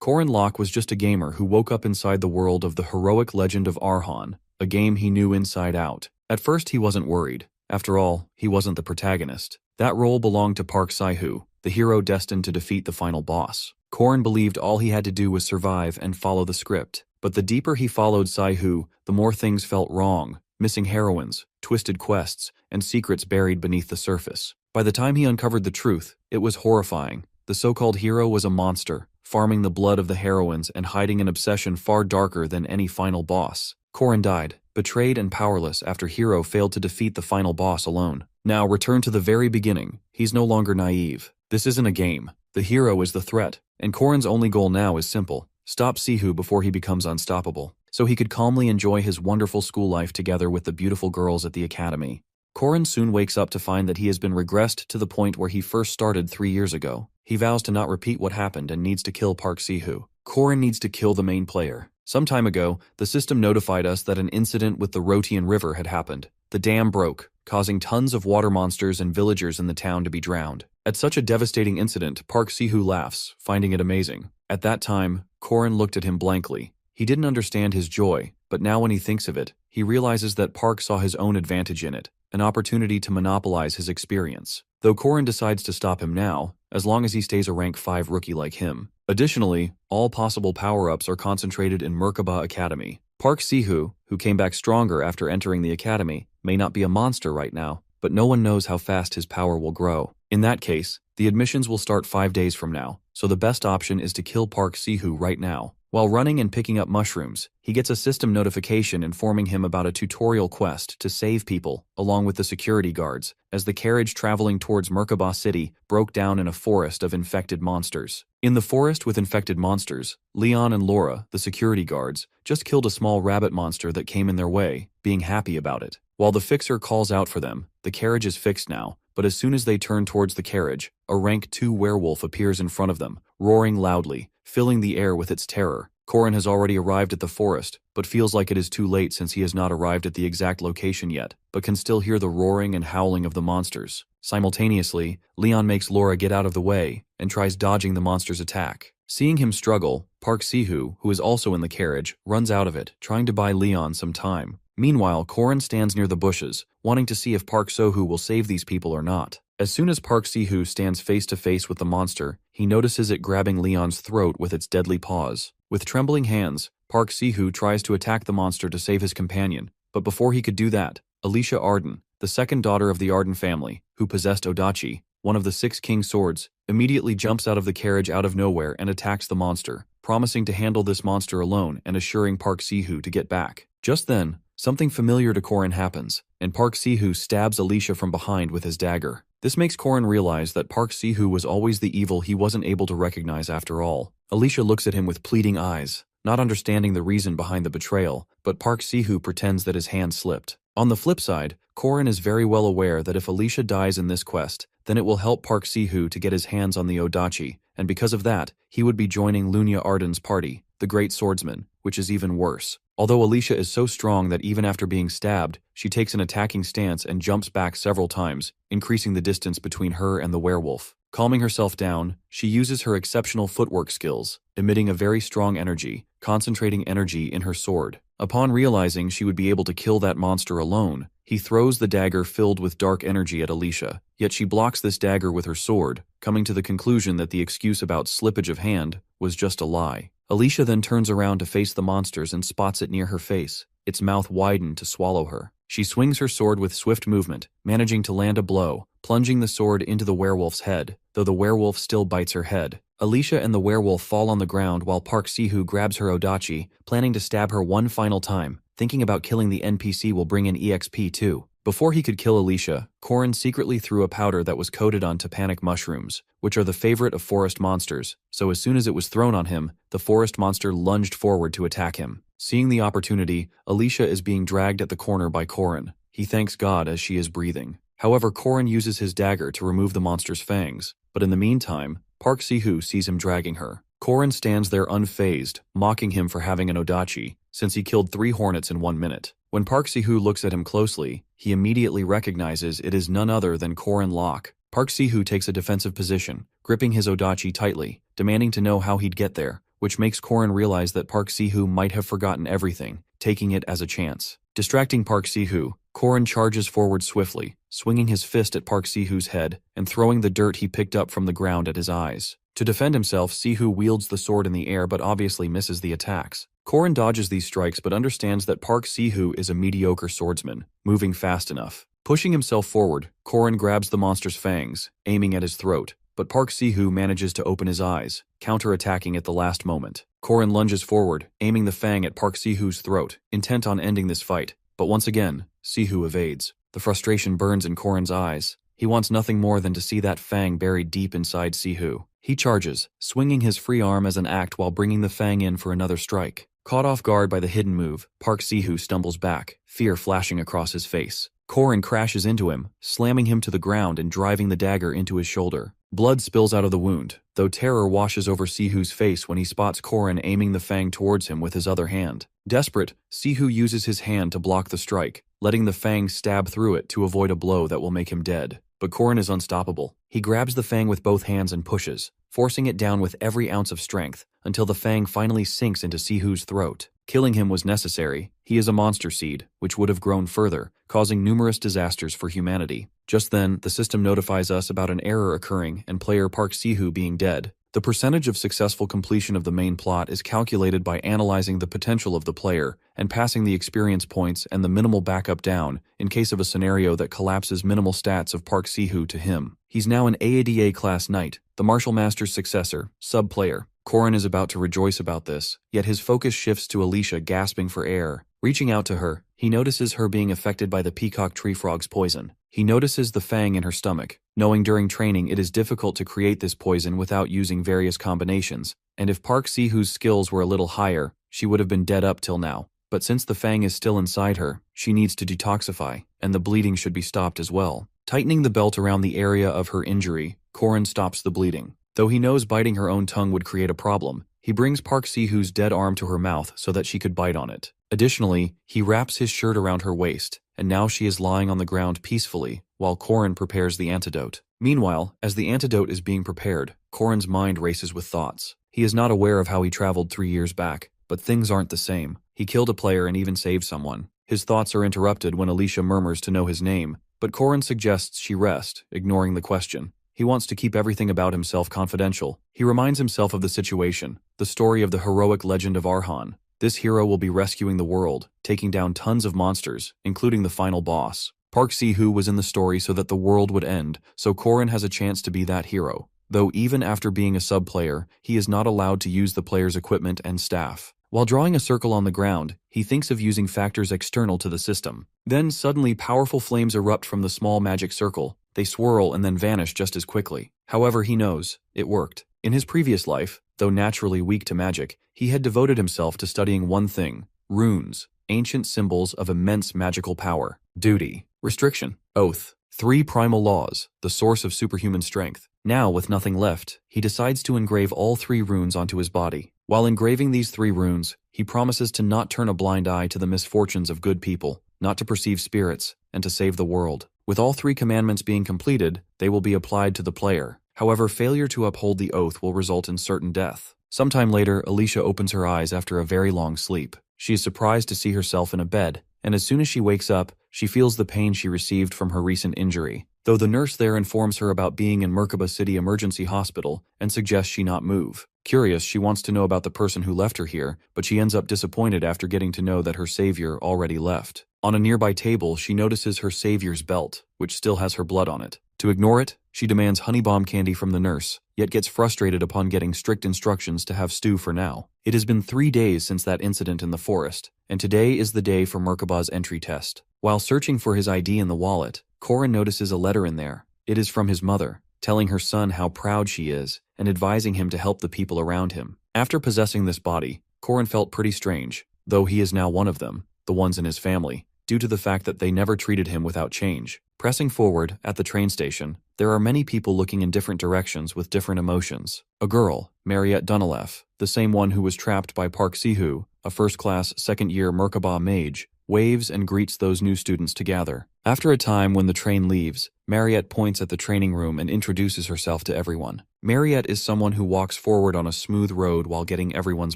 Korin Locke was just a gamer who woke up inside the world of the heroic legend of Arhan, a game he knew inside out. At first he wasn't worried. After all, he wasn't the protagonist. That role belonged to Park Si-hoo, the hero destined to defeat the final boss. Korin believed all he had to do was survive and follow the script. But the deeper he followed Si-hoo, the more things felt wrong. Missing heroines, twisted quests, and secrets buried beneath the surface. By the time he uncovered the truth, it was horrifying. The so-called hero was a monster, farming the blood of the heroines and hiding an obsession far darker than any final boss. Korin died, betrayed and powerless after Hero failed to defeat the final boss alone. Now return to the very beginning. He's no longer naive. This isn't a game. The hero is the threat, and Korin's only goal now is simple: stop Si-hoo before he becomes unstoppable, so he could calmly enjoy his wonderful school life together with the beautiful girls at the academy. Korin soon wakes up to find that he has been regressed to the point where he first started 3 years ago. He vows to not repeat what happened and needs to kill Park Si-hoo. Korin needs to kill the main player. Some time ago, the system notified us that an incident with the Rotian River had happened. The dam broke, causing tons of water monsters and villagers in the town to be drowned. At such a devastating incident, Park Si-hoo laughs, finding it amazing. At that time, Korin looked at him blankly. He didn't understand his joy, but now when he thinks of it, he realizes that Park saw his own advantage in it, an opportunity to monopolize his experience. Though Korin decides to stop him now, as long as he stays a rank 5 rookie like him. Additionally, all possible power-ups are concentrated in Merkaba Academy. Park Si-hoo, who came back stronger after entering the academy, may not be a monster right now, but no one knows how fast his power will grow. In that case, the admissions will start 5 days from now, so the best option is to kill Park Si-hoo right now. While running and picking up mushrooms, he gets a system notification informing him about a tutorial quest to save people, along with the security guards, as the carriage traveling towards Merkaba City broke down in a forest of infected monsters. In the forest with infected monsters, Leon and Laura, the security guards, just killed a small rabbit monster that came in their way, being happy about it. While the fixer calls out for them, the carriage is fixed now, but as soon as they turn towards the carriage, a rank 2 werewolf appears in front of them, roaring loudly, filling the air with its terror. Korin has already arrived at the forest, but feels like it is too late since he has not arrived at the exact location yet, but can still hear the roaring and howling of the monsters. Simultaneously, Leon makes Laura get out of the way and tries dodging the monster's attack. Seeing him struggle, Park Si-hoo, who is also in the carriage, runs out of it, trying to buy Leon some time. Meanwhile, Korin stands near the bushes, wanting to see if Park Si-hoo will save these people or not. As soon as Park Si-hoo stands face to face with the monster, he notices it grabbing Leon's throat with its deadly paws. With trembling hands, Park Si-hoo tries to attack the monster to save his companion, but before he could do that, Alicia Arden, the second daughter of the Arden family, who possessed Odachi, one of the 6 king swords, immediately jumps out of the carriage out of nowhere and attacks the monster, promising to handle this monster alone and assuring Park Si-hoo to get back. Just then, something familiar to Korin happens, and Park Si-hoo stabs Alicia from behind with his dagger. This makes Korin realize that Park Si-hoo was always the evil he wasn't able to recognize after all. Alicia looks at him with pleading eyes, not understanding the reason behind the betrayal, but Park Si-hoo pretends that his hand slipped. On the flip side, Korin is very well aware that if Alicia dies in this quest, then it will help Park Si-hoo to get his hands on the Odachi, and because of that, he would be joining Lunya Arden's party, the Great Swordsman, which is even worse. Although Alicia is so strong that even after being stabbed, she takes an attacking stance and jumps back several times, increasing the distance between her and the werewolf. Calming herself down, she uses her exceptional footwork skills, emitting a very strong energy, concentrating energy in her sword. Upon realizing she would be able to kill that monster alone, he throws the dagger filled with dark energy at Alicia, yet she blocks this dagger with her sword, coming to the conclusion that the excuse about slippage of hand was just a lie. Alicia then turns around to face the monsters and spots it near her face, its mouth widened to swallow her. She swings her sword with swift movement, managing to land a blow, plunging the sword into the werewolf's head, though the werewolf still bites her head. Alicia and the werewolf fall on the ground while Park Si-hoo grabs her Odachi, planning to stab her one final time, thinking about killing the NPC will bring in EXP too. Before he could kill Alicia, Korin secretly threw a powder that was coated on Topanic mushrooms, which are the favorite of forest monsters, so as soon as it was thrown on him, the forest monster lunged forward to attack him. Seeing the opportunity, Alicia is being dragged at the corner by Korin. He thanks God as she is breathing. However, Korin uses his dagger to remove the monster's fangs, but in the meantime, Park Si-hoo sees him dragging her. Korin stands there unfazed, mocking him for having an Odachi, since he killed 3 hornets in 1 minute. When Park Si-hoo looks at him closely, he immediately recognizes it is none other than Korin Locke. Park Si-hoo takes a defensive position, gripping his Odachi tightly, demanding to know how he'd get there, which makes Korin realize that Park Si-hoo might have forgotten everything, taking it as a chance. Distracting Park Si-hoo, Korin charges forward swiftly, swinging his fist at Park Si-hoo's head and throwing the dirt he picked up from the ground at his eyes. To defend himself, Si-hoo wields the sword in the air but obviously misses the attacks. Korin dodges these strikes but understands that Park Si-hoo is a mediocre swordsman, moving fast enough. Pushing himself forward, Korin grabs the monster's fangs, aiming at his throat, but Park Si-hoo manages to open his eyes, counter-attacking at the last moment. Korin lunges forward, aiming the fang at Park Si-hoo's throat, intent on ending this fight, but once again, Si-hoo evades. The frustration burns in Korin's eyes. He wants nothing more than to see that fang buried deep inside Si-hoo. He charges, swinging his free arm as an act while bringing the fang in for another strike. Caught off guard by the hidden move, Park Si-hoo stumbles back, fear flashing across his face. Korin crashes into him, slamming him to the ground and driving the dagger into his shoulder. Blood spills out of the wound, though terror washes over Si-hoo's face when he spots Korin aiming the fang towards him with his other hand. Desperate, Si-hoo uses his hand to block the strike, letting the fang stab through it to avoid a blow that will make him dead. But Korin is unstoppable. He grabs the fang with both hands and pushes, forcing it down with every ounce of strength, until the fang finally sinks into Si-hoo's throat. Killing him was necessary. He is a monster seed, which would have grown further, causing numerous disasters for humanity. Just then, the system notifies us about an error occurring and player Park Si-hoo being dead. The percentage of successful completion of the main plot is calculated by analyzing the potential of the player and passing the experience points and the minimal backup down in case of a scenario that collapses minimal stats of Park Si-hoo to him. He's now an AADA class knight, the Martial Master's successor, sub-player. Korin is about to rejoice about this, yet his focus shifts to Alicia gasping for air. Reaching out to her, he notices her being affected by the peacock tree frog's poison. He notices the fang in her stomach, knowing during training it is difficult to create this poison without using various combinations, and if Park Si-hoo's skills were a little higher, she would have been dead up till now. But since the fang is still inside her, she needs to detoxify, and the bleeding should be stopped as well. Tightening the belt around the area of her injury, Korin stops the bleeding. Though he knows biting her own tongue would create a problem, he brings Park Si-hoo's dead arm to her mouth so that she could bite on it. Additionally, he wraps his shirt around her waist, and now she is lying on the ground peacefully, while Korin prepares the antidote. Meanwhile, as the antidote is being prepared, Korin's mind races with thoughts. He is not aware of how he traveled 3 years back, but things aren't the same. He killed a player and even saved someone. His thoughts are interrupted when Alicia murmurs to know his name, but Korin suggests she rest, ignoring the question. He wants to keep everything about himself confidential. He reminds himself of the situation, the story of the heroic legend of Arhan. This hero will be rescuing the world, taking down tons of monsters, including the final boss. Park Si-hoo was in the story so that the world would end, so Korin has a chance to be that hero. Though even after being a sub-player, he is not allowed to use the player's equipment and staff. While drawing a circle on the ground, he thinks of using factors external to the system. Then suddenly powerful flames erupt from the small magic circle. They swirl and then vanish just as quickly. However, he knows, it worked. In his previous life, though naturally weak to magic, he had devoted himself to studying one thing: runes, ancient symbols of immense magical power. Duty, restriction, oath, 3 primal laws, the source of superhuman strength. Now, with nothing left, he decides to engrave all 3 runes onto his body. While engraving these 3 runes, he promises to not turn a blind eye to the misfortunes of good people, not to perceive spirits, and to save the world. With all 3 commandments being completed, they will be applied to the player. However, failure to uphold the oath will result in certain death. Sometime later, Alicia opens her eyes after a very long sleep. She is surprised to see herself in a bed, and as soon as she wakes up, she feels the pain she received from her recent injury. Though the nurse there informs her about being in Merkaba City Emergency Hospital and suggests she not move. Curious, she wants to know about the person who left her here, but she ends up disappointed after getting to know that her savior already left. On a nearby table, she notices her savior's belt, which still has her blood on it. To ignore it, she demands honey bomb candy from the nurse, yet gets frustrated upon getting strict instructions to have stew for now. It has been 3 days since that incident in the forest, and today is the day for Merkaba's entry test. While searching for his ID in the wallet, Korin notices a letter in there. It is from his mother, telling her son how proud she is and advising him to help the people around him. After possessing this body, Korin felt pretty strange, though he is now one of them, the ones in his family, due to the fact that they never treated him without change. Pressing forward, at the train station, there are many people looking in different directions with different emotions. A girl, Mariette Dunilef, the same one who was trapped by Park Si-hoo, a first-class, second-year Merkaba mage, waves and greets those new students to gather. After a time when the train leaves, Mariette points at the training room and introduces herself to everyone. Mariette is someone who walks forward on a smooth road while getting everyone's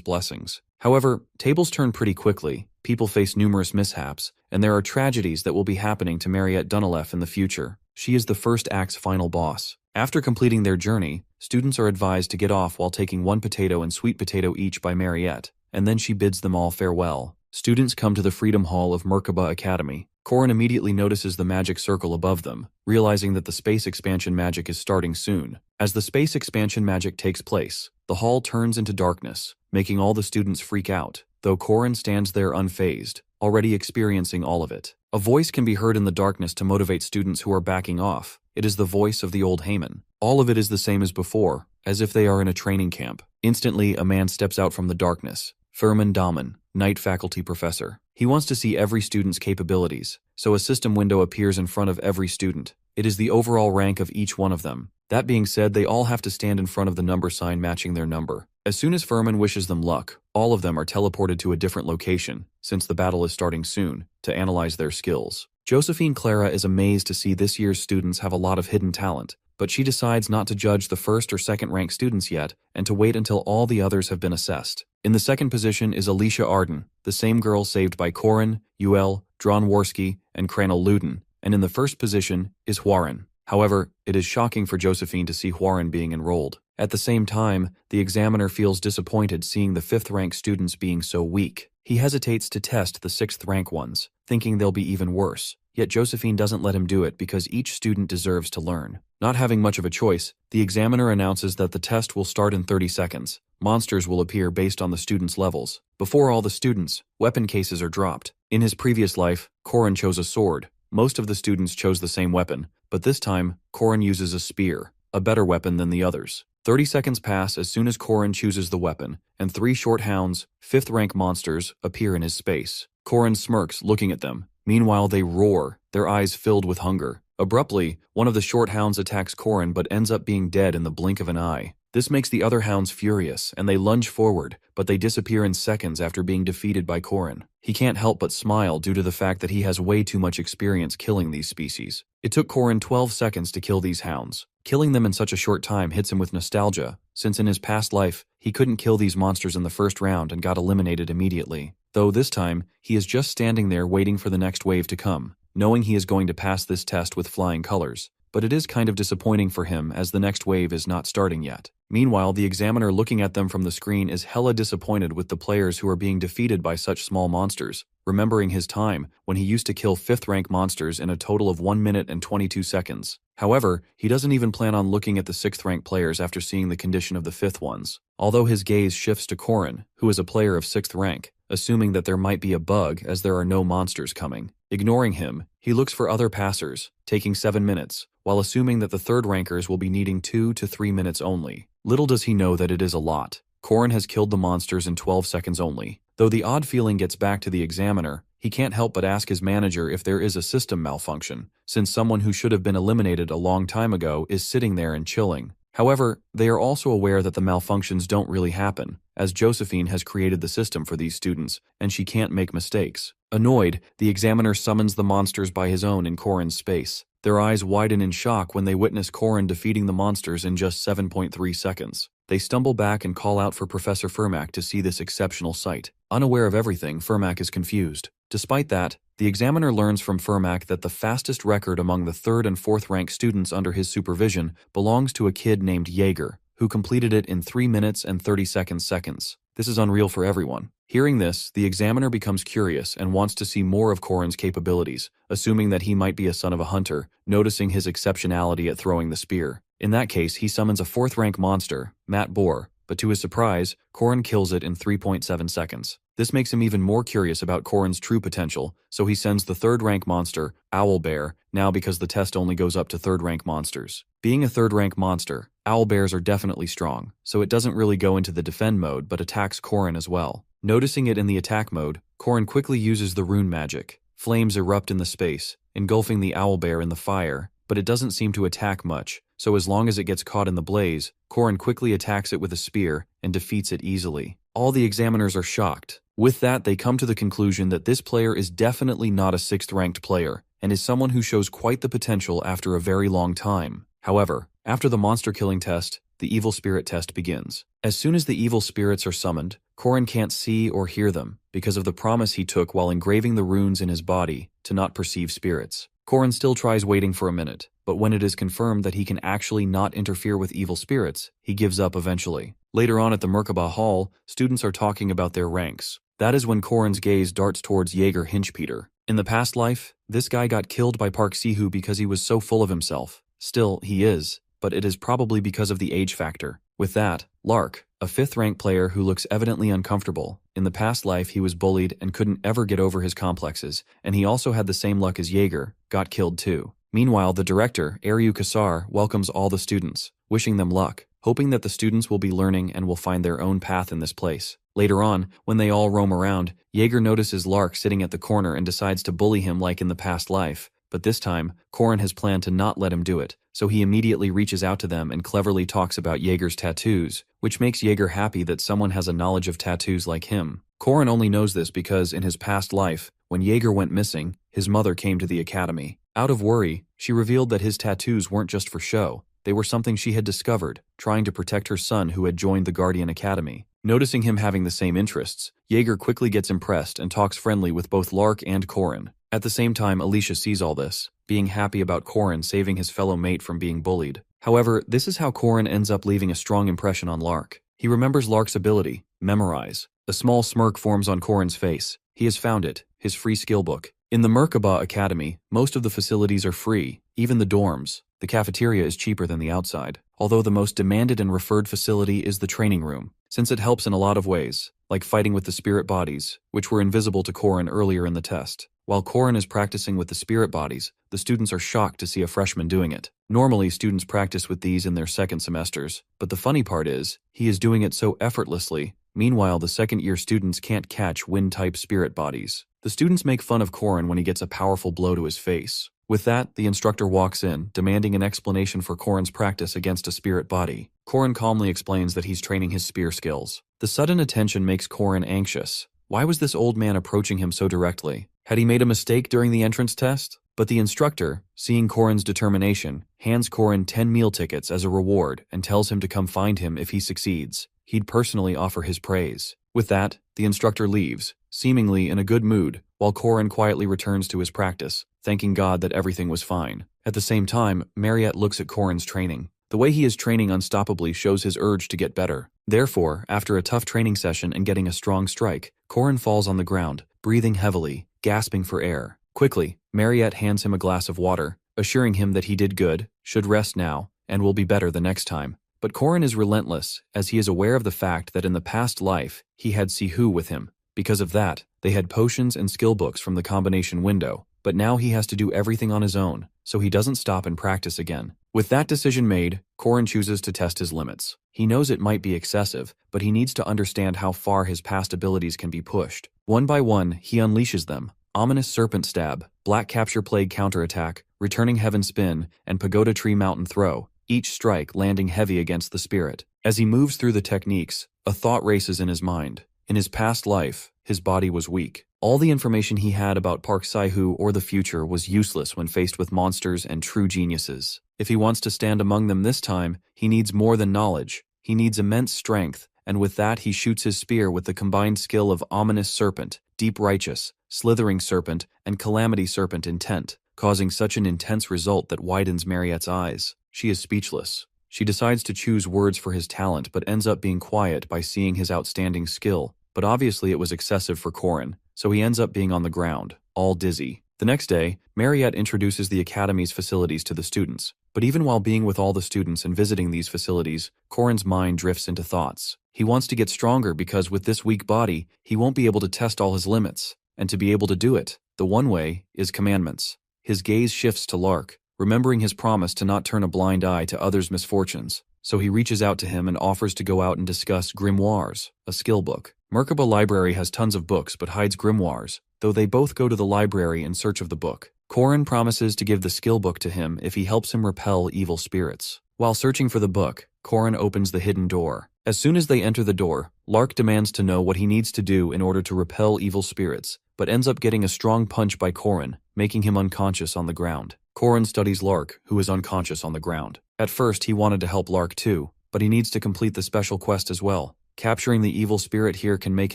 blessings. However, tables turn pretty quickly, people face numerous mishaps, and there are tragedies that will be happening to Mariette Dunilef in the future. She is the first act's final boss. After completing their journey, students are advised to get off while taking 1 potato and sweet potato each by Mariette, and then she bids them all farewell. Students come to the Freedom Hall of Merkaba Academy. Corin immediately notices the magic circle above them, realizing that the space expansion magic is starting soon. As the space expansion magic takes place, the hall turns into darkness, making all the students freak out, though Corin stands there unfazed, already experiencing all of it. A voice can be heard in the darkness to motivate students who are backing off. It is the voice of the old Haman. All of it is the same as before, as if they are in a training camp. Instantly, a man steps out from the darkness. Furman Daman, Night Faculty Professor. He wants to see every student's capabilities, so a system window appears in front of every student. It is the overall rank of each one of them. That being said, they all have to stand in front of the number sign matching their number. As soon as Furman wishes them luck, all of them are teleported to a different location, since the battle is starting soon, to analyze their skills. Josephine Clara is amazed to see this year's students have a lot of hidden talent, but she decides not to judge the first or second ranked students yet, and to wait until all the others have been assessed. In the second position is Alicia Arden, the same girl saved by Corin, Uel, Dronworski, and Cranel Luden, and in the first position is Huarin. However, it is shocking for Josephine to see Huarin being enrolled. At the same time, the examiner feels disappointed seeing the 5th rank students being so weak. He hesitates to test the 6th rank ones, thinking they'll be even worse. Yet Josephine doesn't let him do it because each student deserves to learn. Not having much of a choice, the examiner announces that the test will start in 30 seconds. Monsters will appear based on the students' levels. Before all the students, weapon cases are dropped. In his previous life, Corin chose a sword. Most of the students chose the same weapon, but this time, Corin uses a spear, a better weapon than the others. 30 seconds pass as soon as Corin chooses the weapon, and 3 short hounds, 5th rank monsters, appear in his space. Corin smirks, looking at them. Meanwhile, they roar, their eyes filled with hunger. Abruptly, one of the short hounds attacks Corin but ends up being dead in the blink of an eye. This makes the other hounds furious, and they lunge forward, but they disappear in seconds after being defeated by Corin. He can't help but smile due to the fact that he has way too much experience killing these species. It took Corin 12 seconds to kill these hounds. Killing them in such a short time hits him with nostalgia, since in his past life, he couldn't kill these monsters in the first round and got eliminated immediately. Though this time, he is just standing there waiting for the next wave to come, knowing he is going to pass this test with flying colors. But it is kind of disappointing for him as the next wave is not starting yet. Meanwhile, the examiner looking at them from the screen is hella disappointed with the players who are being defeated by such small monsters, remembering his time when he used to kill 5th rank monsters in a total of 1 minute and 22 seconds. However, he doesn't even plan on looking at the 6th rank players after seeing the condition of the 5th ones. Although his gaze shifts to Corin, who is a player of 6th rank, assuming that there might be a bug as there are no monsters coming. Ignoring him, he looks for other passers, taking 7 minutes, while assuming that the 3rd rankers will be needing 2 to 3 minutes only. Little does he know that it is a lot. Corin has killed the monsters in 12 seconds only. Though the odd feeling gets back to the examiner, he can't help but ask his manager if there is a system malfunction, since someone who should have been eliminated a long time ago is sitting there and chilling. However, they are also aware that the malfunctions don't really happen, as Josephine has created the system for these students, and she can't make mistakes. Annoyed, the examiner summons the monsters by his own in Corin's space. Their eyes widen in shock when they witness Corin defeating the monsters in just 7.3 seconds. They stumble back and call out for Professor Furmak to see this exceptional sight. Unaware of everything, Furmak is confused. Despite that, the examiner learns from Furmak that the fastest record among the 3rd and 4th rank students under his supervision belongs to a kid named Jaeger, who completed it in 3 minutes and 32 seconds. This is unreal for everyone. Hearing this, the examiner becomes curious and wants to see more of Corin's capabilities, assuming that he might be a son of a hunter, noticing his exceptionality at throwing the spear. In that case, he summons a 4th rank monster, Matt Bohr, but to his surprise, Corin kills it in 3.7 seconds. This makes him even more curious about Corin's true potential, so he sends the 3rd rank monster, Owlbear, now because the test only goes up to 3rd rank monsters. Being a 3rd rank monster, Owlbears are definitely strong, so it doesn't really go into the defend mode but attacks Corin as well. Noticing it in the attack mode, Corin quickly uses the rune magic. Flames erupt in the space, engulfing the Owlbear in the fire, but it doesn't seem to attack much, so as long as it gets caught in the blaze, Corin quickly attacks it with a spear and defeats it easily. All the examiners are shocked. With that, they come to the conclusion that this player is definitely not a 6th ranked player, and is someone who shows quite the potential after a very long time. However, after the monster killing test, the evil spirit test begins. As soon as the evil spirits are summoned, Korin can't see or hear them because of the promise he took while engraving the runes in his body to not perceive spirits. Korin still tries waiting for a minute, but when it is confirmed that he can actually not interfere with evil spirits, he gives up eventually. Later on at the Merkaba Hall, students are talking about their ranks. That is when Korin's gaze darts towards Jaeger Hinchpeter. In the past life, this guy got killed by Park Sihu because he was so full of himself. Still, he is, but it is probably because of the age factor. With that, Lark, a 5th rank player who looks evidently uncomfortable. In the past life he was bullied and couldn't ever get over his complexes, and he also had the same luck as Jaeger, got killed too. Meanwhile, the director, Aryu Kasar, welcomes all the students, wishing them luck, hoping that the students will be learning and will find their own path in this place. Later on, when they all roam around, Jaeger notices Lark sitting at the corner and decides to bully him like in the past life. But this time, Korin has planned to not let him do it, so he immediately reaches out to them and cleverly talks about Jaeger's tattoos, which makes Jaeger happy that someone has a knowledge of tattoos like him. Korin only knows this because in his past life, when Jaeger went missing, his mother came to the academy. Out of worry, she revealed that his tattoos weren't just for show, they were something she had discovered, trying to protect her son who had joined the Guardian Academy. Noticing him having the same interests, Jaeger quickly gets impressed and talks friendly with both Lark and Korin. At the same time, Alicia sees all this, being happy about Korin saving his fellow mate from being bullied. However, this is how Korin ends up leaving a strong impression on Lark. He remembers Lark's ability, Memorize. A small smirk forms on Korin's face. He has found it, his free skill book. In the Merkaba Academy, most of the facilities are free, even the dorms. The cafeteria is cheaper than the outside, although the most demanded and referred facility is the training room, since it helps in a lot of ways, like fighting with the spirit bodies, which were invisible to Korin earlier in the test. While Korin is practicing with the spirit bodies, the students are shocked to see a freshman doing it. Normally, students practice with these in their second semesters, but the funny part is, he is doing it so effortlessly. Meanwhile, the second-year students can't catch wind-type spirit bodies. The students make fun of Korin when he gets a powerful blow to his face. With that, the instructor walks in, demanding an explanation for Korin's practice against a spirit body. Korin calmly explains that he's training his spear skills. The sudden attention makes Korin anxious. Why was this old man approaching him so directly? Had he made a mistake during the entrance test? But the instructor, seeing Korin's determination, hands Korin 10 meal tickets as a reward and tells him to come find him if he succeeds. He'd personally offer his praise. With that, the instructor leaves, seemingly in a good mood, while Korin quietly returns to his practice, thanking God that everything was fine. At the same time, Marriott looks at Korin's training. The way he is training unstoppably shows his urge to get better. Therefore, after a tough training session and getting a strong strike, Korin falls on the ground, breathing heavily, gasping for air. Quickly, Marriott hands him a glass of water, assuring him that he did good, should rest now, and will be better the next time. But Korin is relentless, as he is aware of the fact that in the past life, he had Sihu with him. Because of that, they had potions and skill books from the combination window, but now he has to do everything on his own, so he doesn't stop and practice again. With that decision made, Korin chooses to test his limits. He knows it might be excessive, but he needs to understand how far his past abilities can be pushed. One by one, he unleashes them. Ominous Serpent Stab, Black Capture Plague Counterattack, Returning Heaven Spin, and Pagoda Tree Mountain Throw, each strike landing heavy against the spirit. As he moves through the techniques, a thought races in his mind. In his past life, his body was weak. All the information he had about Park Sihu or the future was useless when faced with monsters and true geniuses. If he wants to stand among them this time, he needs more than knowledge. He needs immense strength, and with that he shoots his spear with the combined skill of Ominous Serpent, Deep Righteous, Slithering Serpent, and Calamity Serpent Intent, causing such an intense result that widens Marriott's eyes. She is speechless. She decides to choose words for his talent but ends up being quiet by seeing his outstanding skill. But obviously it was excessive for Korin, so he ends up being on the ground, all dizzy. The next day, Marriott introduces the Academy's facilities to the students. But even while being with all the students and visiting these facilities, Korin's mind drifts into thoughts. He wants to get stronger because with this weak body, he won't be able to test all his limits. And to be able to do it, the one way is commandments. His gaze shifts to Lark, remembering his promise to not turn a blind eye to others' misfortunes. So he reaches out to him and offers to go out and discuss grimoires, a skill book. Merkaba Library has tons of books but hides grimoires, though they both go to the library in search of the book. Korin promises to give the skill book to him if he helps him repel evil spirits. While searching for the book, Korin opens the hidden door. As soon as they enter the door, Lark demands to know what he needs to do in order to repel evil spirits, but ends up getting a strong punch by Korin, making him unconscious on the ground. Korin studies Lark, who is unconscious on the ground. At first, he wanted to help Lark too, but he needs to complete the special quest as well. Capturing the evil spirit here can make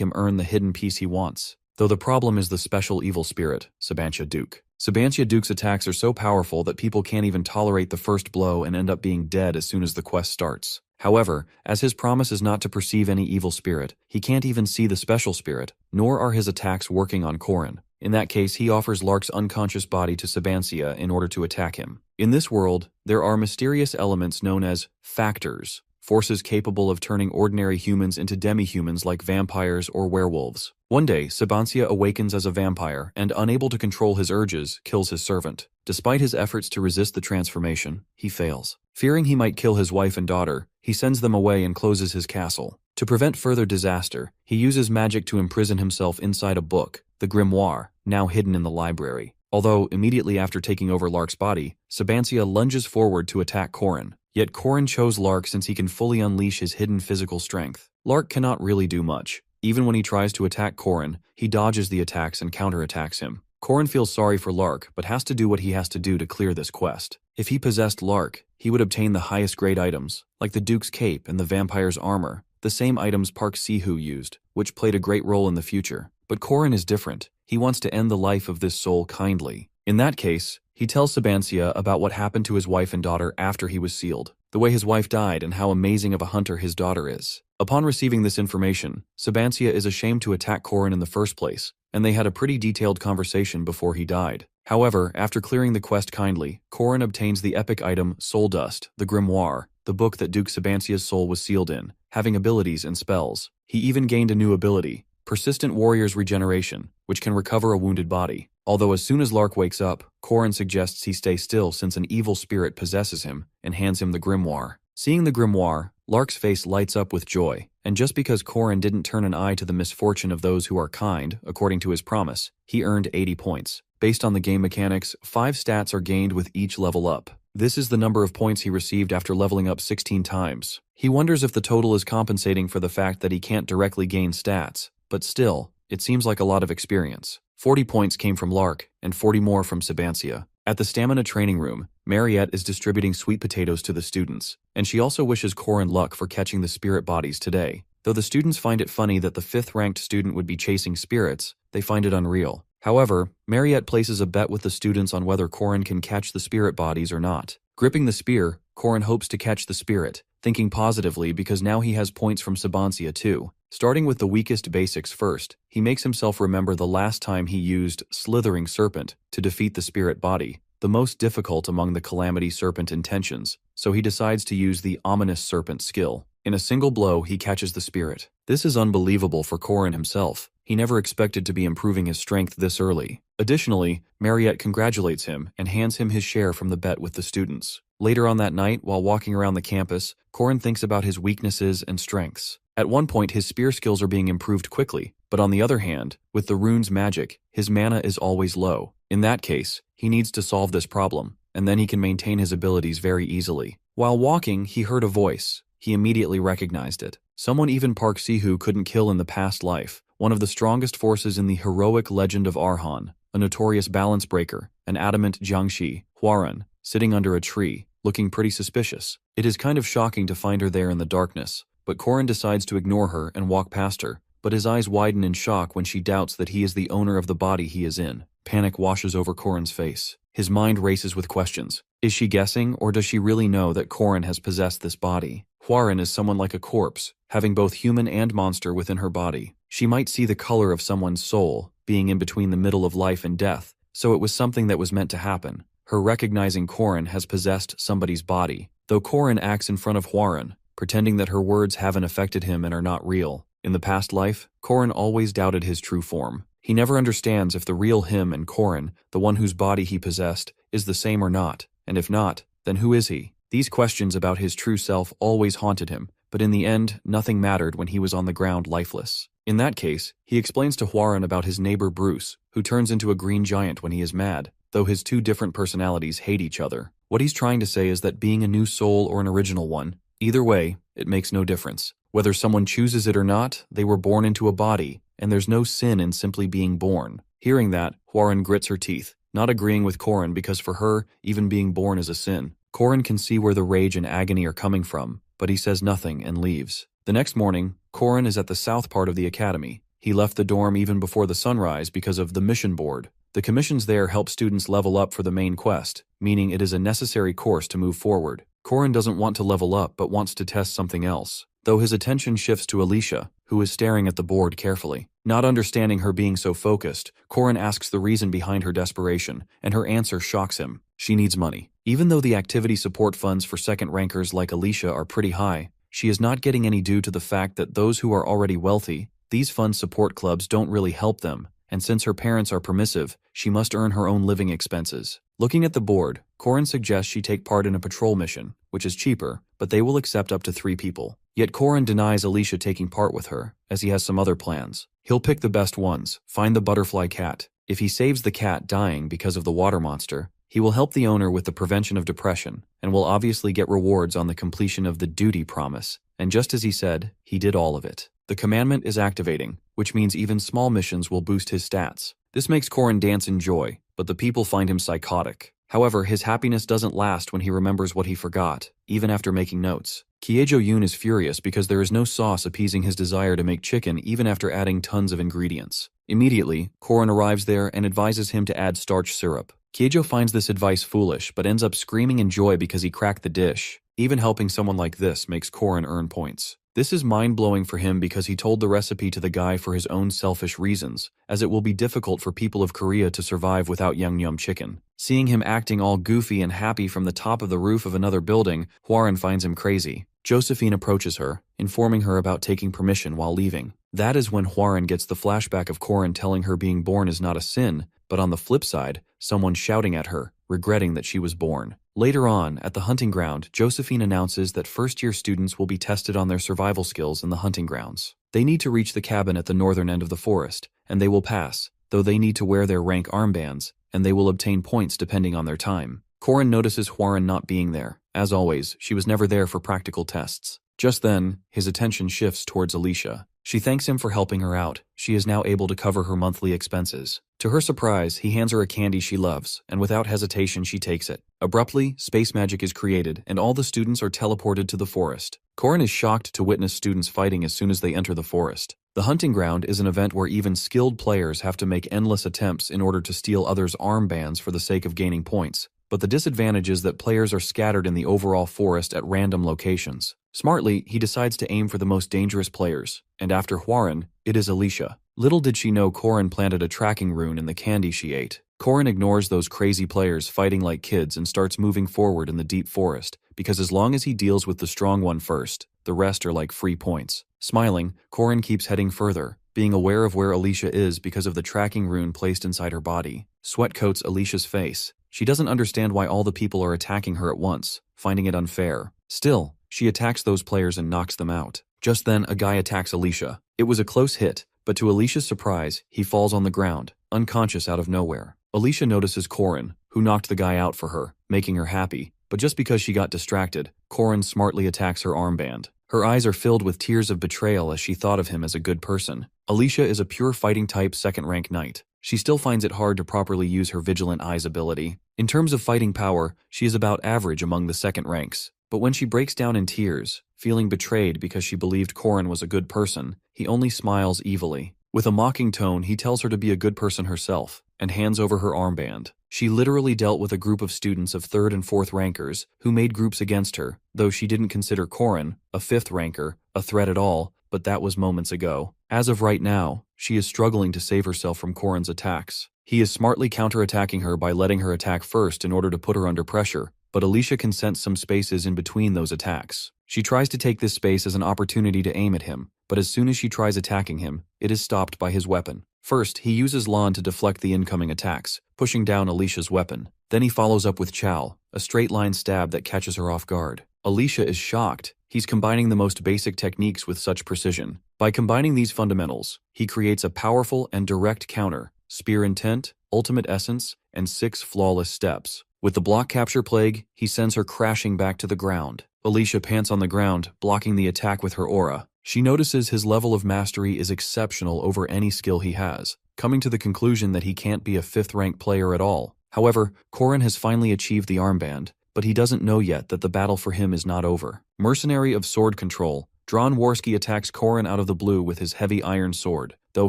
him earn the hidden piece he wants. Though the problem is the special evil spirit, Sabantia Duke. Sabantia Duke's attacks are so powerful that people can't even tolerate the first blow and end up being dead as soon as the quest starts. However, as his promise is not to perceive any evil spirit, he can't even see the special spirit, nor are his attacks working on Korin. In that case, he offers Lark's unconscious body to Sabantia in order to attack him. In this world, there are mysterious elements known as factors, forces capable of turning ordinary humans into demi-humans like vampires or werewolves. One day, Sabantia awakens as a vampire and, unable to control his urges, kills his servant. Despite his efforts to resist the transformation, he fails. Fearing he might kill his wife and daughter, he sends them away and closes his castle. To prevent further disaster, he uses magic to imprison himself inside a book, the grimoire, now hidden in the library. Although, immediately after taking over Lark's body, Sabantia lunges forward to attack Korin. Yet Korin chose Lark since he can fully unleash his hidden physical strength. Lark cannot really do much. Even when he tries to attack Korin, he dodges the attacks and counterattacks him. Korin feels sorry for Lark, but has to do what he has to do to clear this quest. If he possessed Lark, he would obtain the highest grade items, like the Duke's cape and the vampire's armor, the same items Park Si-hoo used, which played a great role in the future. But Korin is different. He wants to end the life of this soul kindly. In that case, he tells Sabantia about what happened to his wife and daughter after he was sealed, the way his wife died and how amazing of a hunter his daughter is. Upon receiving this information, Sabantia is ashamed to attack Korin in the first place, and they had a pretty detailed conversation before he died. However, after clearing the quest kindly, Korin obtains the epic item Soul Dust, the grimoire, the book that Duke Sabantia's soul was sealed in, having abilities and spells. He even gained a new ability, Persistent Warrior's Regeneration, which can recover a wounded body. Although as soon as Lark wakes up, Korin suggests he stay still since an evil spirit possesses him and hands him the grimoire. Seeing the grimoire, Lark's face lights up with joy, and just because Korin didn't turn an eye to the misfortune of those who are kind, according to his promise, he earned 80 points. Based on the game mechanics, 5 stats are gained with each level up. This is the number of points he received after leveling up 16 times. He wonders if the total is compensating for the fact that he can't directly gain stats, but still, it seems like a lot of experience. 40 points came from Lark, and 40 more from Sabantia. At the stamina training room, Mariette is distributing sweet potatoes to the students, and she also wishes Korin luck for catching the spirit bodies today. Though the students find it funny that the 5th-ranked student would be chasing spirits, they find it unreal. However, Mariette places a bet with the students on whether Korin can catch the spirit bodies or not. Gripping the spear, Korin hopes to catch the spirit, thinking positively because now he has points from Sabantia too. Starting with the weakest basics first, he makes himself remember the last time he used Slithering Serpent to defeat the spirit body, the most difficult among the Calamity Serpent intentions, so he decides to use the Ominous Serpent skill. In a single blow, he catches the spirit. This is unbelievable for Korin himself. He never expected to be improving his strength this early. Additionally, Mariette congratulates him and hands him his share from the bet with the students. Later on that night, while walking around the campus, Korin thinks about his weaknesses and strengths. At one point, his spear skills are being improved quickly, but on the other hand, with the rune's magic, his mana is always low. In that case, he needs to solve this problem, and then he can maintain his abilities very easily. While walking, he heard a voice. He immediately recognized it. Someone even Park Si-hoo couldn't kill in the past life, one of the strongest forces in the heroic legend of Arhan, a notorious balance breaker, an adamant Jiangshi, Huaran, sitting under a tree, looking pretty suspicious. It is kind of shocking to find her there in the darkness, but Korin decides to ignore her and walk past her, but his eyes widen in shock when she doubts that he is the owner of the body he is in. Panic washes over Korin's face. His mind races with questions. Is she guessing, or does she really know that Korin has possessed this body? Huaran is someone like a corpse, having both human and monster within her body. She might see the color of someone's soul, being in between the middle of life and death, so it was something that was meant to happen. Her recognizing Korin has possessed somebody's body, though Korin acts in front of Huaran, pretending that her words haven't affected him and are not real. In the past life, Korin always doubted his true form. He never understands if the real him and Korin, the one whose body he possessed, is the same or not, and if not, then who is he? These questions about his true self always haunted him, but in the end, nothing mattered when he was on the ground lifeless. In that case, he explains to Huaran about his neighbor Bruce, who turns into a green giant when he is mad, though his two different personalities hate each other. What he's trying to say is that being a new soul or an original one, either way, it makes no difference. Whether someone chooses it or not, they were born into a body, and there's no sin in simply being born. Hearing that, Hwoaran grits her teeth, not agreeing with Korin because for her, even being born is a sin. Korin can see where the rage and agony are coming from, but he says nothing and leaves. The next morning, Korin is at the south part of the academy. He left the dorm even before the sunrise because of the mission board. The commissions there help students level up for the main quest, meaning it is a necessary course to move forward. Korin doesn't want to level up but wants to test something else, though his attention shifts to Alicia, who is staring at the board carefully. Not understanding her being so focused, Korin asks the reason behind her desperation, and her answer shocks him. She needs money. Even though the activity support funds for second rankers like Alicia are pretty high, she is not getting any due to the fact that those who are already wealthy, these fund support clubs don't really help them, and since her parents are permissive, she must earn her own living expenses. Looking at the board, Korin suggests she take part in a patrol mission, which is cheaper, but they will accept up to 3 people. Yet Korin denies Alicia taking part with her, as he has some other plans. He'll pick the best ones, find the butterfly cat. If he saves the cat dying because of the water monster, he will help the owner with the prevention of depression, and will obviously get rewards on the completion of the duty promise. And just as he said, he did all of it. The commandment is activating, which means even small missions will boost his stats. This makes Korin dance in joy, but the people find him psychotic. However, his happiness doesn't last when he remembers what he forgot, even after making notes. Kyejo Yoon is furious because there is no sauce appeasing his desire to make chicken even after adding tons of ingredients. Immediately, Korin arrives there and advises him to add starch syrup. Kyejo finds this advice foolish but ends up screaming in joy because he cracked the dish. Even helping someone like this makes Korin earn points. This is mind-blowing for him because he told the recipe to the guy for his own selfish reasons, as it will be difficult for people of Korea to survive without Yeongnyeom chicken. Seeing him acting all goofy and happy from the top of the roof of another building, Hwoaran finds him crazy. Josephine approaches her, informing her about taking permission while leaving. That is when Hwoaran gets the flashback of Korin telling her being born is not a sin, but on the flip side, someone shouting at her, regretting that she was born. Later on, at the hunting ground, Josephine announces that first-year students will be tested on their survival skills in the hunting grounds. They need to reach the cabin at the northern end of the forest, and they will pass, though they need to wear their rank armbands, and they will obtain points depending on their time. Korin notices Hwoaran not being there. As always, she was never there for practical tests. Just then, his attention shifts towards Alicia. She thanks him for helping her out. She is now able to cover her monthly expenses. To her surprise, he hands her a candy she loves, and without hesitation she takes it. Abruptly, space magic is created, and all the students are teleported to the forest. Korin is shocked to witness students fighting as soon as they enter the forest. The hunting ground is an event where even skilled players have to make endless attempts in order to steal others' armbands for the sake of gaining points. But the disadvantage is that players are scattered in the overall forest at random locations. Smartly, he decides to aim for the most dangerous players, and after Hwoaran, it is Alicia. Little did she know Korin planted a tracking rune in the candy she ate. Korin ignores those crazy players fighting like kids and starts moving forward in the deep forest, because as long as he deals with the strong one first, the rest are like free points. Smiling, Korin keeps heading further, being aware of where Alicia is because of the tracking rune placed inside her body. Sweat coats Alicia's face. She doesn't understand why all the people are attacking her at once, finding it unfair. Still, she attacks those players and knocks them out. Just then, a guy attacks Alicia. It was a close hit, but to Alicia's surprise, he falls on the ground, unconscious out of nowhere. Alicia notices Korin, who knocked the guy out for her, making her happy. But just because she got distracted, Korin smartly attacks her armband. Her eyes are filled with tears of betrayal as she thought of him as a good person. Alicia is a pure fighting type second-rank knight. She still finds it hard to properly use her Vigilant Eyes ability. In terms of fighting power, she is about average among the second ranks. But when she breaks down in tears, feeling betrayed because she believed Korin was a good person, he only smiles evilly. With a mocking tone, he tells her to be a good person herself, and hands over her armband. She literally dealt with a group of students of 3rd and 4th rankers who made groups against her, though she didn't consider Korin, a 5th ranker, a threat at all, but that was moments ago. As of right now, she is struggling to save herself from Korin's attacks. He is smartly counterattacking her by letting her attack first in order to put her under pressure, but Alicia can sense some spaces in between those attacks. She tries to take this space as an opportunity to aim at him, but as soon as she tries attacking him, it is stopped by his weapon. First, he uses Lan to deflect the incoming attacks, pushing down Alicia's weapon. Then he follows up with Chow, a straight-line stab that catches her off guard. Alicia is shocked. He's combining the most basic techniques with such precision. By combining these fundamentals, he creates a powerful and direct counter, Spear Intent, Ultimate Essence, and 6 flawless steps. With the block capture plague, he sends her crashing back to the ground. Alicia pants on the ground, blocking the attack with her aura. She notices his level of mastery is exceptional over any skill he has, coming to the conclusion that he can't be a 5th-rank player at all. However, Korin has finally achieved the armband, but he doesn't know yet that the battle for him is not over. Mercenary of sword control, Dron Warski attacks Korin out of the blue with his heavy iron sword, though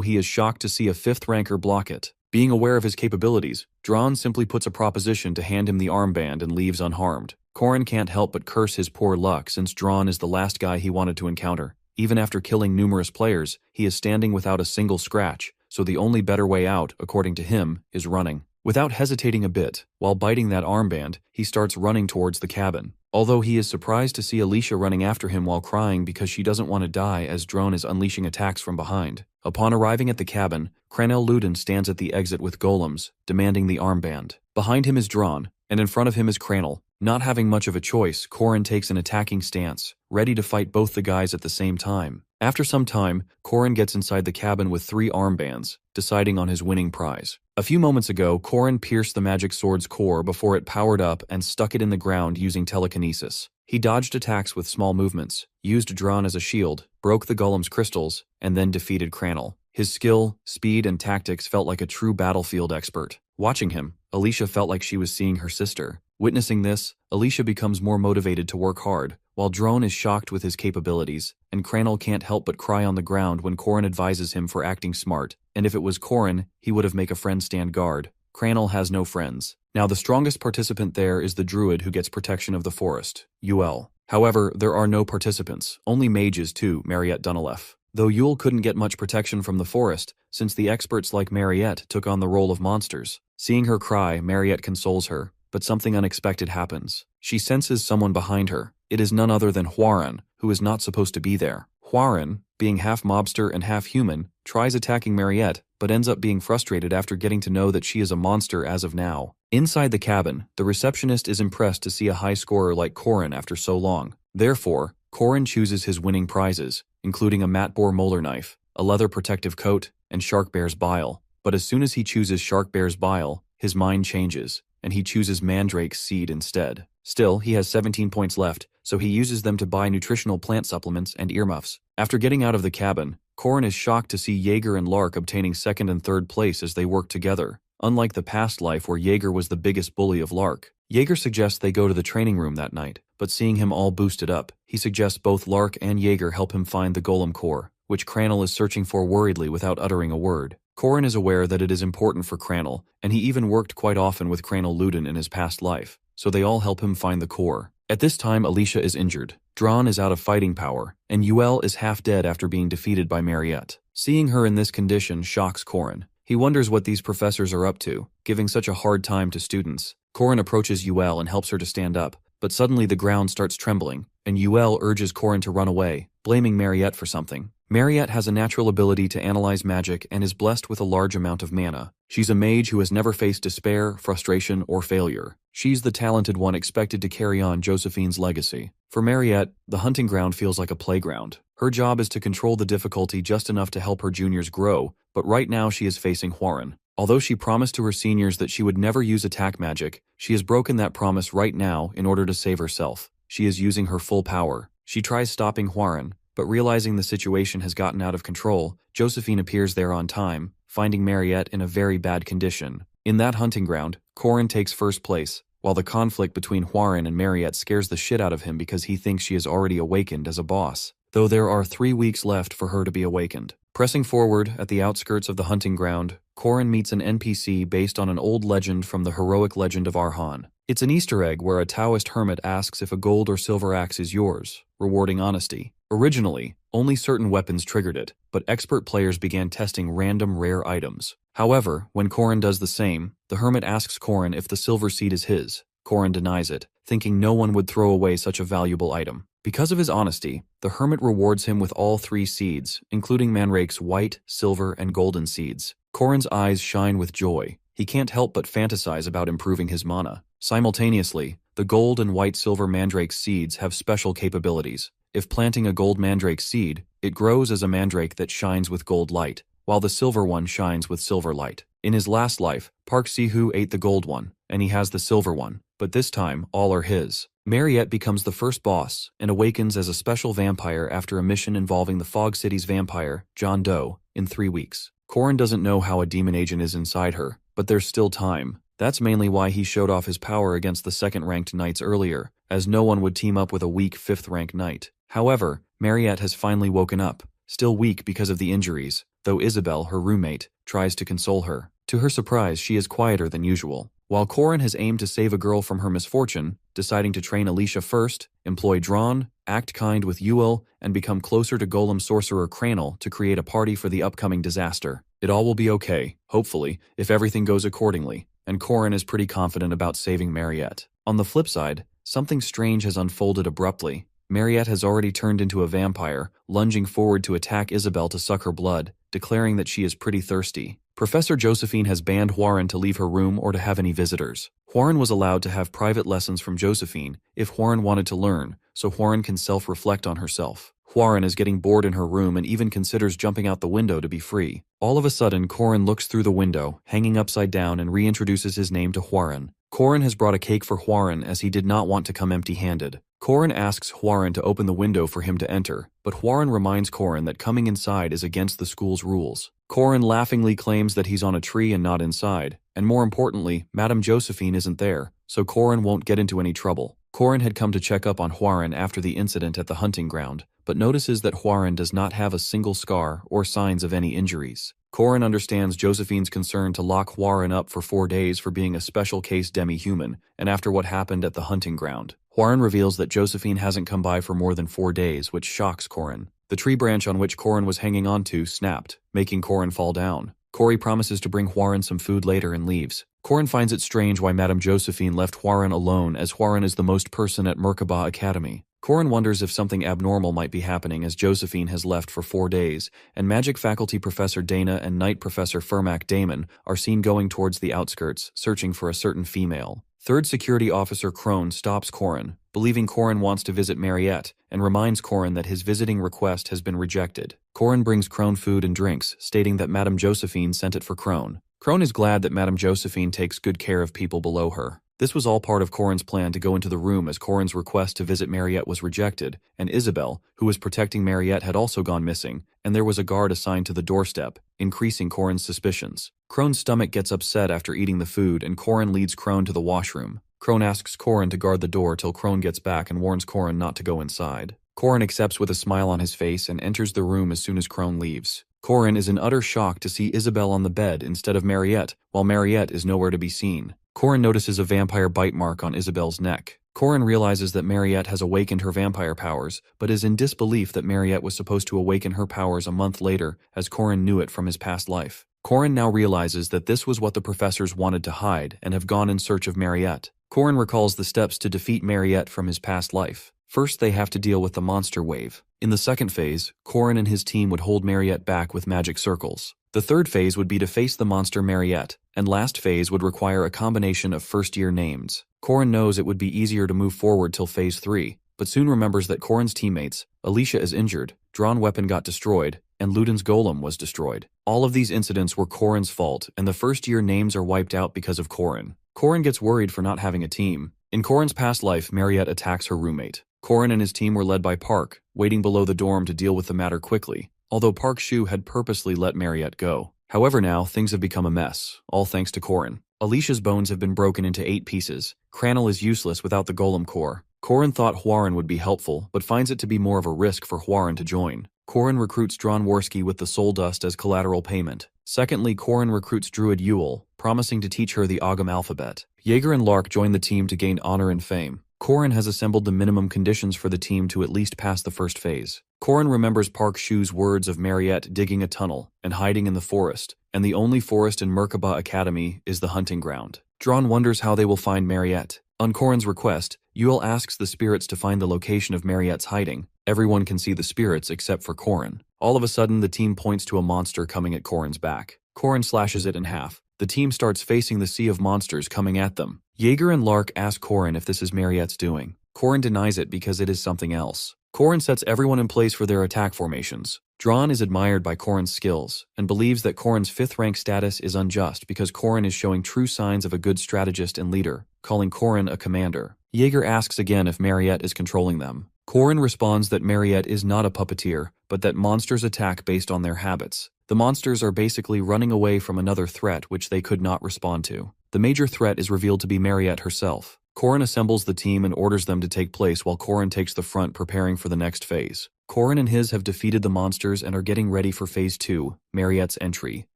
he is shocked to see a 5th-ranker block it. Being aware of his capabilities, Dron simply puts a proposition to hand him the armband and leaves unharmed. Korin can't help but curse his poor luck since Dron is the last guy he wanted to encounter. Even after killing numerous players, he is standing without a single scratch, so the only better way out, according to him, is running. Without hesitating a bit, while biting that armband, he starts running towards the cabin. Although he is surprised to see Alicia running after him while crying because she doesn't want to die as Drone is unleashing attacks from behind. Upon arriving at the cabin, Cranel Luden stands at the exit with golems, demanding the armband. Behind him is Dron, and in front of him is Cranel. Not having much of a choice, Korin takes an attacking stance, ready to fight both the guys at the same time. After some time, Korin gets inside the cabin with 3 armbands, deciding on his winning prize. A few moments ago, Korin pierced the magic sword's core before it powered up and stuck it in the ground using telekinesis. He dodged attacks with small movements, used Dron as a shield, broke the golem's crystals, and then defeated Cranel. His skill, speed, and tactics felt like a true battlefield expert. Watching him, Alicia felt like she was seeing her sister. Witnessing this, Alicia becomes more motivated to work hard, while Drone is shocked with his capabilities, and Cranel can't help but cry on the ground when Korin advises him for acting smart, and if it was Korin, he would have make a friend stand guard. Cranel has no friends. Now the strongest participant there is the druid who gets protection of the forest, Ul. However, there are no participants, only mages too, Mariette Dunalef. Though Yule couldn't get much protection from the forest, since the experts like Mariette took on the role of monsters. Seeing her cry, Mariette consoles her, but something unexpected happens. She senses someone behind her. It is none other than Huaren, who is not supposed to be there. Huaren, being half mobster and half human, tries attacking Mariette, but ends up being frustrated after getting to know that she is a monster as of now. Inside the cabin, the receptionist is impressed to see a high scorer like Korin after so long. Therefore, Korin chooses his winning prizes, including a Matbor molar knife, a leather protective coat, and Shark Bear's bile. But as soon as he chooses Shark Bear's bile, his mind changes, and he chooses Mandrake's seed instead. Still, he has 17 points left, so he uses them to buy nutritional plant supplements and earmuffs. After getting out of the cabin, Korin is shocked to see Jaeger and Lark obtaining 2nd and 3rd place as they work together. Unlike the past life where Jaeger was the biggest bully of Lark, Jaeger suggests they go to the training room that night, but seeing him all boosted up, he suggests both Lark and Jaeger help him find the golem core, which Cranel is searching for worriedly without uttering a word. Korin is aware that it is important for Cranel, and he even worked quite often with Cranel Luden in his past life, so they all help him find the core. At this time, Alicia is injured, Dron is out of fighting power, and Ul is half dead after being defeated by Mariette. Seeing her in this condition shocks Korin. He wonders what these professors are up to, giving such a hard time to students. Korin approaches Ul and helps her to stand up, but suddenly the ground starts trembling, and Ul urges Korin to run away, blaming Mariette for something. Mariette has a natural ability to analyze magic and is blessed with a large amount of mana. She's a mage who has never faced despair, frustration, or failure. She's the talented one expected to carry on Josephine's legacy. For Mariette, the hunting ground feels like a playground. Her job is to control the difficulty just enough to help her juniors grow, but right now she is facing Huaren. Although she promised to her seniors that she would never use attack magic, she has broken that promise right now in order to save herself. She is using her full power. She tries stopping Huaren, but realizing the situation has gotten out of control, Josephine appears there on time, finding Mariette in a very bad condition. In that hunting ground, Korin takes 1st place, while the conflict between Huaren and Mariette scares the shit out of him because he thinks she is already awakened as a boss, though there are 3 weeks left for her to be awakened. Pressing forward at the outskirts of the hunting ground, Korin meets an NPC based on an old legend from the heroic legend of Arhan. It's an Easter egg where a Taoist hermit asks if a gold or silver axe is yours, rewarding honesty. Originally, only certain weapons triggered it, but expert players began testing random rare items. However, when Korin does the same, the hermit asks Korin if the silver seed is his. Korin denies it, thinking no one would throw away such a valuable item. Because of his honesty, the hermit rewards him with all 3 seeds, including Mandrake's white, silver, and golden seeds. Korin's eyes shine with joy. He can't help but fantasize about improving his mana. Simultaneously, the gold and white silver Mandrake seeds have special capabilities. If planting a gold Mandrake seed, it grows as a Mandrake that shines with gold light, while the silver one shines with silver light. In his last life, Park Si-hoo ate the gold one, and he has the silver one, but this time, all are his. Mariette becomes the first boss and awakens as a special vampire after a mission involving the Fog City's vampire, John Doe, in 3 weeks. Corin doesn't know how a demon agent is inside her, but there's still time. That's mainly why he showed off his power against the second-ranked knights earlier, as no one would team up with a weak 5th-ranked knight. However, Mariette has finally woken up, still weak because of the injuries, though Isabel, her roommate, tries to console her. To her surprise, she is quieter than usual. While Corin has aimed to save a girl from her misfortune, deciding to train Alicia first, employ Drawn, act kind with Ewell, and become closer to Golem Sorcerer Cranel to create a party for the upcoming disaster. It all will be okay, hopefully, if everything goes accordingly, and Corin is pretty confident about saving Mariette. On the flip side, something strange has unfolded abruptly. Mariette has already turned into a vampire, lunging forward to attack Isabel to suck her blood, declaring that she is pretty thirsty. Professor Josephine has banned Huaren to leave her room or to have any visitors. Huaren was allowed to have private lessons from Josephine if Huaren wanted to learn, so Huaren can self-reflect on herself. Huaren is getting bored in her room and even considers jumping out the window to be free. All of a sudden, Corin looks through the window, hanging upside down, and reintroduces his name to Huaren. Corin has brought a cake for Huaren as he did not want to come empty-handed. Corin asks Huaren to open the window for him to enter, but Huaren reminds Corin that coming inside is against the school's rules. Corin laughingly claims that he's on a tree and not inside, and more importantly, Madame Josephine isn't there, so Corin won't get into any trouble. Corin had come to check up on Huaren after the incident at the hunting ground, but notices that Huaren does not have a single scar or signs of any injuries. Corin understands Josephine's concern to lock Huaren up for 4 days for being a special case demi-human, and after what happened at the hunting ground. Huaren reveals that Josephine hasn't come by for more than 4 days, which shocks Corin. The tree branch on which Corin was hanging onto snapped, making Corin fall down. Cory promises to bring Huaren some food later and leaves. Corin finds it strange why Madame Josephine left Huaren alone, as Huaren is the most person at Merkaba Academy. Corin wonders if something abnormal might be happening as Josephine has left for 4 days, and Magic Faculty Professor Dana and Night Professor Fermac Damon are seen going towards the outskirts, searching for a certain female. Third Security Officer Crone stops Corin, believing Corin wants to visit Mariette, and reminds Corin that his visiting request has been rejected. Corin brings Crone food and drinks, stating that Madame Josephine sent it for Crone. Crone is glad that Madame Josephine takes good care of people below her. This was all part of Corin's plan to go into the room as Corin's request to visit Mariette was rejected, and Isabel, who was protecting Mariette, had also gone missing, and there was a guard assigned to the doorstep, increasing Corin's suspicions. Crone's stomach gets upset after eating the food, and Corin leads Crone to the washroom. Crone asks Corin to guard the door till Crone gets back and warns Corin not to go inside. Corin accepts with a smile on his face and enters the room as soon as Crone leaves. Corin is in utter shock to see Isabel on the bed instead of Mariette, while Mariette is nowhere to be seen. Corin notices a vampire bite mark on Isabel's neck. Corin realizes that Mariette has awakened her vampire powers, but is in disbelief that Mariette was supposed to awaken her powers a month later, as Corin knew it from his past life. Corin now realizes that this was what the professors wanted to hide and have gone in search of Mariette. Corin recalls the steps to defeat Mariette from his past life. First, they have to deal with the monster wave. In the second phase, Corin and his team would hold Mariette back with magic circles. The third phase would be to face the monster Mariette, and last phase would require a combination of first-year names. Corin knows it would be easier to move forward till phase 3, but soon remembers that Corin's teammates, Alicia is injured, Drawn Weapon got destroyed, and Ludin's Golem was destroyed. All of these incidents were Corin's fault, and the first-year names are wiped out because of Corin. Corin gets worried for not having a team. In Corin's past life, Mariette attacks her roommate. Corin and his team were led by Park, waiting below the dorm to deal with the matter quickly, although Park Shu had purposely let Mariette go. However, now, things have become a mess, all thanks to Corin. Alicia's bones have been broken into 8 pieces. Cranel is useless without the Golem core. Corin thought Huaren would be helpful, but finds it to be more of a risk for Huaren to join. Corin recruits Drawn Worski with the soul dust as collateral payment. Secondly, Corin recruits Druid Ewell, promising to teach her the Ogham alphabet. Jaeger and Lark join the team to gain honor and fame. Corin has assembled the minimum conditions for the team to at least pass the first phase. Corin remembers Park Shu's words of Mariette digging a tunnel and hiding in the forest, and the only forest in Merkaba Academy is the hunting ground. Drawn wonders how they will find Mariette. On Corin's request, Ewell asks the spirits to find the location of Mariette's hiding. Everyone can see the spirits except for Corin. All of a sudden, the team points to a monster coming at Corin's back. Corin slashes it in half. The team starts facing the sea of monsters coming at them. Jaeger and Lark ask Corin if this is Mariette's doing. Corin denies it because it is something else. Corin sets everyone in place for their attack formations. Drawn is admired by Corin's skills, and believes that Corin's 5th rank status is unjust because Corin is showing true signs of a good strategist and leader, calling Corin a commander. Jaeger asks again if Mariette is controlling them. Corin responds that Mariette is not a puppeteer, but that monsters attack based on their habits. The monsters are basically running away from another threat which they could not respond to. The major threat is revealed to be Mariette herself. Corin assembles the team and orders them to take place while Corin takes the front preparing for the next phase. Corin and his have defeated the monsters and are getting ready for phase 2, Mariette's entry.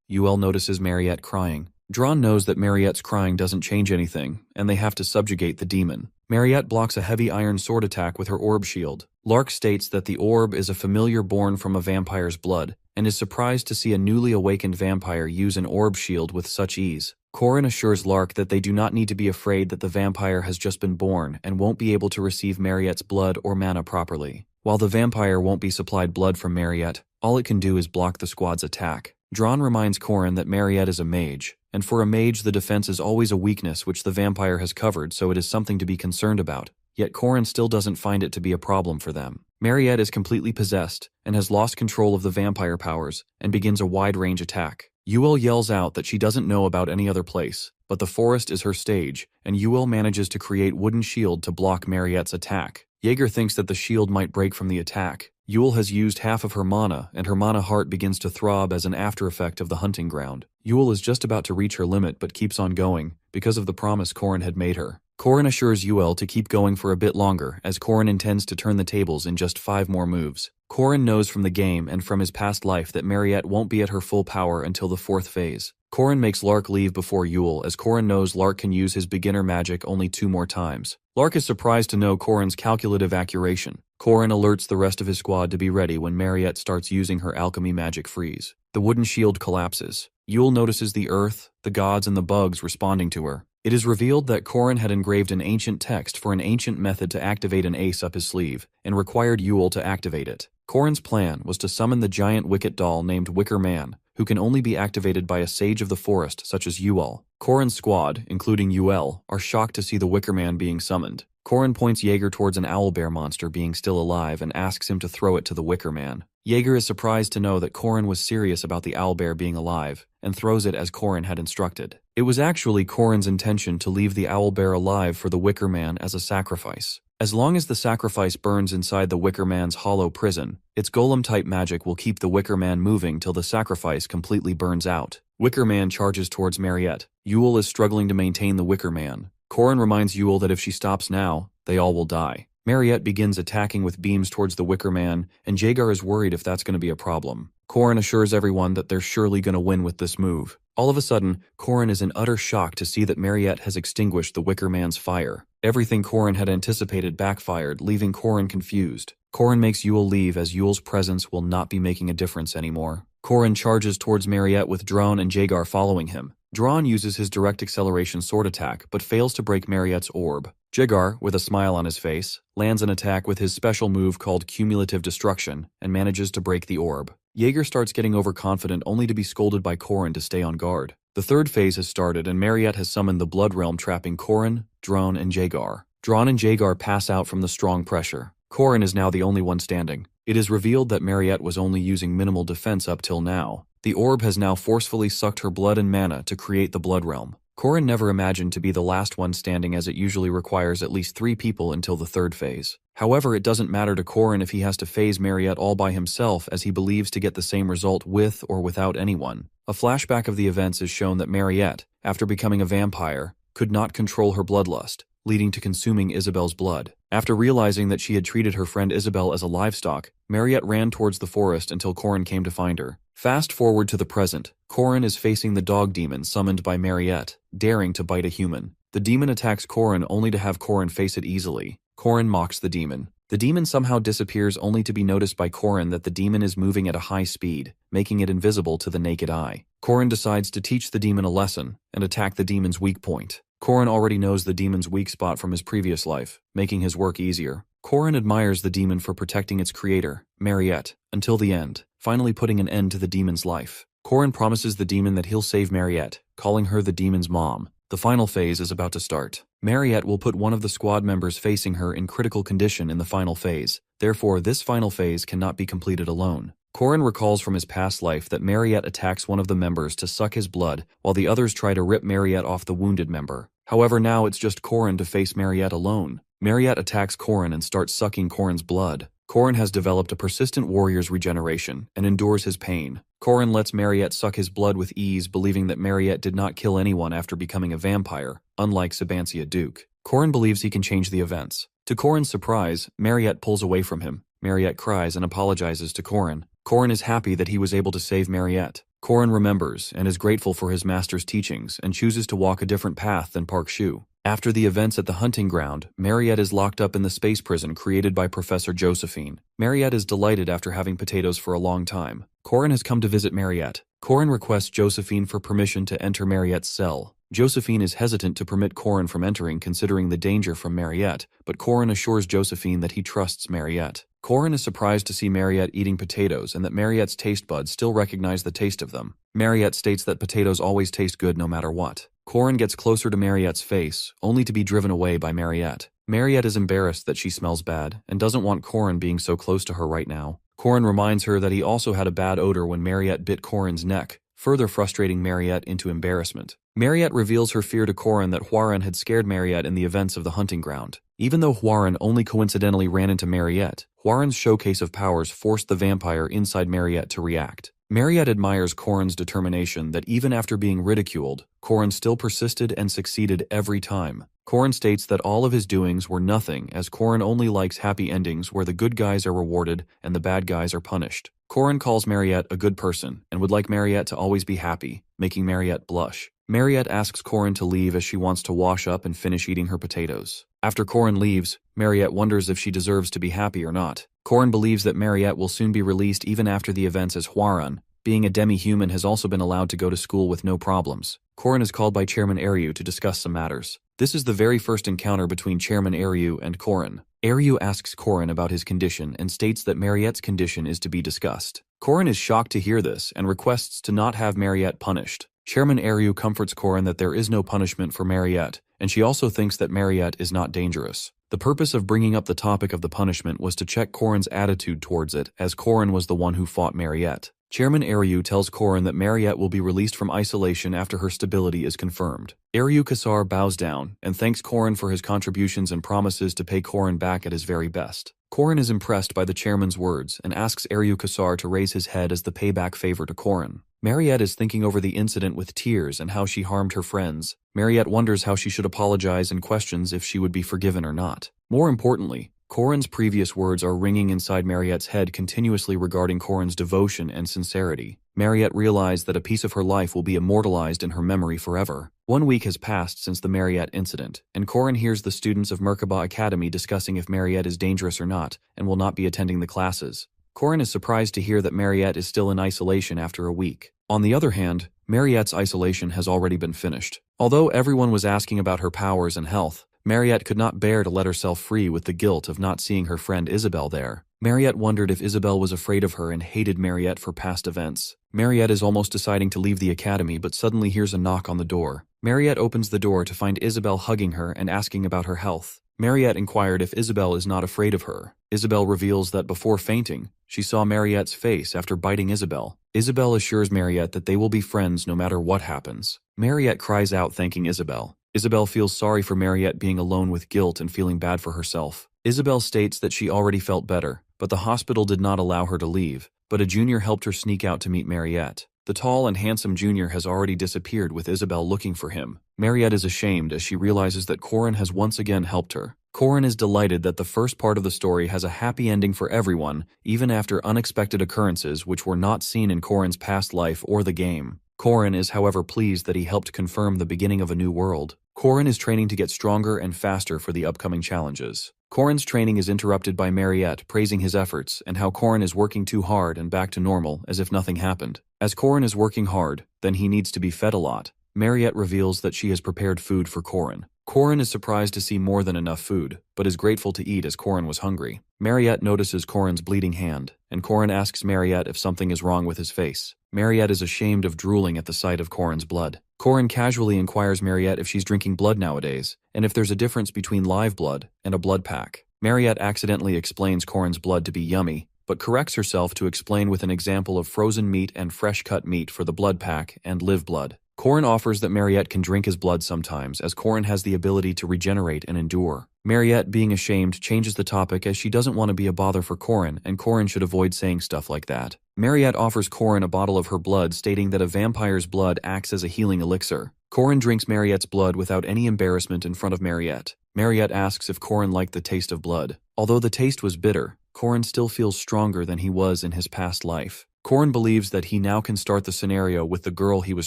Ul notices Mariette crying. Dron knows that Mariette's crying doesn't change anything, and they have to subjugate the demon. Mariette blocks a heavy iron sword attack with her orb shield. Lark states that the orb is a familiar born from a vampire's blood, and is surprised to see a newly awakened vampire use an orb shield with such ease. Corin assures Lark that they do not need to be afraid that the vampire has just been born and won't be able to receive Mariette's blood or mana properly. While the vampire won't be supplied blood from Mariette, all it can do is block the squad's attack. Dron reminds Corin that Mariette is a mage, and for a mage the defense is always a weakness which the vampire has covered, so it is something to be concerned about. Yet Corin still doesn't find it to be a problem for them. Mariette is completely possessed and has lost control of the vampire powers and begins a wide-range attack. Ul yells out that she doesn't know about any other place, but the forest is her stage, and Ul manages to create wooden shield to block Mariette's attack. Jaeger thinks that the shield might break from the attack. Ul has used half of her mana, and her mana heart begins to throb as an after-effect of the hunting ground. Ul is just about to reach her limit but keeps on going, because of the promise Corin had made her. Corin assures Ul to keep going for a bit longer, as Corin intends to turn the tables in just 5 more moves. Corin knows from the game and from his past life that Mariette won't be at her full power until the 4th phase. Corin makes Lark leave before Ul, as Corin knows Lark can use his beginner magic only 2 more times. Lark is surprised to know Corin's calculative accuration. Corin alerts the rest of his squad to be ready when Mariette starts using her alchemy magic freeze. The wooden shield collapses. Ul notices the earth, the gods, and the bugs responding to her. It is revealed that Corin had engraved an ancient text for an ancient method to activate an ace up his sleeve, and required Ul to activate it. Corin's plan was to summon the giant wicket doll named Wicker Man, who can only be activated by a sage of the forest such as Ul. Corin's squad, including Ul, are shocked to see the Wicker Man being summoned. Corin points Jaeger towards an owlbear monster being still alive and asks him to throw it to the Wicker Man. Jaeger is surprised to know that Corin was serious about the owlbear being alive, and throws it as Corin had instructed. It was actually Corin's intention to leave the owlbear alive for the Wicker Man as a sacrifice. As long as the sacrifice burns inside the Wicker Man's hollow prison, its golem-type magic will keep the Wicker Man moving till the sacrifice completely burns out. Wicker Man charges towards Mariette. Ul is struggling to maintain the Wicker Man. Corin reminds Ul that if she stops now, they all will die. Mariette begins attacking with beams towards the Wicker Man, and Jaeger is worried if that's going to be a problem. Corin assures everyone that they're surely going to win with this move. All of a sudden, Corin is in utter shock to see that Mariette has extinguished the Wicker Man's fire. Everything Corin had anticipated backfired, leaving Corin confused. Corin makes Ul leave as Ul's presence will not be making a difference anymore. Corin charges towards Mariette with Dron and Jaeger following him. Dron uses his direct acceleration sword attack, but fails to break Mariette's orb. Jaeger, with a smile on his face, lands an attack with his special move called Cumulative Destruction, and manages to break the orb. Jaeger starts getting overconfident only to be scolded by Corin to stay on guard. The 3rd phase has started and Mariette has summoned the Blood Realm, trapping Corin, Dron, and Jaeger. Dron and Jaeger pass out from the strong pressure. Corin is now the only one standing. It is revealed that Mariette was only using minimal defense up till now. The orb has now forcefully sucked her blood and mana to create the Blood Realm. Corin never imagined to be the last one standing, as it usually requires at least 3 people until the 3rd phase. However, it doesn't matter to Corin if he has to phase Mariette all by himself, as he believes to get the same result with or without anyone. A flashback of the events is shown that Mariette, after becoming a vampire, could not control her bloodlust, leading to consuming Isabel's blood. After realizing that she had treated her friend Isabel as a livestock, Mariette ran towards the forest until Corin came to find her. Fast forward to the present, Corin is facing the dog demon summoned by Mariette, daring to bite a human. The demon attacks Corin only to have Corin face it easily. Corin mocks the demon. The demon somehow disappears only to be noticed by Corin that the demon is moving at a high speed, making it invisible to the naked eye. Corin decides to teach the demon a lesson and attack the demon's weak point. Corin already knows the demon's weak spot from his previous life, making his work easier. Corin admires the demon for protecting its creator, Mariette, until the end, finally putting an end to the demon's life. Corin promises the demon that he'll save Mariette, calling her the demon's mom. The final phase is about to start. Mariette will put one of the squad members facing her in critical condition in the final phase. Therefore, this final phase cannot be completed alone. Corin recalls from his past life that Mariette attacks one of the members to suck his blood, while the others try to rip Mariette off the wounded member. However, now it's just Corin to face Mariette alone. Mariette attacks Corin and starts sucking Corin's blood. Corin has developed a persistent warrior's regeneration and endures his pain. Corin lets Mariette suck his blood with ease, believing that Mariette did not kill anyone after becoming a vampire, unlike Sabancia Duke. Corin believes he can change the events. To Corin's surprise, Mariette pulls away from him. Mariette cries and apologizes to Corin. Corin is happy that he was able to save Mariette. Corin remembers and is grateful for his master's teachings and chooses to walk a different path than Park Shu. After the events at the hunting ground, Mariette is locked up in the space prison created by Professor Josephine. Mariette is delighted after having potatoes for a long time. Corin has come to visit Mariette. Corin requests Josephine for permission to enter Mariette's cell. Josephine is hesitant to permit Corin from entering considering the danger from Mariette, but Corin assures Josephine that he trusts Mariette. Corin is surprised to see Mariette eating potatoes and that Mariette's taste buds still recognize the taste of them. Mariette states that potatoes always taste good no matter what. Corin gets closer to Mariette's face, only to be driven away by Mariette. Mariette is embarrassed that she smells bad and doesn't want Corin being so close to her right now. Corin reminds her that he also had a bad odor when Mariette bit Corin's neck, further frustrating Mariette into embarrassment. Mariette reveals her fear to Corin that Hwaran had scared Mariette in the events of the hunting ground. Even though Hwaran only coincidentally ran into Mariette, Hwaran's showcase of powers forced the vampire inside Mariette to react. Mariette admires Corin's determination that even after being ridiculed, Corin still persisted and succeeded every time. Corin states that all of his doings were nothing, as Corin only likes happy endings where the good guys are rewarded and the bad guys are punished. Corin calls Mariette a good person and would like Mariette to always be happy, making Mariette blush. Mariette asks Corin to leave as she wants to wash up and finish eating her potatoes. After Corin leaves, Mariette wonders if she deserves to be happy or not. Corin believes that Mariette will soon be released even after the events as Hwaran. Being a demi-human has also been allowed to go to school with no problems. Corin is called by Chairman Eryu to discuss some matters. This is the very first encounter between Chairman Eryu and Corin. Eryu asks Corin about his condition and states that Mariette's condition is to be discussed. Corin is shocked to hear this and requests to not have Mariette punished. Chairman Eryu comforts Corin that there is no punishment for Mariette, and she also thinks that Mariette is not dangerous. The purpose of bringing up the topic of the punishment was to check Corin's attitude towards it, as Corin was the one who fought Mariette. Chairman Eryu tells Corin that Mariette will be released from isolation after her stability is confirmed. Eryu Kasar bows down and thanks Corin for his contributions and promises to pay Corin back at his very best. Corin is impressed by the chairman's words and asks Eryu Kasar to raise his head as the payback favor to Corin. Mariette is thinking over the incident with tears and how she harmed her friends. Mariette wonders how she should apologize and questions if she would be forgiven or not. More importantly, Corin's previous words are ringing inside Mariette's head continuously regarding Corin's devotion and sincerity. Mariette realized that a piece of her life will be immortalized in her memory forever. 1 week has passed since the Mariette incident, and Corin hears the students of Merkaba Academy discussing if Mariette is dangerous or not and will not be attending the classes. Corin is surprised to hear that Mariette is still in isolation after a week. On the other hand, Mariette's isolation has already been finished. Although everyone was asking about her powers and health, Mariette could not bear to let herself free with the guilt of not seeing her friend Isabelle there. Mariette wondered if Isabelle was afraid of her and hated Mariette for past events. Mariette is almost deciding to leave the academy but suddenly hears a knock on the door. Mariette opens the door to find Isabelle hugging her and asking about her health. Mariette inquired if Isabelle is not afraid of her. Isabelle reveals that before fainting, she saw Mariette's face after biting Isabelle. Isabelle assures Mariette that they will be friends no matter what happens. Mariette cries out thanking Isabelle. Isabelle feels sorry for Mariette being alone with guilt and feeling bad for herself. Isabelle states that she already felt better, but the hospital did not allow her to leave, but a junior helped her sneak out to meet Mariette. The tall and handsome junior has already disappeared with Isabelle looking for him. Mariette is ashamed as she realizes that Corin has once again helped her. Corin is delighted that the first part of the story has a happy ending for everyone, even after unexpected occurrences which were not seen in Corin's past life or the game. Corin is however pleased that he helped confirm the beginning of a new world. Corin is training to get stronger and faster for the upcoming challenges. Corin's training is interrupted by Mariette praising his efforts and how Corin is working too hard and back to normal as if nothing happened. As Corin is working hard, then he needs to be fed a lot. Mariette reveals that she has prepared food for Corin. Corin is surprised to see more than enough food, but is grateful to eat as Corin was hungry. Mariette notices Corin's bleeding hand, and Corin asks Mariette if something is wrong with his face. Mariette is ashamed of drooling at the sight of Corin's blood. Corin casually inquires Mariette if she's drinking blood nowadays, and if there's a difference between live blood and a blood pack. Mariette accidentally explains Corin's blood to be yummy, but corrects herself to explain with an example of frozen meat and fresh cut meat for the blood pack and live blood. Corin offers that Mariette can drink his blood sometimes, as Corin has the ability to regenerate and endure. Mariette, being ashamed, changes the topic as she doesn't want to be a bother for Corin, and Corin should avoid saying stuff like that. Mariette offers Corin a bottle of her blood, stating that a vampire's blood acts as a healing elixir. Corin drinks Mariette's blood without any embarrassment in front of Mariette. Mariette asks if Corin liked the taste of blood. Although the taste was bitter, Corin still feels stronger than he was in his past life. Corin believes that he now can start the scenario with the girl he was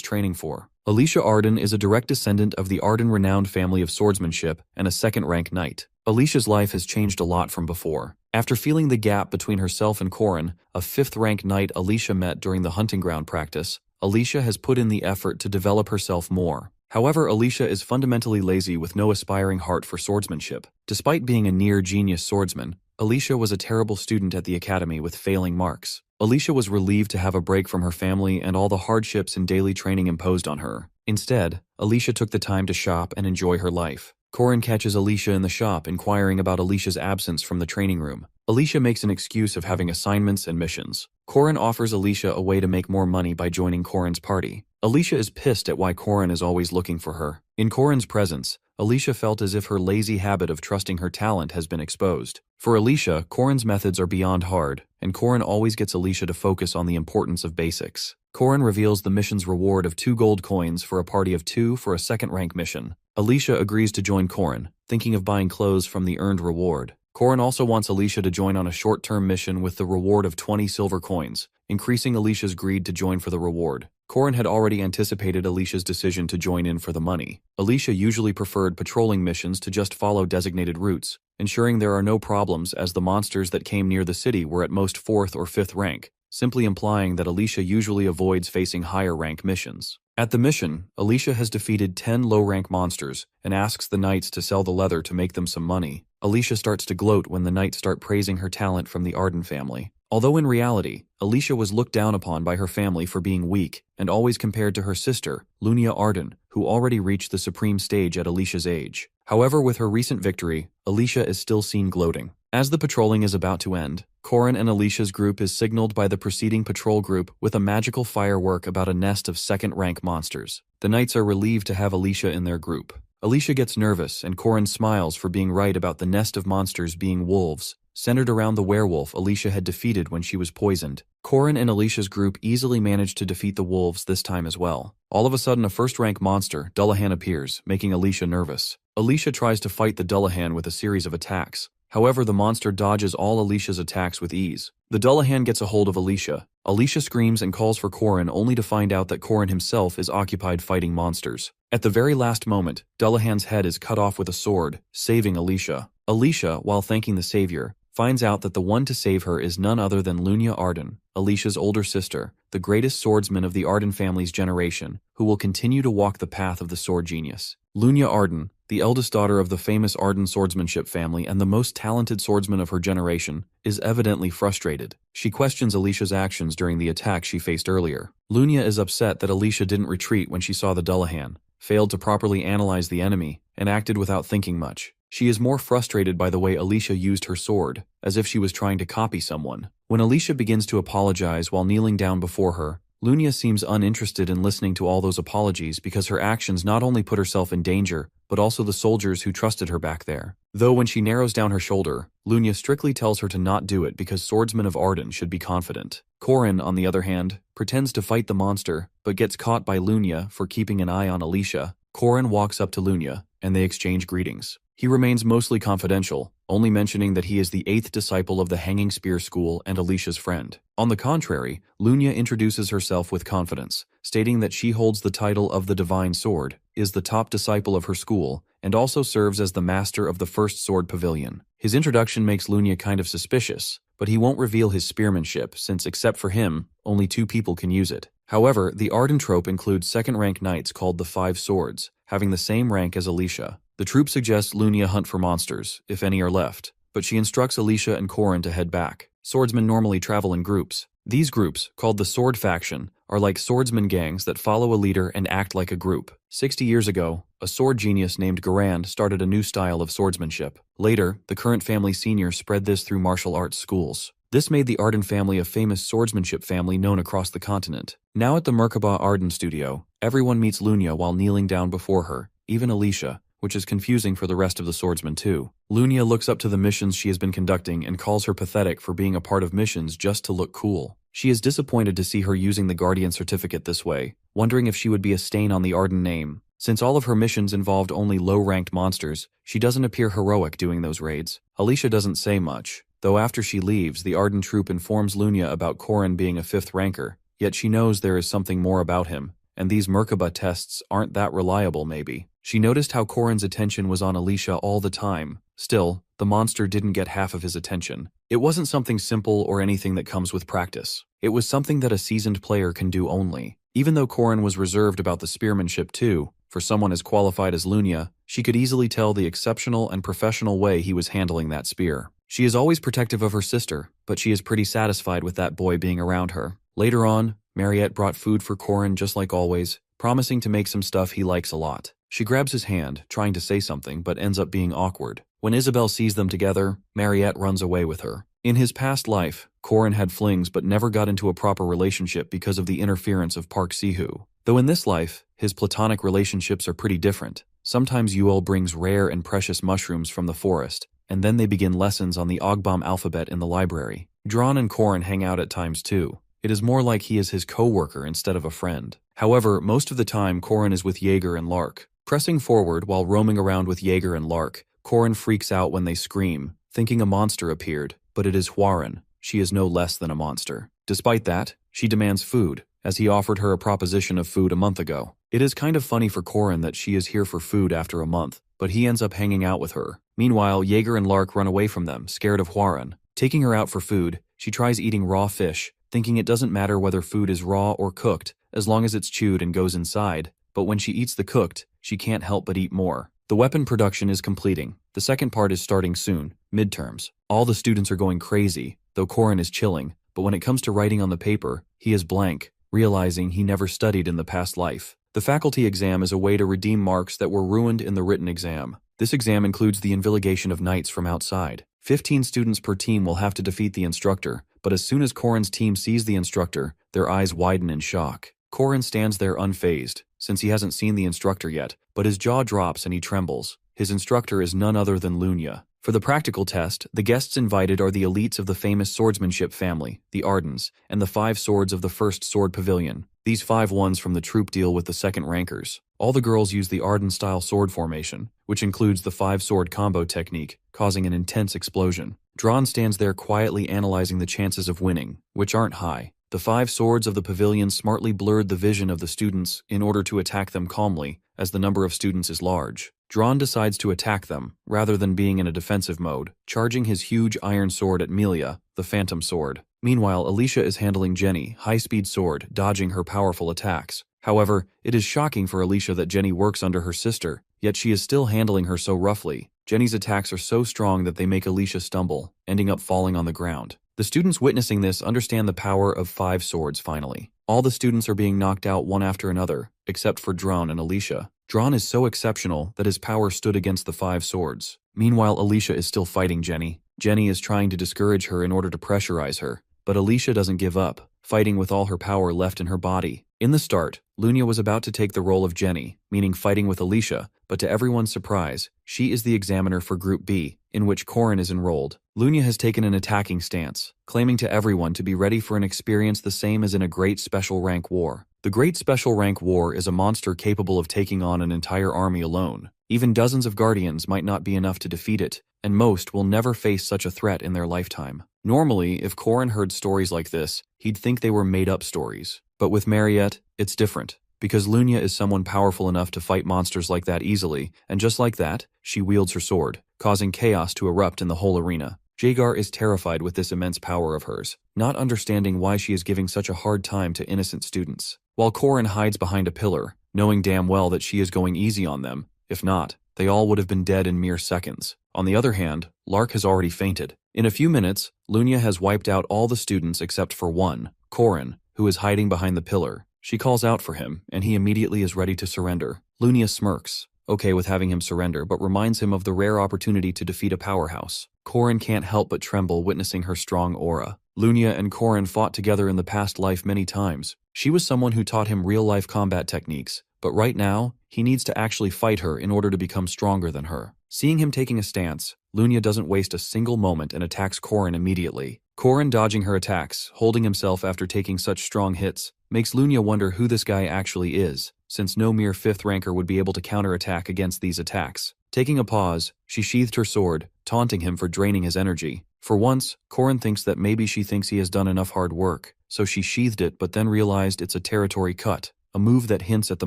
training for. Alicia Arden is a direct descendant of the Arden-renowned family of swordsmanship and a second-rank knight. Alicia's life has changed a lot from before. After feeling the gap between herself and Corin, a fifth-rank knight Alicia met during the hunting ground practice, Alicia has put in the effort to develop herself more. However, Alicia is fundamentally lazy with no aspiring heart for swordsmanship. Despite being a near-genius swordsman, Alicia was a terrible student at the academy with failing marks. Alicia was relieved to have a break from her family and all the hardships and daily training imposed on her. Instead, Alicia took the time to shop and enjoy her life. Corin catches Alicia in the shop, inquiring about Alicia's absence from the training room. Alicia makes an excuse of having assignments and missions. Corin offers Alicia a way to make more money by joining Corin's party. Alicia is pissed at why Corin is always looking for her. In Corin's presence, Alicia felt as if her lazy habit of trusting her talent has been exposed. For Alicia, Corin's methods are beyond hard, and Corin always gets Alicia to focus on the importance of basics. Corin reveals the mission's reward of 2 gold coins for a party of 2 for a second-rank mission. Alicia agrees to join Corin, thinking of buying clothes from the earned reward. Corin also wants Alicia to join on a short-term mission with the reward of 20 silver coins, increasing Alicia's greed to join for the reward. Corin had already anticipated Alicia's decision to join in for the money. Alicia usually preferred patrolling missions to just follow designated routes, ensuring there are no problems as the monsters that came near the city were at most 4th or 5th rank, simply implying that Alicia usually avoids facing higher-rank missions. At the mission, Alicia has defeated 10 low-rank monsters and asks the knights to sell the leather to make them some money. Alicia starts to gloat when the knights start praising her talent from the Arden family. Although in reality, Alicia was looked down upon by her family for being weak and always compared to her sister, Lunia Arden, who already reached the supreme stage at Alicia's age. However, with her recent victory, Alicia is still seen gloating. As the patrolling is about to end, Corin and Alicia's group is signaled by the preceding patrol group with a magical firework about a nest of second-rank monsters. The knights are relieved to have Alicia in their group. Alicia gets nervous and Corin smiles for being right about the nest of monsters being wolves, centered around the werewolf Alicia had defeated when she was poisoned. Corin and Alicia's group easily managed to defeat the wolves this time as well. All of a sudden, a first-rank monster, Dullahan, appears, making Alicia nervous. Alicia tries to fight the Dullahan with a series of attacks. However, the monster dodges all Alicia's attacks with ease. The Dullahan gets a hold of Alicia. Alicia screams and calls for Corin, only to find out that Corin himself is occupied fighting monsters. At the very last moment, Dullahan's head is cut off with a sword, saving Alicia. Alicia, while thanking the savior, finds out that the one to save her is none other than Lunia Arden, Alicia's older sister, the greatest swordsman of the Arden family's generation, who will continue to walk the path of the sword genius. Lunia Arden, the eldest daughter of the famous Arden swordsmanship family and the most talented swordsman of her generation, is evidently frustrated. She questions Alicia's actions during the attack she faced earlier. Lunia is upset that Alicia didn't retreat when she saw the Dullahan, failed to properly analyze the enemy, and acted without thinking much. She is more frustrated by the way Alicia used her sword, as if she was trying to copy someone. When Alicia begins to apologize while kneeling down before her, Lunia seems uninterested in listening to all those apologies because her actions not only put herself in danger, but also the soldiers who trusted her back there. Though when she narrows down her shoulder, Lunia strictly tells her to not do it because swordsmen of Arden should be confident. Corin, on the other hand, pretends to fight the monster, but gets caught by Lunia for keeping an eye on Alicia. Corin walks up to Lunia, and they exchange greetings. He remains mostly confidential, only mentioning that he is the 8th disciple of the Hanging Spear School and Alicia's friend. On the contrary, Lunia introduces herself with confidence, stating that she holds the title of the Divine Sword, is the top disciple of her school, and also serves as the master of the First Sword Pavilion. His introduction makes Lunia kind of suspicious, but he won't reveal his spearmanship since, except for him, only 2 people can use it. However, the Arden trope includes second-rank knights called the Five Swords, having the same rank as Alicia. The troop suggests Lunia hunt for monsters, if any are left, but she instructs Alicia and Corin to head back. Swordsmen normally travel in groups. These groups, called the Sword Faction, are like swordsman gangs that follow a leader and act like a group. 60 years ago, a sword genius named Garand started a new style of swordsmanship. Later, the current family senior spread this through martial arts schools. This made the Arden family a famous swordsmanship family known across the continent. Now at the Merkaba Arden studio, everyone meets Lunya while kneeling down before her, even Alicia, which is confusing for the rest of the swordsmen too. Lunya looks up to the missions she has been conducting and calls her pathetic for being a part of missions just to look cool. She is disappointed to see her using the Guardian certificate this way, wondering if she would be a stain on the Arden name. Since all of her missions involved only low-ranked monsters, she doesn't appear heroic doing those raids. Alicia doesn't say much, though after she leaves, the Arden troop informs Lunya about Korin being a 5th ranker, yet she knows there is something more about him, and these Merkaba tests aren't that reliable maybe. She noticed how Korin's attention was on Alicia all the time. Still, the monster didn't get half of his attention. It wasn't something simple or anything that comes with practice. It was something that a seasoned player can do only. Even though Korin was reserved about the spearmanship too, for someone as qualified as Lunya, she could easily tell the exceptional and professional way he was handling that spear. She is always protective of her sister, but she is pretty satisfied with that boy being around her. Later on, Mariette brought food for Korin just like always, promising to make some stuff he likes a lot. She grabs his hand, trying to say something, but ends up being awkward. When Isabel sees them together, Mariette runs away with her. In his past life, Korin had flings but never got into a proper relationship because of the interference of Park Sihu. Though in this life, his platonic relationships are pretty different. Sometimes Yuol brings rare and precious mushrooms from the forest, and then they begin lessons on the Ogbam alphabet in the library. Dran and Korin hang out at times too. It is more like he is his co-worker instead of a friend. However, most of the time Korin is with Jaeger and Lark. Pressing forward while roaming around with Jaeger and Lark, Korin freaks out when they scream, thinking a monster appeared, but it is Huaren. She is no less than a monster. Despite that, she demands food, as he offered her a proposition of food a month ago. It is kind of funny for Korin that she is here for food after a month, but he ends up hanging out with her. Meanwhile, Jaeger and Lark run away from them, scared of Huaren. Taking her out for food, she tries eating raw fish, thinking it doesn't matter whether food is raw or cooked, as long as it's chewed and goes inside. But when she eats the cooked, she can't help but eat more. The weapon production is completing. The second part is starting soon, midterms. All the students are going crazy, though Korin is chilling, but when it comes to writing on the paper, he is blank, realizing he never studied in the past life. The faculty exam is a way to redeem marks that were ruined in the written exam. This exam includes the inviligation of knights from outside. 15 students per team will have to defeat the instructor, but as soon as Korin's team sees the instructor, their eyes widen in shock. Korin stands there unfazed, since he hasn't seen the instructor yet, but his jaw drops and he trembles. His instructor is none other than Lunya. For the practical test, the guests invited are the elites of the famous swordsmanship family, the Ardens, and the 5 swords of the first sword pavilion. These 5 ones from the troop deal with the second rankers. All the girls use the Arden-style sword formation, which includes the 5-sword combo technique, causing an intense explosion. Dran stands there quietly analyzing the chances of winning, which aren't high. The 5 swords of the pavilion smartly blurred the vision of the students in order to attack them calmly, as the number of students is large. Dran decides to attack them, rather than being in a defensive mode, charging his huge iron sword at Melia, the phantom sword. Meanwhile, Alicia is handling Jenny, high-speed sword, dodging her powerful attacks. However, it is shocking for Alicia that Jenny works under her sister, yet she is still handling her so roughly. Jenny's attacks are so strong that they make Alicia stumble, ending up falling on the ground. The students witnessing this understand the power of 5 swords finally. All the students are being knocked out one after another, except for Dran and Alicia. Dran is so exceptional that his power stood against the 5 swords. Meanwhile, Alicia is still fighting Jenny. Jenny is trying to discourage her in order to pressurize her, but Alicia doesn't give up, fighting with all her power left in her body. In the start, Lunya was about to take the role of Jenny, meaning fighting with Alicia, but to everyone's surprise, she is the examiner for Group B, in which Korin is enrolled. Lunya has taken an attacking stance, claiming to everyone to be ready for an experience the same as in a Great Special Rank War. The Great Special Rank War is a monster capable of taking on an entire army alone. Even dozens of guardians might not be enough to defeat it, and most will never face such a threat in their lifetime. Normally, if Korin heard stories like this, he'd think they were made-up stories. But with Mariette, it's different, because Lunya is someone powerful enough to fight monsters like that easily, and just like that, she wields her sword, causing chaos to erupt in the whole arena. Jaegar is terrified with this immense power of hers, not understanding why she is giving such a hard time to innocent students. While Korin hides behind a pillar, knowing damn well that she is going easy on them. If not, they all would have been dead in mere seconds. On the other hand, Lark has already fainted. In a few minutes, Lunya has wiped out all the students except for one, Korin, who is hiding behind the pillar. She calls out for him, and he immediately is ready to surrender. Lunya smirks, okay with having him surrender, but reminds him of the rare opportunity to defeat a powerhouse. Korin can't help but tremble witnessing her strong aura. Lunia and Korin fought together in the past life many times. She was someone who taught him real-life combat techniques, but right now, he needs to actually fight her in order to become stronger than her. Seeing him taking a stance, Lunia doesn't waste a single moment and attacks Korin immediately. Korin dodging her attacks, holding himself after taking such strong hits, makes Lunia wonder who this guy actually is, since no mere 5th ranker would be able to counterattack against these attacks. Taking a pause, she sheathed her sword, taunting him for draining his energy. For once, Korin thinks that maybe she thinks he has done enough hard work, so she sheathed it but then realized it's a territory cut, a move that hints at the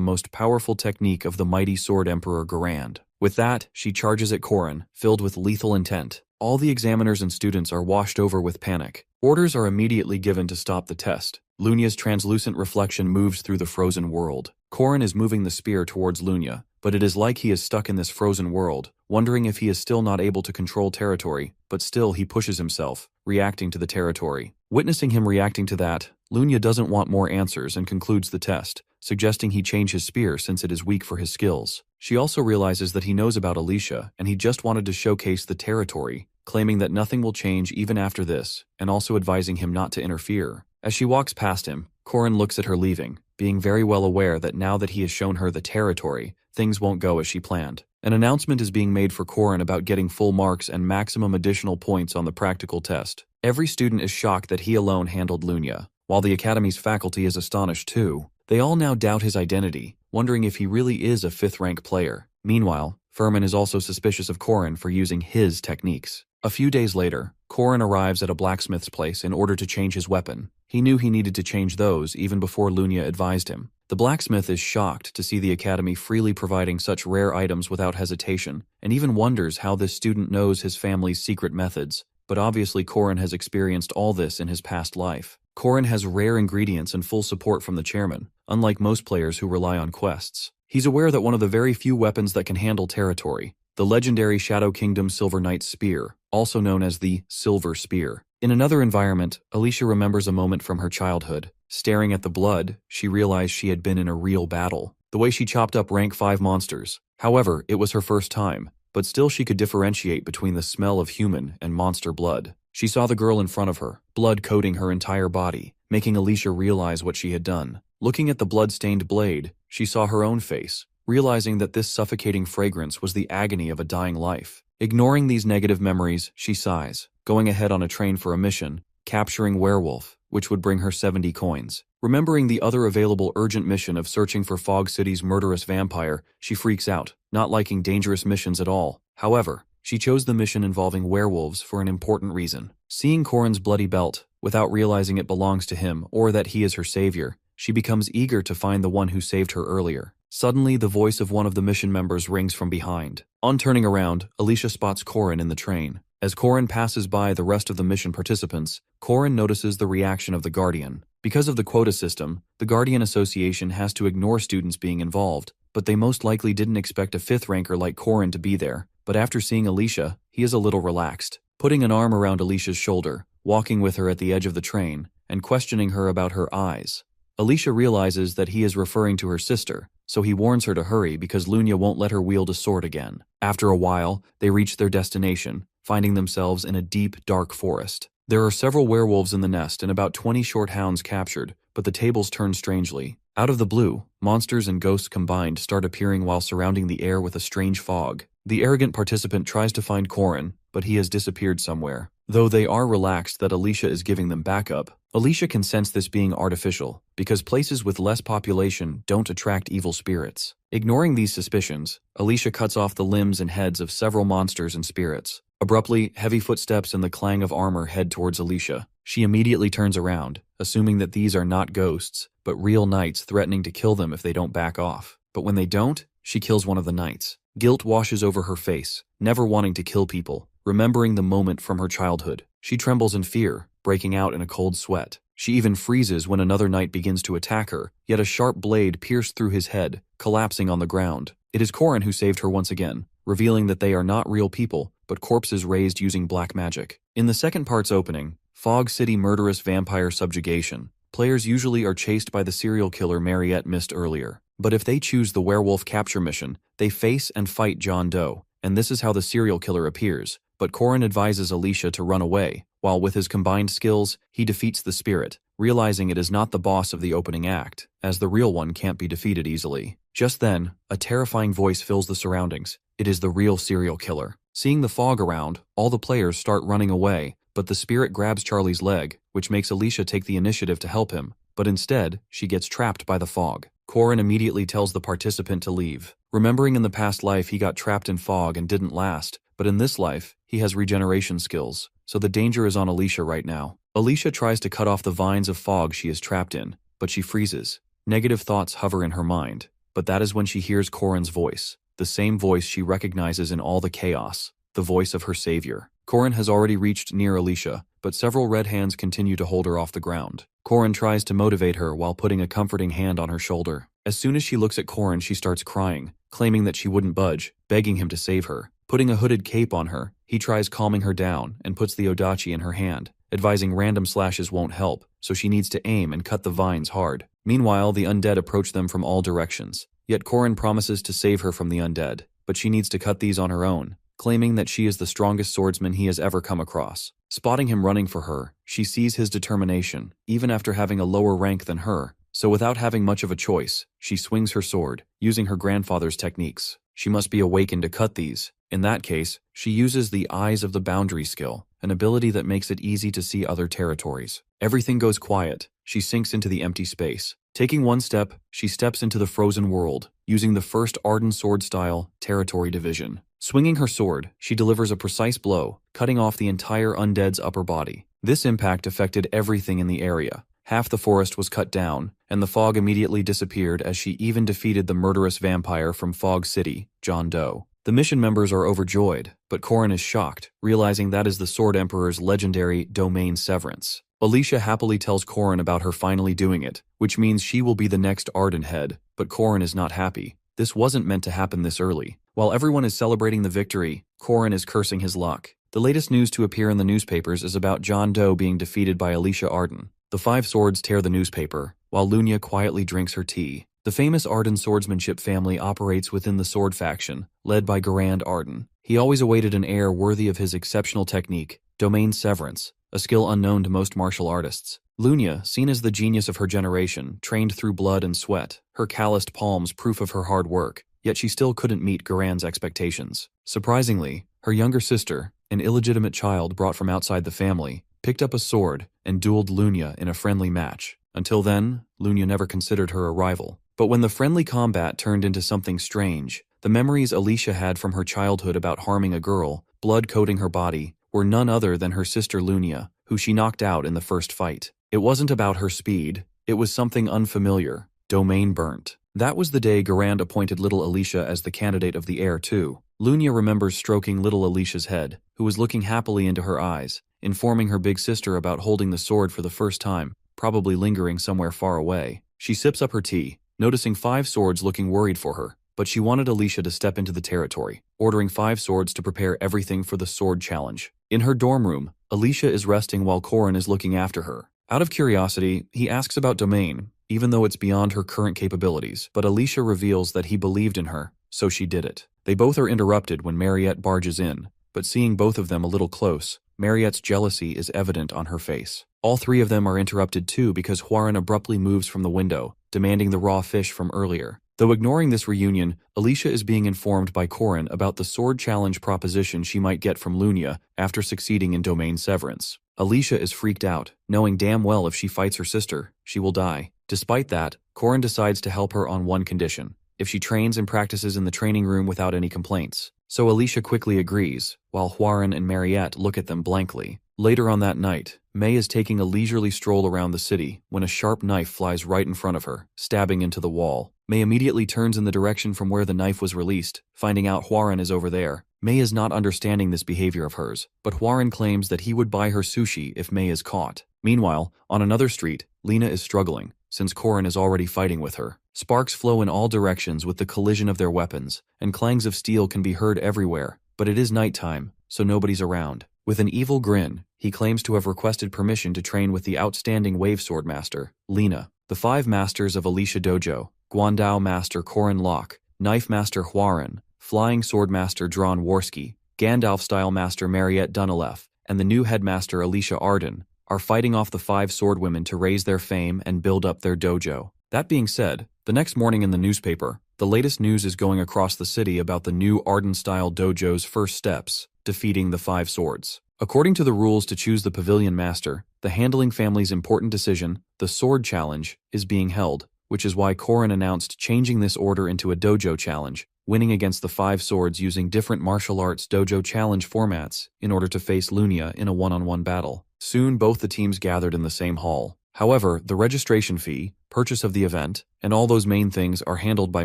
most powerful technique of the mighty Sword Emperor Garand. With that, she charges at Korin, filled with lethal intent. All the examiners and students are washed over with panic. Orders are immediately given to stop the test. Lunia's translucent reflection moves through the frozen world. Korin is moving the spear towards Lunia, but it is like he is stuck in this frozen world, wondering if he is still not able to control territory, but still he pushes himself, reacting to the territory. Witnessing him reacting to that, Lunia doesn't want more answers and concludes the test, suggesting he change his spear since it is weak for his skills. She also realizes that he knows about Alicia and he just wanted to showcase the territory, claiming that nothing will change even after this, and also advising him not to interfere. As she walks past him, Korin looks at her leaving, being very well aware that now that he has shown her the territory, things won't go as she planned. An announcement is being made for Korin about getting full marks and maximum additional points on the practical test. Every student is shocked that he alone handled Lunia, while the Academy's faculty is astonished too. They all now doubt his identity, wondering if he really is a 5th rank player. Meanwhile, Furman is also suspicious of Korin for using his techniques. A few days later, Korin arrives at a blacksmith's place in order to change his weapon. He knew he needed to change those even before Lunia advised him. The blacksmith is shocked to see the Academy freely providing such rare items without hesitation, and even wonders how this student knows his family's secret methods. But obviously Korin has experienced all this in his past life. Korin has rare ingredients and full support from the chairman, unlike most players who rely on quests. He's aware that one of the very few weapons that can handle territory, the legendary Shadow Kingdom Silver Knight's Spear, also known as the Silver Spear. In another environment, Alicia remembers a moment from her childhood. Staring at the blood, she realized she had been in a real battle. The way she chopped up rank 5 monsters. However, it was her first time, but still she could differentiate between the smell of human and monster blood. She saw the girl in front of her, blood coating her entire body, making Alicia realize what she had done. Looking at the blood-stained blade, she saw her own face, realizing that this suffocating fragrance was the agony of a dying life. Ignoring these negative memories, she sighs, going ahead on a train for a mission, capturing Werewolf, which would bring her 70 coins. Remembering the other available urgent mission of searching for Fog City's murderous vampire, she freaks out, not liking dangerous missions at all. However, she chose the mission involving werewolves for an important reason. Seeing Korin's bloody belt, without realizing it belongs to him or that he is her savior, she becomes eager to find the one who saved her earlier. Suddenly, the voice of one of the mission members rings from behind. On turning around, Alicia spots Korin in the train. As Korin passes by the rest of the mission participants, Korin notices the reaction of the Guardian. Because of the quota system, the Guardian Association has to ignore students being involved, but they most likely didn't expect a 5th ranker like Korin to be there. But after seeing Alicia, he is a little relaxed. Putting an arm around Alicia's shoulder, walking with her at the edge of the train, and questioning her about her eyes. Alicia realizes that he is referring to her sister, so he warns her to hurry because Lunia won't let her wield a sword again. After a while, they reach their destination, finding themselves in a deep, dark forest. There are several werewolves in the nest and about 20 short hounds captured, but the tables turn strangely. Out of the blue, monsters and ghosts combined start appearing while surrounding the air with a strange fog. The arrogant participant tries to find Korin, but he has disappeared somewhere. Though they are relaxed that Alicia is giving them backup, Alicia can sense this being artificial, because places with less population don't attract evil spirits. Ignoring these suspicions, Alicia cuts off the limbs and heads of several monsters and spirits. Abruptly, heavy footsteps and the clang of armor head towards Alicia. She immediately turns around, assuming that these are not ghosts, but real knights threatening to kill them if they don't back off. But when they don't, she kills one of the knights. Guilt washes over her face, never wanting to kill people, remembering the moment from her childhood. She trembles in fear, breaking out in a cold sweat. She even freezes when another knight begins to attack her, yet a sharp blade pierced through his head, collapsing on the ground. It is Korin who saved her once again, revealing that they are not real people, but corpses raised using black magic. In the second part's opening, Fog City Murderous Vampire Subjugation, players usually are chased by the serial killer Mariette missed earlier. But if they choose the werewolf capture mission, they face and fight John Doe, and this is how the serial killer appears. But Corin advises Alicia to run away, while with his combined skills, he defeats the spirit, realizing it is not the boss of the opening act, as the real one can't be defeated easily. Just then, a terrifying voice fills the surroundings. It is the real serial killer. Seeing the fog around, all the players start running away, but the spirit grabs Charlie's leg, which makes Alicia take the initiative to help him, but instead, she gets trapped by the fog. Corin immediately tells the participant to leave. Remembering in the past life he got trapped in fog and didn't last, but in this life, he has regeneration skills, so the danger is on Alicia right now. Alicia tries to cut off the vines of fog she is trapped in, but she freezes. Negative thoughts hover in her mind, but that is when she hears Corin's voice, the same voice she recognizes in all the chaos, the voice of her savior. Corin has already reached near Alicia, but several red hands continue to hold her off the ground. Corin tries to motivate her while putting a comforting hand on her shoulder. As soon as she looks at Corin, she starts crying, claiming that she wouldn't budge, begging him to save her. Putting a hooded cape on her, he tries calming her down and puts the odachi in her hand, advising random slashes won't help, so she needs to aim and cut the vines hard. Meanwhile, the undead approach them from all directions. Yet Corin promises to save her from the undead, but she needs to cut these on her own, claiming that she is the strongest swordsman he has ever come across. Spotting him running for her, she sees his determination, even after having a lower rank than her, so without having much of a choice, she swings her sword, using her grandfather's techniques. She must be awakened to cut these. In that case, she uses the Eyes of the Boundary skill, an ability that makes it easy to see other territories. Everything goes quiet. She sinks into the empty space. Taking one step, she steps into the frozen world, using the first Arden sword style, territory division. Swinging her sword, she delivers a precise blow, cutting off the entire undead's upper body. This impact affected everything in the area. Half the forest was cut down, and the fog immediately disappeared as she even defeated the murderous vampire from Fog City, John Doe. The mission members are overjoyed, but Corin is shocked, realizing that is the Sword Emperor's legendary Domain Severance. Alicia happily tells Corin about her finally doing it, which means she will be the next Arden head, but Corin is not happy. This wasn't meant to happen this early. While everyone is celebrating the victory, Corin is cursing his luck. The latest news to appear in the newspapers is about John Doe being defeated by Alicia Arden. The five swords tear the newspaper, while Lunia quietly drinks her tea. The famous Arden swordsmanship family operates within the sword faction, led by Garand Arden. He always awaited an heir worthy of his exceptional technique, Domain Severance, a skill unknown to most martial artists. Lunia, seen as the genius of her generation, trained through blood and sweat, her calloused palms proof of her hard work, yet she still couldn't meet Garand's expectations. Surprisingly, her younger sister, an illegitimate child brought from outside the family, picked up a sword and dueled Lunia in a friendly match. Until then, Lunia never considered her a rival. But when the friendly combat turned into something strange, the memories Alicia had from her childhood about harming a girl, blood coating her body, were none other than her sister Lunia, who she knocked out in the first fight. It wasn't about her speed, it was something unfamiliar, domain burnt. That was the day Garand appointed little Alicia as the candidate of the heir too. Lunia remembers stroking little Alicia's head, who was looking happily into her eyes, informing her big sister about holding the sword for the first time, probably lingering somewhere far away. She sips up her tea, noticing five swords looking worried for her, but she wanted Alicia to step into the territory, ordering five swords to prepare everything for the sword challenge. In her dorm room, Alicia is resting while Corin is looking after her. Out of curiosity, he asks about Domain, even though it's beyond her current capabilities, but Alicia reveals that he believed in her, so she did it. They both are interrupted when Mariette barges in, but seeing both of them a little close, Mariette's jealousy is evident on her face. All three of them are interrupted too because Huaran abruptly moves from the window, demanding the raw fish from earlier. Though ignoring this reunion, Alicia is being informed by Corin about the sword challenge proposition she might get from Lunia after succeeding in Domain Severance. Alicia is freaked out, knowing damn well if she fights her sister, she will die. Despite that, Corin decides to help her on one condition: if she trains and practices in the training room without any complaints. So Alicia quickly agrees, while Huaran and Mariette look at them blankly. Later on that night, May is taking a leisurely stroll around the city when a sharp knife flies right in front of her, stabbing into the wall. May immediately turns in the direction from where the knife was released, finding out Huaran is over there. May is not understanding this behavior of hers, but Huaran claims that he would buy her sushi if May is caught. Meanwhile, on another street, Lena is struggling, since Corin is already fighting with her. Sparks flow in all directions with the collision of their weapons, and clangs of steel can be heard everywhere, but it is nighttime, so nobody's around. With an evil grin, he claims to have requested permission to train with the outstanding wave sword master, Lena. The five masters of Alicia Dojo, Guandao Master Korin Locke, Knife Master Hwarin, Flying Sword Master Dron Worski, Gandalf-style Master Mariette Dunilef, and the new headmaster Alicia Arden, are fighting off the 5 swordwomen to raise their fame and build up their dojo. That being said, the next morning in the newspaper, the latest news is going across the city about the new Arden-style dojo's first steps, defeating the 5 swords. According to the rules to choose the pavilion master, the handling family's important decision, the sword challenge, is being held, which is why Korin announced changing this order into a dojo challenge, winning against the 5 swords using different martial arts dojo challenge formats in order to face Lunia in a one-on-one battle. Soon both the teams gathered in the same hall. However, the registration fee, purchase of the event, and all those main things are handled by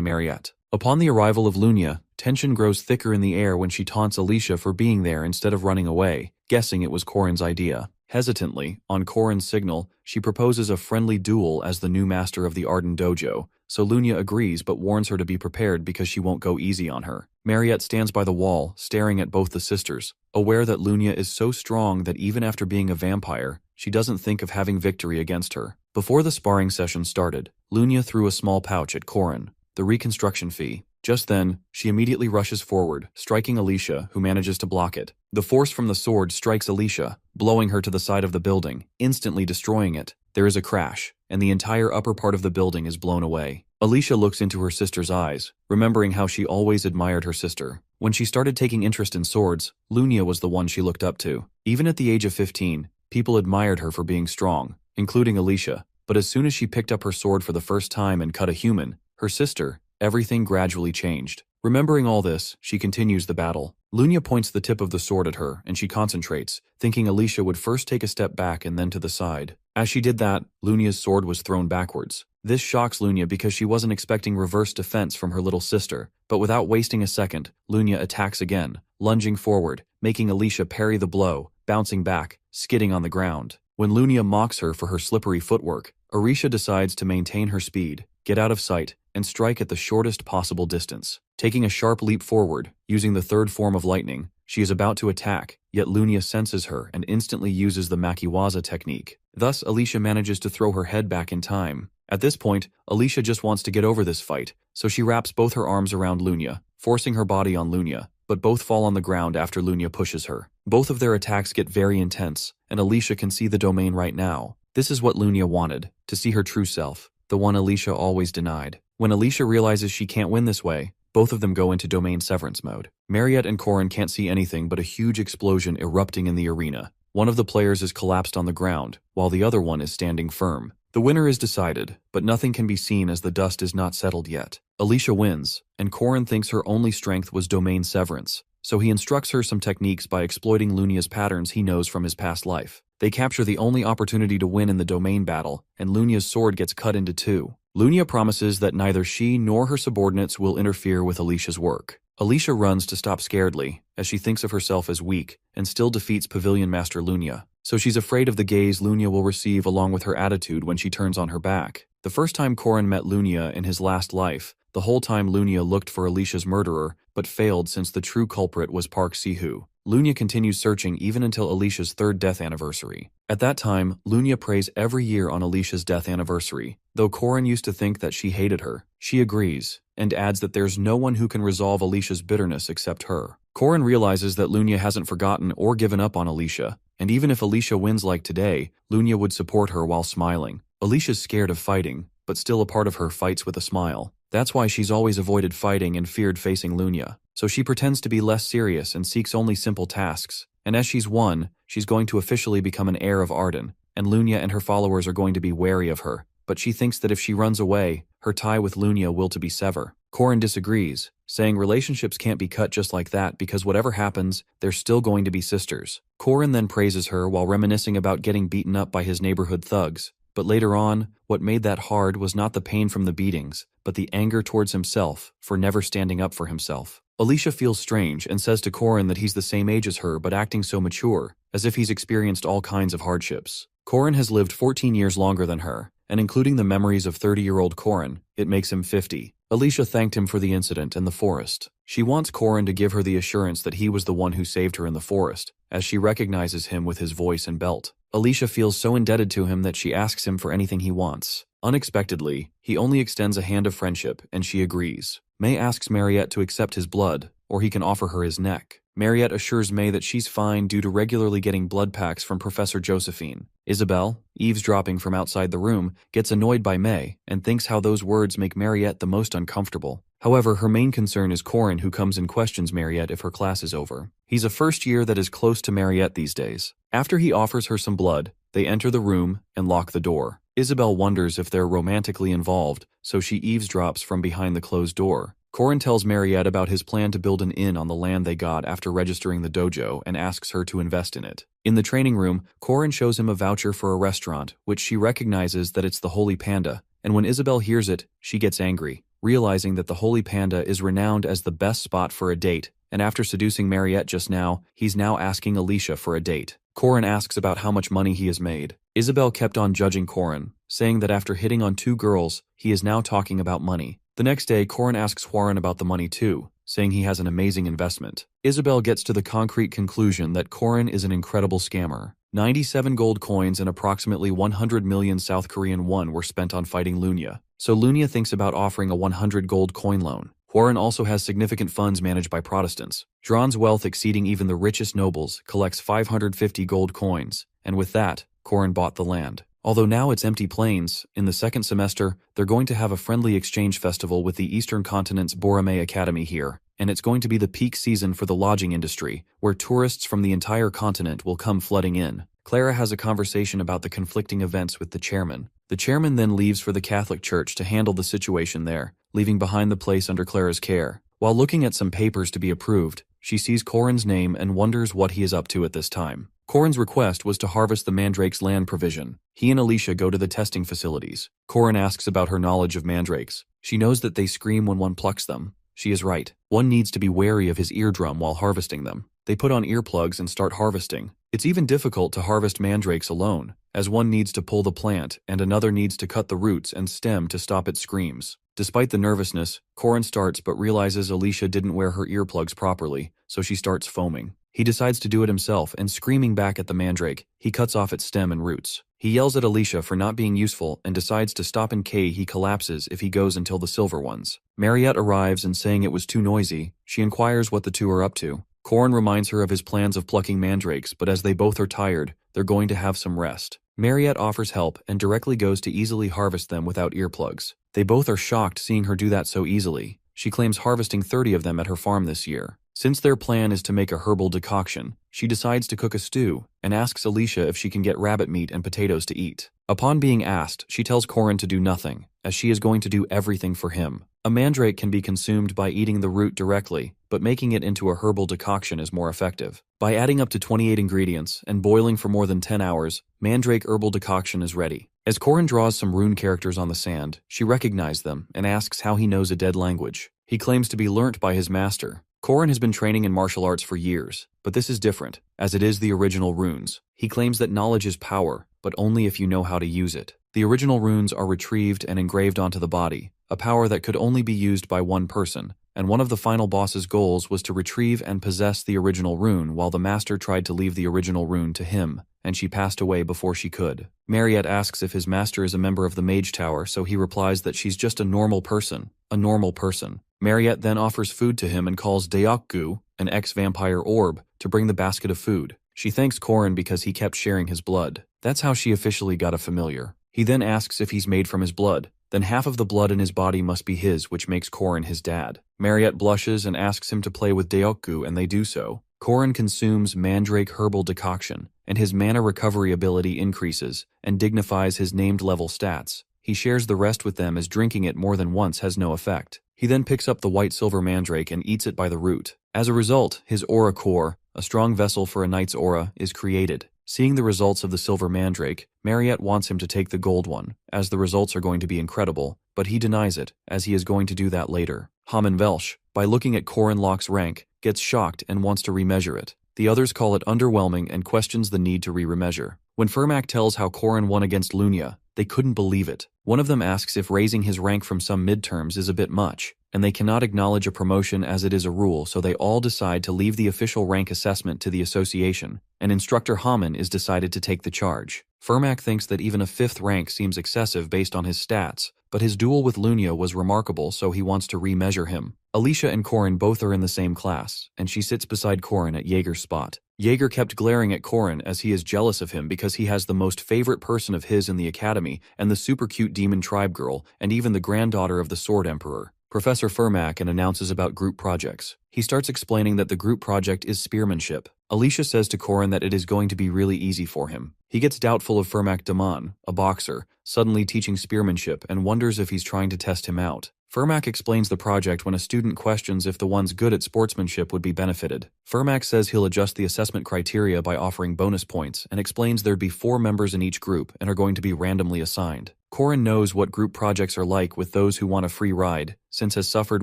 Mariette. Upon the arrival of Lunia, tension grows thicker in the air when she taunts Alicia for being there instead of running away, guessing it was Korin's idea. Hesitantly, on Korin's signal, she proposes a friendly duel as the new master of the Arden Dojo, so Lunia agrees but warns her to be prepared because she won't go easy on her. Mariette stands by the wall, staring at both the sisters, aware that Lunia is so strong that even after being a vampire, she doesn't think of having victory against her. Before the sparring session started, Lunia threw a small pouch at Korin, the reconstruction fee. Just then, she immediately rushes forward, striking Alicia, who manages to block it. The force from the sword strikes Alicia, blowing her to the side of the building, instantly destroying it. There is a crash, and the entire upper part of the building is blown away. Alicia looks into her sister's eyes, remembering how she always admired her sister. When she started taking interest in swords, Lunia was the one she looked up to. Even at the age of 15, people admired her for being strong, including Alicia. But as soon as she picked up her sword for the first time and cut a human, her sister, everything gradually changed. Remembering all this, she continues the battle. Lunia points the tip of the sword at her, and she concentrates, thinking Alicia would first take a step back and then to the side. As she did that, Lunia's sword was thrown backwards. This shocks Lunia because she wasn't expecting reverse defense from her little sister, but without wasting a second, Lunia attacks again, lunging forward, making Alicia parry the blow, bouncing back, skidding on the ground. When Lunia mocks her for her slippery footwork, Alicia decides to maintain her speed, get out of sight, and strike at the shortest possible distance. Taking a sharp leap forward, using the third form of lightning, she is about to attack, yet Lunia senses her and instantly uses the makiwaza technique. Thus, Alicia manages to throw her head back in time. At this point, Alicia just wants to get over this fight, so she wraps both her arms around Lunia, forcing her body on Lunia, but both fall on the ground after Lunia pushes her. Both of their attacks get very intense, and Alicia can see the domain right now. This is what Lunia wanted, to see her true self, the one Alicia always denied. When Alicia realizes she can't win this way, both of them go into domain severance mode. Mariette and Korin can't see anything but a huge explosion erupting in the arena. One of the players is collapsed on the ground, while the other one is standing firm. The winner is decided, but nothing can be seen as the dust is not settled yet. Alicia wins, and Korin thinks her only strength was domain severance, so he instructs her some techniques by exploiting Lunia's patterns he knows from his past life. They capture the only opportunity to win in the domain battle, and Lunia's sword gets cut into 2. Lunia promises that neither she nor her subordinates will interfere with Alicia's work. Alicia runs to stop scaredly, as she thinks of herself as weak, and still defeats Pavilion Master Lunia. So she's afraid of the gaze Lunia will receive along with her attitude when she turns on her back. The first time Korin met Lunia in his last life, the whole time Lunia looked for Alicia's murderer, but failed since the true culprit was Park Sihu. Lunia continues searching even until Alicia's 3rd death anniversary. At that time, Lunia prays every year on Alicia's death anniversary. Though Korin used to think that she hated her, she agrees, and adds that there's no one who can resolve Alicia's bitterness except her. Korin realizes that Lunia hasn't forgotten or given up on Alicia, and even if Alicia wins like today, Lunia would support her while smiling. Alicia's scared of fighting, but still a part of her fights with a smile. That's why she's always avoided fighting and feared facing Lunia. So she pretends to be less serious and seeks only simple tasks. And as she's won, she's going to officially become an heir of Arden, and Lunia and her followers are going to be wary of her. But she thinks that if she runs away, her tie with Lunia will to be sever. Korin disagrees, saying relationships can't be cut just like that because whatever happens, they're still going to be sisters. Korin then praises her while reminiscing about getting beaten up by his neighborhood thugs. But later on, what made that hard was not the pain from the beatings, but the anger towards himself for never standing up for himself. Alicia feels strange and says to Korin that he's the same age as her but acting so mature, as if he's experienced all kinds of hardships. Korin has lived 14 years longer than her, and including the memories of 30-year-old Korin, it makes him 50. Alicia thanked him for the incident in the forest. She wants Korin to give her the assurance that he was the one who saved her in the forest, as she recognizes him with his voice and belt. Alicia feels so indebted to him that she asks him for anything he wants. Unexpectedly, he only extends a hand of friendship, and she agrees. May asks Mariette to accept his blood, or he can offer her his neck. Mariette assures May that she's fine due to regularly getting blood packs from Professor Josephine. Isabel, eavesdropping from outside the room, gets annoyed by May and thinks how those words make Mariette the most uncomfortable. However, her main concern is Corin, who comes and questions Mariette if her class is over. He's a first year that is close to Mariette these days. After he offers her some blood, they enter the room and lock the door. Isabel wonders if they're romantically involved, so she eavesdrops from behind the closed door. Corin tells Mariette about his plan to build an inn on the land they got after registering the dojo and asks her to invest in it. In the training room, Corin shows him a voucher for a restaurant, which she recognizes that it's the Holy Panda, and when Isabel hears it, she gets angry, realizing that the Holy Panda is renowned as the best spot for a date, and after seducing Mariette just now, he's now asking Alicia for a date. Corin asks about how much money he has made. Isabel kept on judging Corin, saying that after hitting on 2 girls, he is now talking about money. The next day, Corin asks Warren about the money too, saying he has an amazing investment. Isabel gets to the concrete conclusion that Corin is an incredible scammer. 97 gold coins and approximately 100 million South Korean won were spent on fighting Lunya, so Lunya thinks about offering a 100 gold coin loan. Warren also has significant funds managed by Protestants. Dron's wealth exceeding even the richest nobles collects 550 gold coins, and with that, Corin bought the land. Although now it's empty plains, in the second semester, they're going to have a friendly exchange festival with the Eastern Continent's Borame Academy here, and it's going to be the peak season for the lodging industry, where tourists from the entire continent will come flooding in. Clara has a conversation about the conflicting events with the chairman. The chairman then leaves for the Catholic Church to handle the situation there, leaving behind the place under Clara's care. While looking at some papers to be approved, she sees Corin's name and wonders what he is up to at this time. Corin's request was to harvest the mandrake's land provision. He and Alicia go to the testing facilities. Corin asks about her knowledge of mandrakes. She knows that they scream when one plucks them. She is right. One needs to be wary of his eardrum while harvesting them. They put on earplugs and start harvesting. It's even difficult to harvest mandrakes alone, as one needs to pull the plant and another needs to cut the roots and stem to stop its screams. Despite the nervousness, Corin starts but realizes Alicia didn't wear her earplugs properly, so she starts foaming. He decides to do it himself, and screaming back at the mandrake, he cuts off its stem and roots. He yells at Alicia for not being useful and decides to stop in case he collapses if he goes until the silver ones. Mariette arrives and saying it was too noisy, she inquires what the two are up to. Corin reminds her of his plans of plucking mandrakes, but as they both are tired, they're going to have some rest. Mariette offers help and directly goes to easily harvest them without earplugs. They both are shocked seeing her do that so easily. She claims harvesting 30 of them at her farm this year. Since their plan is to make a herbal decoction, she decides to cook a stew and asks Alicia if she can get rabbit meat and potatoes to eat. Upon being asked, she tells Corin to do nothing, as she is going to do everything for him. A mandrake can be consumed by eating the root directly, but making it into a herbal decoction is more effective. By adding up to 28 ingredients and boiling for more than 10 hours, mandrake herbal decoction is ready. As Corin draws some rune characters on the sand, she recognizes them and asks how he knows a dead language. He claims to be learnt by his master. Corin has been training in martial arts for years, but this is different, as it is the original runes. He claims that knowledge is power, but only if you know how to use it. The original runes are retrieved and engraved onto the body, a power that could only be used by one person, and one of the final boss's goals was to retrieve and possess the original rune while the master tried to leave the original rune to him, and she passed away before she could. Mariette asks if his master is a member of the Mage Tower, so he replies that she's just a normal person. A normal person. Mariette then offers food to him and calls Deokgu, an ex-vampire orb, to bring the basket of food. She thanks Corin because he kept sharing his blood. That's how she officially got a familiar. He then asks if he's made from his blood. Then half of the blood in his body must be his, which makes Corin his dad. Mariette blushes and asks him to play with Deokgu, and they do so. Corin consumes mandrake herbal decoction, and his mana recovery ability increases and dignifies his named level stats. He shares the rest with them as drinking it more than once has no effect. He then picks up the white silver mandrake and eats it by the root. As a result, his aura core, a strong vessel for a knight's aura, is created. Seeing the results of the silver mandrake, Mariette wants him to take the gold one, as the results are going to be incredible, but he denies it, as he is going to do that later. Haman Velsh, by looking at Corin Locke's rank, gets shocked and wants to remeasure it. The others call it underwhelming and questions the need to remeasure. When Fermac tells how Corin won against Lunya, they couldn't believe it. One of them asks if raising his rank from some midterms is a bit much, and they cannot acknowledge a promotion as it is a rule, so they all decide to leave the official rank assessment to the association, and Instructor Haman is decided to take the charge. Fermac thinks that even a 5th rank seems excessive based on his stats, but his duel with Lunia was remarkable, so he wants to re-measure him. Alicia and Corin both are in the same class, and she sits beside Corin at Jaeger's spot. Jaeger kept glaring at Corin as he is jealous of him because he has the most favorite person of his in the academy and the super cute demon tribe girl and even the granddaughter of the Sword Emperor. Professor Fermac announces about group projects. He starts explaining that the group project is spearmanship. Alicia says to Corin that it is going to be really easy for him. He gets doubtful of Fermac Damon, a boxer, suddenly teaching spearmanship and wonders if he's trying to test him out. Fermac explains the project when a student questions if the ones good at sportsmanship would be benefited. Fermac says he'll adjust the assessment criteria by offering bonus points and explains there'd be 4 members in each group and are going to be randomly assigned. Corin knows what group projects are like with those who want a free ride, since has suffered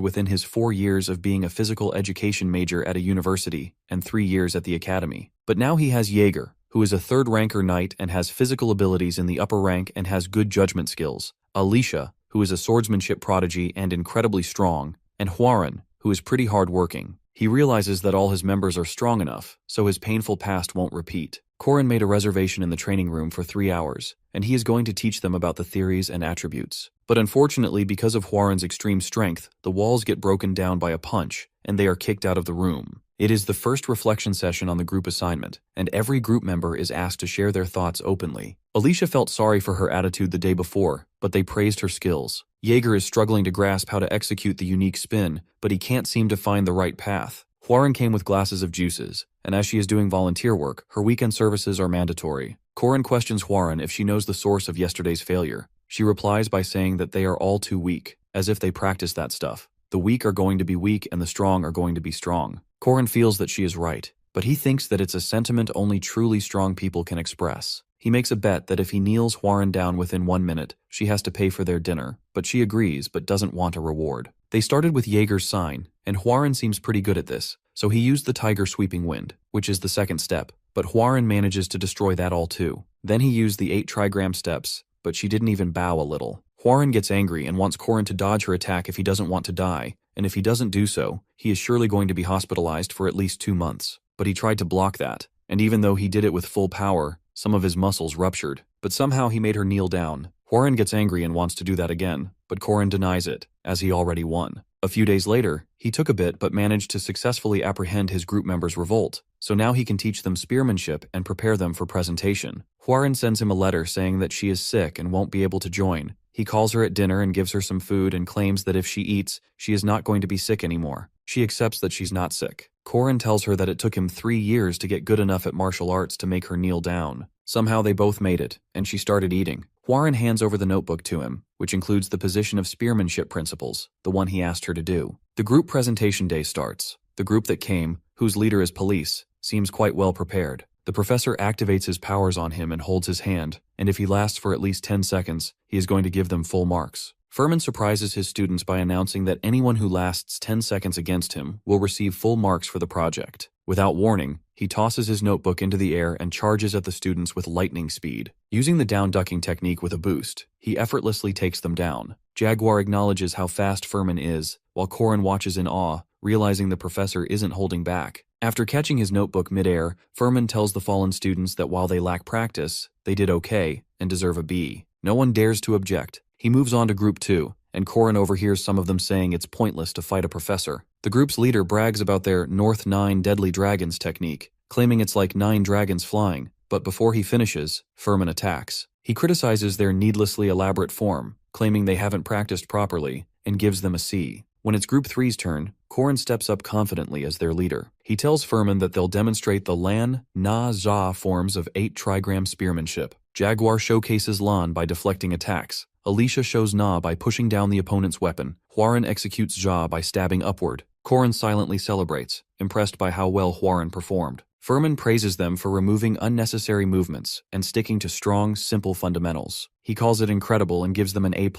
within his 4 years of being a physical education major at a university and 3 years at the academy. But now he has Jaeger, who is a 3rd ranker knight and has physical abilities in the upper rank and has good judgment skills, Alicia, who is a swordsmanship prodigy and incredibly strong, and Hwarin, who is pretty hard-working. He realizes that all his members are strong enough, so his painful past won't repeat. Corin made a reservation in the training room for 3 hours, and he is going to teach them about the theories and attributes. But unfortunately, because of Hwarin's extreme strength, the walls get broken down by a punch, and they are kicked out of the room. It is the first reflection session on the group assignment, and every group member is asked to share their thoughts openly. Alicia felt sorry for her attitude the day before, but they praised her skills. Jaeger is struggling to grasp how to execute the unique spin, but he can't seem to find the right path. Hwarin came with glasses of juices, and as she is doing volunteer work, her weekend services are mandatory. Corin questions Hwarin if she knows the source of yesterday's failure. She replies by saying that they are all too weak, as if they practice that stuff. The weak are going to be weak and the strong are going to be strong. Corin feels that she is right, but he thinks that it's a sentiment only truly strong people can express. He makes a bet that if he kneels Hwarin down within 1 minute, she has to pay for their dinner, but she agrees but doesn't want a reward. They started with Jaeger's sign, and Hwarin seems pretty good at this, so he used the Tiger Sweeping Wind, which is the 2nd step, but Hwarin manages to destroy that all too. Then he used the 8 trigram steps, but she didn't even bow a little. Hwarin gets angry and wants Corin to dodge her attack if he doesn't want to die, and if he doesn't do so, he is surely going to be hospitalized for at least 2 months. But he tried to block that, and even though he did it with full power, some of his muscles ruptured. But somehow he made her kneel down. Hwarin gets angry and wants to do that again, but Corin denies it, as he already won. A few days later, he took a bit but managed to successfully apprehend his group members' revolt, so now he can teach them spearmanship and prepare them for presentation. Hwarin sends him a letter saying that she is sick and won't be able to join. He calls her at dinner and gives her some food and claims that if she eats, she is not going to be sick anymore. She accepts that she's not sick. Corin tells her that it took him 3 years to get good enough at martial arts to make her kneel down. Somehow they both made it, and she started eating. Hwarin hands over the notebook to him, which includes the position of spearmanship principles, the one he asked her to do. The group presentation day starts. The group that came, whose leader is Police, seems quite well prepared. The professor activates his powers on him and holds his hand, and if he lasts for at least 10 seconds, he is going to give them full marks. Furman surprises his students by announcing that anyone who lasts 10 seconds against him will receive full marks for the project. Without warning, he tosses his notebook into the air and charges at the students with lightning speed. Using the down-ducking technique with a boost, he effortlessly takes them down. Jaguar acknowledges how fast Furman is, while Corin watches in awe, realizing the professor isn't holding back. After catching his notebook mid-air, Furman tells the fallen students that while they lack practice, they did okay and deserve a B. No one dares to object. He moves on to Group 2, and Corin overhears some of them saying it's pointless to fight a professor. The group's leader brags about their North 9 Deadly Dragons technique, claiming it's like 9 dragons flying, but before he finishes, Furman attacks. He criticizes their needlessly elaborate form, claiming they haven't practiced properly, and gives them a C. When it's Group 3's turn, Corin steps up confidently as their leader. He tells Furman that they'll demonstrate the Lan, Na, Za forms of 8 trigram spearmanship. Jaguar showcases Lan by deflecting attacks. Alicia shows Na by pushing down the opponent's weapon. Hwarin executes Ja by stabbing upward. Corin silently celebrates, impressed by how well Hwarin performed. Furman praises them for removing unnecessary movements and sticking to strong, simple fundamentals. He calls it incredible and gives them an A+.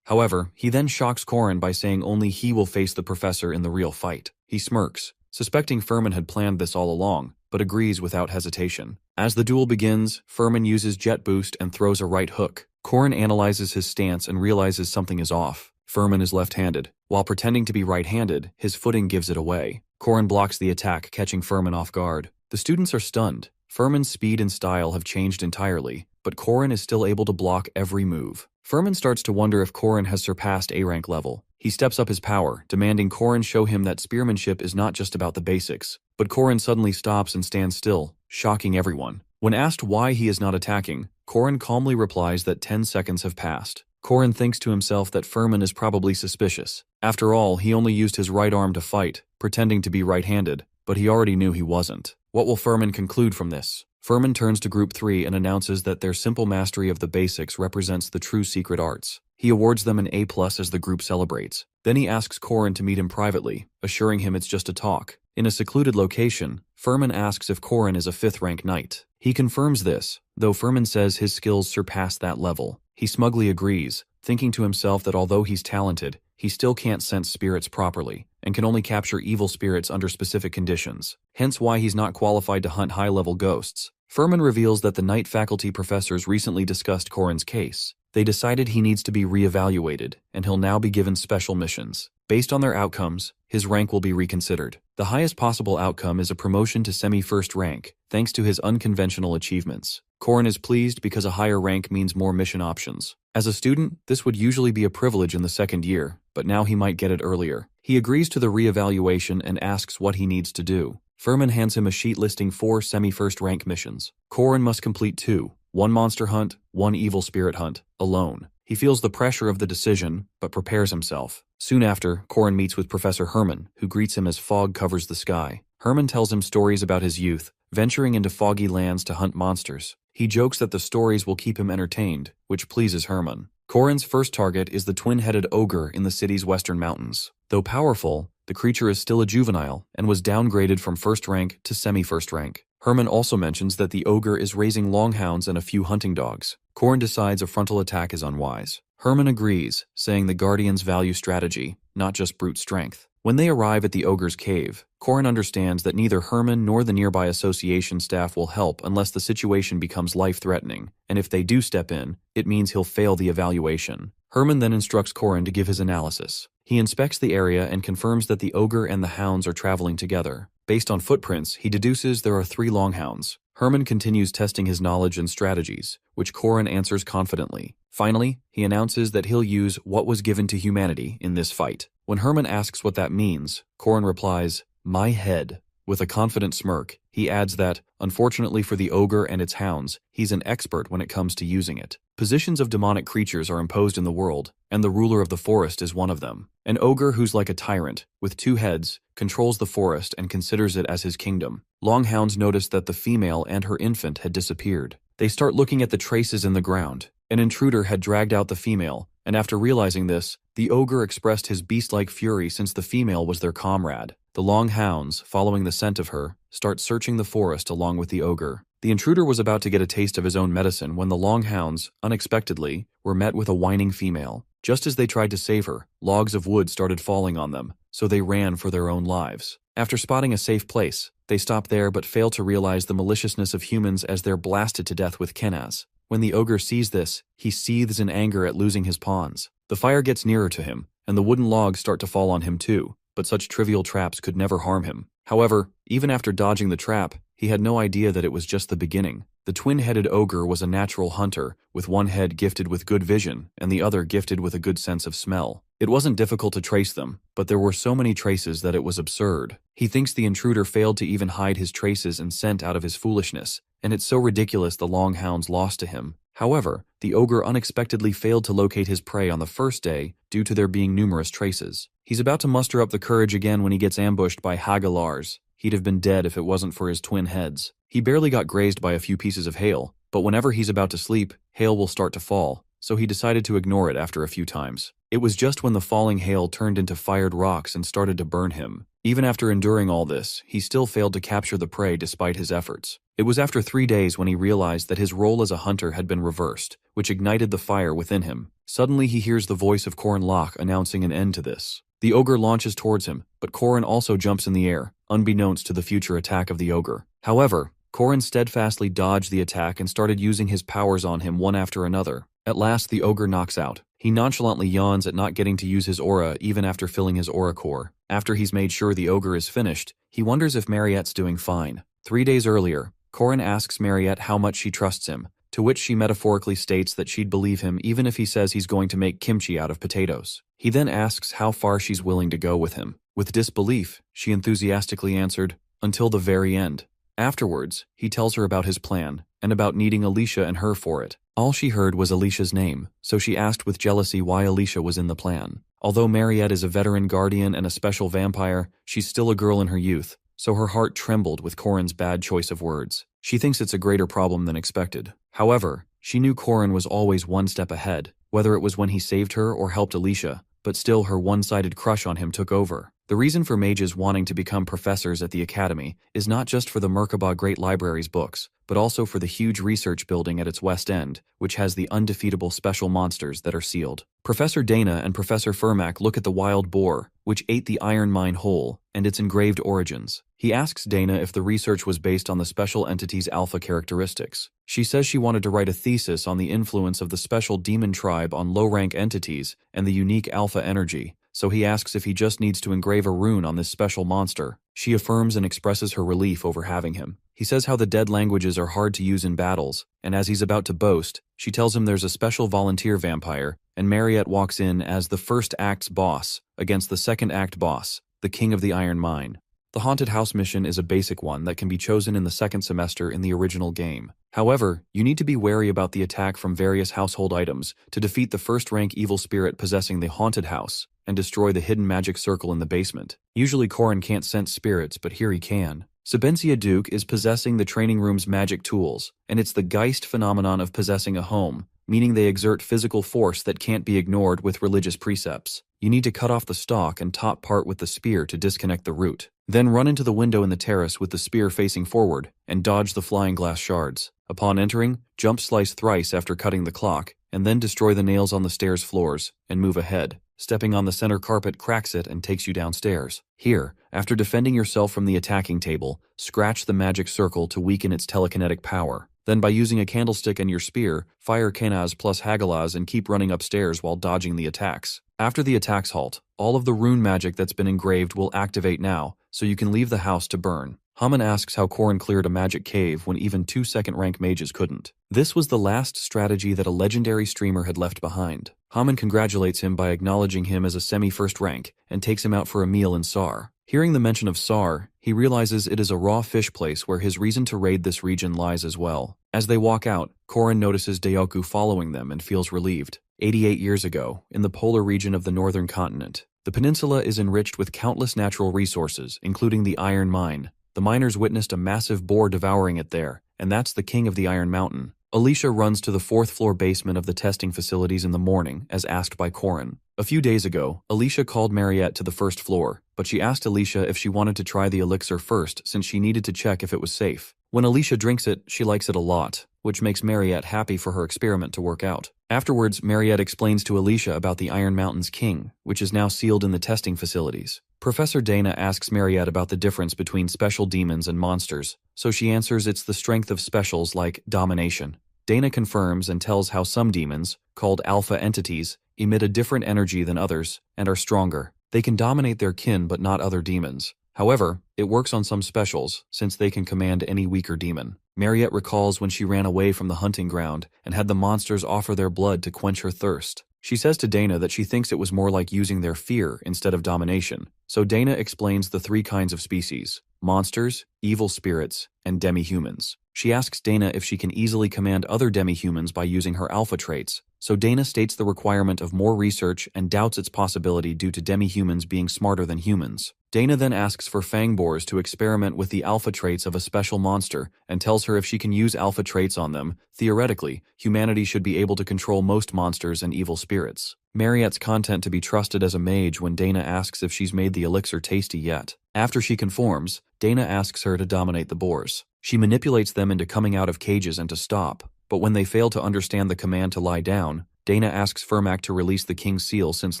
However, he then shocks Corin by saying only he will face the professor in the real fight. He smirks, suspecting Furman had planned this all along, but agrees without hesitation. As the duel begins, Furman uses Jet Boost and throws a right hook. Corin analyzes his stance and realizes something is off. Furman is left-handed. While pretending to be right-handed, his footing gives it away. Corin blocks the attack, catching Furman off guard. The students are stunned. Furman's speed and style have changed entirely, but Korin is still able to block every move. Furman starts to wonder if Korin has surpassed A rank level. He steps up his power, demanding Korin show him that spearmanship is not just about the basics. But Korin suddenly stops and stands still, shocking everyone. When asked why he is not attacking, Korin calmly replies that 10 seconds have passed. Korin thinks to himself that Furman is probably suspicious. After all, he only used his right arm to fight, pretending to be right-handed, but he already knew he wasn't. What will Furman conclude from this? Furman turns to Group 3 and announces that their simple mastery of the basics represents the true secret arts. He awards them an A+ as the group celebrates. Then he asks Korin to meet him privately, assuring him it's just a talk. In a secluded location, Furman asks if Korin is a 5th rank knight. He confirms this, though Furman says his skills surpass that level. He smugly agrees, thinking to himself that although he's talented, he still can't sense spirits properly, and can only capture evil spirits under specific conditions, hence why he's not qualified to hunt high-level ghosts. Furman reveals that the Knight faculty professors recently discussed Korin's case. They decided he needs to be re-evaluated, and he'll now be given special missions. Based on their outcomes, his rank will be reconsidered. The highest possible outcome is a promotion to semi-first rank, thanks to his unconventional achievements. Korin is pleased because a higher rank means more mission options. As a student, this would usually be a privilege in the 2nd year, but now he might get it earlier. He agrees to the re-evaluation and asks what he needs to do. Furman hands him a sheet listing 4 semi-first rank missions. Korin must complete 2, 1 monster hunt, 1 evil spirit hunt, alone. He feels the pressure of the decision, but prepares himself. Soon after, Korin meets with Professor Herman, who greets him as fog covers the sky. Herman tells him stories about his youth, venturing into foggy lands to hunt monsters. He jokes that the stories will keep him entertained, which pleases Herman. Korin's first target is the twin-headed ogre in the city's western mountains. Though powerful, the creature is still a juvenile and was downgraded from 1st rank to semi-first rank. Herman also mentions that the ogre is raising longhounds and a few hunting dogs. Korin decides a frontal attack is unwise. Herman agrees, saying the Guardians value strategy, not just brute strength. When they arrive at the ogre's cave, Korin understands that neither Herman nor the nearby association staff will help unless the situation becomes life-threatening, and if they do step in, it means he'll fail the evaluation. Herman then instructs Korin to give his analysis. He inspects the area and confirms that the ogre and the hounds are traveling together. Based on footprints, he deduces there are 3 longhounds. Herman continues testing his knowledge and strategies, which Korin answers confidently. Finally, he announces that he'll use what was given to humanity in this fight. When Herman asks what that means, Korin replies, "My head." With a confident smirk, he adds that, unfortunately for the ogre and its hounds, he's an expert when it comes to using it. Positions of demonic creatures are imposed in the world, and the ruler of the forest is one of them. An ogre who's like a tyrant, with 2 heads, controls the forest and considers it as his kingdom. Longhounds notice that the female and her infant had disappeared. They start looking at the traces in the ground. An intruder had dragged out the female, and after realizing this, the ogre expressed his beast-like fury since the female was their comrade. The longhounds, following the scent of her, start searching the forest along with the ogre. The intruder was about to get a taste of his own medicine when the longhounds, unexpectedly, were met with a whining female. Just as they tried to save her, logs of wood started falling on them, so they ran for their own lives. After spotting a safe place, they stop there but fail to realize the maliciousness of humans as they're blasted to death with kenas. When the ogre sees this, he seethes in anger at losing his pawns. The fire gets nearer to him, and the wooden logs start to fall on him too, but such trivial traps could never harm him. However, even after dodging the trap, he had no idea that it was just the beginning. The twin-headed ogre was a natural hunter, with one head gifted with good vision and the other gifted with a good sense of smell. It wasn't difficult to trace them, but there were so many traces that it was absurd. He thinks the intruder failed to even hide his traces and scent out of his foolishness, and it's so ridiculous the longhounds lost to him. However, the ogre unexpectedly failed to locate his prey on the first day due to there being numerous traces. He's about to muster up the courage again when he gets ambushed by Hagalars. He'd have been dead if it wasn't for his twin heads. He barely got grazed by a few pieces of hail, but whenever he's about to sleep, hail will start to fall, so he decided to ignore it after a few times. It was just when the falling hail turned into fired rocks and started to burn him. Even after enduring all this, he still failed to capture the prey despite his efforts. It was after 3 days when he realized that his role as a hunter had been reversed, which ignited the fire within him. Suddenly he hears the voice of Korin Locke announcing an end to this. The ogre launches towards him, but Korin also jumps in the air, unbeknownst to the future attack of the ogre. However, Korin steadfastly dodged the attack and started using his powers on him one after another. At last, the ogre knocks out. He nonchalantly yawns at not getting to use his aura even after filling his aura core. After he's made sure the ogre is finished, he wonders if Mariette's doing fine. 3 days earlier, Korin asks Mariette how much she trusts him, to which she metaphorically states that she'd believe him even if he says he's going to make kimchi out of potatoes. He then asks how far she's willing to go with him. With disbelief, she enthusiastically answered, "Until the very end." Afterwards, he tells her about his plan, and about needing Alicia and her for it. All she heard was Alicia's name, so she asked with jealousy why Alicia was in the plan. Although Mariette is a veteran guardian and a special vampire, she's still a girl in her youth, so her heart trembled with Corin's bad choice of words. She thinks it's a greater problem than expected. However, she knew Corin was always one step ahead, whether it was when he saved her or helped Alicia, but still her one-sided crush on him took over. The reason for mages wanting to become professors at the academy is not just for the Merkaba Great Library's books, but also for the huge research building at its west end, which has the undefeatable special monsters that are sealed. Professor Dana and Professor Fermac look at the wild boar, which ate the iron mine whole, and its engraved origins. He asks Dana if the research was based on the special entity's alpha characteristics. She says she wanted to write a thesis on the influence of the special demon tribe on low-rank entities and the unique alpha energy, so he asks if he just needs to engrave a rune on this special monster. She affirms and expresses her relief over having him. He says how the dead languages are hard to use in battles, and as he's about to boast, she tells him there's a special volunteer vampire, and Mariette walks in as the first act's boss against the second act boss, the king of the iron mine. The haunted house mission is a basic one that can be chosen in the second semester in the original game. However, you need to be wary about the attack from various household items to defeat the first-rank evil spirit possessing the haunted house and destroy the hidden magic circle in the basement. Usually Corin can't sense spirits, but here he can. Sabencia Duke is possessing the training room's magic tools, and it's the Geist phenomenon of possessing a home, meaning they exert physical force that can't be ignored with religious precepts. You need to cut off the stalk and top part with the spear to disconnect the root. Then run into the window in the terrace with the spear facing forward and dodge the flying glass shards. Upon entering, jump slice thrice after cutting the clock, and then destroy the nails on the stairs floors and move ahead. Stepping on the center carpet cracks it and takes you downstairs. Here, after defending yourself from the attacking table, scratch the magic circle to weaken its telekinetic power. Then by using a candlestick and your spear, fire Kanaz plus Hagalaz and keep running upstairs while dodging the attacks. After the attacks halt, all of the rune magic that's been engraved will activate now, so you can leave the house to burn. Haman asks how Corin cleared a magic cave when even 2 second-rank mages couldn't. This was the last strategy that a legendary streamer had left behind. Haman congratulates him by acknowledging him as a semi-first rank and takes him out for a meal in Sar. Hearing the mention of Sar, he realizes it is a raw fish place where his reason to raid this region lies as well. As they walk out, Corin notices Dayoku following them and feels relieved. 88 years ago, in the polar region of the northern continent, the peninsula is enriched with countless natural resources, including the iron mine. The miners witnessed a massive boar devouring it there, and that's the king of the Iron Mountain. Alicia runs to the 4th-floor basement of the testing facilities in the morning, as asked by Corin. A few days ago, Alicia called Mariette to the 1st floor, but she asked Alicia if she wanted to try the elixir first since she needed to check if it was safe. When Alicia drinks it, she likes it a lot, which makes Mariette happy for her experiment to work out. Afterwards, Mariette explains to Alicia about the Iron Mountain's king, which is now sealed in the testing facilities. Professor Dana asks Mariette about the difference between special demons and monsters, so she answers it's the strength of specials like domination. Dana confirms and tells how some demons, called alpha entities, emit a different energy than others and are stronger. They can dominate their kin but not other demons. However, it works on some specials, since they can command any weaker demon. Mariette recalls when she ran away from the hunting ground and had the monsters offer their blood to quench her thirst. She says to Dana that she thinks it was more like using their fear instead of domination. So Dana explains the 3 kinds of species: monsters, evil spirits, and demi-humans. She asks Dana if she can easily command other demi-humans by using her alpha traits, so Dana states the requirement of more research and doubts its possibility due to demi-humans being smarter than humans. Dana then asks for Fangbores to experiment with the alpha traits of a special monster and tells her if she can use alpha traits on them, theoretically, humanity should be able to control most monsters and evil spirits. Mariette's content to be trusted as a mage when Dana asks if she's made the elixir tasty yet. After she conforms, Dana asks her to dominate the boars. She manipulates them into coming out of cages and to stop, but when they fail to understand the command to lie down, Dana asks Fermac to release the king's seal since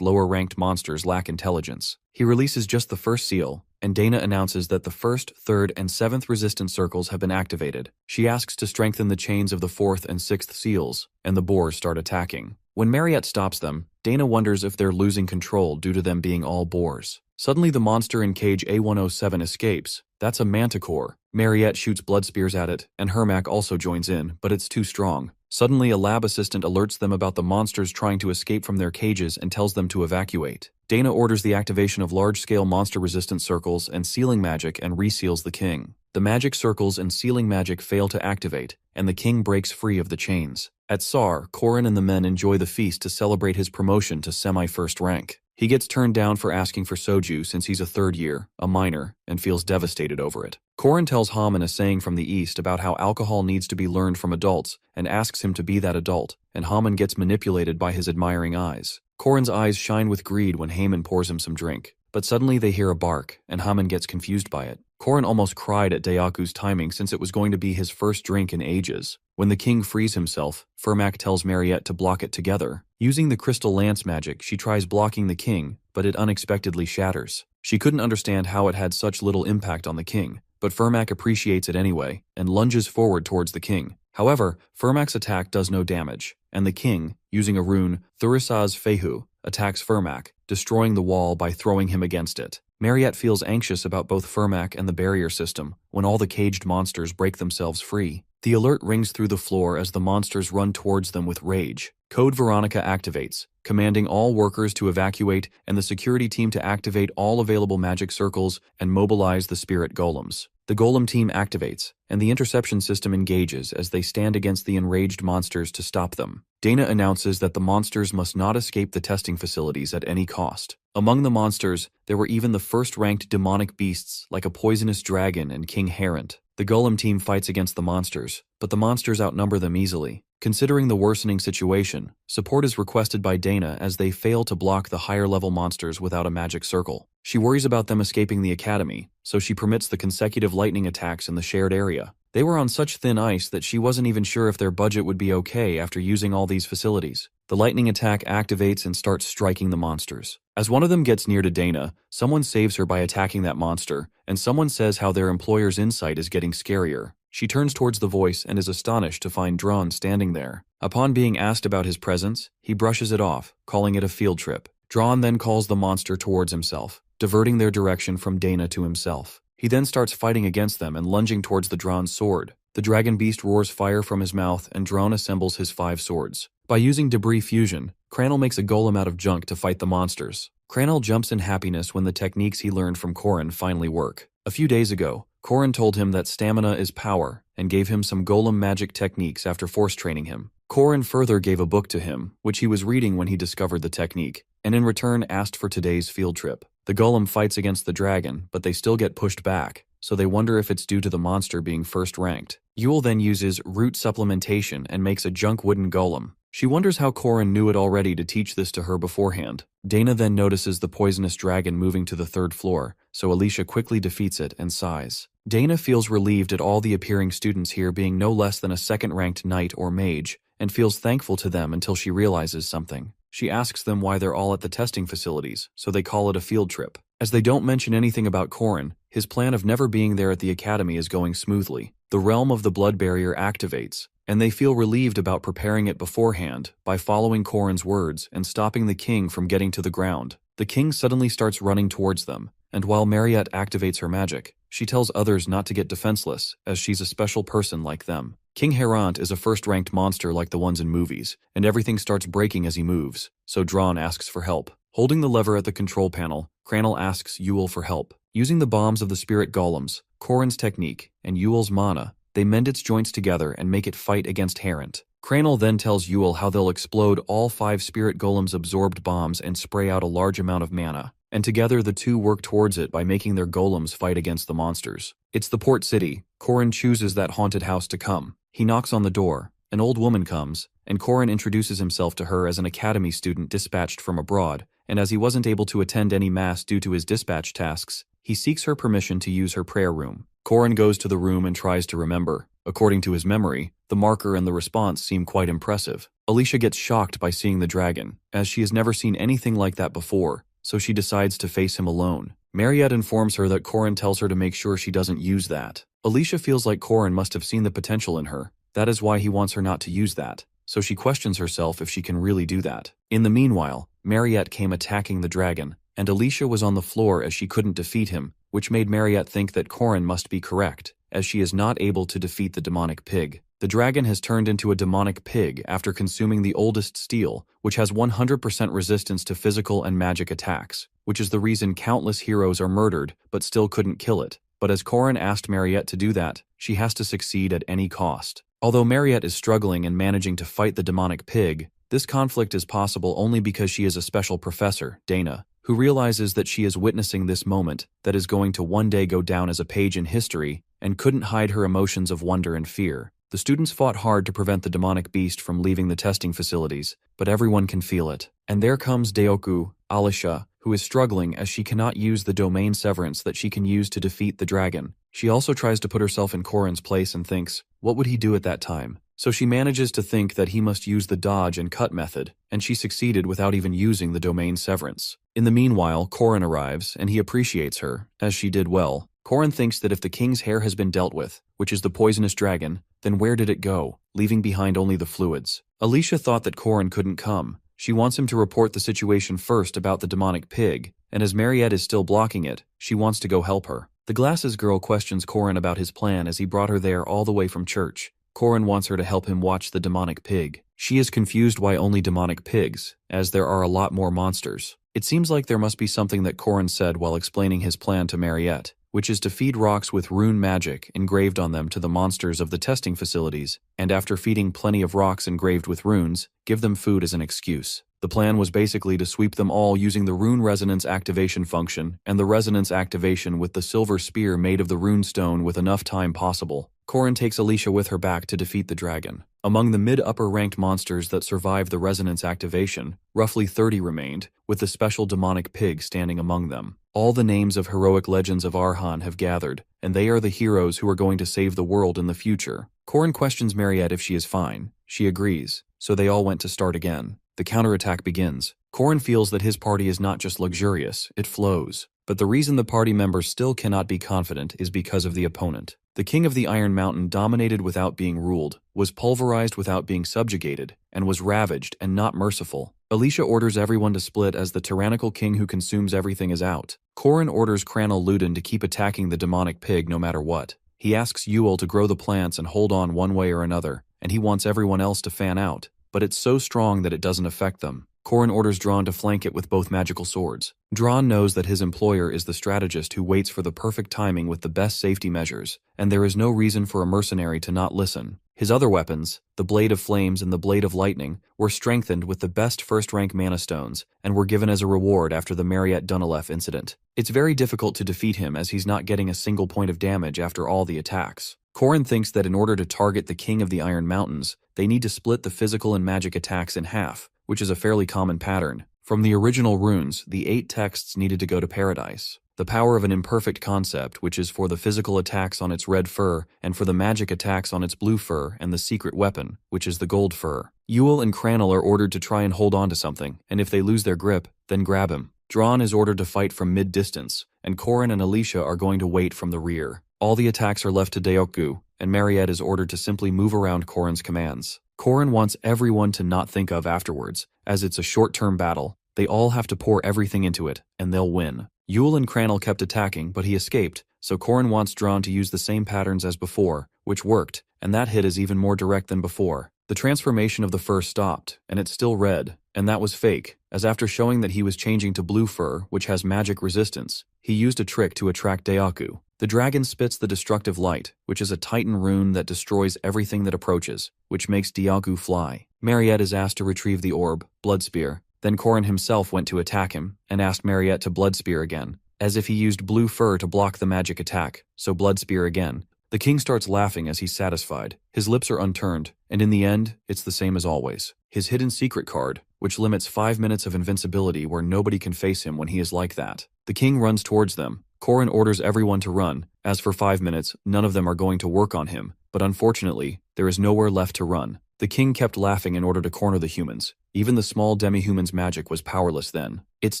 lower-ranked monsters lack intelligence. He releases just the first seal, and Dana announces that the 1st, 3rd, and 7th resistance circles have been activated. She asks to strengthen the chains of the 4th and 6th seals, and the boars start attacking. When Mariette stops them, Dana wonders if they're losing control due to them being all boars. Suddenly the monster in cage A107 escapes. That's a manticore. Mariette shoots blood spears at it, and Hermac also joins in, but it's too strong. Suddenly, a lab assistant alerts them about the monsters trying to escape from their cages and tells them to evacuate. Dana orders the activation of large-scale monster-resistant circles and sealing magic and reseals the king. The magic circles and sealing magic fail to activate, and the king breaks free of the chains. At SAR, Korin and the men enjoy the feast to celebrate his promotion to semi-first rank. He gets turned down for asking for soju since he's a third year, a minor, and feels devastated over it. Korin tells Haman a saying from the East about how alcohol needs to be learned from adults and asks him to be that adult, and Haman gets manipulated by his admiring eyes. Korin's eyes shine with greed when Haman pours him some drink, but suddenly they hear a bark, and Haman gets confused by it. Korin almost cried at Dayaku's timing since it was going to be his first drink in ages. When the king frees himself, Fermac tells Mariette to block it together. Using the crystal lance magic, she tries blocking the king, but it unexpectedly shatters. She couldn't understand how it had such little impact on the king, but Fermac appreciates it anyway, and lunges forward towards the king. However, Fermac's attack does no damage, and the king, using a rune, Thurisaz Fehu, attacks Fermac, destroying the wall by throwing him against it. Mariette feels anxious about both Fermac and the barrier system when all the caged monsters break themselves free. The alert rings through the floor as the monsters run towards them with rage. Code Veronica activates, commanding all workers to evacuate and the security team to activate all available magic circles and mobilize the spirit golems. The golem team activates, and the interception system engages as they stand against the enraged monsters to stop them. Dana announces that the monsters must not escape the testing facilities at any cost. Among the monsters, there were even the first-ranked demonic beasts like a poisonous dragon and King Herent. The golem team fights against the monsters, but the monsters outnumber them easily. Considering the worsening situation, support is requested by Dana as they fail to block the higher-level monsters without a magic circle. She worries about them escaping the academy, so she permits the consecutive lightning attacks in the shared area. They were on such thin ice that she wasn't even sure if their budget would be okay after using all these facilities. The lightning attack activates and starts striking the monsters. As one of them gets near to Dana, someone saves her by attacking that monster, and someone says how their employer's insight is getting scarier. She turns towards the voice and is astonished to find Dron standing there. Upon being asked about his presence, he brushes it off, calling it a field trip. Dron then calls the monster towards himself, diverting their direction from Dana to himself. He then starts fighting against them and lunging towards the Dron's sword. The dragon beast roars fire from his mouth and Dron assembles his 5 swords. By using debris fusion, Cranel makes a golem out of junk to fight the monsters. Cranel jumps in happiness when the techniques he learned from Korin finally work. A few days ago, Korin told him that stamina is power and gave him some golem magic techniques after force training him. Korin further gave a book to him, which he was reading when he discovered the technique, and in return asked for today's field trip. The golem fights against the dragon, but they still get pushed back, so they wonder if it's due to the monster being first ranked. Yule then uses root supplementation and makes a junk wooden golem. She wonders how Korin knew it already to teach this to her beforehand. Dana then notices the poisonous dragon moving to the 3rd floor, so Alicia quickly defeats it and sighs. Dana feels relieved at all the appearing students here being no less than a 2nd-ranked knight or mage, and feels thankful to them until she realizes something. She asks them why they're all at the testing facilities, so they call it a field trip. As they don't mention anything about Korin, his plan of never being there at the academy is going smoothly. The realm of the blood barrier activates, and they feel relieved about preparing it beforehand by following Korin's words and stopping the king from getting to the ground. The king suddenly starts running towards them, and while Mariette activates her magic, she tells others not to get defenseless, as she's a special person like them. King Herant is a first-ranked monster like the ones in movies, and everything starts breaking as he moves, so Dron asks for help. Holding the lever at the control panel, Cranel asks Yule for help. Using the bombs of the spirit golems, Korin's technique, and Yule's mana, they mend its joints together and make it fight against Herent. Cranel then tells Yule how they'll explode all 5 spirit golems' absorbed bombs and spray out a large amount of mana, and together the two work towards it by making their golems fight against the monsters. It's the port city. Korin chooses that haunted house to come. He knocks on the door. An old woman comes, and Korin introduces himself to her as an academy student dispatched from abroad, and as he wasn't able to attend any mass due to his dispatch tasks, he seeks her permission to use her prayer room. Korin goes to the room and tries to remember. According to his memory, the marker and the response seem quite impressive. Alicia gets shocked by seeing the dragon, as she has never seen anything like that before, so she decides to face him alone. Mariette informs her that Korin tells her to make sure she doesn't use that. Alicia feels like Korin must have seen the potential in her. That is why he wants her not to use that, so she questions herself if she can really do that. In the meanwhile, Mariette came attacking the dragon, and Alicia was on the floor as she couldn't defeat him, which made Mariette think that Korin must be correct, as she is not able to defeat the demonic pig. The dragon has turned into a demonic pig after consuming the oldest steel, which has 100% resistance to physical and magic attacks, which is the reason countless heroes are murdered but still couldn't kill it. But as Corin asked Mariette to do that, she has to succeed at any cost. Although Mariette is struggling and managing to fight the demonic pig, this conflict is possible only because she is a special professor, Dana, who realizes that she is witnessing this moment that is going to one day go down as a page in history and couldn't hide her emotions of wonder and fear. The students fought hard to prevent the demonic beast from leaving the testing facilities, but everyone can feel it. And there comes Deoku, Alicia, who is struggling as she cannot use the domain severance that she can use to defeat the dragon. She also tries to put herself in Corin's place and thinks, what would he do at that time? So she manages to think that he must use the dodge and cut method, and she succeeded without even using the domain severance. In the meanwhile, Corin arrives, and he appreciates her, as she did well. Corin thinks that if the king's hair has been dealt with, which is the poisonous dragon, then where did it go, leaving behind only the fluids? Alicia thought that Corin couldn't come. She wants him to report the situation first about the demonic pig, and as Mariette is still blocking it, she wants to go help her. The glasses girl questions Corin about his plan as he brought her there all the way from church. Corin wants her to help him watch the demonic pig. She is confused why only demonic pigs, as there are a lot more monsters. It seems like there must be something that Corin said while explaining his plan to Mariette, which is to feed rocks with rune magic engraved on them to the monsters of the testing facilities, and after feeding plenty of rocks engraved with runes, give them food as an excuse. The plan was basically to sweep them all using the rune resonance activation function and the resonance activation with the silver spear made of the rune stone with enough time possible. Corin takes Alicia with her back to defeat the dragon. Among the mid-upper ranked monsters that survived the resonance activation, roughly 30 remained, with the special demonic pig standing among them. All the names of heroic legends of Arhan have gathered, and they are the heroes who are going to save the world in the future. Corin questions Mariette if she is fine. She agrees, so they all went to start again. The counterattack begins. Corin feels that his party is not just luxurious, it flows. But the reason the party members still cannot be confident is because of the opponent. The king of the Iron Mountain dominated without being ruled, was pulverized without being subjugated, and was ravaged and not merciful. Alicia orders everyone to split as the tyrannical king who consumes everything is out. Corin orders Cranel Ludin to keep attacking the demonic pig no matter what. He asks Yule to grow the plants and hold on one way or another, and he wants everyone else to fan out. But it's so strong that it doesn't affect them. Corin orders Dran to flank it with both magical swords. Dran knows that his employer is the strategist who waits for the perfect timing with the best safety measures, and there is no reason for a mercenary to not listen. His other weapons, the Blade of Flames and the Blade of Lightning, were strengthened with the best first-rank mana stones, and were given as a reward after the Mariette Dunalef incident. It's very difficult to defeat him as he's not getting a single point of damage after all the attacks. Corin thinks that in order to target the King of the Iron Mountains, they need to split the physical and magic attacks in half, which is a fairly common pattern. From the original runes, the 8 texts needed to go to paradise. The power of an imperfect concept, which is for the physical attacks on its red fur, and for the magic attacks on its blue fur, and the secret weapon, which is the gold fur. Yule and Cranel are ordered to try and hold on to something, and if they lose their grip, then grab him. Dran is ordered to fight from mid-distance, and Corin and Alicia are going to wait from the rear. All the attacks are left to Deoku, and Mariette is ordered to simply move around Corin's commands. Corin wants everyone to not think of afterwards, as it's a short-term battle. They all have to pour everything into it, and they'll win. Yule and Cranel kept attacking, but he escaped, so Corin wants Dran to use the same patterns as before, which worked, and that hit is even more direct than before. The transformation of the fur stopped, and it's still red, and that was fake, as after showing that he was changing to blue fur, which has magic resistance, he used a trick to attract Deoku. The dragon spits the destructive light, which is a titan rune that destroys everything that approaches, which makes Deoku fly. Mariette is asked to retrieve the orb, Blood Spear. Then Corin himself went to attack him, and asked Mariette to Blood Spear again, as if he used blue fur to block the magic attack, so Blood Spear again. The king starts laughing as he's satisfied. His lips are unturned, and in the end, it's the same as always. His hidden secret card, which limits 5 minutes of invincibility where nobody can face him when he is like that. The king runs towards them. Corin orders everyone to run. As for 5 minutes, none of them are going to work on him, but unfortunately, there is nowhere left to run. The king kept laughing in order to corner the humans. Even the small demi-human's magic was powerless then. It's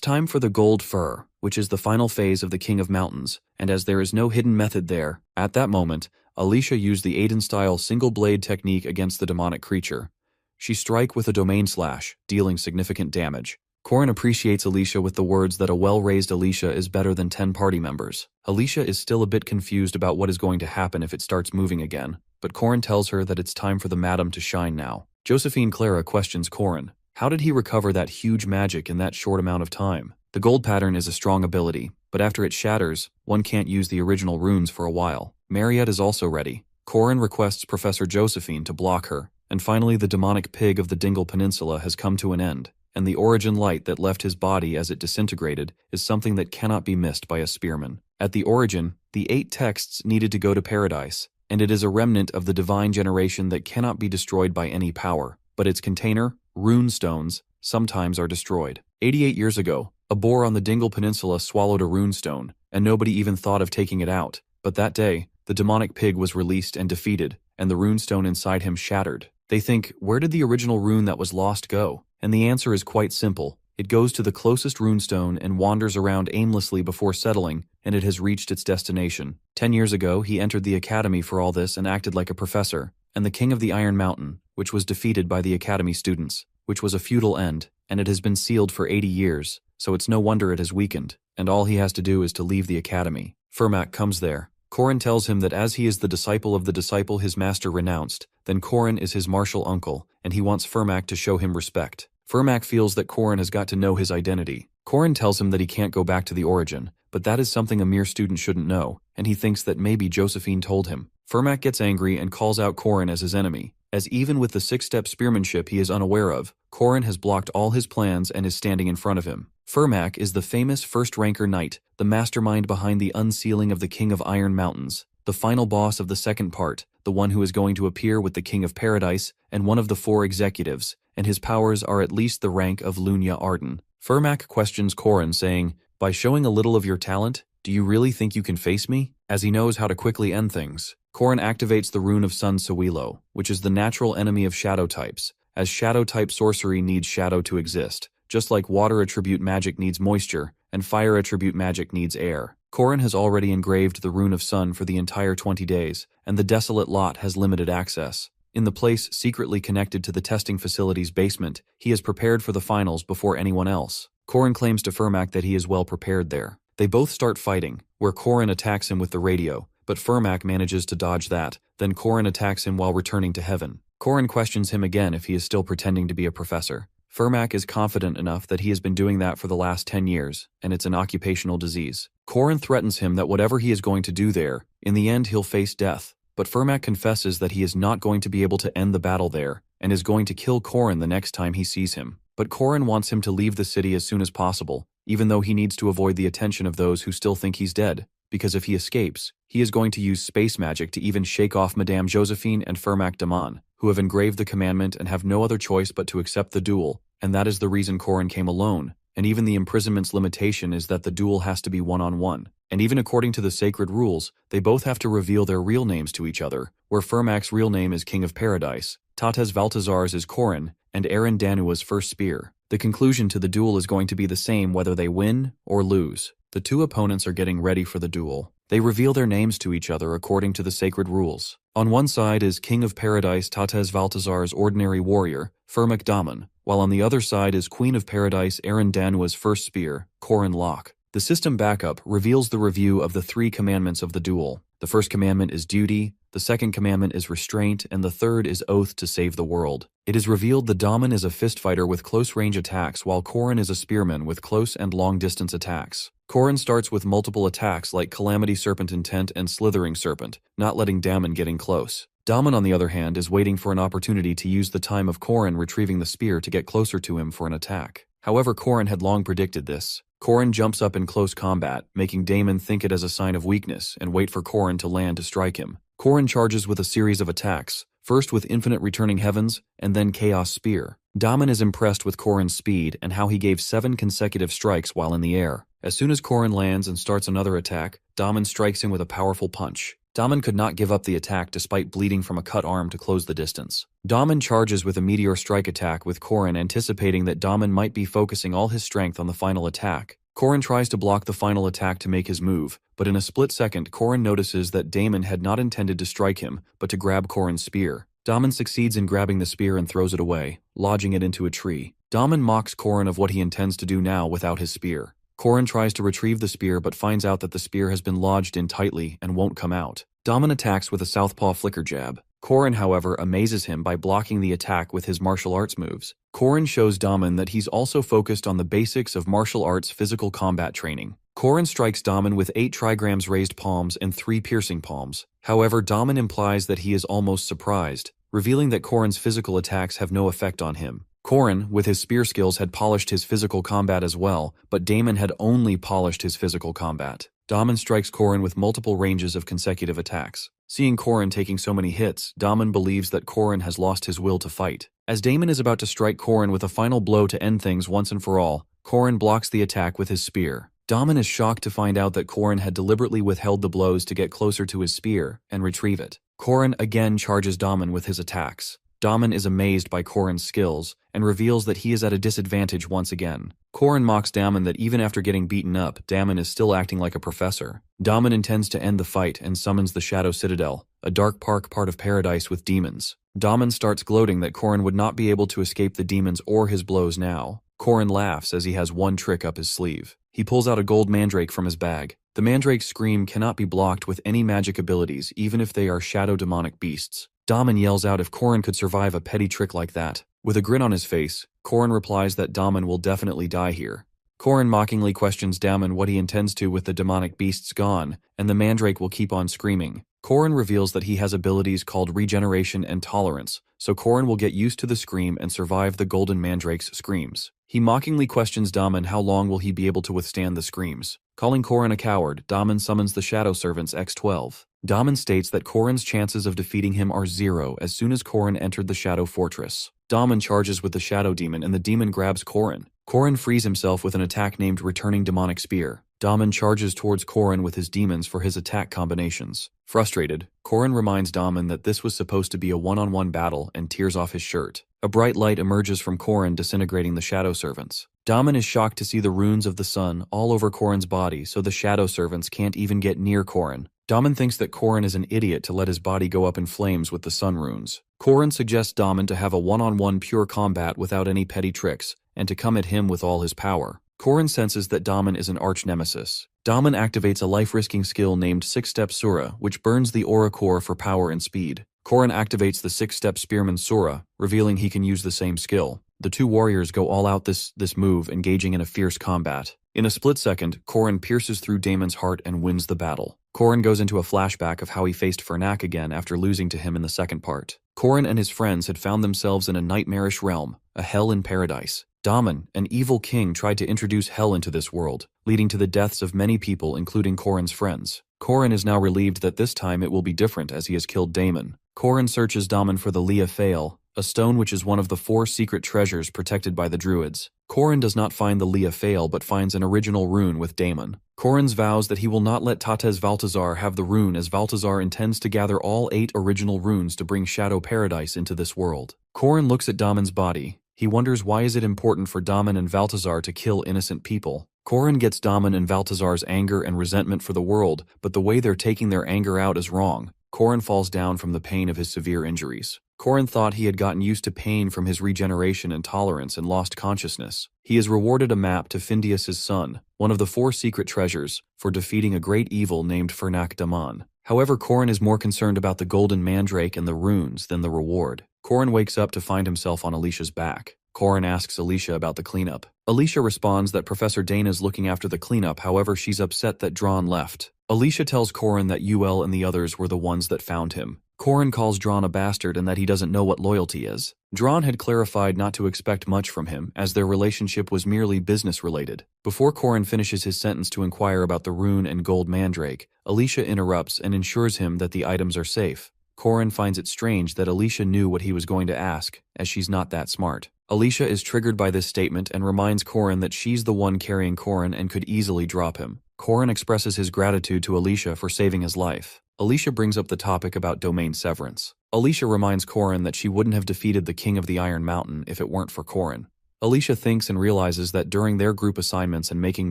time for the gold fur, which is the final phase of the King of Mountains, and as there is no hidden method there, at that moment, Alicia used the Aiden-style single-blade technique against the demonic creature. She strike with a domain slash, dealing significant damage. Korin appreciates Alicia with the words that a well-raised Alicia is better than 10 party members. Alicia is still a bit confused about what is going to happen if it starts moving again, but Korin tells her that it's time for the madam to shine now. Josephine Clara questions Korin. How did he recover that huge magic in that short amount of time? The gold pattern is a strong ability, but after it shatters, one can't use the original runes for a while. Mariette is also ready. Korin requests Professor Josephine to block her, and finally the demonic pig of the Dingle Peninsula has come to an end, and the origin light that left his body as it disintegrated is something that cannot be missed by a spearman. At the origin, the 8 texts needed to go to paradise, and it is a remnant of the divine generation that cannot be destroyed by any power, but its container, rune stones, sometimes are destroyed. 88 years ago, a boar on the Dingle Peninsula swallowed a rune stone, and nobody even thought of taking it out, but that day, the demonic pig was released and defeated, and the rune stone inside him shattered. They think, where did the original rune that was lost go? And the answer is quite simple. It goes to the closest runestone and wanders around aimlessly before settling, and it has reached its destination. 10 years ago, he entered the academy for all this and acted like a professor, and the king of the Iron Mountain, which was defeated by the academy students, which was a futile end, and it has been sealed for 80 years, so it's no wonder it has weakened, and all he has to do is to leave the academy. Fermac comes there. Korin tells him that as he is the disciple of the disciple his master renounced, then Korin is his martial uncle, and he wants Fermac to show him respect. Fermac feels that Korin has got to know his identity. Korin tells him that he can't go back to the origin, but that is something a mere student shouldn't know, and he thinks that maybe Josephine told him. Fermac gets angry and calls out Korin as his enemy, as even with the 6-step spearmanship he is unaware of, Korin has blocked all his plans and is standing in front of him. Fermac is the famous first-ranker knight, the mastermind behind the unsealing of the King of Iron Mountains, the final boss of the second part, the one who is going to appear with the King of Paradise, and one of the 4 executives, and his powers are at least the rank of Lunya Arden. Fermac questions Korin, saying, by showing a little of your talent, do you really think you can face me? As he knows how to quickly end things, Korin activates the rune of Sun Sawilo, which is the natural enemy of shadow types, as shadow-type sorcery needs shadow to exist, just like water attribute magic needs moisture, and fire attribute magic needs air. Korin has already engraved the rune of sun for the entire 20 days, and the desolate lot has limited access. In the place secretly connected to the testing facility's basement, he is prepared for the finals before anyone else. Korin claims to Fermac that he is well prepared there. They both start fighting, where Korin attacks him with the radio, but Fermac manages to dodge that, then Korin attacks him while returning to heaven. Korin questions him again if he is still pretending to be a professor. Fermac is confident enough that he has been doing that for the last 10 years, and it's an occupational disease. Korin threatens him that whatever he is going to do there, in the end he'll face death, but Fermac confesses that he is not going to be able to end the battle there, and is going to kill Korin the next time he sees him. But Korin wants him to leave the city as soon as possible, even though he needs to avoid the attention of those who still think he's dead, because if he escapes, he is going to use space magic to even shake off Madame Josephine and Fermac Damon, who have engraved the commandment and have no other choice but to accept the duel, and that is the reason Korin came alone, and even the imprisonment's limitation is that the duel has to be one-on-one. And even according to the sacred rules, they both have to reveal their real names to each other, where Fermac's real name is King of Paradise, Tates Valtazar's is Korin, and Aaron Danua's first spear. The conclusion to the duel is going to be the same whether they win or lose. The two opponents are getting ready for the duel. They reveal their names to each other according to the sacred rules. On one side is King of Paradise Tates Valtazar's ordinary warrior, Fermac Damon, while on the other side is Queen of Paradise Aaron Danua's first spear, Korin Locke. The system backup reveals the review of the 3 commandments of the duel. The first commandment is duty, the second commandment is restraint, and the third is oath to save the world. It is revealed that Damon is a fistfighter with close-range attacks while Korin is a spearman with close and long-distance attacks. Korin starts with multiple attacks like Calamity Serpent Intent and Slithering Serpent, not letting Damon get in close. Damon, on the other hand, is waiting for an opportunity to use the time of Korin retrieving the spear to get closer to him for an attack. However, Korin had long predicted this. Korin jumps up in close combat, making Damon think it as a sign of weakness and wait for Korin to land to strike him. Korin charges with a series of attacks, first with Infinite Returning Heavens, and then Chaos Spear. Damon is impressed with Korin's speed and how he gave 7 consecutive strikes while in the air. As soon as Korin lands and starts another attack, Damon strikes him with a powerful punch. Damon could not give up the attack despite bleeding from a cut arm to close the distance. Damon charges with a meteor strike attack with Korin, anticipating that Damon might be focusing all his strength on the final attack. Korin tries to block the final attack to make his move, but in a split second Korin notices that Damon had not intended to strike him, but to grab Korin's spear. Damon succeeds in grabbing the spear and throws it away, lodging it into a tree. Daman mocks Korin of what he intends to do now without his spear. Korin tries to retrieve the spear but finds out that the spear has been lodged in tightly and won't come out. Daman attacks with a southpaw flicker jab. Korin, however, amazes him by blocking the attack with his martial arts moves. Korin shows Daman that he's also focused on the basics of martial arts physical combat training. Korin strikes Daman with 8 trigrams raised palms and 3 piercing palms. However, Daman implies that he is almost surprised, revealing that Korin's physical attacks have no effect on him. Korin, with his spear skills, had polished his physical combat as well, but Daman had only polished his physical combat. Daman strikes Korin with multiple ranges of consecutive attacks. Seeing Korin taking so many hits, Daman believes that Korin has lost his will to fight. As Daman is about to strike Korin with a final blow to end things once and for all, Korin blocks the attack with his spear. Daman is shocked to find out that Korin had deliberately withheld the blows to get closer to his spear and retrieve it. Korin again charges Daman with his attacks. Daman is amazed by Korin's skills and reveals that he is at a disadvantage once again. Korin mocks Daman that even after getting beaten up, Daman is still acting like a professor. Daman intends to end the fight and summons the Shadow Citadel, a dark park part of paradise with demons. Daman starts gloating that Korin would not be able to escape the demons or his blows now. Korin laughs as he has one trick up his sleeve. He pulls out a gold mandrake from his bag. The mandrake's scream cannot be blocked with any magic abilities, even if they are shadow demonic beasts. Daman yells out if Korin could survive a petty trick like that. With a grin on his face, Korin replies that Daman will definitely die here. Korin mockingly questions Daman what he intends to with the demonic beasts gone, and the mandrake will keep on screaming. Korin reveals that he has abilities called regeneration and tolerance, so Korin will get used to the scream and survive the golden mandrake's screams. He mockingly questions Daman how long will he be able to withstand the screams. Calling Korin a coward, Daman summons the Shadow Servants X-12. Daman states that Korin's chances of defeating him are 0 as soon as Korin entered the Shadow Fortress. Daman charges with the Shadow Demon and the demon grabs Korin. Korin frees himself with an attack named Returning Demonic Spear. Daman charges towards Korin with his demons for his attack combinations. Frustrated, Korin reminds Daman that this was supposed to be a one-on-one battle and tears off his shirt. A bright light emerges from Korin, disintegrating the Shadow Servants. Daman is shocked to see the runes of the sun all over Korin's body, so the Shadow Servants can't even get near Korin. Daman thinks that Korin is an idiot to let his body go up in flames with the sun runes. Korin suggests Daman to have a one-on-one pure combat without any petty tricks, and to come at him with all his power. Korin senses that Daman is an arch-nemesis. Daman activates a life-risking skill named 6-Step Sura, which burns the aura core for power and speed. Korin activates the 6-Step Spearman Sura, revealing he can use the same skill. The two warriors go all out this move, engaging in a fierce combat. In a split second, Korin pierces through Damon's heart and wins the battle. Korin goes into a flashback of how he faced Fernak again after losing to him in the second part. Korin and his friends had found themselves in a nightmarish realm, a hell in paradise. Daman, an evil king, tried to introduce hell into this world, leading to the deaths of many people, including Korin's friends. Korin is now relieved that this time it will be different as he has killed Damon. Korin searches Daman for the Leah Fail, a stone which is one of the 4 secret treasures protected by the Druids. Korin does not find the Leah Fail but finds an original rune with Damon. Korin vows that he will not let Tatez Valtazar have the rune, as Valtazar intends to gather all 8 original runes to bring Shadow Paradise into this world. Korin looks at Damon's body. He wonders why is it important for Damon and Valtazar to kill innocent people. Korin gets Damon and Valtazar's anger and resentment for the world, but the way they're taking their anger out is wrong. Korin falls down from the pain of his severe injuries. Korin thought he had gotten used to pain from his regeneration and tolerance and lost consciousness. He is rewarded a map to Findius's son, one of the 4 secret treasures, for defeating a great evil named Fernak Daman. However, Korin is more concerned about the golden mandrake and the runes than the reward. Korin wakes up to find himself on Alicia's back. Korin asks Alicia about the cleanup. Alicia responds that Professor Dana is looking after the cleanup, however she's upset that Drawn left. Alicia tells Korin that UL and the others were the ones that found him. Korin calls Drawn a bastard and that he doesn't know what loyalty is. Drawn had clarified not to expect much from him, as their relationship was merely business-related. Before Korin finishes his sentence to inquire about the rune and gold mandrake, Alicia interrupts and ensures him that the items are safe. Korin finds it strange that Alicia knew what he was going to ask, as she's not that smart. Alicia is triggered by this statement and reminds Korin that she's the one carrying Korin and could easily drop him. Korin expresses his gratitude to Alicia for saving his life. Alicia brings up the topic about domain severance. Alicia reminds Korin that she wouldn't have defeated the King of the Iron Mountain if it weren't for Korin. Alicia thinks and realizes that during their group assignments and making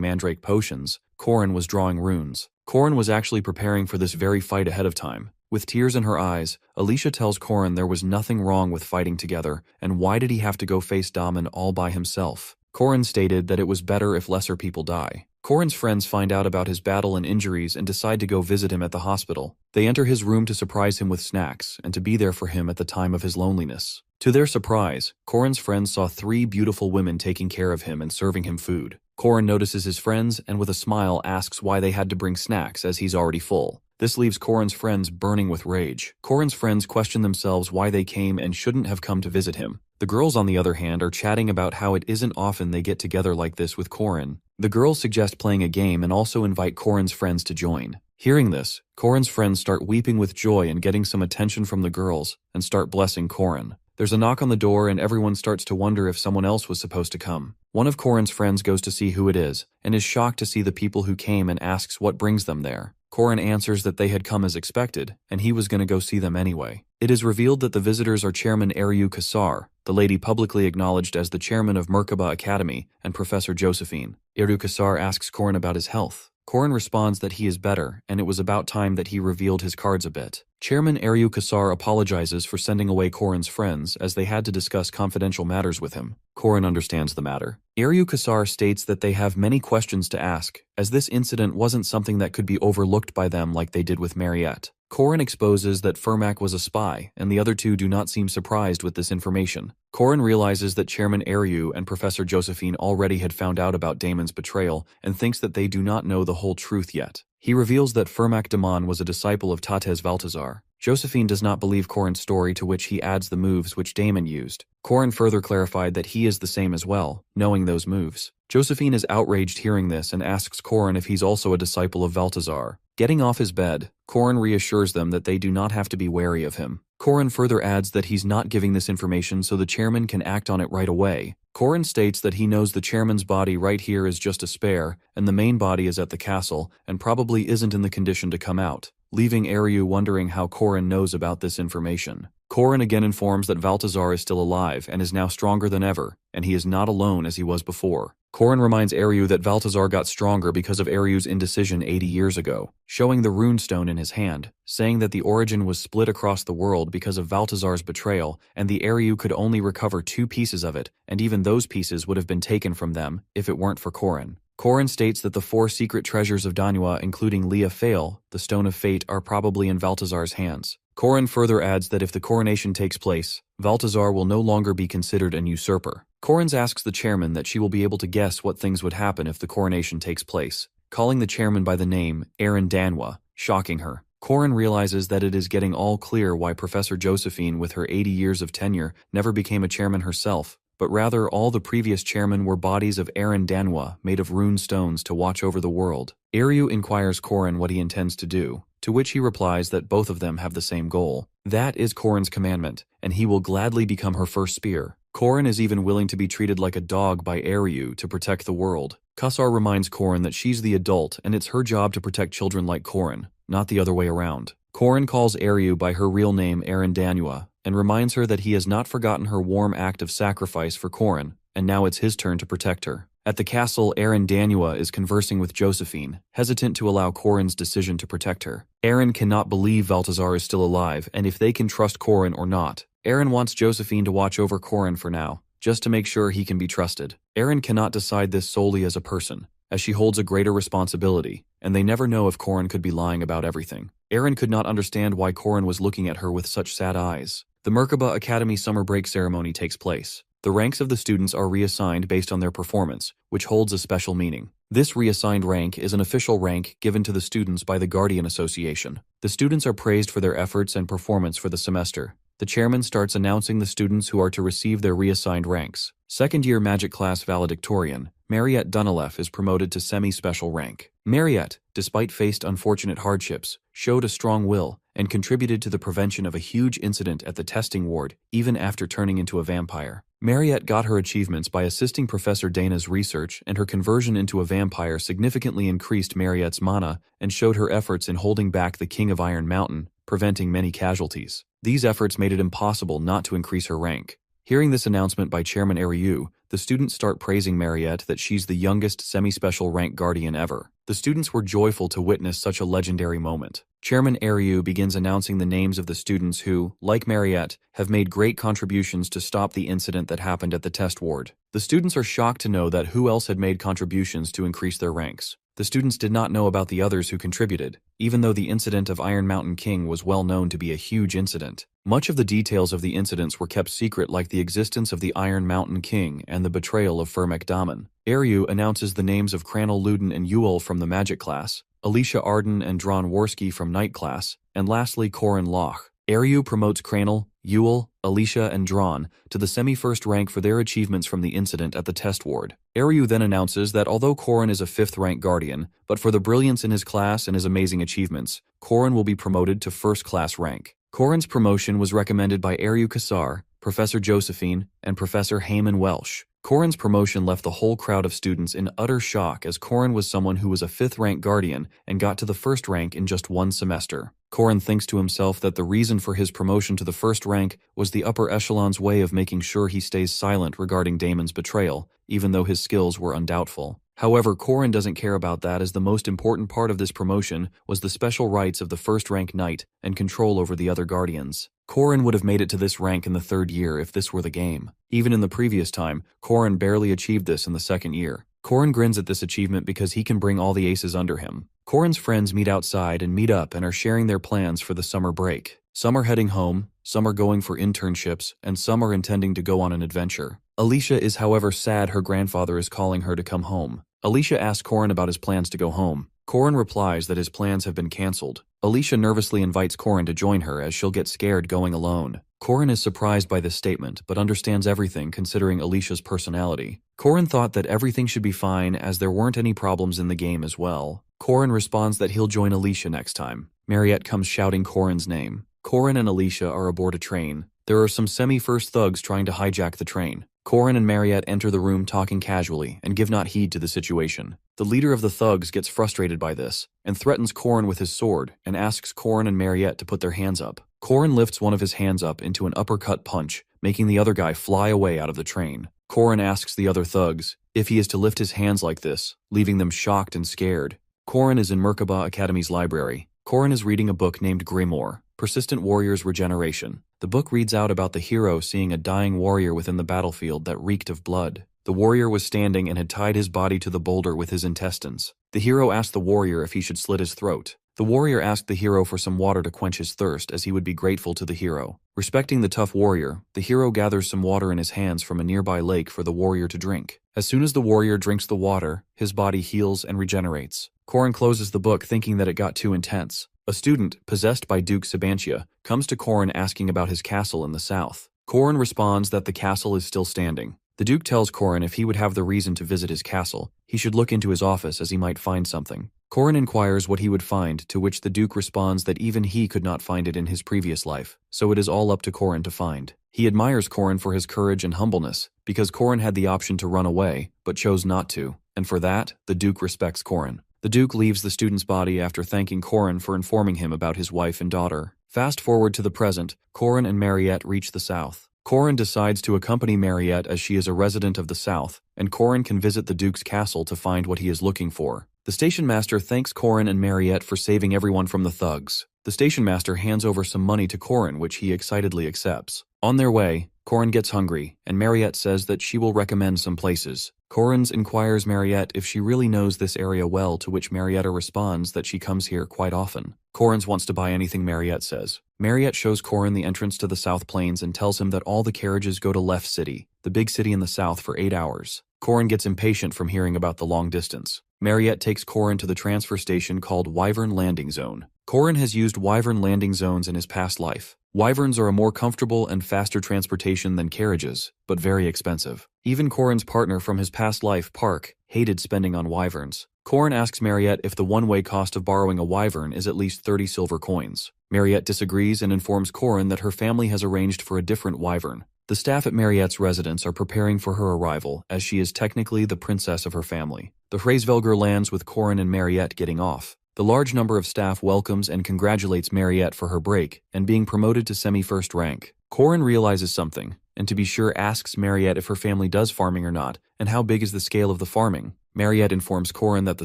mandrake potions, Korin was drawing runes. Korin was actually preparing for this very fight ahead of time. With tears in her eyes, Alicia tells Korin there was nothing wrong with fighting together, and why did he have to go face Daman all by himself? Korin stated that it was better if lesser people die. Korin's friends find out about his battle and injuries and decide to go visit him at the hospital. They enter his room to surprise him with snacks and to be there for him at the time of his loneliness. To their surprise, Korin's friends saw 3 beautiful women taking care of him and serving him food. Korin notices his friends and with a smile asks why they had to bring snacks as he's already full. This leaves Korin's friends burning with rage. Korin's friends question themselves why they came and shouldn't have come to visit him. The girls, on the other hand, are chatting about how it isn't often they get together like this with Korin. The girls suggest playing a game and also invite Korin's friends to join. Hearing this, Korin's friends start weeping with joy and getting some attention from the girls and start blessing Korin. There's a knock on the door and everyone starts to wonder if someone else was supposed to come. One of Korin's friends goes to see who it is and is shocked to see the people who came and asks what brings them there. Korin answers that they had come as expected, and he was going to go see them anyway. It is revealed that the visitors are Chairman Eryu Kasar, the lady publicly acknowledged as the chairman of Merkaba Academy, and Professor Josephine. Eryu Kasar asks Korin about his health. Korin responds that he is better, and it was about time that he revealed his cards a bit. Chairman Eryu Kasar apologizes for sending away Korin's friends as they had to discuss confidential matters with him. Korin understands the matter. Eryu Kasar states that they have many questions to ask, as this incident wasn't something that could be overlooked by them like they did with Mariette. Korin exposes that Fermac was a spy, and the other two do not seem surprised with this information. Korin realizes that Chairman Eryu and Professor Josephine already had found out about Damon's betrayal and thinks that they do not know the whole truth yet. He reveals that Fermac Damon was a disciple of Tates Valtazar. Josephine does not believe Korin's story, to which he adds the moves which Damon used. Korin further clarified that he is the same as well, knowing those moves. Josephine is outraged hearing this and asks Korin if he's also a disciple of Valtazar. Getting off his bed, Korin reassures them that they do not have to be wary of him. Korin further adds that he's not giving this information so the chairman can act on it right away. Korin states that he knows the chairman's body right here is just a spare, and the main body is at the castle, and probably isn't in the condition to come out, leaving Eryu wondering how Korin knows about this information. Korin again informs that Valtazar is still alive and is now stronger than ever, and he is not alone as he was before. Korin reminds Eryu that Valtazar got stronger because of Eryu's indecision 80 years ago, showing the runestone in his hand, saying that the origin was split across the world because of Valtazar's betrayal, and the Eryu could only recover 2 pieces of it, and even those pieces would have been taken from them if it weren't for Korin. Korin states that the 4 secret treasures of Manhwa, including Lia Fail, the Stone of Fate, are probably in Valtazar's hands. Korin further adds that if the coronation takes place, Valtazar will no longer be considered an usurper. Korin asks the chairman that she will be able to guess what things would happen if the coronation takes place, calling the chairman by the name Aaron Danwa, shocking her. Korin realizes that it is getting all clear why Professor Josephine, with her 80 years of tenure, never became a chairman herself, but rather all the previous chairmen were bodies of Aaron Danwa made of rune stones to watch over the world. Eryu inquires Korin what he intends to do, to which he replies that both of them have the same goal. That is Korin's commandment, and he will gladly become her first spear. Korin is even willing to be treated like a dog by Eryu to protect the world. Kasar reminds Korin that she's the adult and it's her job to protect children like Korin, not the other way around. Korin calls Eryu by her real name Aaron Danua and reminds her that he has not forgotten her warm act of sacrifice for Korin, and now it's his turn to protect her. At the castle, Aaron Danua is conversing with Josephine, hesitant to allow Korin's decision to protect her. Aaron cannot believe Valtazar is still alive and if they can trust Korin or not. Aaron wants Josephine to watch over Korin for now, just to make sure he can be trusted. Aaron cannot decide this solely as a person, as she holds a greater responsibility, and they never know if Korin could be lying about everything. Aaron could not understand why Korin was looking at her with such sad eyes. The Merkaba Academy summer break ceremony takes place. The ranks of the students are reassigned based on their performance, which holds a special meaning. This reassigned rank is an official rank given to the students by the Guardian Association. The students are praised for their efforts and performance for the semester. The chairman starts announcing the students who are to receive their reassigned ranks. Second-year magic class valedictorian, Mariette Dunalef, is promoted to semi-special rank. Mariette, despite faced unfortunate hardships, showed a strong will and contributed to the prevention of a huge incident at the testing ward, even after turning into a vampire. Mariette got her achievements by assisting Professor Dana's research, and her conversion into a vampire significantly increased Mariette's mana and showed her efforts in holding back the King of Iron Mountain, preventing many casualties. These efforts made it impossible not to increase her rank. Hearing this announcement by Chairman Eryu, the students start praising Mariette that she's the youngest semi-special rank guardian ever. The students were joyful to witness such a legendary moment. Chairman Ryu begins announcing the names of the students who, like Mariette, have made great contributions to stop the incident that happened at the test ward. The students are shocked to know that who else had made contributions to increase their ranks. The students did not know about the others who contributed, even though the incident of Iron Mountain King was well known to be a huge incident. Much of the details of the incidents were kept secret, like the existence of the Iron Mountain King and the betrayal of Firmek Daman. Ryu announces the names of Cranel Luden and Yule from the Magic class, Alicia Arden and Dron Worski from Night class, and lastly Corin Loch. Ryu promotes Cranel, Yule, Alicia, and Dron to the semi-first rank for their achievements from the incident at the test ward. Ryu then announces that although Corin is a 5th rank guardian, but for the brilliance in his class and his amazing achievements, Corin will be promoted to 1st class rank. Corin's promotion was recommended by Ryu Kassar, Professor Josephine, and Professor Heyman Welsh. Corin's promotion left the whole crowd of students in utter shock, as Corin was someone who was a 5th rank guardian and got to the 1st rank in just 1 semester. Corin thinks to himself that the reason for his promotion to the 1st rank was the upper echelon's way of making sure he stays silent regarding Damon's betrayal, even though his skills were undoubtful. However, Corin doesn't care about that, as the most important part of this promotion was the special rights of the 1st rank knight and control over the other guardians. Corin would have made it to this rank in the 3rd year if this were the game. Even in the previous time, Corin barely achieved this in the 2nd year. Corin grins at this achievement because he can bring all the aces under him. Corin's friends meet outside and meet up and are sharing their plans for the summer break. Some are heading home, some are going for internships, and some are intending to go on an adventure. Alicia is, however, sad her grandfather is calling her to come home. Alicia asks Corin about his plans to go home. Corin replies that his plans have been cancelled. Alicia nervously invites Corin to join her, as she'll get scared going alone. Corin is surprised by this statement, but understands everything considering Alicia's personality. Corin thought that everything should be fine, as there weren't any problems in the game as well. Corin responds that he'll join Alicia next time. Mariette comes shouting Corin's name. Corin and Alicia are aboard a train. There are some semi-first thugs trying to hijack the train. Corin and Mariette enter the room talking casually and give not heed to the situation. The leader of the thugs gets frustrated by this and threatens Corin with his sword and asks Corin and Mariette to put their hands up. Corin lifts one of his hands up into an uppercut punch, making the other guy fly away out of the train. Corin asks the other thugs if he is to lift his hands like this, leaving them shocked and scared. Corin is in Merkaba Academy's library. Corin is reading a book named Grimoire, Persistent Warrior's Regeneration. The book reads out about the hero seeing a dying warrior within the battlefield that reeked of blood. The warrior was standing and had tied his body to the boulder with his intestines. The hero asked the warrior if he should slit his throat. The warrior asked the hero for some water to quench his thirst, as he would be grateful to the hero. Respecting the tough warrior, the hero gathers some water in his hands from a nearby lake for the warrior to drink. As soon as the warrior drinks the water, his body heals and regenerates. Corin closes the book thinking that it got too intense. A student, possessed by Duke Sabantia, comes to Corin asking about his castle in the south. Corin responds that the castle is still standing. The Duke tells Corin if he would have the reason to visit his castle, he should look into his office, as he might find something. Corin inquires what he would find, to which the Duke responds that even he could not find it in his previous life, so it is all up to Corin to find. He admires Corin for his courage and humbleness, because Corin had the option to run away, but chose not to, and for that, the Duke respects Corin. The Duke leaves the student's body after thanking Corin for informing him about his wife and daughter. Fast forward to the present, Corin and Mariette reach the south. Corin decides to accompany Mariette, as she is a resident of the south, and Corin can visit the Duke's castle to find what he is looking for. The station master thanks Corin and Mariette for saving everyone from the thugs. The station master hands over some money to Corin, which he excitedly accepts. On their way, Corin gets hungry, and Mariette says that she will recommend some places. Corin inquires Mariette if she really knows this area well, to which Mariette responds that she comes here quite often. Corin wants to buy anything Mariette says. Mariette shows Corin the entrance to the South Plains and tells him that all the carriages go to Left City, the big city in the south, for 8 hours. Corin gets impatient from hearing about the long distance. Mariette takes Corin to the transfer station called Wyvern Landing Zone. Corin has used Wyvern landing zones in his past life. Wyverns are a more comfortable and faster transportation than carriages, but very expensive. Even Corin's partner from his past life, Park, hated spending on wyverns. Corin asks Mariette if the one-way cost of borrowing a wyvern is at least 30 silver coins. Mariette disagrees and informs Corin that her family has arranged for a different wyvern. The staff at Mariette's residence are preparing for her arrival, as she is technically the princess of her family. The Hraesvelger lands with Corin and Mariette getting off. The large number of staff welcomes and congratulates Mariette for her break and being promoted to semi-first rank. Corin realizes something, and to be sure asks Mariette if her family does farming or not, and how big is the scale of the farming. Mariette informs Corin that the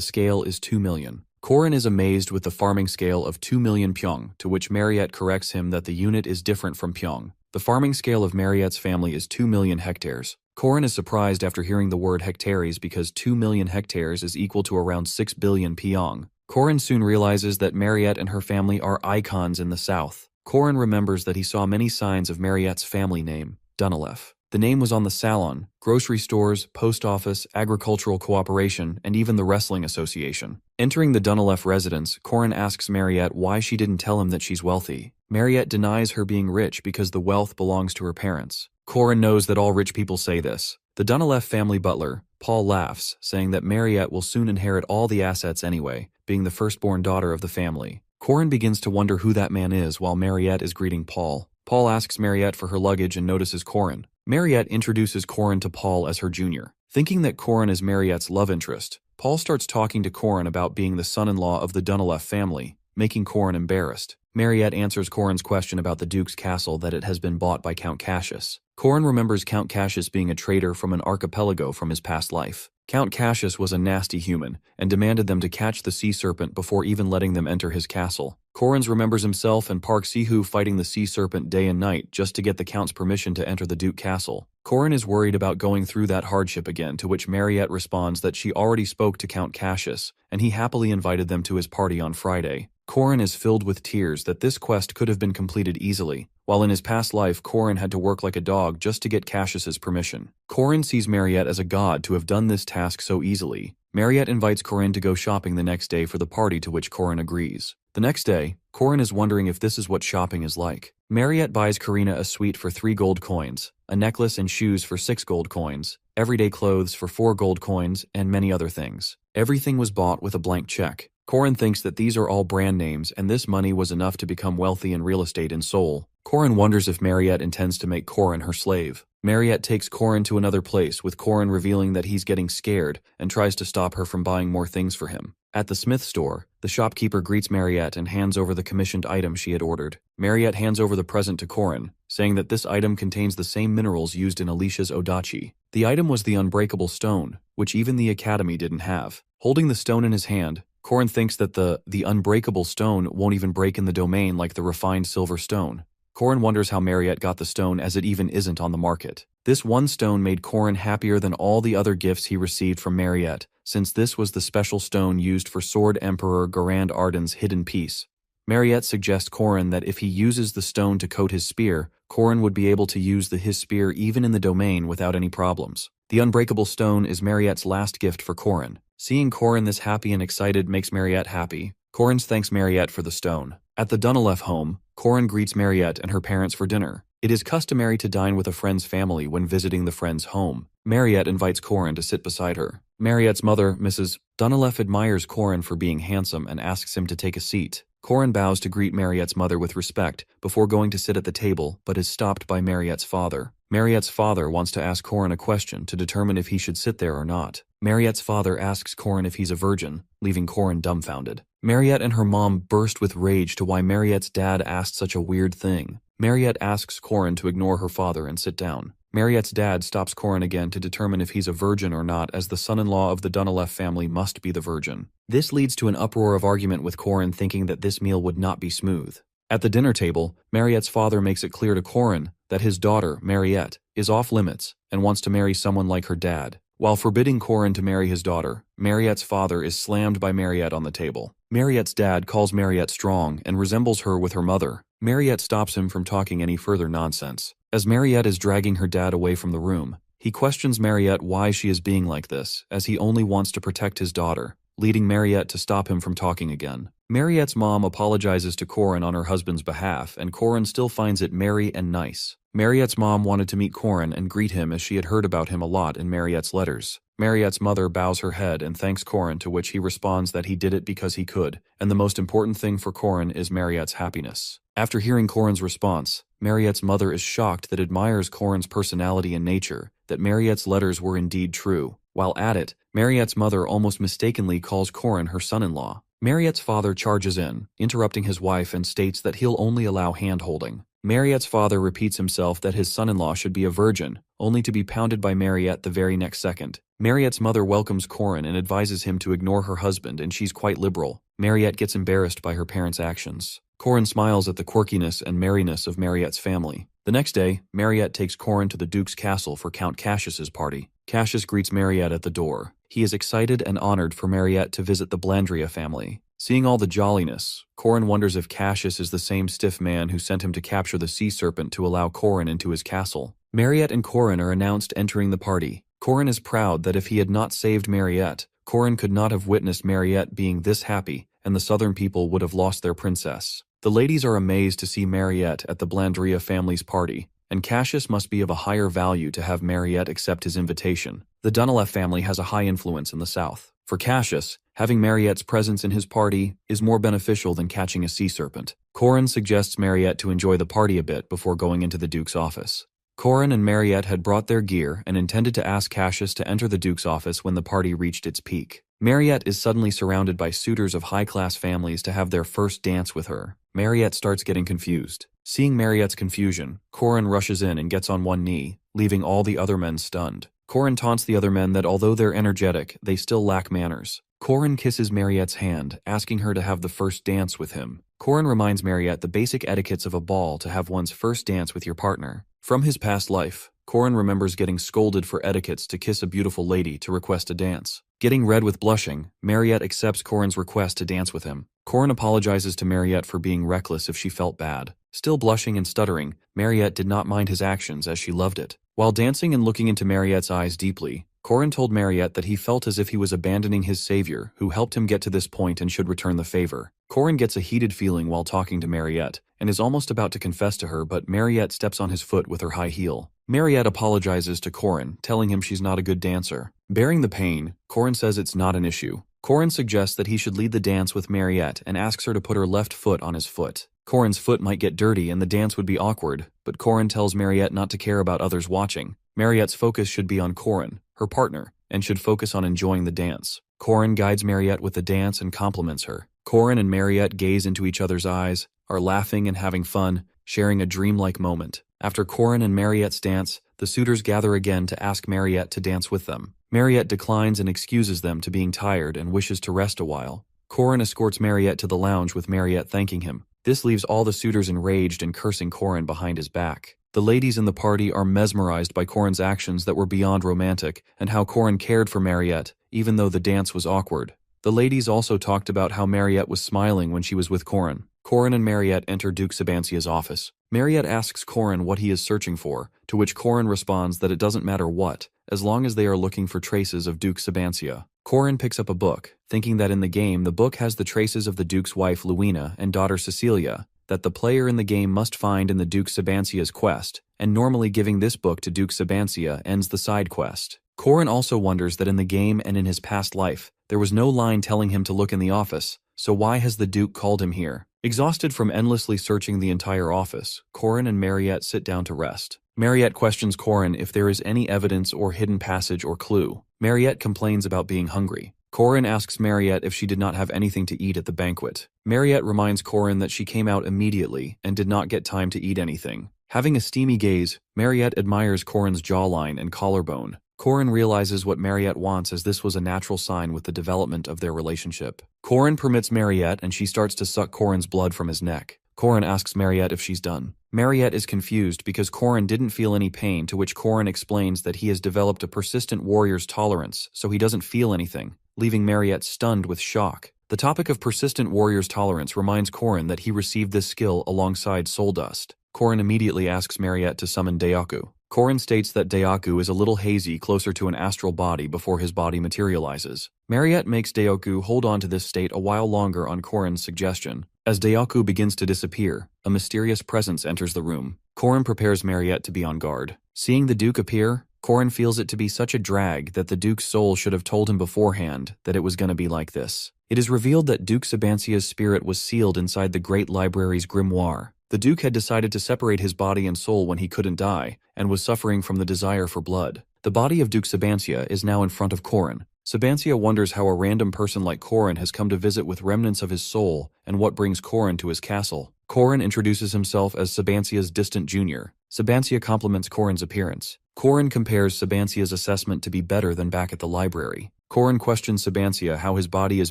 scale is 2 million. Corin is amazed with the farming scale of 2 million pyong, to which Mariette corrects him that the unit is different from pyong. The farming scale of Mariette's family is 2 million hectares. Corin is surprised after hearing the word hectares because 2 million hectares is equal to around 6 billion pyong. Corin soon realizes that Mariette and her family are icons in the south. Corin remembers that he saw many signs of Mariette's family name, Dunalef. The name was on the salon, grocery stores, post office, agricultural cooperation, and even the wrestling association. Entering the Dunalef residence, Corin asks Mariette why she didn't tell him that she's wealthy. Mariette denies her being rich because the wealth belongs to her parents. Corin knows that all rich people say this. The Dunalef family butler, Paul, laughs, saying that Mariette will soon inherit all the assets anyway, being the firstborn daughter of the family. Corin begins to wonder who that man is while Mariette is greeting Paul. Paul asks Mariette for her luggage and notices Corin. Mariette introduces Corin to Paul as her junior. Thinking that Corin is Mariette's love interest, Paul starts talking to Corin about being the son-in-law of the Dunalef family, making Corin embarrassed. Mariette answers Corin's question about the Duke's castle that it has been bought by Count Cassius. Corin remembers Count Cassius being a traitor from an archipelago from his past life. Count Cassius was a nasty human and demanded them to catch the sea serpent before even letting them enter his castle. Corin remembers himself and Park Si-hoo fighting the sea serpent day and night just to get the Count's permission to enter the Duke castle. Corin is worried about going through that hardship again, to which Mariette responds that she already spoke to Count Cassius and he happily invited them to his party on Friday. Corin is filled with tears that this quest could have been completed easily, while in his past life Corin had to work like a dog just to get Cassius's permission. Corin sees Mariette as a god to have done this task so easily. Mariette invites Corin to go shopping the next day for the party, to which Corin agrees. The next day, Corin is wondering if this is what shopping is like. Mariette buys Karina a sweet for 3 gold coins, a necklace and shoes for 6 gold coins, everyday clothes for 4 gold coins, and many other things. Everything was bought with a blank check. Corin thinks that these are all brand names and this money was enough to become wealthy in real estate in Seoul. Corin wonders if Mariette intends to make Corin her slave. Mariette takes Corin to another place, with Corin revealing that he's getting scared and tries to stop her from buying more things for him. At the Smith store, the shopkeeper greets Mariette and hands over the commissioned item she had ordered. Mariette hands over the present to Corin, saying that this item contains the same minerals used in Alicia's odachi. The item was the unbreakable stone, which even the academy didn't have. Holding the stone in his hand, Corin thinks that the unbreakable stone won't even break in the domain like the refined silver stone. Corin wonders how Mariette got the stone, as it even isn't on the market. This one stone made Corin happier than all the other gifts he received from Mariette, since this was the special stone used for Sword Emperor Garand Arden's hidden piece. Mariette suggests Corin that if he uses the stone to coat his spear, Corin would be able to use his spear even in the domain without any problems. The unbreakable stone is Mariette's last gift for Corin. Seeing Corin this happy and excited makes Mariette happy. Corin thanks Mariette for the stone. At the Dunalef home, Corin greets Mariette and her parents for dinner. It is customary to dine with a friend's family when visiting the friend's home. Mariette invites Corin to sit beside her. Mariette's mother, Mrs. Dunalef, admires Corin for being handsome and asks him to take a seat. Corin bows to greet Mariette's mother with respect before going to sit at the table, but is stopped by Mariette's father. Mariette's father wants to ask Corin a question to determine if he should sit there or not. Mariette's father asks Corin if he's a virgin, leaving Corin dumbfounded. Mariette and her mom burst with rage to why Mariette's dad asked such a weird thing. Mariette asks Corin to ignore her father and sit down. Mariette's dad stops Corin again to determine if he's a virgin or not, as the son-in-law of the Dunalef family must be the virgin. This leads to an uproar of argument, with Corin thinking that this meal would not be smooth. At the dinner table, Mariette's father makes it clear to Corin that his daughter, Mariette, is off limits and wants to marry someone like her dad. While forbidding Corin to marry his daughter, Mariette's father is slammed by Mariette on the table. Mariette's dad calls Mariette strong and resembles her with her mother. Mariette stops him from talking any further nonsense. As Mariette is dragging her dad away from the room, he questions Mariette why she is being like this, as he only wants to protect his daughter, leading Mariette to stop him from talking again. Mariette's mom apologizes to Corin on her husband's behalf, and Corin still finds it merry and nice. Mariette's mom wanted to meet Corin and greet him, as she had heard about him a lot in Mariette's letters. Mariette's mother bows her head and thanks Corin, to which he responds that he did it because he could, and the most important thing for Corin is Mariette's happiness. After hearing Corin's response, Mariette's mother is shocked that admires Corin's personality and nature, that Mariette's letters were indeed true. While at it, Mariette's mother almost mistakenly calls Corin her son-in-law. Mariette's father charges in, interrupting his wife, and states that he'll only allow hand-holding. Mariette's father repeats himself that his son-in-law should be a virgin, only to be pounded by Mariette the very next second. Mariette's mother welcomes Corin and advises him to ignore her husband, and she's quite liberal. Mariette gets embarrassed by her parents' actions. Corin smiles at the quirkiness and merriness of Mariette's family. The next day, Mariette takes Corin to the Duke's castle for Count Cassius's party. Cassius greets Mariette at the door. He is excited and honored for Mariette to visit the Blandria family. Seeing all the jolliness, Corin wonders if Cassius is the same stiff man who sent him to capture the sea serpent to allow Corin into his castle. Mariette and Corin are announced entering the party. Corin is proud that if he had not saved Mariette, Corin could not have witnessed Mariette being this happy, and the southern people would have lost their princess. The ladies are amazed to see Mariette at the Blandria family's party, and Cassius must be of a higher value to have Mariette accept his invitation. The Dunlef family has a high influence in the south. For Cassius, having Mariette's presence in his party is more beneficial than catching a sea serpent. Corin suggests Mariette to enjoy the party a bit before going into the Duke's office. Corin and Mariette had brought their gear and intended to ask Cassius to enter the Duke's office when the party reached its peak. Mariette is suddenly surrounded by suitors of high-class families to have their first dance with her. Mariette starts getting confused. Seeing Mariette's confusion, Corin rushes in and gets on one knee, leaving all the other men stunned. Corin taunts the other men that although they're energetic, they still lack manners. Corin kisses Mariette's hand, asking her to have the first dance with him. Corin reminds Mariette the basic etiquettes of a ball to have one's first dance with your partner. From his past life, Corin remembers getting scolded for etiquettes to kiss a beautiful lady to request a dance. Getting red with blushing, Mariette accepts Corin's request to dance with him. Corin apologizes to Mariette for being reckless if she felt bad. Still blushing and stuttering, Mariette did not mind his actions as she loved it. While dancing and looking into Mariette's eyes deeply, Corin told Mariette that he felt as if he was abandoning his savior who helped him get to this point and should return the favor. Corin gets a heated feeling while talking to Mariette and is almost about to confess to her, but Mariette steps on his foot with her high heel. Mariette apologizes to Corin, telling him she's not a good dancer. Bearing the pain, Corin says it's not an issue. Corin suggests that he should lead the dance with Mariette and asks her to put her left foot on his foot. Corin's foot might get dirty and the dance would be awkward, but Corin tells Mariette not to care about others watching. Mariette's focus should be on Corin, her partner, and should focus on enjoying the dance. Corin guides Mariette with the dance and compliments her. Corin and Mariette gaze into each other's eyes, are laughing and having fun, sharing a dreamlike moment. After Corin and Mariette's dance, the suitors gather again to ask Mariette to dance with them. Mariette declines and excuses them to being tired and wishes to rest a while. Corin escorts Mariette to the lounge with Mariette thanking him. This leaves all the suitors enraged and cursing Corin behind his back. The ladies in the party are mesmerized by Corin's actions that were beyond romantic and how Corin cared for Mariette, even though the dance was awkward. The ladies also talked about how Mariette was smiling when she was with Corin. Corin and Mariette enter Duke Sabancia's office. Mariette asks Corin what he is searching for, to which Corin responds that it doesn't matter what, as long as they are looking for traces of Duke Sabancia. Corin picks up a book, thinking that in the game the book has the traces of the Duke's wife Luina and daughter Cecilia, that the player in the game must find in the Duke Sabancia's quest, and normally giving this book to Duke Sabancia ends the side quest. Corin also wonders that in the game and in his past life, there was no line telling him to look in the office, so why has the Duke called him here? Exhausted from endlessly searching the entire office, Corin and Mariette sit down to rest. Mariette questions Corin if there is any evidence or hidden passage or clue. Mariette complains about being hungry. Corin asks Mariette if she did not have anything to eat at the banquet. Mariette reminds Corin that she came out immediately and did not get time to eat anything. Having a steamy gaze, Mariette admires Corin's jawline and collarbone. Corin realizes what Mariette wants, as this was a natural sign with the development of their relationship. Corin permits Mariette and she starts to suck Corin's blood from his neck. Corin asks Mariette if she's done. Mariette is confused because Corin didn't feel any pain, to which Corin explains that he has developed a persistent warrior's tolerance, so he doesn't feel anything, leaving Mariette stunned with shock. The topic of persistent warrior's tolerance reminds Corin that he received this skill alongside soul dust. Corin immediately asks Mariette to summon Deaku. Corin states that Deaku is a little hazy, closer to an astral body before his body materializes. Mariette makes Deaku hold on to this state a while longer on Corin's suggestion. As Deaku begins to disappear, a mysterious presence enters the room. Corin prepares Mariette to be on guard. Seeing the Duke appear, Corin feels it to be such a drag that the Duke's soul should have told him beforehand that it was going to be like this. It is revealed that Duke Sabancia's spirit was sealed inside the Great Library's grimoire. The Duke had decided to separate his body and soul when he couldn't die, and was suffering from the desire for blood. The body of Duke Sabancia is now in front of Corin. Sabancia wonders how a random person like Corin has come to visit with remnants of his soul, and what brings Corin to his castle. Korin introduces himself as Sabancia's distant junior. Sabancia compliments Korin's appearance. Korin compares Sabancia's assessment to be better than back at the library. Korin questions Sabancia how his body is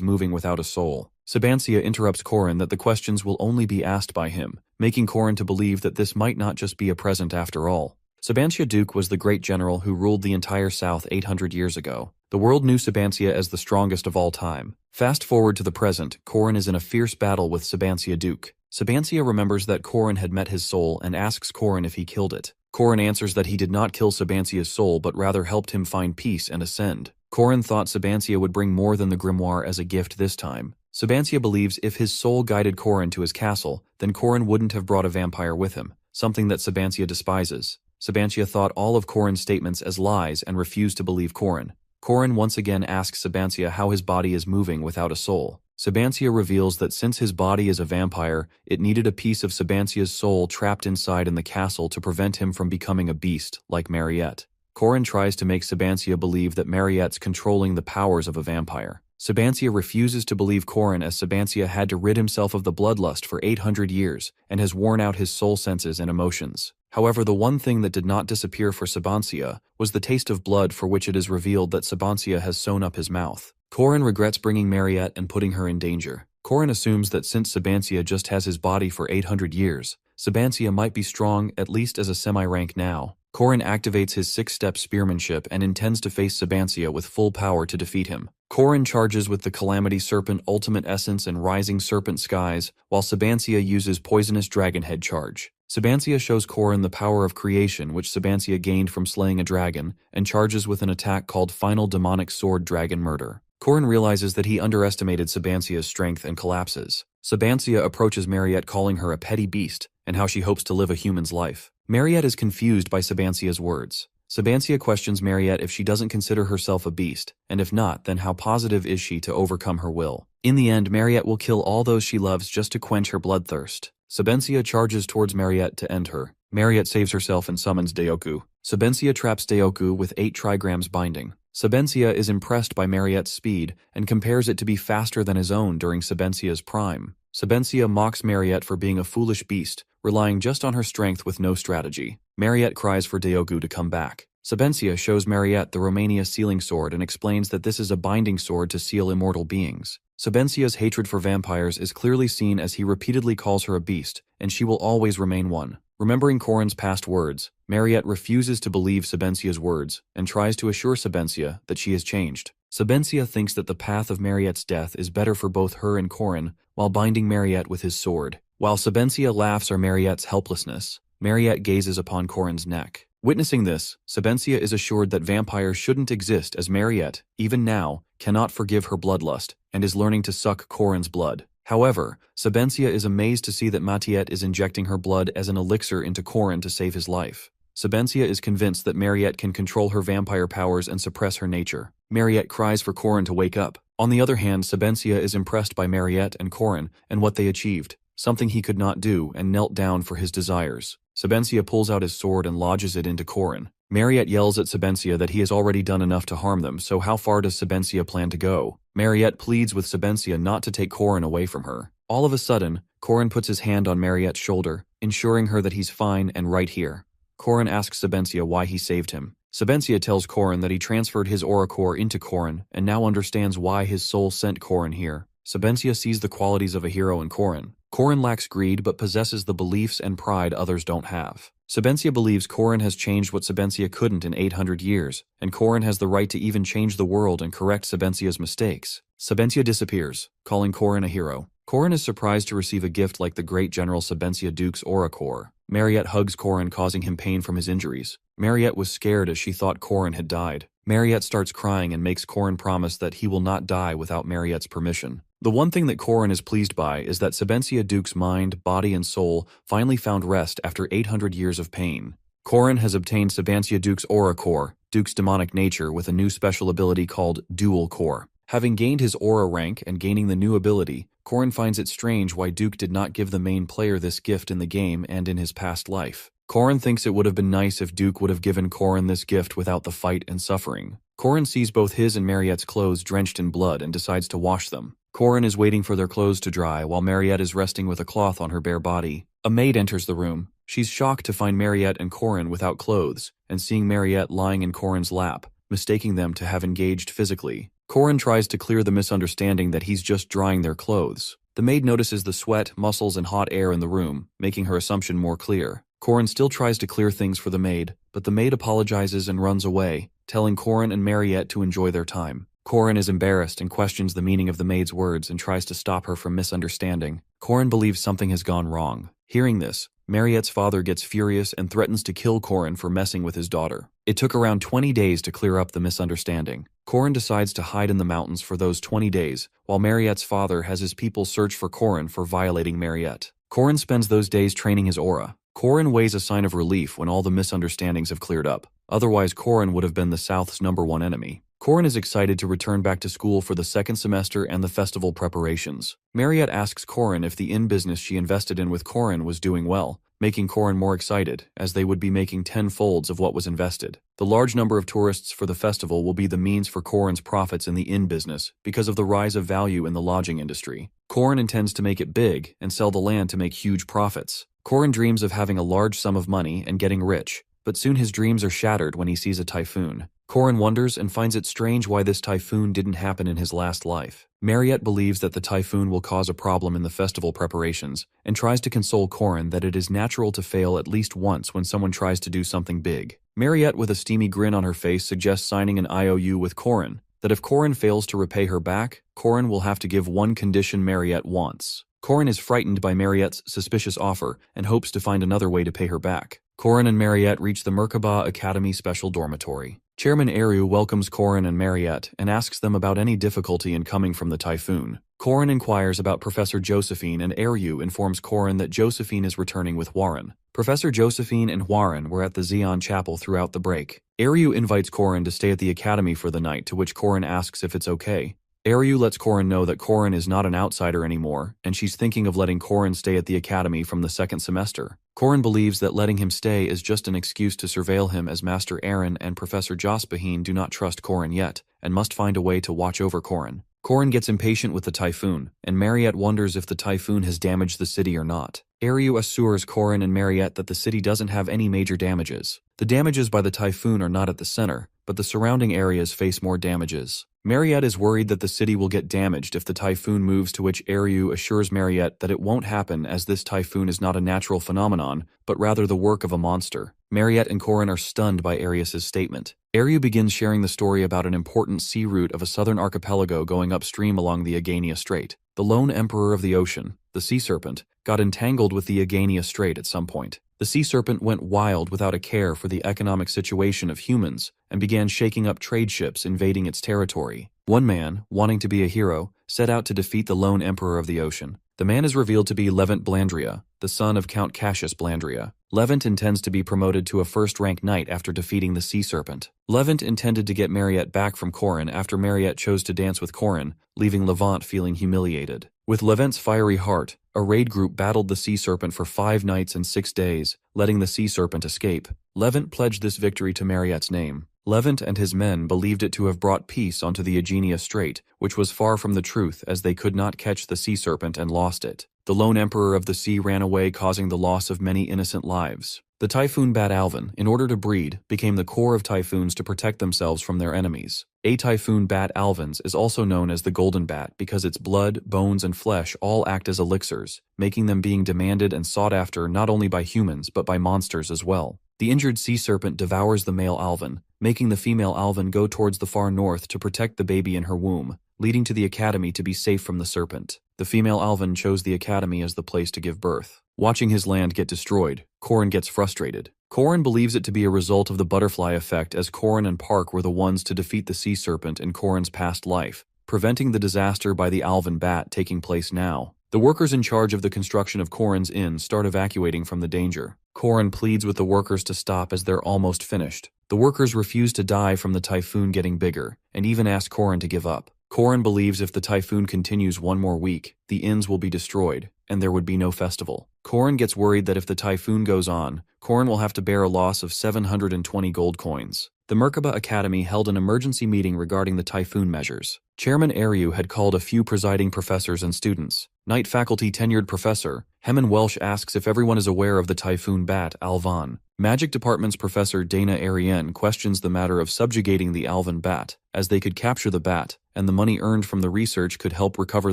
moving without a soul. Sabancia interrupts Korin that the questions will only be asked by him, making Korin to believe that this might not just be a present after all. Sabancia Duke was the great general who ruled the entire South 800 years ago. The world knew Sabancia as the strongest of all time. Fast forward to the present, Korin is in a fierce battle with Sabancia Duke. Sabancia remembers that Korin had met his soul and asks Korin if he killed it. Korin answers that he did not kill Sabancia's soul but rather helped him find peace and ascend. Korin thought Sabancia would bring more than the grimoire as a gift this time. Sabancia believes if his soul guided Korin to his castle, then Korin wouldn't have brought a vampire with him, something that Sabancia despises. Sabancia thought all of Korin's statements as lies and refused to believe Korin. Korin once again asks Sabancia how his body is moving without a soul. Sabancia reveals that since his body is a vampire, it needed a piece of Sabancia's soul trapped inside in the castle to prevent him from becoming a beast, like Mariette. Korin tries to make Sabancia believe that Mariette's controlling the powers of a vampire. Sabancia refuses to believe Korin as Sabancia had to rid himself of the bloodlust for 800 years and has worn out his soul senses and emotions. However, the one thing that did not disappear for Sabancia was the taste of blood, for which it is revealed that Sabancia has sewn up his mouth. Korin regrets bringing Mariette and putting her in danger. Korin assumes that since Sabancia just has his body for 800 years, Sabancia might be strong at least as a semi-rank now. Korin activates his 6-step spearmanship and intends to face Sabancia with full power to defeat him. Korin charges with the Calamity Serpent Ultimate Essence and Rising Serpent Skies, while Sabancia uses Poisonous Dragonhead Charge. Sabancia shows Korin the power of creation which Sabancia gained from slaying a dragon, and charges with an attack called Final Demonic Sword Dragon Murder. Korin realizes that he underestimated Sabancia's strength and collapses. Sabancia approaches Mariette, calling her a petty beast, and how she hopes to live a human's life. Mariette is confused by Sabancia's words. Sabancia questions Mariette if she doesn't consider herself a beast, and if not, then how positive is she to overcome her will. In the end, Mariette will kill all those she loves just to quench her bloodthirst. Sabancia charges towards Mariette to end her. Mariette saves herself and summons Deoku. Sabancia traps Deoku with 8 trigrams binding. Sabancia is impressed by Mariette's speed and compares it to be faster than his own during Sabancia's prime. Sabancia mocks Mariette for being a foolish beast, relying just on her strength with no strategy. Mariette cries for Deoku to come back. Sabancia shows Mariette the Romania sealing sword and explains that this is a binding sword to seal immortal beings. Sabancia's hatred for vampires is clearly seen as he repeatedly calls her a beast, and she will always remain one. Remembering Korin's past words, Mariette refuses to believe Sabancia's words and tries to assure Sabancia that she has changed. Sabancia thinks that the path of Mariette's death is better for both her and Korin while binding Mariette with his sword. While Sabancia laughs at Mariette's helplessness, Mariette gazes upon Korin's neck. Witnessing this, Sabancia is assured that vampires shouldn't exist as Mariette, even now, cannot forgive her bloodlust and is learning to suck Korin's blood. However, Sabancia is amazed to see that Mariette is injecting her blood as an elixir into Korin to save his life. Sabancia is convinced that Mariette can control her vampire powers and suppress her nature. Mariette cries for Korin to wake up. On the other hand, Sabancia is impressed by Mariette and Korin and what they achieved, something he could not do, and knelt down for his desires. Sabancia pulls out his sword and lodges it into Korin. Mariette yells at Sabancia that he has already done enough to harm them, so how far does Sabancia plan to go? Mariette pleads with Sabancia not to take Korin away from her. All of a sudden, Korin puts his hand on Mariette's shoulder, ensuring her that he's fine and right here. Korin asks Sabancia why he saved him. Sabancia tells Korin that he transferred his aura core into Korin and now understands why his soul sent Korin here. Sabancia sees the qualities of a hero in Korin. Korin lacks greed but possesses the beliefs and pride others don't have. Sabancia believes Korin has changed what Sabancia couldn't in 800 years, and Korin has the right to even change the world and correct Sabancia's mistakes. Sabancia disappears, calling Korin a hero. Korin is surprised to receive a gift like the great General Sabancia Duke's aura core. Mariette hugs Korin, causing him pain from his injuries. Mariette was scared as she thought Korin had died. Mariette starts crying and makes Korin promise that he will not die without Mariette's permission. The one thing that Korin is pleased by is that Sabancia Duke's mind, body, and soul finally found rest after 800 years of pain. Korin has obtained Sabancia Duke's aura core, Duke's demonic nature, with a new special ability called Dual Core. Having gained his aura rank and gaining the new ability, Korin finds it strange why Duke did not give the main player this gift in the game and in his past life. Korin thinks it would have been nice if Duke would have given Korin this gift without the fight and suffering. Korin sees both his and Mariette's clothes drenched in blood and decides to wash them. Corin is waiting for their clothes to dry while Mariette is resting with a cloth on her bare body. A maid enters the room. She's shocked to find Mariette and Corin without clothes, and seeing Mariette lying in Corin's lap, mistaking them to have engaged physically. Corin tries to clear the misunderstanding that he's just drying their clothes. The maid notices the sweat, muscles, and hot air in the room, making her assumption more clear. Corin still tries to clear things for the maid, but the maid apologizes and runs away, telling Corin and Mariette to enjoy their time. Corin is embarrassed and questions the meaning of the maid's words and tries to stop her from misunderstanding. Corin believes something has gone wrong. Hearing this, Mariette's father gets furious and threatens to kill Corin for messing with his daughter. It took around 20 days to clear up the misunderstanding. Corin decides to hide in the mountains for those 20 days, while Mariette's father has his people search for Corin for violating Mariette. Corin spends those days training his aura. Corin weighs a sign of relief when all the misunderstandings have cleared up. Otherwise, Corin would have been the South's #1 enemy. Corin is excited to return back to school for the second semester and the festival preparations. Mariette asks Corin if the inn business she invested in with Corin was doing well, making Corin more excited, as they would be making 10-folds of what was invested. The large number of tourists for the festival will be the means for Corin's profits in the inn business because of the rise of value in the lodging industry. Corin intends to make it big and sell the land to make huge profits. Corin dreams of having a large sum of money and getting rich, but soon his dreams are shattered when he sees a typhoon. Corin wonders and finds it strange why this typhoon didn't happen in his last life. Mariette believes that the typhoon will cause a problem in the festival preparations and tries to console Corin that it is natural to fail at least once when someone tries to do something big. Mariette, with a steamy grin on her face, suggests signing an IOU with Corin, that if Corin fails to repay her back, Corin will have to give one condition Mariette wants. Corin is frightened by Mariette's suspicious offer and hopes to find another way to pay her back. Corin and Mariette reach the Merkaba Academy Special Dormitory. Chairman Eru welcomes Corin and Mariette and asks them about any difficulty in coming from the typhoon. Corin inquires about Professor Josephine and Eru informs Corin that Josephine is returning with Warren. Professor Josephine and Warren were at the Xian Chapel throughout the break. Eru invites Corin to stay at the academy for the night, to which Corin asks if it's okay. Eru lets Corin know that Corin is not an outsider anymore, and she's thinking of letting Corin stay at the academy from the second semester. Corin believes that letting him stay is just an excuse to surveil him, as Master Aaron and Professor Jospaheen do not trust Corin yet, and must find a way to watch over Corin. Corin gets impatient with the typhoon, and Mariette wonders if the typhoon has damaged the city or not. Eru assures Corin and Mariette that the city doesn't have any major damages. The damages by the typhoon are not at the center, but the surrounding areas face more damages. Mariette is worried that the city will get damaged if the typhoon moves, to which Eru assures Mariette that it won't happen, as this typhoon is not a natural phenomenon, but rather the work of a monster. Mariette and Corin are stunned by Arius's statement. Eru begins sharing the story about an important sea route of a southern archipelago going upstream along the Agania Strait. The lone emperor of the ocean, the sea serpent, got entangled with the Agania Strait at some point. The sea serpent went wild without a care for the economic situation of humans and began shaking up trade ships invading its territory. One man, wanting to be a hero, set out to defeat the lone emperor of the ocean. The man is revealed to be Levant Blandria, the son of Count Cassius Blandria. Levant intends to be promoted to a first-rank knight after defeating the sea serpent. Levant intended to get Mariette back from Corin after Mariette chose to dance with Corin, leaving Levant feeling humiliated. With Levant's fiery heart, a raid group battled the sea serpent for 5 nights and 6 days, letting the sea serpent escape. Levant pledged this victory to Mariette's name. Levant and his men believed it to have brought peace onto the Agania Strait, which was far from the truth, as they could not catch the sea serpent and lost it. The lone emperor of the sea ran away, causing the loss of many innocent lives. The typhoon bat alvin, in order to breed, became the core of typhoons to protect themselves from their enemies. A typhoon bat alvins is also known as the golden bat because its blood, bones, and flesh all act as elixirs, making them being demanded and sought after not only by humans but by monsters as well. The injured sea serpent devours the male alvin, making the female alvin go towards the far north to protect the baby in her womb, leading to the academy to be safe from the serpent. The female alvin chose the academy as the place to give birth. Watching his land get destroyed, Corin gets frustrated. Corin believes it to be a result of the butterfly effect, as Corin and Park were the ones to defeat the sea serpent in Corin's past life, preventing the disaster by the alvin bat taking place now. The workers in charge of the construction of Corin's inn start evacuating from the danger. Corin pleads with the workers to stop as they're almost finished. The workers refuse to die from the typhoon getting bigger, and even ask Corin to give up. Corin believes if the typhoon continues 1 more week, the inns will be destroyed, and there would be no festival. Corin gets worried that if the typhoon goes on, Corin will have to bear a loss of 720 gold coins. The Merkaba Academy held an emergency meeting regarding the typhoon measures. Chairman Ariu had called a few presiding professors and students. Night faculty tenured professor Hemin Welsh asks if everyone is aware of the typhoon bat, Alvan. Magic Department's Professor Dana Arienne questions the matter of subjugating the Alvan bat, as they could capture the bat, and the money earned from the research could help recover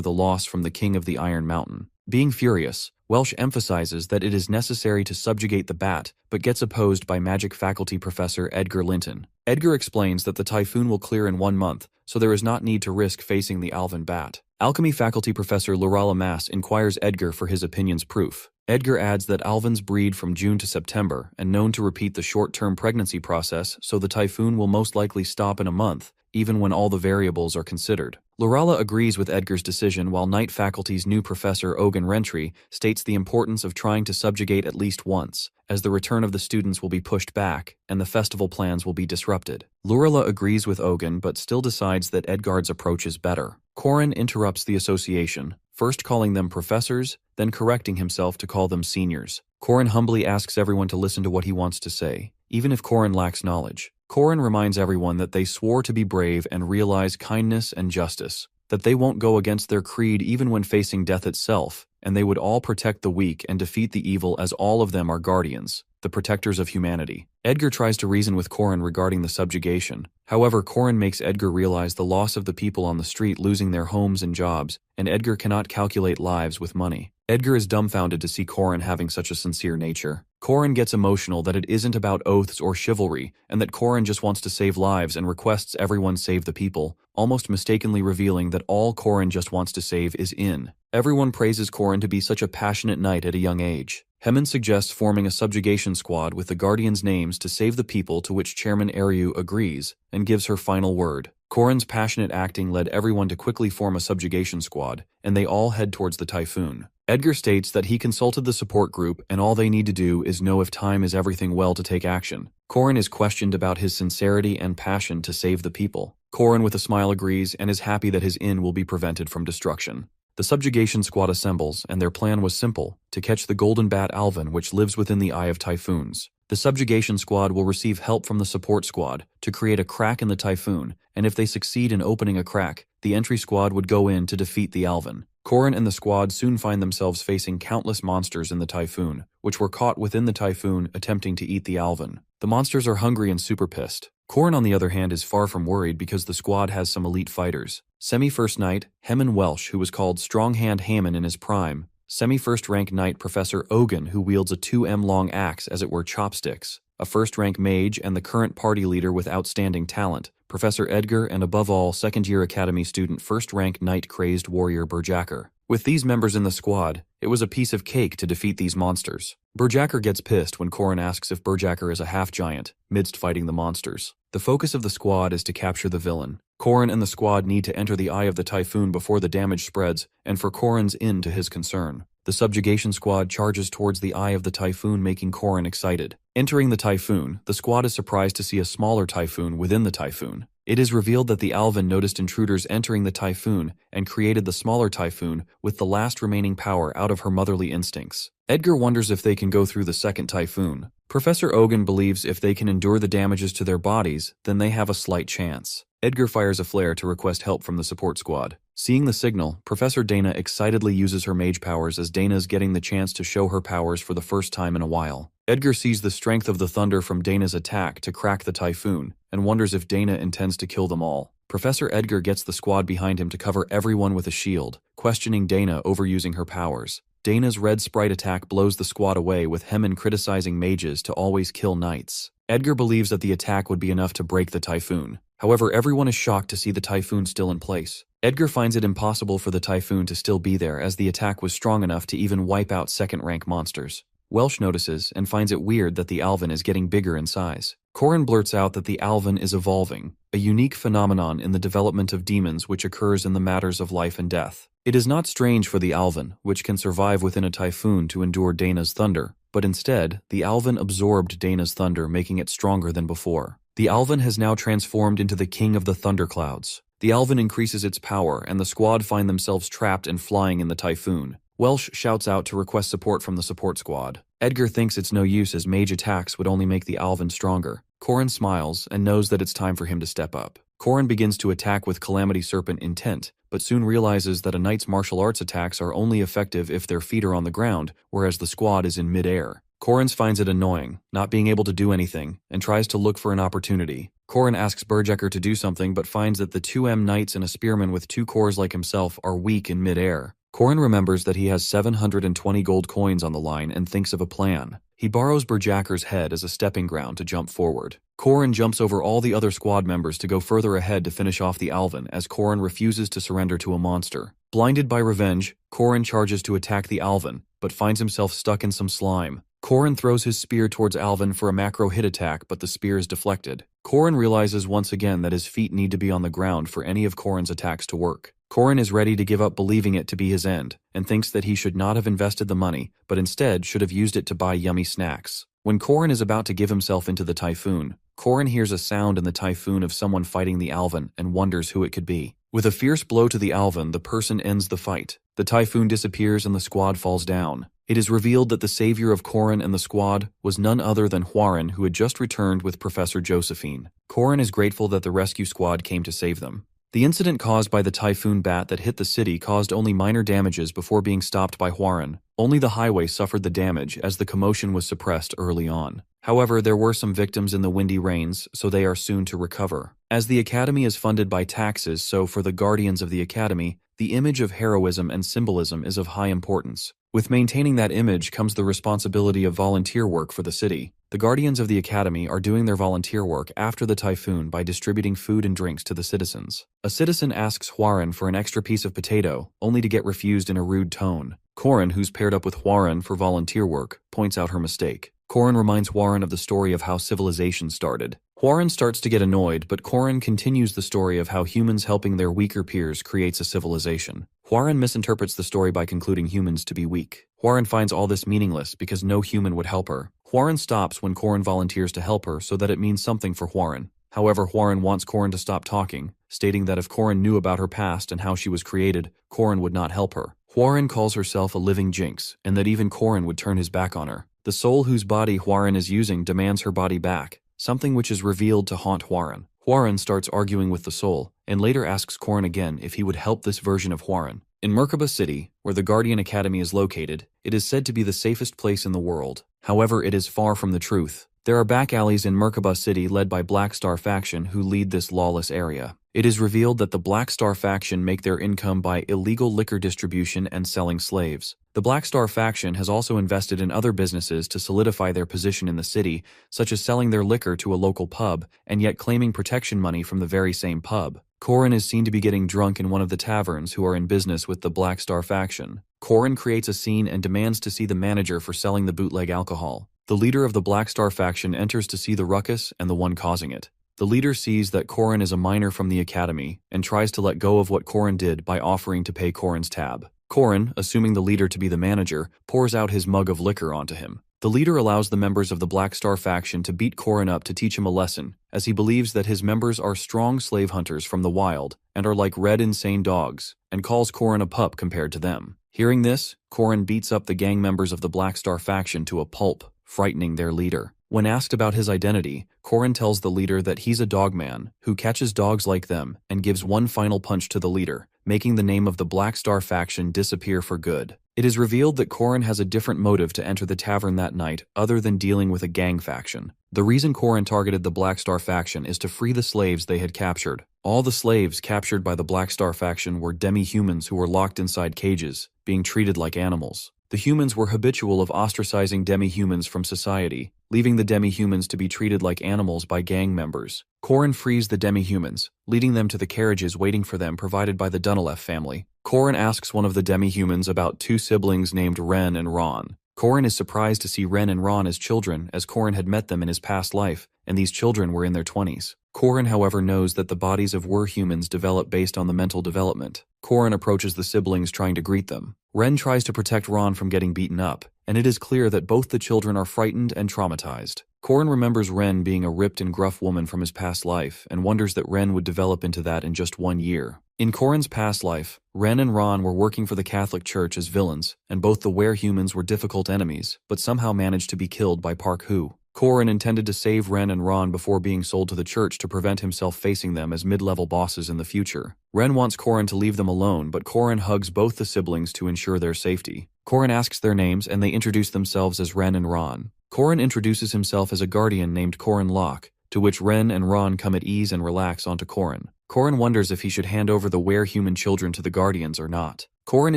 the loss from the King of the Iron Mountain. Being furious, Welsh emphasizes that it is necessary to subjugate the bat, but gets opposed by Magic Faculty Professor Edgar Linton. Edgar explains that the typhoon will clear in 1 month, so there is not need to risk facing the Alvan bat. Alchemy Faculty Professor Lorala Mass inquires Edgar for his opinion's proof. Edgar adds that Alvans breed from June to September and known to repeat the short-term pregnancy process, so the typhoon will most likely stop in a month, even when all the variables are considered. Lorala agrees with Edgar's decision, while Night Faculty's new professor Ogun Rentry states the importance of trying to subjugate at least once, as the return of the students will be pushed back and the festival plans will be disrupted. Lorala agrees with Ogun but still decides that Edgar's approach is better. Corin interrupts the association, first calling them professors, then correcting himself to call them seniors. Corin humbly asks everyone to listen to what he wants to say, even if Corin lacks knowledge. Corin reminds everyone that they swore to be brave and realize kindness and justice, that they won't go against their creed even when facing death itself, and they would all protect the weak and defeat the evil, as all of them are guardians, the protectors of humanity. Edgar tries to reason with Corin regarding the subjugation. However, Corin makes Edgar realize the loss of the people on the street losing their homes and jobs, and Edgar cannot calculate lives with money. Edgar is dumbfounded to see Corin having such a sincere nature. Corin gets emotional that it isn't about oaths or chivalry, and that Corin just wants to save lives and requests everyone save the people, almost mistakenly revealing that all Corin just wants to save is In. Everyone praises Corin to be such a passionate knight at a young age. Hemin suggests forming a subjugation squad with the Guardians' names to save the people, to which Chairman Ariu agrees and gives her final word. Corin's passionate acting led everyone to quickly form a subjugation squad, and they all head towards the typhoon. Edgar states that he consulted the support group and all they need to do is know if time is everything well to take action. Corin is questioned about his sincerity and passion to save the people. Corin with a smile agrees and is happy that his inn will be prevented from destruction. The subjugation squad assembles, and their plan was simple: to catch the golden bat Alvan, which lives within the eye of typhoons. The subjugation squad will receive help from the support squad to create a crack in the typhoon, and if they succeed in opening a crack, the entry squad would go in to defeat the Alvan. Corin and the squad soon find themselves facing countless monsters in the typhoon, which were caught within the typhoon attempting to eat the Alvan. The monsters are hungry and super pissed. Corin, on the other hand, is far from worried because the squad has some elite fighters. Semi-first knight Hemin Welsh, who was called Stronghand Haman in his prime, semi-first rank knight Professor Ogun, who wields a 2M long axe as it were chopsticks, a first-rank mage and the current party leader with outstanding talent, Professor Edgar, and above all, second-year academy student first-rank knight crazed warrior Berjacker. With these members in the squad, it was a piece of cake to defeat these monsters. Berjacker gets pissed when Corin asks if Berjacker is a half-giant, midst fighting the monsters. The focus of the squad is to capture the villain. Corin and the squad need to enter the eye of the typhoon before the damage spreads, and for Corin's inn to his concern. The subjugation squad charges towards the eye of the typhoon, making Corin excited. Entering the typhoon, the squad is surprised to see a smaller typhoon within the typhoon. It is revealed that the Alvan noticed intruders entering the typhoon and created the smaller typhoon with the last remaining power out of her motherly instincts. Edgar wonders if they can go through the second typhoon. Professor Ogun believes if they can endure the damages to their bodies, then they have a slight chance. Edgar fires a flare to request help from the support squad. Seeing the signal, Professor Dana excitedly uses her mage powers as Dana's getting the chance to show her powers for the first time in a while. Edgar sees the strength of the thunder from Dana's attack to crack the typhoon, and wonders if Dana intends to kill them all. Professor Edgar gets the squad behind him to cover everyone with a shield, questioning Dana over using her powers. Dana's red sprite attack blows the squad away, with Hemin criticizing mages to always kill knights. Edgar believes that the attack would be enough to break the typhoon. However, everyone is shocked to see the typhoon still in place. Edgar finds it impossible for the typhoon to still be there, as the attack was strong enough to even wipe out second-rank monsters. Welsh notices and finds it weird that the Alvan is getting bigger in size. Corin blurts out that the Alvan is evolving, a unique phenomenon in the development of demons which occurs in the matters of life and death. It is not strange for the Alvan, which can survive within a typhoon, to endure Dana's thunder, but instead, the Alvan absorbed Dana's thunder, making it stronger than before. The Alvan has now transformed into the king of the thunderclouds. The Alvan increases its power, and the squad find themselves trapped and flying in the typhoon. Welsh shouts out to request support from the support squad. Edgar thinks it's no use, as mage attacks would only make the Alvan stronger. Korin smiles and knows that it's time for him to step up. Korin begins to attack with Calamity Serpent intent, but soon realizes that a knight's martial arts attacks are only effective if their feet are on the ground, whereas the squad is in mid-air. Korin finds it annoying, not being able to do anything, and tries to look for an opportunity. Korin asks Berjecker to do something but finds that the 2M knights and a spearman with 2 cores like himself are weak in mid-air. Korin remembers that he has 720 gold coins on the line and thinks of a plan. He borrows Berjacker's head as a stepping ground to jump forward. Korin jumps over all the other squad members to go further ahead to finish off the Alvin as Korin refuses to surrender to a monster. Blinded by revenge, Korin charges to attack the Alvin, but finds himself stuck in some slime. Korin throws his spear towards Alvin for a macro hit attack, but the spear is deflected. Korin realizes once again that his feet need to be on the ground for any of Korin's attacks to work. Korin is ready to give up believing it to be his end, and thinks that he should not have invested the money, but instead should have used it to buy yummy snacks. When Korin is about to give himself into the typhoon, Korin hears a sound in the typhoon of someone fighting the Alvin and wonders who it could be. With a fierce blow to the Alvin, the person ends the fight. The typhoon disappears and the squad falls down. It is revealed that the savior of Korin and the squad was none other than Hwarin, who had just returned with Professor Josephine. Korin is grateful that the rescue squad came to save them. The incident caused by the typhoon bat that hit the city caused only minor damages before being stopped by Hwarin. Only the highway suffered the damage as the commotion was suppressed early on. However, there were some victims in the windy rains, so they are soon to recover. As the Academy is funded by taxes, so for the Guardians of the Academy, the image of heroism and symbolism is of high importance. With maintaining that image comes the responsibility of volunteer work for the city. The Guardians of the Academy are doing their volunteer work after the typhoon by distributing food and drinks to the citizens. A citizen asks Hwarin for an extra piece of potato, only to get refused in a rude tone. Korin, who's paired up with Hwarin for volunteer work, points out her mistake. Korin reminds Hwarin of the story of how civilization started. Hwarin starts to get annoyed, but Korin continues the story of how humans helping their weaker peers creates a civilization. Hwarin misinterprets the story by concluding humans to be weak. Hwarin finds all this meaningless because no human would help her. Hwarin stops when Korin volunteers to help her so that it means something for Hwarin. However, Hwarin wants Korin to stop talking, stating that if Korin knew about her past and how she was created, Korin would not help her. Hwarin calls herself a living jinx, and that even Korin would turn his back on her. The soul whose body Hwarin is using demands her body back, something which is revealed to haunt Hwarin. Hwarin starts arguing with the soul, and later asks Korin again if he would help this version of Hwarin. In Merkaba City, where the Guardian Academy is located, it is said to be the safest place in the world. However, it is far from the truth. There are back alleys in Merkaba City led by Black Star faction who lead this lawless area. It is revealed that the Black Star faction make their income by illegal liquor distribution and selling slaves. The Black Star faction has also invested in other businesses to solidify their position in the city, such as selling their liquor to a local pub, and yet claiming protection money from the very same pub. Korin is seen to be getting drunk in one of the taverns who are in business with the Black Star faction. Korin creates a scene and demands to see the manager for selling the bootleg alcohol. The leader of the Black Star faction enters to see the ruckus and the one causing it. The leader sees that Korin is a minor from the academy and tries to let go of what Korin did by offering to pay Korin's tab. Korin, assuming the leader to be the manager, pours out his mug of liquor onto him. The leader allows the members of the Black Star faction to beat Korin up to teach him a lesson, as he believes that his members are strong slave hunters from the wild and are like red insane dogs, and calls Korin a pup compared to them. Hearing this, Korin beats up the gang members of the Black Star faction to a pulp, frightening their leader. When asked about his identity, Korin tells the leader that he's a dogman who catches dogs like them and gives one final punch to the leader, making the name of the Black Star faction disappear for good. It is revealed that Korin has a different motive to enter the tavern that night other than dealing with a gang faction. The reason Korin targeted the Black Star faction is to free the slaves they had captured. All the slaves captured by the Black Star faction were demi-humans who were locked inside cages, being treated like animals. The humans were habitual of ostracizing demi-humans from society, leaving the demi-humans to be treated like animals by gang members. Korin frees the demi-humans, leading them to the carriages waiting for them provided by the Dunaleff family. Korin asks one of the demi-humans about 2 siblings named Ren and Ron. Korin is surprised to see Ren and Ron as children, as Korin had met them in his past life, and these children were in their 20s. Korin, however, knows that the bodies of humans develop based on the mental development. Korin approaches the siblings trying to greet them. Ren tries to protect Ron from getting beaten up, and it is clear that both the children are frightened and traumatized. Korin remembers Ren being a ripped and gruff woman from his past life, and wonders that Ren would develop into that in just 1 year. In Korin's past life, Ren and Ron were working for the Catholic Church as villains, and both the humans were difficult enemies, but somehow managed to be killed by Park Hu. Korin intended to save Ren and Ron before being sold to the church to prevent himself facing them as mid-level bosses in the future. Ren wants Korin to leave them alone, but Korin hugs both the siblings to ensure their safety. Korin asks their names and they introduce themselves as Ren and Ron. Korin introduces himself as a guardian named Korin Locke, to which Ren and Ron come at ease and relax onto Korin. Korin wonders if he should hand over the were-human children to the guardians or not. Korin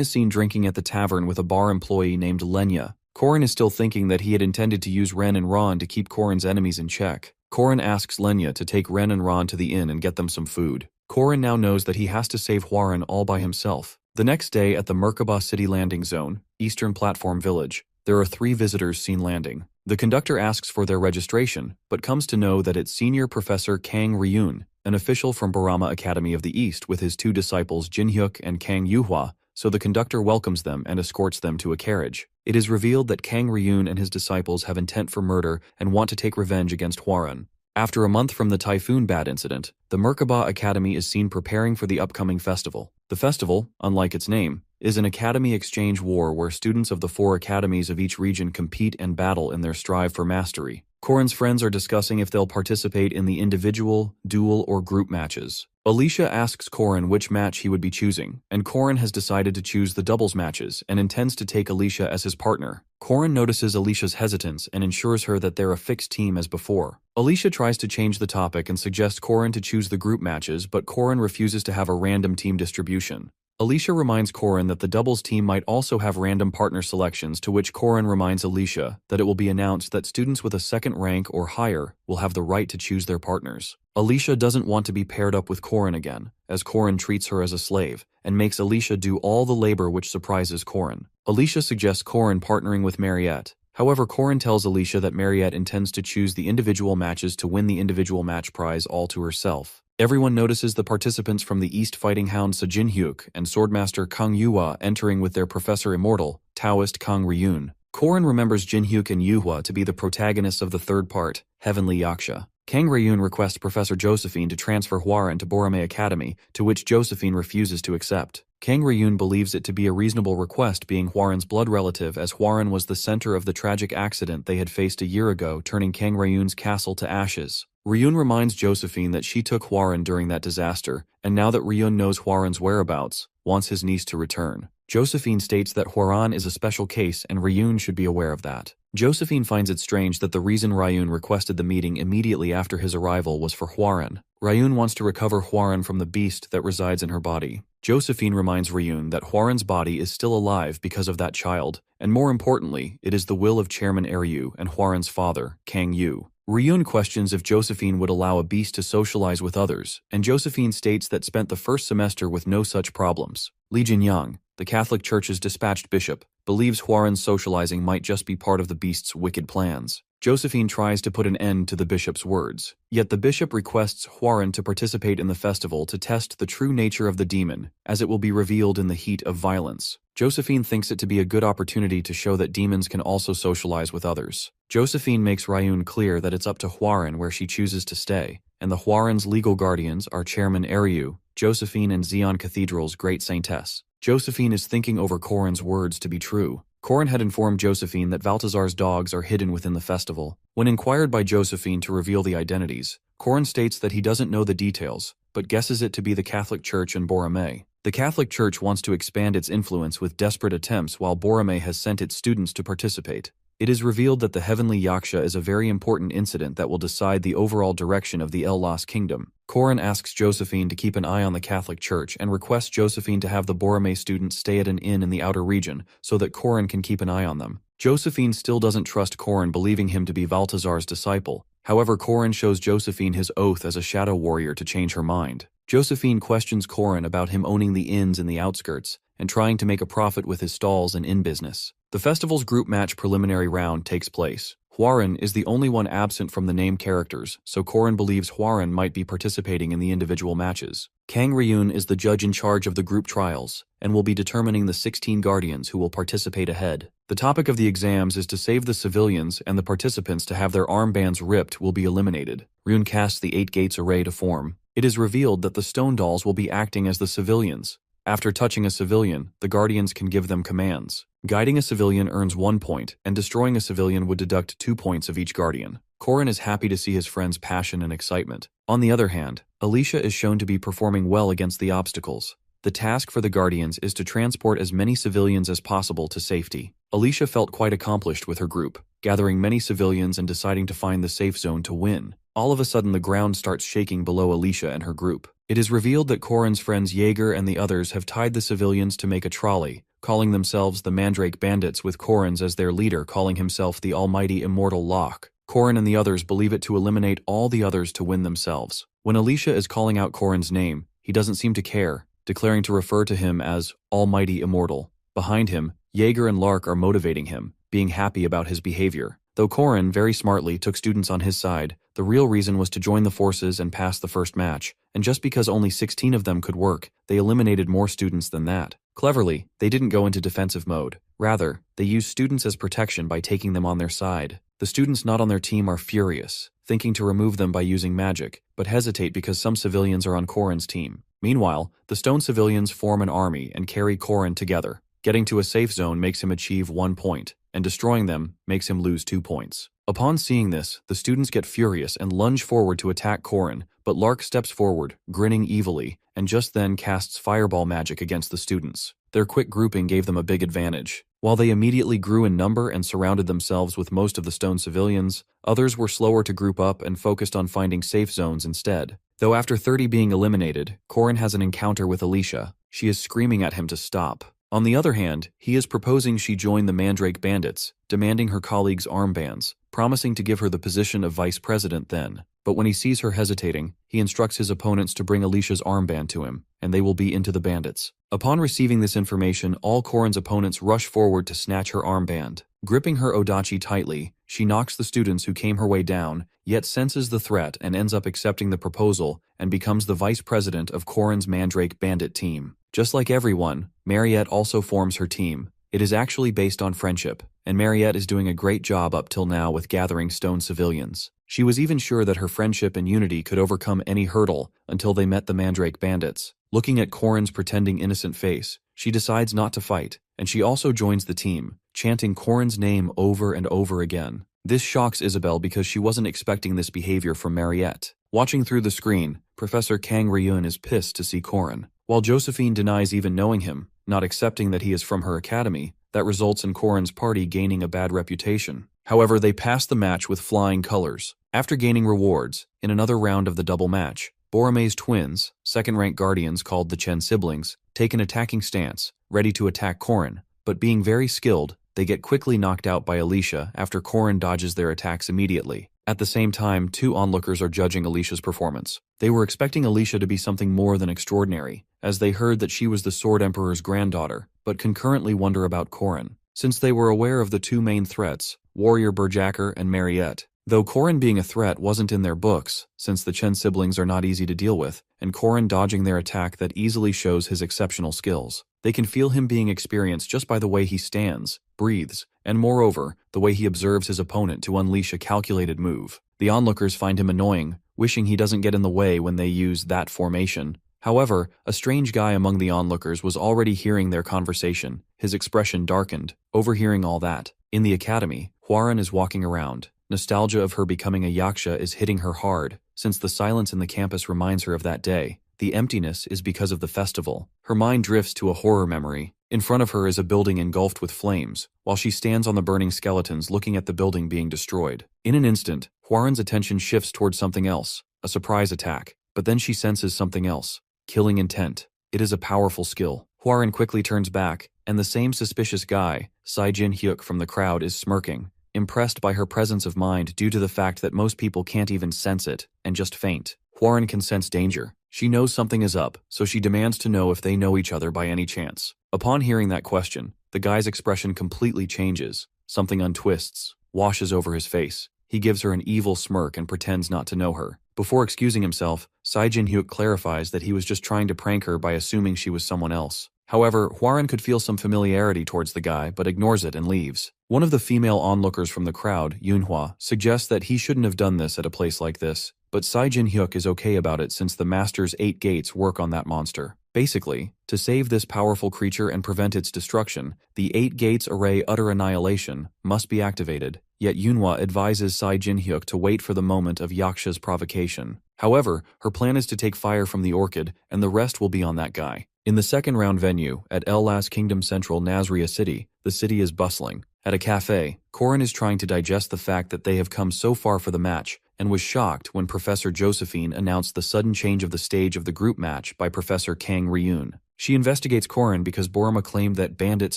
is seen drinking at the tavern with a bar employee named Lenya. Korin is still thinking that he had intended to use Ren and Ron to keep Korin's enemies in check. Korin asks Lenya to take Ren and Ron to the inn and get them some food. Korin now knows that he has to save Hwaran all by himself. The next day at the Merkaba City Landing Zone, Eastern Platform Village, there are 3 visitors seen landing. The conductor asks for their registration, but comes to know that it's Senior Professor Kang Ryun, an official from Barama Academy of the East with his 2 disciples Jinhyuk and Kang Yuhua, so the conductor welcomes them and escorts them to a carriage. It is revealed that Kang Ryun and his disciples have intent for murder and want to take revenge against Hwaran. After a month from the Typhoon Bat incident, the Merkaba Academy is seen preparing for the upcoming festival. The festival, unlike its name, is an academy exchange war where students of the 4 academies of each region compete and battle in their strive for mastery. Korin's friends are discussing if they'll participate in the individual, duel, or group matches. Alicia asks Korin which match he would be choosing, and Korin has decided to choose the doubles matches and intends to take Alicia as his partner. Korin notices Alicia's hesitance and ensures her that they're a fixed team as before. Alicia tries to change the topic and suggests Korin to choose the group matches, but Korin refuses to have a random team distribution. Alicia reminds Korin that the doubles team might also have random partner selections, to which Korin reminds Alicia that it will be announced that students with a 2nd rank or higher will have the right to choose their partners. Alicia doesn't want to be paired up with Korin again, as Korin treats her as a slave, and makes Alicia do all the labor, which surprises Korin. Alicia suggests Korin partnering with Mariette. However, Korin tells Alicia that Mariette intends to choose the individual matches to win the individual match prize all to herself. Everyone notices the participants from the East Fighting Hound Jinhyuk and Swordmaster Kang Yuhua entering with their Professor Immortal, Taoist Kang Ryun. Korin remembers Jinhyuk and Yuhua to be the protagonists of the 3rd part, Heavenly Yaksha. Kang Ryun requests Professor Josephine to transfer Hwaran to Borame Academy, to which Josephine refuses to accept. Kang Ryun believes it to be a reasonable request, being Hwaran's blood relative, as Hwaran was the center of the tragic accident they had faced a year ago, turning Kang Ryun's castle to ashes. Ryun reminds Josephine that she took Hwaran during that disaster, and now that Ryun knows Hwaran's whereabouts, wants his niece to return. Josephine states that Hwaran is a special case and Ryun should be aware of that. Josephine finds it strange that the reason Ryun requested the meeting immediately after his arrival was for Hwaran. Ryun wants to recover Hwaran from the beast that resides in her body. Josephine reminds Ryun that Hwaran's body is still alive because of that child, and more importantly, it is the will of Chairman Eryu and Hwaran's father, Kang Yu. Ryun questions if Josephine would allow a beast to socialize with others, and Josephine states that spent the 1st semester with no such problems. Li Jinyang, the Catholic Church's dispatched bishop, believes Hwaran's socializing might just be part of the beast's wicked plans. Josephine tries to put an end to the bishop's words, yet the bishop requests Hwaran to participate in the festival to test the true nature of the demon, as it will be revealed in the heat of violence. Josephine thinks it to be a good opportunity to show that demons can also socialize with others. Josephine makes Ryun clear that it's up to Hwaran where she chooses to stay, and the Hwaran's legal guardians are Chairman Eryu, Josephine, and Xi'an Cathedral's Great Saintess. Josephine is thinking over Korin's words to be true. Korin had informed Josephine that Balthazar's dogs are hidden within the festival. When inquired by Josephine to reveal the identities, Korin states that he doesn't know the details, but guesses it to be the Catholic Church in Borame. The Catholic Church wants to expand its influence with desperate attempts, while Borame has sent its students to participate. It is revealed that the Heavenly Yaksha is a very important incident that will decide the overall direction of the El-Las Kingdom. Korin asks Josephine to keep an eye on the Catholic Church and requests Josephine to have the Borame students stay at an inn in the outer region so that Korin can keep an eye on them. Josephine still doesn't trust Korin, believing him to be Balthazar's disciple. However, Korin shows Josephine his oath as a shadow warrior to change her mind. Josephine questions Korin about him owning the inns in the outskirts and trying to make a profit with his stalls and inn business. The festival's group match preliminary round takes place. Hwaran is the only one absent from the named characters, so Korin believes Hwaran might be participating in the individual matches. Kang Ryun is the judge in charge of the group trials, and will be determining the 16 guardians who will participate ahead. The topic of the exams is to save the civilians, and the participants to have their armbands ripped will be eliminated. Ryun casts the 8 gates array to form. It is revealed that the stone dolls will be acting as the civilians. After touching a civilian, the guardians can give them commands. Guiding a civilian earns 1 point, and destroying a civilian would deduct 2 points of each guardian. Korin is happy to see his friend's passion and excitement. On the other hand, Alicia is shown to be performing well against the obstacles. The task for the guardians is to transport as many civilians as possible to safety. Alicia felt quite accomplished with her group, gathering many civilians and deciding to find the safe zone to win. All of a sudden, the ground starts shaking below Alicia and her group. It is revealed that Korin's friends Jaeger and the others have tied the civilians to make a trolley, calling themselves the Mandrake Bandits, with Korin's as their leader calling himself the almighty immortal Locke. Korin and the others believe it to eliminate all the others to win themselves. When Alicia is calling out Korin's name, he doesn't seem to care, declaring to refer to him as almighty immortal. Behind him, Jaeger and Lark are motivating him, being happy about his behavior. Though Korin very smartly took students on his side, the real reason was to join the forces and pass the first match, and just because only 16 of them could work, they eliminated more students than that. Cleverly, they didn't go into defensive mode. Rather, they used students as protection by taking them on their side. The students not on their team are furious, thinking to remove them by using magic, but hesitate because some civilians are on Korin's team. Meanwhile, the stone civilians form an army and carry Korin together. Getting to a safe zone makes him achieve 1 point, and destroying them makes him lose 2 points. Upon seeing this, the students get furious and lunge forward to attack Korin, but Lark steps forward, grinning evilly, and just then casts fireball magic against the students. Their quick grouping gave them a big advantage. While they immediately grew in number and surrounded themselves with most of the stone civilians, others were slower to group up and focused on finding safe zones instead. Though after 30 being eliminated, Korin has an encounter with Alicia. She is screaming at him to stop. On the other hand, he is proposing she join the Mandrake Bandits, demanding her colleagues' armbands, promising to give her the position of vice president then. But when he sees her hesitating, he instructs his opponents to bring Alicia's armband to him, and they will be into the bandits. Upon receiving this information, all Korin's opponents rush forward to snatch her armband. Gripping her odachi tightly, she knocks the students who came her way down, yet senses the threat and ends up accepting the proposal and becomes the vice president of Korin's Mandrake Bandit team. Just like everyone, Mariette also forms her team. It is actually based on friendship, and Mariette is doing a great job up till now with gathering stone civilians. She was even sure that her friendship and unity could overcome any hurdle until they met the Mandrake Bandits. Looking at Korin's pretending innocent face, she decides not to fight, and she also joins the team, chanting Korin's name over and over again. This shocks Isabelle because she wasn't expecting this behavior from Mariette. Watching through the screen, Professor Kang Ryun is pissed to see Korin. While Josephine denies even knowing him, not accepting that he is from her academy, that results in Korin's party gaining a bad reputation. However, they pass the match with flying colors. After gaining rewards, in another round of the double match, Borome's twins, second-rank guardians called the Chen siblings, take an attacking stance, ready to attack Korin, but being very skilled, they get quickly knocked out by Alicia after Korin dodges their attacks immediately. At the same time, 2 onlookers are judging Alicia's performance. They were expecting Alicia to be something more than extraordinary, as they heard that she was the Sword Emperor's granddaughter, but concurrently wonder about Korin. Since they were aware of the 2 main threats, Warrior Berjacker and Mariette. Though Korin being a threat wasn't in their books, since the Chen siblings are not easy to deal with, and Korin dodging their attack that easily shows his exceptional skills. They can feel him being experienced just by the way he stands, breathes, and moreover, the way he observes his opponent to unleash a calculated move. The onlookers find him annoying, wishing he doesn't get in the way when they use that formation. However, a strange guy among the onlookers was already hearing their conversation. His expression darkened, overhearing all that. In the academy, Hwaran is walking around. Nostalgia of her becoming a yaksha is hitting her hard, since the silence in the campus reminds her of that day. The emptiness is because of the festival. Her mind drifts to a horror memory. In front of her is a building engulfed with flames, while she stands on the burning skeletons looking at the building being destroyed. In an instant, Hwaran's attention shifts towards something else, a surprise attack. But then she senses something else. Killing intent. It is a powerful skill. Hwaran quickly turns back, and the same suspicious guy, Saijin Hyuk from the crowd, is smirking, impressed by her presence of mind due to the fact that most people can't even sense it, and just faint. Hwaran can sense danger. She knows something is up, so she demands to know if they know each other by any chance. Upon hearing that question, the guy's expression completely changes. Something untwists, washes over his face. He gives her an evil smirk and pretends not to know her. Before excusing himself, Saijin Hyuk clarifies that he was just trying to prank her by assuming she was someone else. However, Hwaran could feel some familiarity towards the guy but ignores it and leaves. One of the female onlookers from the crowd, Yunhwa, suggests that he shouldn't have done this at a place like this, but Saijin Hyuk is okay about it since the Master's 8 gates work on that monster. Basically, to save this powerful creature and prevent its destruction, the 8 Gates Array Utter Annihilation must be activated, yet Yunhwa advises Sai Jinhyuk to wait for the moment of Yaksha's provocation. However, her plan is to take fire from the orchid, and the rest will be on that guy. In the second round venue, at El Las Kingdom Central Nazria City, the city is bustling. At a cafe, Korin is trying to digest the fact that they have come so far for the match, and was shocked when Professor Josephine announced the sudden change of the stage of the group match by Professor Kang Ryun. She investigates Korin because Borima claimed that bandits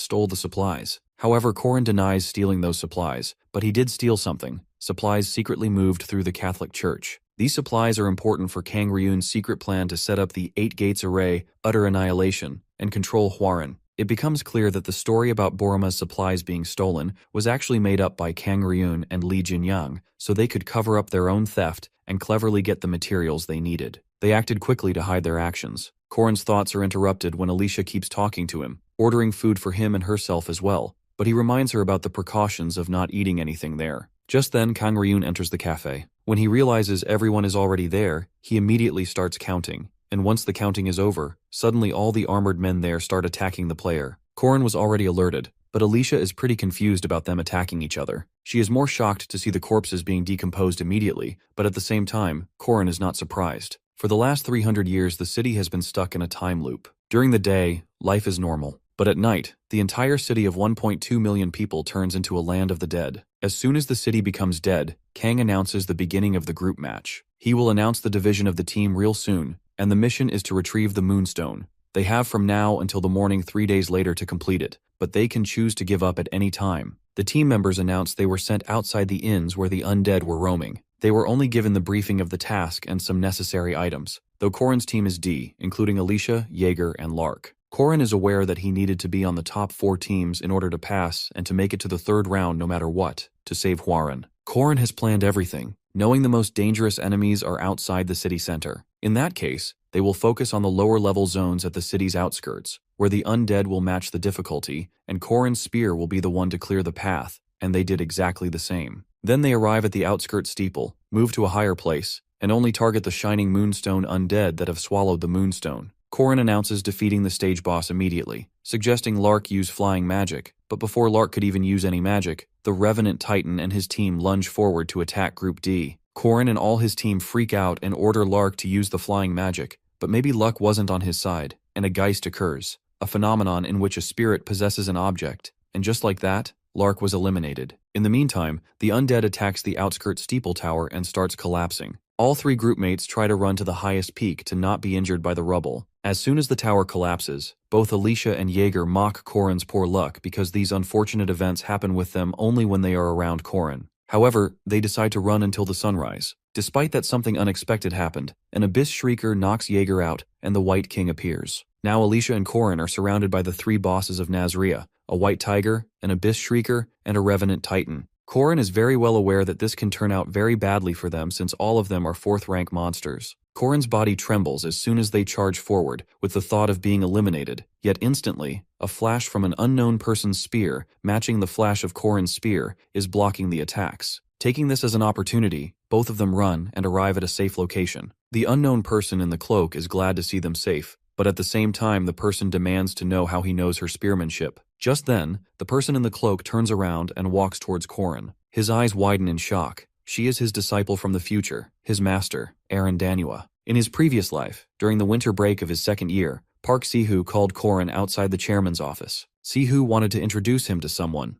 stole the supplies. However, Korin denies stealing those supplies, but he did steal something. Supplies secretly moved through the Catholic Church. These supplies are important for Kang Ryun's secret plan to set up the 8 Gates Array, Utter Annihilation, and control Hwarin. It becomes clear that the story about Borima's supplies being stolen was actually made up by Kang Ryun and Lee Jinyang, so they could cover up their own theft and cleverly get the materials they needed. They acted quickly to hide their actions. Korin's thoughts are interrupted when Alicia keeps talking to him, ordering food for him and herself as well, but he reminds her about the precautions of not eating anything there. Just then, Kang Ryun enters the cafe. When he realizes everyone is already there, he immediately starts counting. And once the counting is over, suddenly all the armored men there start attacking the player. Korin was already alerted, but Alicia is pretty confused about them attacking each other. She is more shocked to see the corpses being decomposed immediately, but at the same time, Korin is not surprised. For the last 300 years, the city has been stuck in a time loop. During the day, life is normal. But at night, the entire city of 1.2 million people turns into a land of the dead. As soon as the city becomes dead, Kang announces the beginning of the group match. He will announce the division of the team real soon, and the mission is to retrieve the Moonstone. They have from now until the morning 3 days later to complete it, but they can choose to give up at any time. The team members announced they were sent outside the inns where the undead were roaming. They were only given the briefing of the task and some necessary items, though Korin's team is D, including Alicia, Jaeger, and Lark. Korin is aware that he needed to be on the top 4 teams in order to pass and to make it to the 3rd round no matter what, to save Hwarin. Korin has planned everything, knowing the most dangerous enemies are outside the city center. In that case, they will focus on the lower-level zones at the city's outskirts, where the undead will match the difficulty, and Korin's spear will be the one to clear the path, and they did exactly the same. Then they arrive at the outskirts steeple, move to a higher place, and only target the shining Moonstone undead that have swallowed the Moonstone. Korin announces defeating the stage boss immediately, suggesting Lark use flying magic, but before Lark could even use any magic, the Revenant Titan and his team lunge forward to attack Group D. Korin and all his team freak out and order Lark to use the flying magic, but maybe luck wasn't on his side, and a Geist occurs, a phenomenon in which a spirit possesses an object, and just like that, Lark was eliminated. In the meantime, the undead attacks the outskirts steeple tower and starts collapsing. All 3 group mates try to run to the highest peak to not be injured by the rubble. As soon as the tower collapses, both Alicia and Jaeger mock Korin's poor luck because these unfortunate events happen with them only when they are around Korin. However, they decide to run until the sunrise. Despite that, something unexpected happened. An Abyss Shrieker knocks Jaeger out, and the White King appears. Now Alicia and Korin are surrounded by the 3 bosses of Nazria, a White Tiger, an Abyss Shrieker, and a Revenant Titan. Korin is very well aware that this can turn out very badly for them since all of them are 4th-rank monsters. Korin's body trembles as soon as they charge forward, with the thought of being eliminated, yet instantly, a flash from an unknown person's spear, matching the flash of Korin's spear, is blocking the attacks. Taking this as an opportunity, both of them run and arrive at a safe location. The unknown person in the cloak is glad to see them safe, but at the same time the person demands to know how he knows her spearmanship. Just then, the person in the cloak turns around and walks towards Korin. His eyes widen in shock. She is his disciple from the future, his master, Manhwa. In his previous life, during the winter break of his 2nd year, Park Sihu called Korin outside the chairman's office. Sihu wanted to introduce him to someone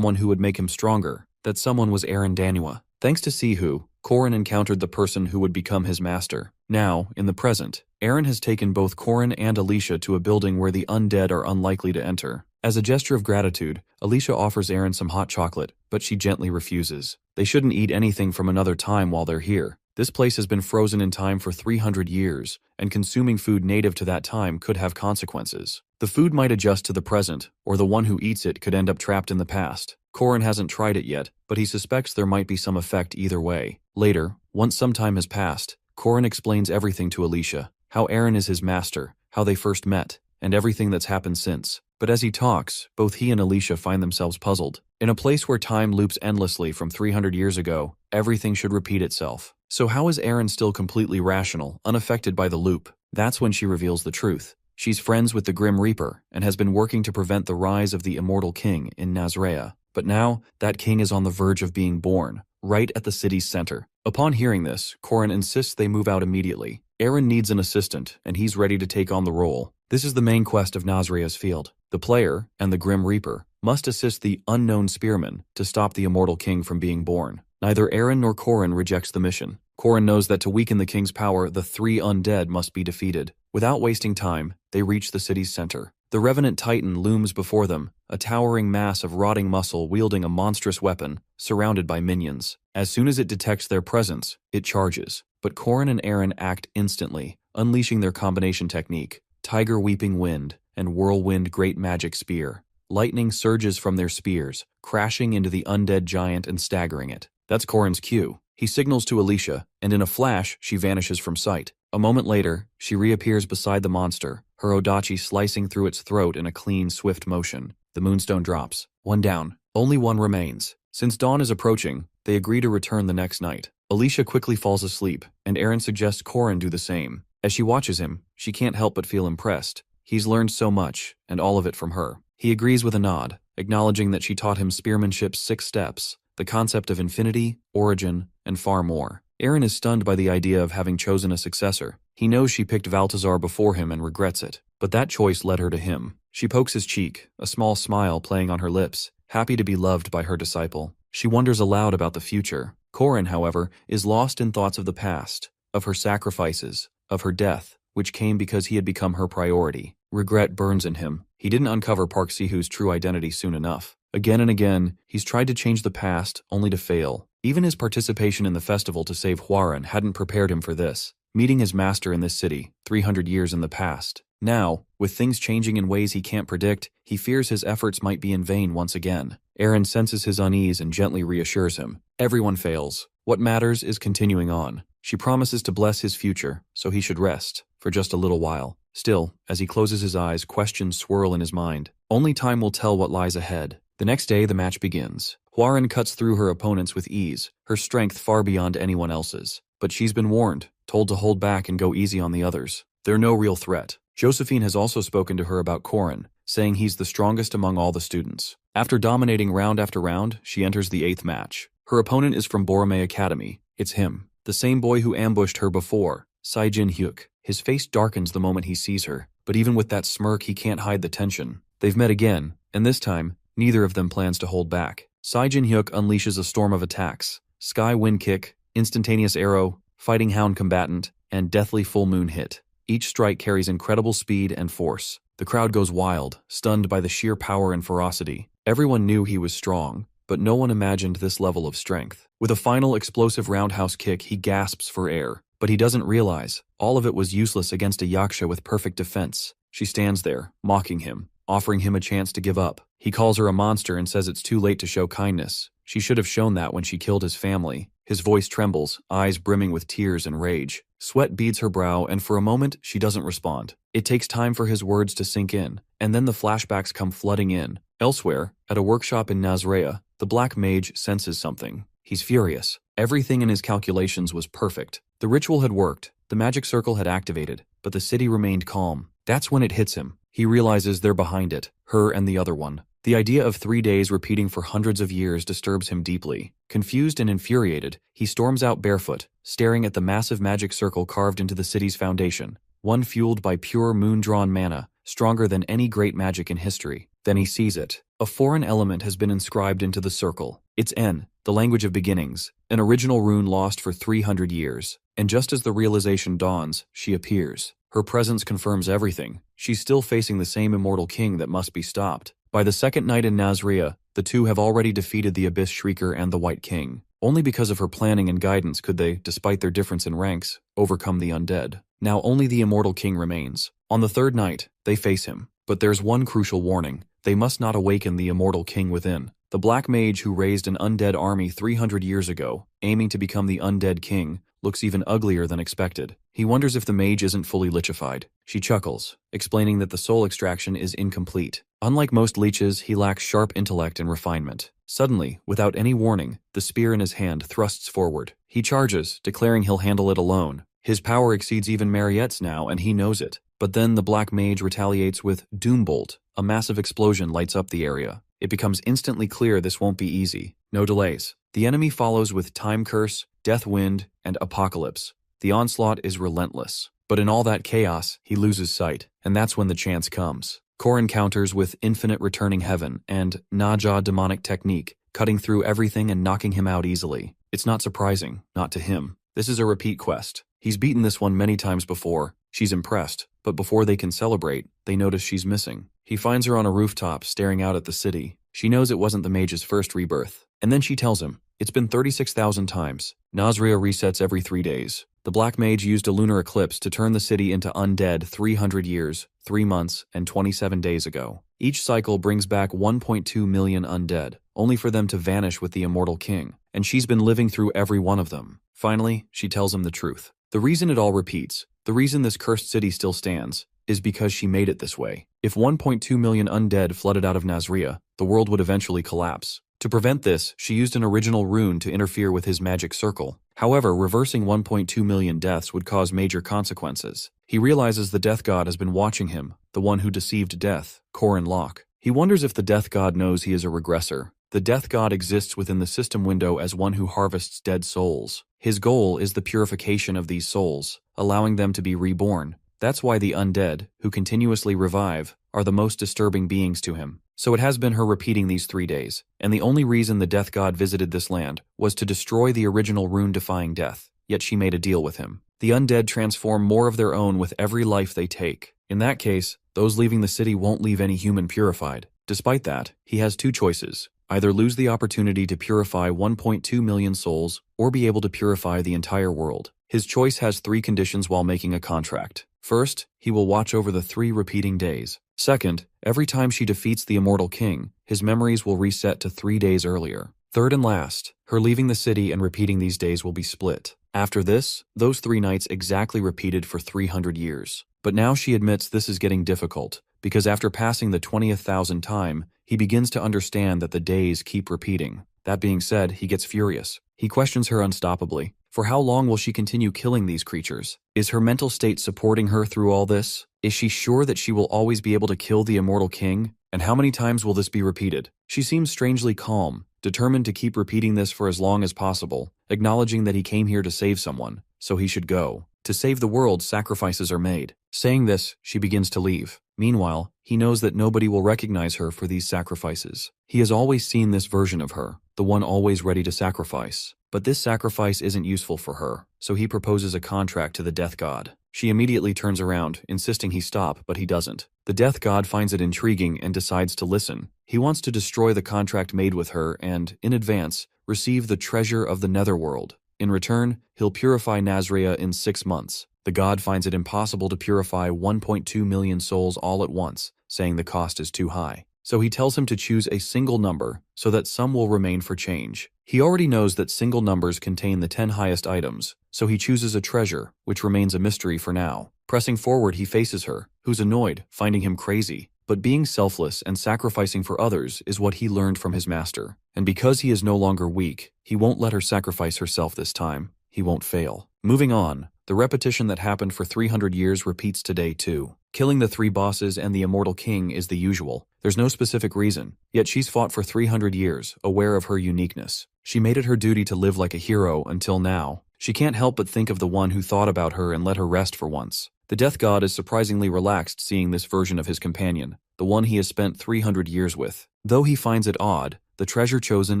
who would make him stronger. That someone was Manhwa. Thanks to Sihu, Korin encountered the person who would become his master. Now, in the present, Eren has taken both Korin and Alicia to a building where the undead are unlikely to enter. As a gesture of gratitude, Alicia offers Eren some hot chocolate, but she gently refuses. They shouldn't eat anything from another time while they're here. This place has been frozen in time for 300 years, and consuming food native to that time could have consequences. The food might adjust to the present, or the one who eats it could end up trapped in the past. Korin hasn't tried it yet, but he suspects there might be some effect either way. Later, once some time has passed, Korin explains everything to Alicia, how Eren is his master, how they first met, and everything that's happened since. But as he talks, both he and Alicia find themselves puzzled. In a place where time loops endlessly from 300 years ago, everything should repeat itself. So how is Eren still completely rational, unaffected by the loop? That's when she reveals the truth. She's friends with the Grim Reaper and has been working to prevent the rise of the immortal king in Nazrea. But now, that king is on the verge of being born, right at the city's center. Upon hearing this, Corin insists they move out immediately. Eren needs an assistant, and he's ready to take on the role. This is the main quest of Nazrea's field. The player, and the Grim Reaper, must assist the unknown spearman to stop the immortal king from being born. Neither Eren nor Corin rejects the mission. Corin knows that to weaken the king's power, the 3 undead must be defeated. Without wasting time, they reach the city's center. The Revenant Titan looms before them, a towering mass of rotting muscle wielding a monstrous weapon, surrounded by minions. As soon as it detects their presence, it charges. But Corin and Eren act instantly, unleashing their combination technique, Tiger Weeping Wind and Whirlwind Great Magic Spear. Lightning surges from their spears, crashing into the undead giant and staggering it. That's Corin's cue. He signals to Alicia, and in a flash, she vanishes from sight. A moment later, she reappears beside the monster, her odachi slicing through its throat in a clean, swift motion. The moonstone drops. 1 down. Only 1 remains. Since dawn is approaching, they agree to return the next night. Alicia quickly falls asleep, and Eren suggests Corin do the same. As she watches him, she can't help but feel impressed. He's learned so much, and all of it from her. He agrees with a nod, acknowledging that she taught him spearmanship's 6 steps, the concept of infinity, origin, and far more. Eren is stunned by the idea of having chosen a successor. He knows she picked Balthazar before him and regrets it, but that choice led her to him. She pokes his cheek, a small smile playing on her lips, happy to be loved by her disciple. She wonders aloud about the future. Corin, however, is lost in thoughts of the past, of her sacrifices, of her death, which came because he had become her priority. Regret burns in him. He didn't uncover Park Sihu's true identity soon enough. Again and again, he's tried to change the past, only to fail. Even his participation in the festival to save Huaren hadn't prepared him for this. Meeting his master in this city, 300 years in the past. Now, with things changing in ways he can't predict, he fears his efforts might be in vain once again. Eren senses his unease and gently reassures him. Everyone fails. What matters is continuing on. She promises to bless his future, so he should rest, for just a little while. Still, as he closes his eyes, questions swirl in his mind. Only time will tell what lies ahead. The next day, the match begins. Huaren cuts through her opponents with ease, her strength far beyond anyone else's. But she's been warned, told to hold back and go easy on the others. They're no real threat. Josephine has also spoken to her about Corin, saying he's the strongest among all the students. After dominating round after round, she enters the 8th match. Her opponent is from Borome Academy. It's him, the same boy who ambushed her before, Saijin Hyuk. His face darkens the moment he sees her, but even with that smirk, he can't hide the tension. They've met again, and this time, neither of them plans to hold back. Saijin Hyuk unleashes a storm of attacks: Sky Wind Kick, Instantaneous Arrow, Fighting Hound Combatant, and Deathly Full Moon Hit. Each strike carries incredible speed and force. The crowd goes wild, stunned by the sheer power and ferocity. Everyone knew he was strong, but no one imagined this level of strength. With a final explosive roundhouse kick, he gasps for air. But he doesn't realize, all of it was useless against a Yaksha with perfect defense. She stands there, mocking him, offering him a chance to give up. He calls her a monster and says it's too late to show kindness. She should have shown that when she killed his family. His voice trembles, eyes brimming with tears and rage. Sweat beads her brow, and for a moment, she doesn't respond. It takes time for his words to sink in, and then the flashbacks come flooding in. Elsewhere, at a workshop in Nazrea, the Black Mage senses something. He's furious. Everything in his calculations was perfect. The ritual had worked, the magic circle had activated, but the city remained calm. That's when it hits him. He realizes they're behind it, her and the other one. The idea of 3 days repeating for hundreds of years disturbs him deeply. Confused and infuriated, he storms out barefoot, staring at the massive magic circle carved into the city's foundation, one fueled by pure moon-drawn mana, stronger than any great magic in history. Then he sees it. A foreign element has been inscribed into the circle. It's En, the language of beginnings, an original rune lost for 300 years. And just as the realization dawns, she appears. Her presence confirms everything. She's still facing the same immortal king that must be stopped. By the second night in Nazrea, the two have already defeated the Abyss Shrieker and the White King. Only because of her planning and guidance could they, despite their difference in ranks, overcome the undead. Now only the immortal king remains. On the 3rd night, they face him. But there's one crucial warning. They must not awaken the immortal king within. The Black Mage who raised an undead army 300 years ago, aiming to become the undead king, looks even uglier than expected. He wonders if the mage isn't fully lichefied. She chuckles, explaining that the soul extraction is incomplete. Unlike most leeches, he lacks sharp intellect and refinement. Suddenly, without any warning, the spear in his hand thrusts forward. He charges, declaring he'll handle it alone. His power exceeds even Mariette's now, and he knows it. But then the Black Mage retaliates with Doombolt. A massive explosion lights up the area. It becomes instantly clear this won't be easy. No delays. The enemy follows with Time Curse, Death Wind, and Apocalypse. The onslaught is relentless. But in all that chaos, he loses sight, and that's when the chance comes. Core encounters with Infinite Returning Heaven and Naja Demonic Technique, cutting through everything and knocking him out easily. It's not surprising, not to him. This is a repeat quest. He's beaten this one many times before. She's impressed, but before they can celebrate, they notice she's missing. He finds her on a rooftop, staring out at the city. She knows it wasn't the mage's first rebirth. And then she tells him, it's been 36,000 times. Nazria resets every 3 days. The Black Mage used a lunar eclipse to turn the city into undead 300 years, 3 months, and 27 days ago. Each cycle brings back 1.2 million undead, only for them to vanish with the immortal king. And she's been living through every one of them. Finally, she tells him the truth. The reason it all repeats, the reason this cursed city still stands, is because she made it this way. If 1.2 million undead flooded out of Nazria, the world would eventually collapse. To prevent this, she used an original rune to interfere with his magic circle. However, reversing 1.2 million deaths would cause major consequences. He realizes the Death God has been watching him, the one who deceived Death, Corin Locke. He wonders if the Death God knows he is a regressor. The Death God exists within the system window as one who harvests dead souls. His goal is the purification of these souls, allowing them to be reborn. That's why the undead, who continuously revive, are the most disturbing beings to him. So it has been her repeating these 3 days, and the only reason the Death God visited this land was to destroy the original rune-defying death, yet she made a deal with him. The undead transform more of their own with every life they take. In that case, those leaving the city won't leave any human purified. Despite that, he has 2 choices. Either lose the opportunity to purify 1.2 million souls, or be able to purify the entire world. His choice has 3 conditions while making a contract. First, he will watch over the 3 repeating days. Second, every time she defeats the immortal king, his memories will reset to 3 days earlier. Third and last, her leaving the city and repeating these days will be split. After this, those 3 nights exactly repeated for 300 years. But now she admits this is getting difficult, because after passing the 20th thousand time, he begins to understand that the days keep repeating. That being said, he gets furious. He questions her unstoppably. For how long will she continue killing these creatures? Is her mental state supporting her through all this? Is she sure that she will always be able to kill the immortal king? And how many times will this be repeated? She seems strangely calm, determined to keep repeating this for as long as possible, acknowledging that he came here to save someone, so he should go. To save the world, sacrifices are made. Saying this, she begins to leave. Meanwhile, he knows that nobody will recognize her for these sacrifices. He has always seen this version of her, the one always ready to sacrifice. But this sacrifice isn't useful for her, so he proposes a contract to the Death God. She immediately turns around, insisting he stop, but he doesn't. The Death God finds it intriguing and decides to listen. He wants to destroy the contract made with her and, in advance, receive the treasure of the Netherworld. In return, he'll purify Nazria in 6 months. The god finds it impossible to purify 1.2 million souls all at once, saying the cost is too high. So he tells him to choose a single number so that some will remain for change. He already knows that single numbers contain the 10 highest items, so he chooses a treasure, which remains a mystery for now. Pressing forward, he faces her, who's annoyed, finding him crazy. But being selfless and sacrificing for others is what he learned from his master. And because he is no longer weak, he won't let her sacrifice herself this time. He won't fail. Moving on, the repetition that happened for 300 years repeats today too. Killing the 3 bosses and the immortal king is the usual. There's no specific reason, yet she's fought for 300 years, aware of her uniqueness. She made it her duty to live like a hero until now. She can't help but think of the one who thought about her and let her rest for once. The Death God is surprisingly relaxed seeing this version of his companion, the one he has spent 300 years with. Though he finds it odd, the treasure chosen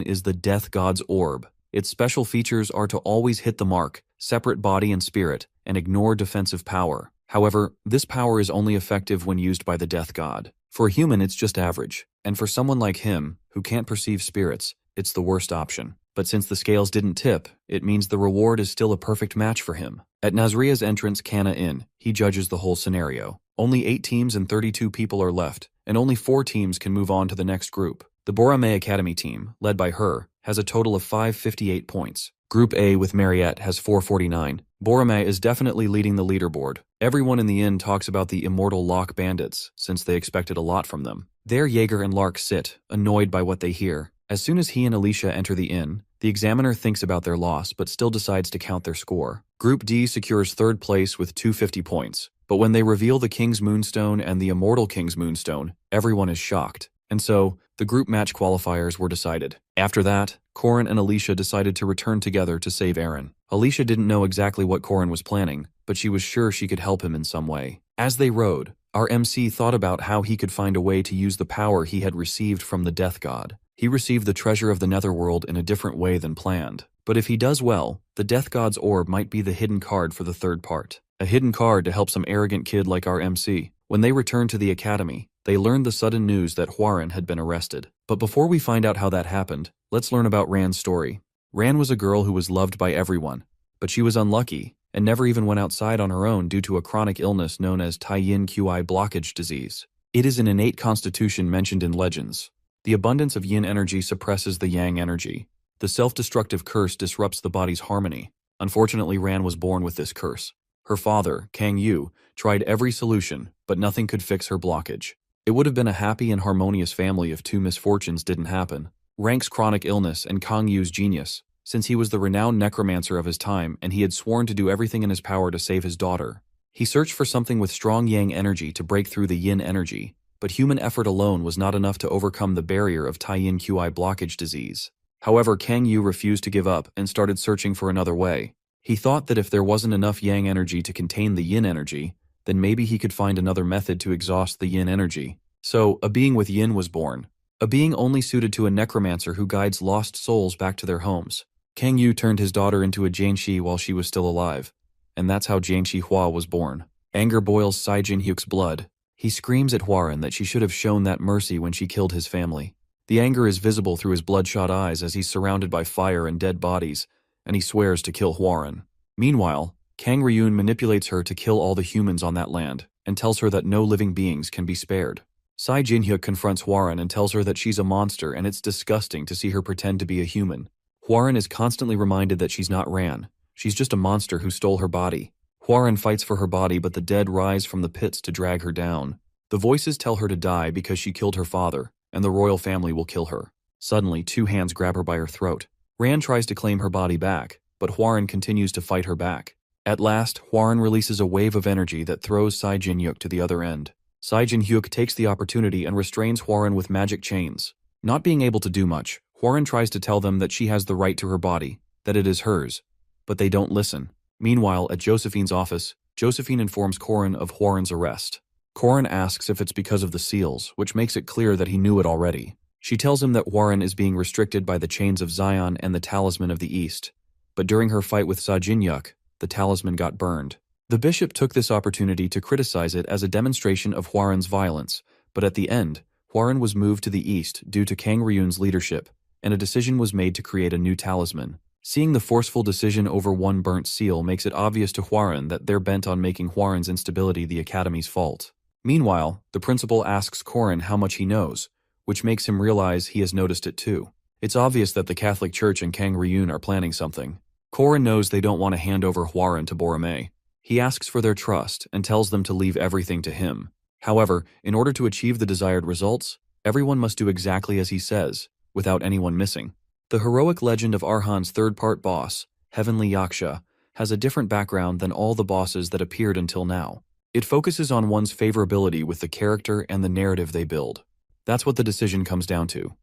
is the Death God's orb. Its special features are to always hit the mark, separate body and spirit, and ignore defensive power. However, this power is only effective when used by the Death God. For a human, it's just average, and for someone like him, who can't perceive spirits, it's the worst option. But since the scales didn't tip, it means the reward is still a perfect match for him. At Nazria's entrance Kana Inn, he judges the whole scenario. Only 8 teams and 32 people are left, and only 4 teams can move on to the next group. The Borame Academy team, led by her, has a total of 558 points. Group A with Mariette has 449. Borame is definitely leading the leaderboard. Everyone in the inn talks about the immortal Locke bandits, since they expected a lot from them. There Jaeger and Lark sit, annoyed by what they hear. As soon as he and Alicia enter the inn, the examiner thinks about their loss but still decides to count their score. Group D secures 3rd place with 250 points. But when they reveal the King's Moonstone and the Immortal King's Moonstone, everyone is shocked. And so, the group match qualifiers were decided. After that, Corin and Alicia decided to return together to save Eren. Alicia didn't know exactly what Corin was planning, but she was sure she could help him in some way. As they rode, our MC thought about how he could find a way to use the power he had received from the Death God. He received the treasure of the Netherworld in a different way than planned. But if he does well, the Death God's orb might be the hidden card for the third part. A hidden card to help some arrogant kid like our MC. When they returned to the academy, they learned the sudden news that Hwoarang had been arrested. But before we find out how that happened, let's learn about Ran's story. Ran was a girl who was loved by everyone, but she was unlucky and never even went outside on her own due to a chronic illness known as Taiyin Qi blockage disease. It is an innate constitution mentioned in legends. The abundance of yin energy suppresses the yang energy. The self-destructive curse disrupts the body's harmony. Unfortunately, Ran was born with this curse. Her father, Kang Yu, tried every solution, but nothing could fix her blockage. It would have been a happy and harmonious family if two misfortunes didn't happen. Rank's chronic illness and Kang Yu's genius, since he was the renowned necromancer of his time and he had sworn to do everything in his power to save his daughter. He searched for something with strong yang energy to break through the yin energy, but human effort alone was not enough to overcome the barrier of Taiyin Qi blockage disease. However, Kang Yu refused to give up and started searching for another way. He thought that if there wasn't enough yang energy to contain the yin energy, then maybe he could find another method to exhaust the yin energy. So, a being with yin was born. A being only suited to a necromancer who guides lost souls back to their homes. Kang Yu turned his daughter into a Jianxi while she was still alive, and that's how Jianxi Hua was born. Anger boils Sai Jinhyuk's blood. He screams at Hwoarang that she should have shown that mercy when she killed his family. The anger is visible through his bloodshot eyes as he's surrounded by fire and dead bodies, and he swears to kill Hwoarang. Meanwhile, Kang Ryun manipulates her to kill all the humans on that land, and tells her that no living beings can be spared. Sai Jinhyuk confronts Hwoarang and tells her that she's a monster and it's disgusting to see her pretend to be a human. Hwoarang is constantly reminded that she's not Ran. She's just a monster who stole her body. Hwoarang fights for her body, but the dead rise from the pits to drag her down. The voices tell her to die because she killed her father, and the royal family will kill her. Suddenly, two hands grab her by her throat. Ran tries to claim her body back, but Hwoarang continues to fight her back. At last, Hwoarang releases a wave of energy that throws Sai Jinhyuk to the other end. Sai Jinhyuk takes the opportunity and restrains Hwoarang with magic chains. Not being able to do much, Hwoarang tries to tell them that she has the right to her body, that it is hers, but they don't listen. Meanwhile, at Josephine's office, Josephine informs Corin of Hwoarang's arrest. Corin asks if it's because of the seals, which makes it clear that he knew it already. She tells him that Hwoarang is being restricted by the chains of Zion and the Talisman of the East, but during her fight with Sa Jinhyuk, the talisman got burned. The bishop took this opportunity to criticize it as a demonstration of Hwoarang's violence, but at the end, Hwoarang was moved to the east due to Kang Ryun's leadership, and a decision was made to create a new talisman. Seeing the forceful decision over one burnt seal makes it obvious to Hwoarang that they're bent on making Hwoarang's instability the Academy's fault. Meanwhile, the principal asks Corin how much he knows, which makes him realize he has noticed it too. It's obvious that the Catholic Church and Kang Ryun are planning something. Corin knows they don't want to hand over Hwoarang to Boromei. He asks for their trust and tells them to leave everything to him. However, in order to achieve the desired results, everyone must do exactly as he says, without anyone missing. The heroic legend of Arhan's third-part boss, Heavenly Yaksha, has a different background than all the bosses that appeared until now. It focuses on one's favorability with the character and the narrative they build. That's what the decision comes down to.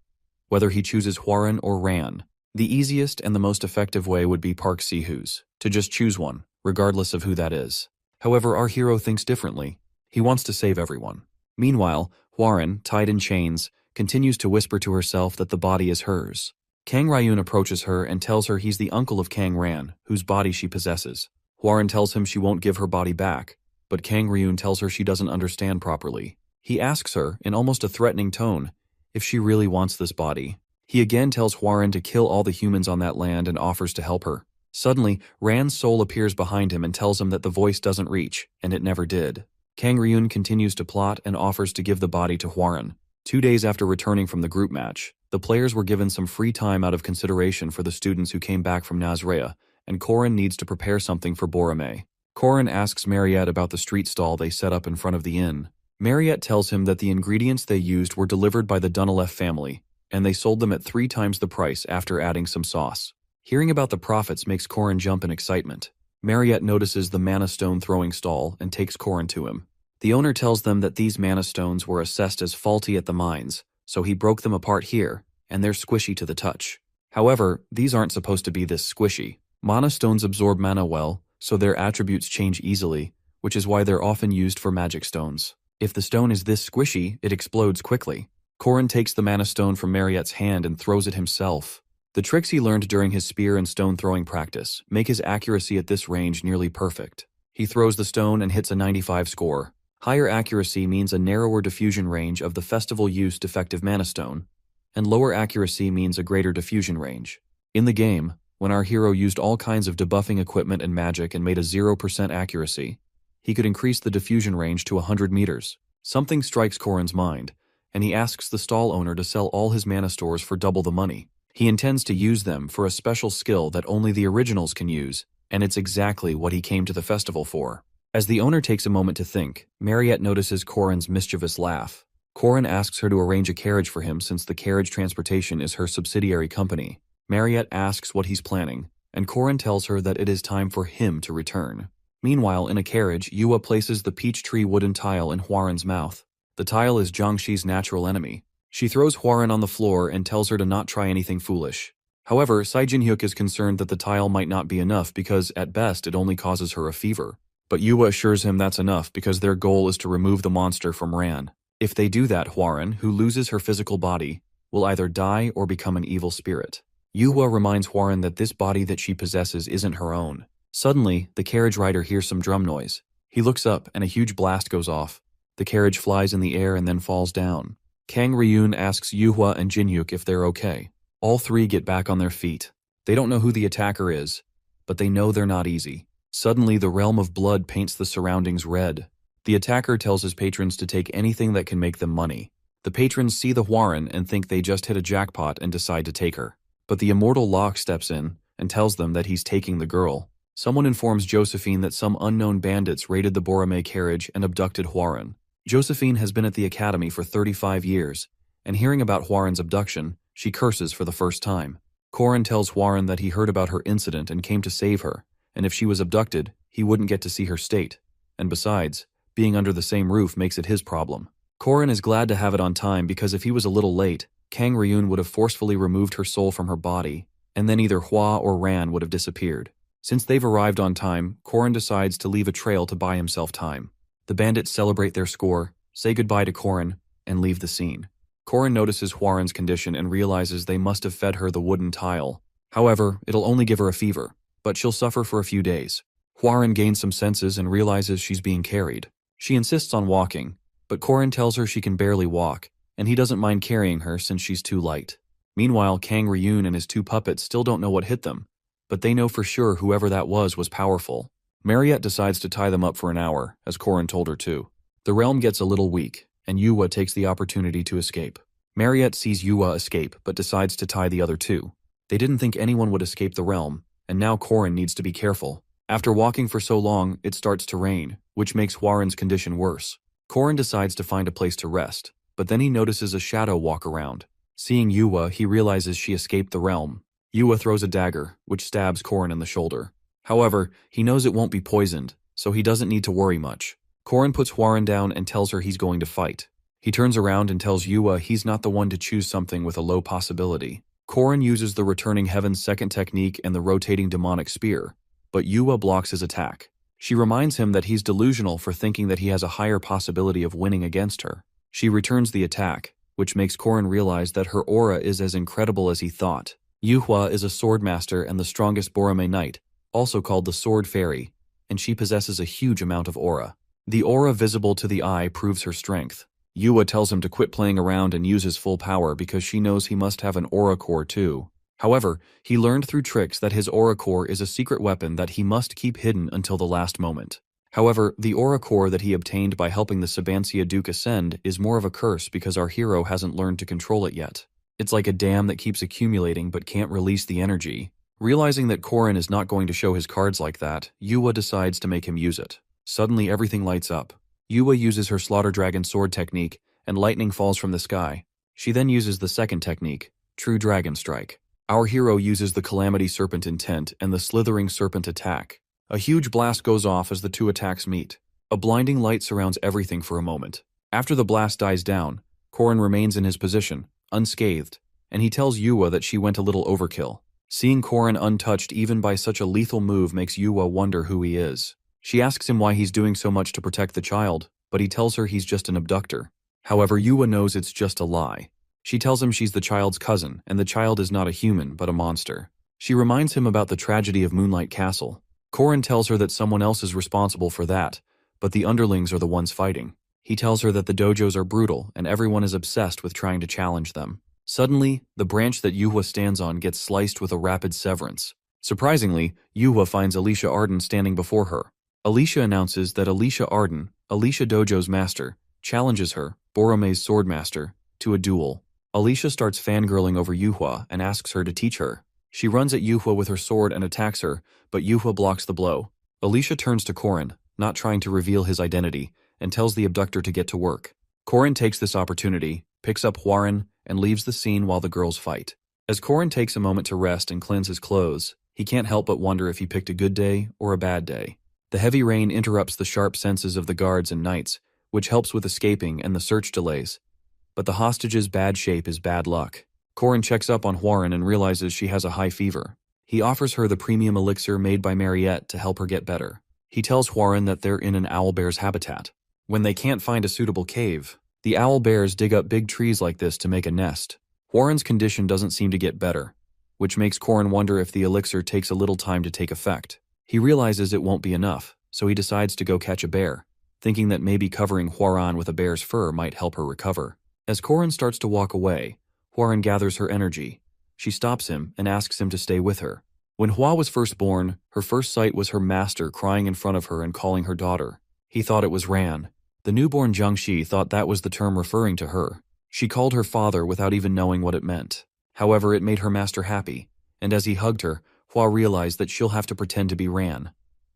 Whether he chooses Hwoarang or Ran, the easiest and the most effective way would be Park Si-hoo's, to just choose one, regardless of who that is. However, our hero thinks differently. He wants to save everyone. Meanwhile, Hwoarang, tied in chains, continues to whisper to herself that the body is hers. Kang Ryun approaches her and tells her he's the uncle of Kang Ran, whose body she possesses. Hwoarang tells him she won't give her body back, but Kang Ryun tells her she doesn't understand properly. He asks her, in almost a threatening tone, if she really wants this body. He again tells Hwoarang to kill all the humans on that land and offers to help her. Suddenly, Ran's soul appears behind him and tells him that the voice doesn't reach, and it never did. Kang Ryun continues to plot and offers to give the body to Hwoarang. 2 days after returning from the group match, the players were given some free time out of consideration for the students who came back from Nazrea, and Corin needs to prepare something for Boromei. Corin asks Mariette about the street stall they set up in front of the inn. Mariette tells him that the ingredients they used were delivered by the Dunalef family, and they sold them at 3 times the price after adding some sauce. Hearing about the profits makes Corin jump in excitement. Mariette notices the mana stone throwing stall and takes Korin to him. The owner tells them that these mana stones were assessed as faulty at the mines, so he broke them apart here, and they're squishy to the touch. However, these aren't supposed to be this squishy. Mana stones absorb mana well, so their attributes change easily, which is why they're often used for magic stones. If the stone is this squishy, it explodes quickly. Korin takes the mana stone from Mariette's hand and throws it himself. The tricks he learned during his spear and stone throwing practice make his accuracy at this range nearly perfect. He throws the stone and hits a 95 score. Higher accuracy means a narrower diffusion range of the festival-use defective mana stone, and lower accuracy means a greater diffusion range. In the game, when our hero used all kinds of debuffing equipment and magic and made a 0% accuracy, he could increase the diffusion range to 100 meters. Something strikes Korin's mind, and he asks the stall owner to sell all his mana stores for double the money. He intends to use them for a special skill that only the originals can use, and it's exactly what he came to the festival for. As the owner takes a moment to think, Mariette notices Korin's mischievous laugh. Korin asks her to arrange a carriage for him since the carriage transportation is her subsidiary company. Mariette asks what he's planning, and Korin tells her that it is time for him to return. Meanwhile, in a carriage, Yua places the peach tree wooden tile in Hwarin's mouth. The tile is Jiangxi's natural enemy. She throws Hwarin on the floor and tells her to not try anything foolish. However, Sai Jinhyuk is concerned that the tile might not be enough because, at best, it only causes her a fever. But Yua assures him that's enough because their goal is to remove the monster from Ran. If they do that, Hwarin, who loses her physical body, will either die or become an evil spirit. Yua reminds Hwarin that this body that she possesses isn't her own. Suddenly, the carriage rider hears some drum noise. He looks up and a huge blast goes off. The carriage flies in the air and then falls down. Kang Ryun asks Yuhua and Jinhyuk if they're okay. All three get back on their feet. They don't know who the attacker is, but they know they're not easy. Suddenly, the realm of blood paints the surroundings red. The attacker tells his patrons to take anything that can make them money. The patrons see the Hwarin and think they just hit a jackpot and decide to take her. But the immortal Locke steps in and tells them that he's taking the girl. Someone informs Josephine that some unknown bandits raided the Borome carriage and abducted Hwarin. Josephine has been at the academy for 35 years, and hearing about Hwarin's abduction, she curses for the first time. Korin tells Hwarin that he heard about her incident and came to save her, and if she was abducted, he wouldn't get to see her state. And besides, being under the same roof makes it his problem. Korin is glad to have it on time because if he was a little late, Kang Ryun would have forcefully removed her soul from her body, and then either Hua or Ran would have disappeared. Since they've arrived on time, Korin decides to leave a trail to buy himself time. The bandits celebrate their score, say goodbye to Korin, and leave the scene. Korin notices Hwarin's condition and realizes they must have fed her the wooden tile. However, it'll only give her a fever, but she'll suffer for a few days. Hwarin gains some senses and realizes she's being carried. She insists on walking, but Korin tells her she can barely walk, and he doesn't mind carrying her since she's too light. Meanwhile, Kang Ryun and his two puppets still don't know what hit them, but they know for sure whoever that was powerful. Mariette decides to tie them up for an hour, as Korin told her to. The realm gets a little weak, and Yua takes the opportunity to escape. Mariette sees Yua escape, but decides to tie the other two. They didn't think anyone would escape the realm, and now Korin needs to be careful. After walking for so long, it starts to rain, which makes Hwarin's condition worse. Korin decides to find a place to rest, but then he notices a shadow walk around. Seeing Yua, he realizes she escaped the realm. Yua throws a dagger, which stabs Korin in the shoulder. However, he knows it won't be poisoned, so he doesn't need to worry much. Korin puts Hwarin down and tells her he's going to fight. He turns around and tells Yua he's not the one to choose something with a low possibility. Korin uses the Returning Heaven's second technique and the rotating demonic spear, but Yua blocks his attack. She reminds him that he's delusional for thinking that he has a higher possibility of winning against her. She returns the attack, which makes Korin realize that her aura is as incredible as he thought. Yuhua is a swordmaster and the strongest Borome knight, also called the Sword Fairy, and she possesses a huge amount of aura. The aura visible to the eye proves her strength. Yua tells him to quit playing around and use his full power because she knows he must have an aura core too. However, he learned through tricks that his aura core is a secret weapon that he must keep hidden until the last moment. However, the aura core that he obtained by helping the Sabancia Duke ascend is more of a curse because our hero hasn't learned to control it yet. It's like a dam that keeps accumulating but can't release the energy. Realizing that Korin is not going to show his cards like that, Yua decides to make him use it. Suddenly everything lights up. Yua uses her Slaughter Dragon sword technique, and lightning falls from the sky. She then uses the second technique, True Dragon Strike. Our hero uses the Calamity Serpent Intent and the Slithering Serpent Attack. A huge blast goes off as the two attacks meet. A blinding light surrounds everything for a moment. After the blast dies down, Korin remains in his position, unscathed, and he tells Yua that she went a little overkill. Seeing Korin untouched even by such a lethal move makes Yua wonder who he is. She asks him why he's doing so much to protect the child, but he tells her he's just an abductor. However, Yua knows it's just a lie. She tells him she's the child's cousin, and the child is not a human, but a monster. She reminds him about the tragedy of Moonlight Castle. Korin tells her that someone else is responsible for that, but the underlings are the ones fighting. He tells her that the dojos are brutal, and everyone is obsessed with trying to challenge them. Suddenly, the branch that Yuhua stands on gets sliced with a rapid severance. Surprisingly, Yuhua finds Alicia Arden standing before her. Alicia announces that Alicia Arden, Alicia Dojo's master, challenges her, Borome's swordmaster, to a duel. Alicia starts fangirling over Yuhua and asks her to teach her. She runs at Yuhua with her sword and attacks her, but Yuhua blocks the blow. Alicia turns to Korin, not trying to reveal his identity, and tells the abductor to get to work. Korin takes this opportunity, picks up Hwarin, and leaves the scene while the girls fight. As Korin takes a moment to rest and cleanse his clothes, he can't help but wonder if he picked a good day or a bad day. The heavy rain interrupts the sharp senses of the guards and knights, which helps with escaping and the search delays. But the hostage's bad shape is bad luck. Korin checks up on Hwarin and realizes she has a high fever. He offers her the premium elixir made by Mariette to help her get better. He tells Hwarin that they're in an owlbear's habitat. When they can't find a suitable cave, the owlbears dig up big trees like this to make a nest. Hwarin's condition doesn't seem to get better, which makes Korin wonder if the elixir takes a little time to take effect. He realizes it won't be enough, so he decides to go catch a bear, thinking that maybe covering Hwarin with a bear's fur might help her recover. As Korin starts to walk away, Hwarin gathers her energy. She stops him and asks him to stay with her. When Hua was first born, her first sight was her master crying in front of her and calling her daughter. He thought it was Ran. The newborn Jiangxi thought that was the term referring to her. She called her father without even knowing what it meant. However, it made her master happy, and as he hugged her, Hua realized that she'll have to pretend to be Ran.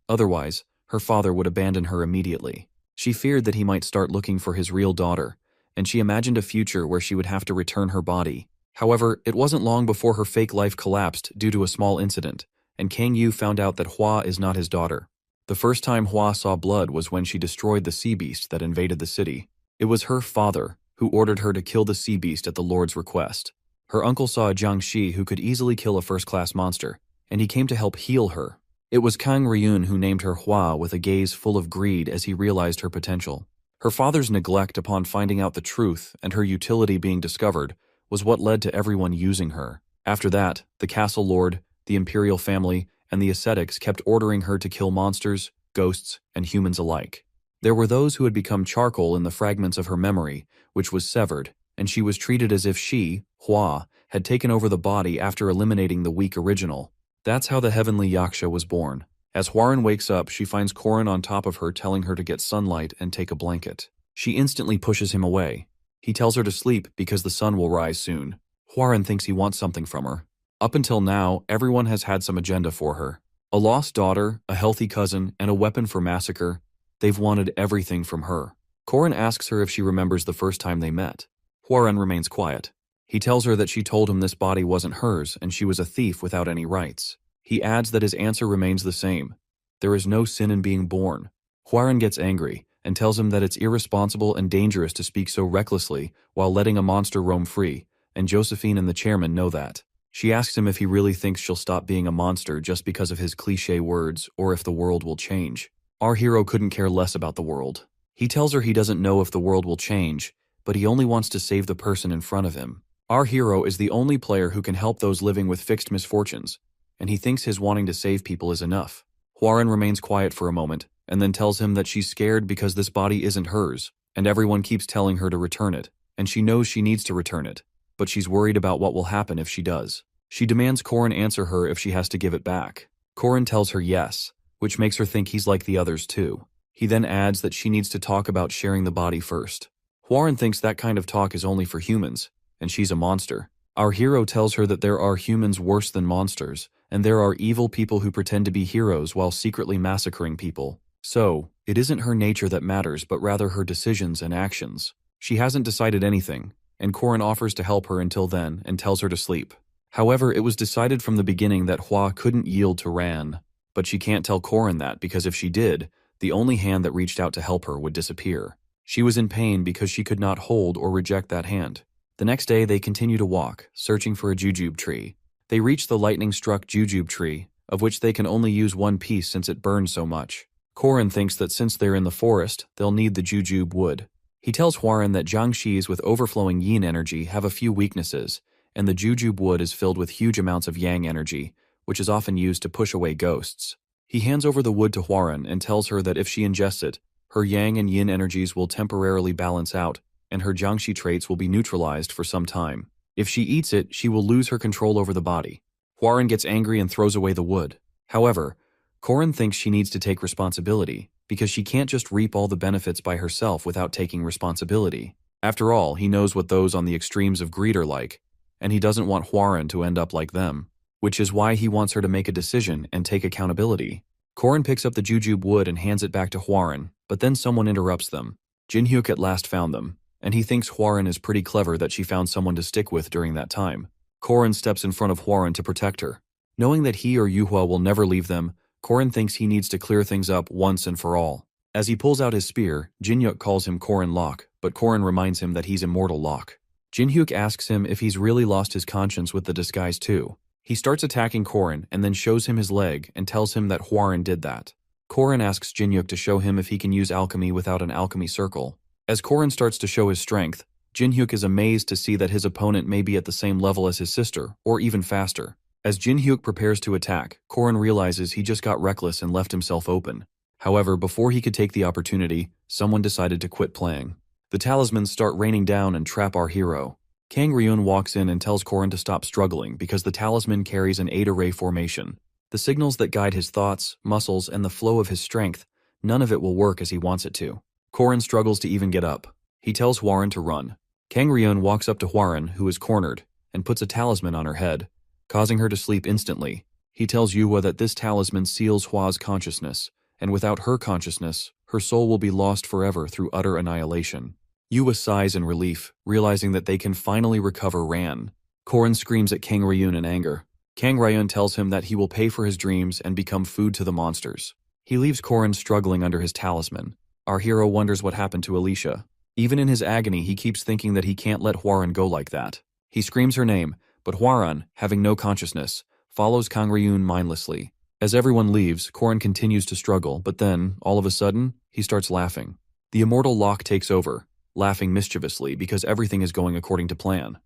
Otherwise, her father would abandon her immediately. She feared that he might start looking for his real daughter, and she imagined a future where she would have to return her body. However, it wasn't long before her fake life collapsed due to a small incident, and Kang Yu found out that Hua is not his daughter. The first time Hua saw blood was when she destroyed the sea beast that invaded the city. It was her father who ordered her to kill the sea beast at the Lord's request. Her uncle saw a Jiangxi who could easily kill a first-class monster, and he came to help heal her. It was Kang Ryun who named her Hua with a gaze full of greed as he realized her potential. Her father's neglect upon finding out the truth and her utility being discovered was what led to everyone using her. After that, the castle lord, the imperial family, and the ascetics kept ordering her to kill monsters, ghosts, and humans alike. There were those who had become charcoal in the fragments of her memory, which was severed, and she was treated as if she, Hua, had taken over the body after eliminating the weak original. That's how the heavenly Yaksha was born. As Hwarin wakes up, she finds Korin on top of her telling her to get sunlight and take a blanket. She instantly pushes him away. He tells her to sleep because the sun will rise soon. Hwarin thinks he wants something from her. Up until now, everyone has had some agenda for her. A lost daughter, a healthy cousin, and a weapon for massacre. They've wanted everything from her. Korin asks her if she remembers the first time they met. Hwarin remains quiet. He tells her that she told him this body wasn't hers and she was a thief without any rights. He adds that his answer remains the same. There is no sin in being born. Hwarin gets angry and tells him that it's irresponsible and dangerous to speak so recklessly while letting a monster roam free, and Josephine and the chairman know that. She asks him if he really thinks she'll stop being a monster just because of his cliché words or if the world will change. Our hero couldn't care less about the world. He tells her he doesn't know if the world will change, but he only wants to save the person in front of him. Our hero is the only player who can help those living with fixed misfortunes, and he thinks his wanting to save people is enough. Hwarin remains quiet for a moment, and then tells him that she's scared because this body isn't hers, and everyone keeps telling her to return it, and she knows she needs to return it, but she's worried about what will happen if she does. She demands Korin answer her if she has to give it back. Korin tells her yes, which makes her think he's like the others too. He then adds that she needs to talk about sharing the body first. Hwarin thinks that kind of talk is only for humans, and she's a monster. Our hero tells her that there are humans worse than monsters, and there are evil people who pretend to be heroes while secretly massacring people. So, it isn't her nature that matters but rather her decisions and actions. She hasn't decided anything, and Korin offers to help her until then and tells her to sleep. However, it was decided from the beginning that Hua couldn't yield to Ran. But she can't tell Corin that because if she did, the only hand that reached out to help her would disappear. She was in pain because she could not hold or reject that hand. The next day they continue to walk, searching for a jujube tree. They reach the lightning-struck jujube tree, of which they can only use one piece since it burns so much. Corin thinks that since they're in the forest, they'll need the jujube wood. He tells Hwarin that Jiangxis with overflowing yin energy have a few weaknesses, and the jujube wood is filled with huge amounts of yang energy, which is often used to push away ghosts. He hands over the wood to Hwarin and tells her that if she ingests it, her yang and yin energies will temporarily balance out, and her Jiangxi traits will be neutralized for some time. If she eats it, she will lose her control over the body. Hwarin gets angry and throws away the wood. However, Corin thinks she needs to take responsibility, because she can't just reap all the benefits by herself without taking responsibility. After all, he knows what those on the extremes of greed are like, and he doesn't want Hwarin to end up like them, which is why he wants her to make a decision and take accountability. Corin picks up the jujube wood and hands it back to Hwarin, but then someone interrupts them. Jinhyuk at last found them, and he thinks Hwarin is pretty clever that she found someone to stick with during that time. Corin steps in front of Hwarin to protect her. Knowing that he or Yuhua will never leave them, Corin thinks he needs to clear things up once and for all. As he pulls out his spear, Jinhyuk calls him Corin Locke, but Corin reminds him that he's Immortal Locke. Jinhyuk asks him if he's really lost his conscience with the disguise too. He starts attacking Corin and then shows him his leg and tells him that Hwarin did that. Corin asks Jinhyuk to show him if he can use alchemy without an alchemy circle. As Corin starts to show his strength, Jinhyuk is amazed to see that his opponent may be at the same level as his sister, or even faster. As Jinhyuk prepares to attack, Corin realizes he just got reckless and left himself open. However, before he could take the opportunity, someone decided to quit playing. The talismans start raining down and trap our hero. Kang Ryun walks in and tells Corin to stop struggling because the talisman carries an 8-array formation. The signals that guide his thoughts, muscles, and the flow of his strength, none of it will work as he wants it to. Corin struggles to even get up. He tells Hwarin to run. Kang Ryun walks up to Hwarin, who is cornered, and puts a talisman on her head, causing her to sleep instantly. He tells Yuhua that this talisman seals Hwa's consciousness, and without her consciousness, her soul will be lost forever through utter annihilation. Yuhua sighs in relief, realizing that they can finally recover Ran. Corin screams at Kang Ryun in anger. Kang Ryun tells him that he will pay for his dreams and become food to the monsters. He leaves Corin struggling under his talisman. Our hero wonders what happened to Alicia. Even in his agony, he keeps thinking that he can't let Hwarin go like that. He screams her name, but Hwarin, having no consciousness, follows Kang Ryun mindlessly. As everyone leaves, Corin continues to struggle, but then, all of a sudden, he starts laughing. The Immortal Locke takes over, laughing mischievously because everything is going according to plan.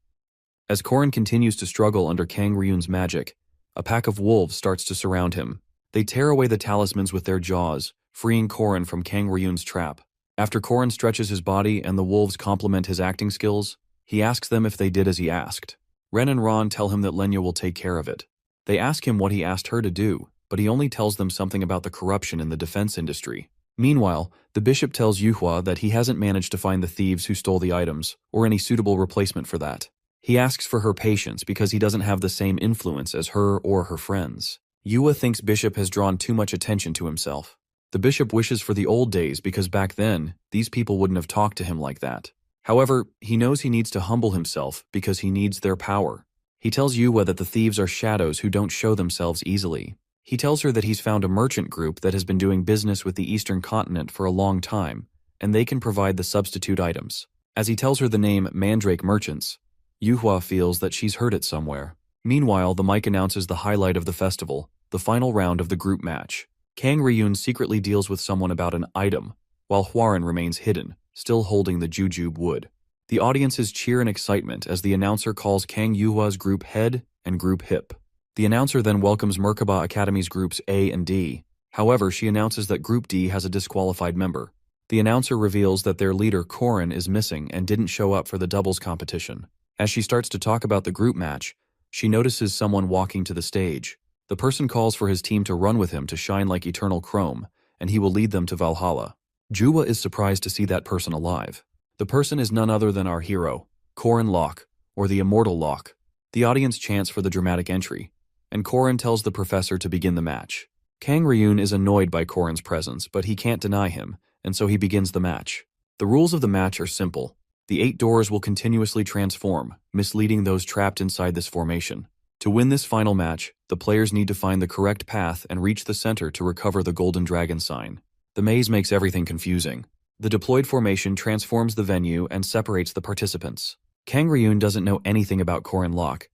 As Corin continues to struggle under Kang Ryun's magic, a pack of wolves starts to surround him. They tear away the talismans with their jaws, freeing Corin from Kang Ryun's trap. After Corin stretches his body and the wolves compliment his acting skills, he asks them if they did as he asked. Ren and Ron tell him that Lenya will take care of it. They ask him what he asked her to do, but he only tells them something about the corruption in the defense industry. Meanwhile, the bishop tells Yuhua that he hasn't managed to find the thieves who stole the items, or any suitable replacement for that. He asks for her patience because he doesn't have the same influence as her or her friends. Yuhua thinks Bishop has drawn too much attention to himself. The bishop wishes for the old days because back then, these people wouldn't have talked to him like that. However, he knows he needs to humble himself because he needs their power. He tells Yuhua that the thieves are shadows who don't show themselves easily. He tells her that he's found a merchant group that has been doing business with the Eastern continent for a long time, and they can provide the substitute items. As he tells her the name Mandrake Merchants, Yuhua feels that she's heard it somewhere. Meanwhile, the mic announces the highlight of the festival, the final round of the group match. Kang Ryun secretly deals with someone about an item, while Hwarin remains hidden, still holding the jujube wood. The audiences cheer in excitement as the announcer calls Kang Yuhua's group head and group hip. The announcer then welcomes Merkaba Academy's groups A and D. However, she announces that Group D has a disqualified member. The announcer reveals that their leader, Corin, is missing and didn't show up for the doubles competition. As she starts to talk about the group match, she notices someone walking to the stage. The person calls for his team to run with him to shine like eternal chrome, and he will lead them to Valhalla. Juwa is surprised to see that person alive. The person is none other than our hero, Corin Locke, or the Immortal Locke. The audience chants for the dramatic entry, and Corin tells the professor to begin the match. Kang Ryun is annoyed by Corin's presence, but he can't deny him, and so he begins the match. The rules of the match are simple. The 8 doors will continuously transform, misleading those trapped inside this formation. To win this final match, the players need to find the correct path and reach the center to recover the golden dragon sign. The maze makes everything confusing. The deployed formation transforms the venue and separates the participants. Kang Ryun doesn't know anything about Korin Lock,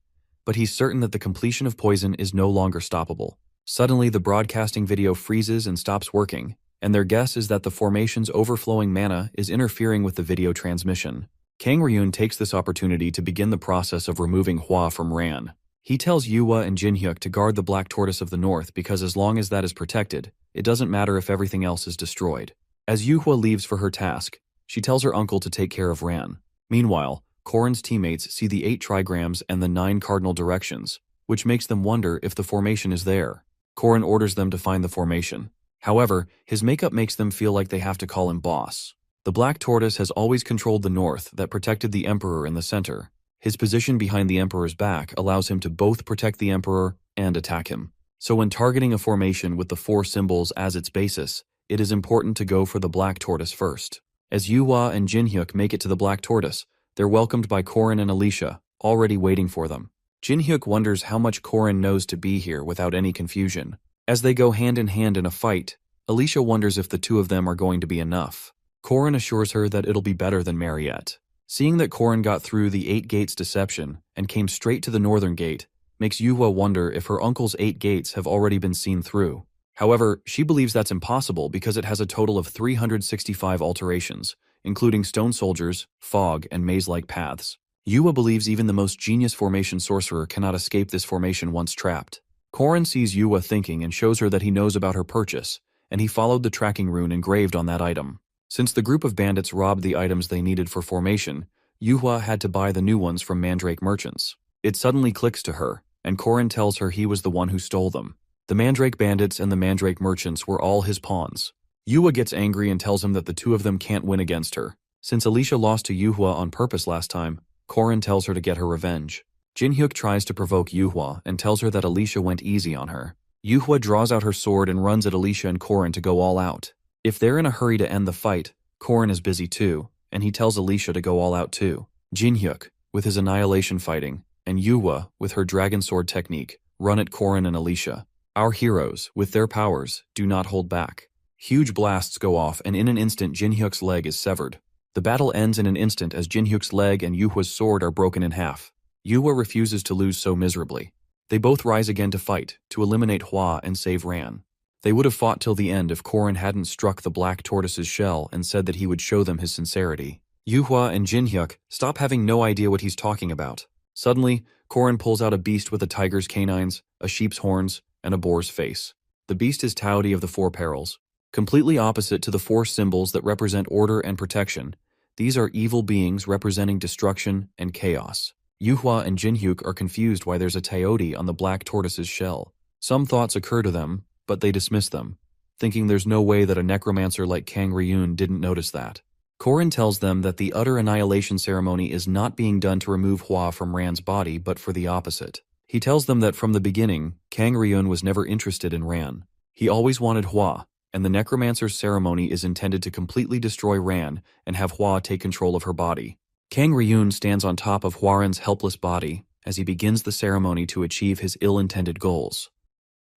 but he's certain that the completion of poison is no longer stoppable. Suddenly, the broadcasting video freezes and stops working, and their guess is that the formation's overflowing mana is interfering with the video transmission. Kang Ryun takes this opportunity to begin the process of removing Hwa from Ran. He tells Yuhwa and Jinhyuk to guard the Black Tortoise of the North because as long as that is protected, it doesn't matter if everything else is destroyed. As Yuhwa leaves for her task, she tells her uncle to take care of Ran. Meanwhile, Korin's teammates see the 8 trigrams and the 9 cardinal directions, which makes them wonder if the formation is there. Korin orders them to find the formation. However, his makeup makes them feel like they have to call him boss. The Black Tortoise has always controlled the North that protected the Emperor in the center. His position behind the Emperor's back allows him to both protect the Emperor and attack him. So when targeting a formation with the 4 symbols as its basis, it is important to go for the Black Tortoise first. As Yuhwa and Jinhyuk make it to the Black Tortoise, they're welcomed by Korin and Alicia, already waiting for them. Jinhyuk wonders how much Korin knows to be here without any confusion. As they go hand in hand in a fight, Alicia wonders if the 2 of them are going to be enough. Korin assures her that it'll be better than Mariette. Seeing that Korin got through the 8 gates deception and came straight to the northern gate makes Yuhwa wonder if her uncle's 8 gates have already been seen through. However, she believes that's impossible because it has a total of 365 alterations, including stone soldiers, fog, and maze-like paths. Yuhwa believes even the most genius formation sorcerer cannot escape this formation once trapped. Korin sees Yuhwa thinking and shows her that he knows about her purchase, and he followed the tracking rune engraved on that item. Since the group of bandits robbed the items they needed for formation, Yuhwa had to buy the new ones from Mandrake merchants. It suddenly clicks to her, and Korin tells her he was the one who stole them. The Mandrake bandits and the Mandrake merchants were all his pawns. Yuhwa gets angry and tells him that the 2 of them can't win against her. Since Alicia lost to Yuhwa on purpose last time, Korin tells her to get her revenge. Jinhyuk tries to provoke Yuhwa and tells her that Alicia went easy on her. Yuhwa draws out her sword and runs at Alicia and Korin to go all out. If they're in a hurry to end the fight, Korin is busy too, and he tells Alicia to go all out too. Jinhyuk, with his annihilation fighting, and Yuhwa, with her dragon sword technique, run at Korin and Alicia. Our heroes, with their powers, do not hold back. Huge blasts go off and in an instant Jinhyuk's leg is severed. The battle ends in an instant as Jinhyuk's leg and Yuhwa's sword are broken in half. Yuhwa refuses to lose so miserably. They both rise again to fight, to eliminate Hwa and save Ran. They would have fought till the end if Korin hadn't struck the Black Tortoise's shell and said that he would show them his sincerity. Yuhwa and Jinhyuk stop having no idea what he's talking about. Suddenly, Korin pulls out a beast with a tiger's canines, a sheep's horns, and a boar's face. The beast is Taodi of the 4 perils. Completely opposite to the 4 symbols that represent order and protection, these are evil beings representing destruction and chaos. Yuhwa and Jinhyuk are confused why there's a Taodi on the Black Tortoise's shell. Some thoughts occur to them, but they dismiss them, thinking there's no way that a necromancer like Kang Ryun didn't notice that. Korin tells them that the utter annihilation ceremony is not being done to remove Hwa from Ran's body, but for the opposite. He tells them that from the beginning, Kang Ryun was never interested in Ran. He always wanted Hwa, and the necromancer's ceremony is intended to completely destroy Ran and have Hwa take control of her body. Kang Ryun stands on top of Hwaran's helpless body as he begins the ceremony to achieve his ill-intended goals.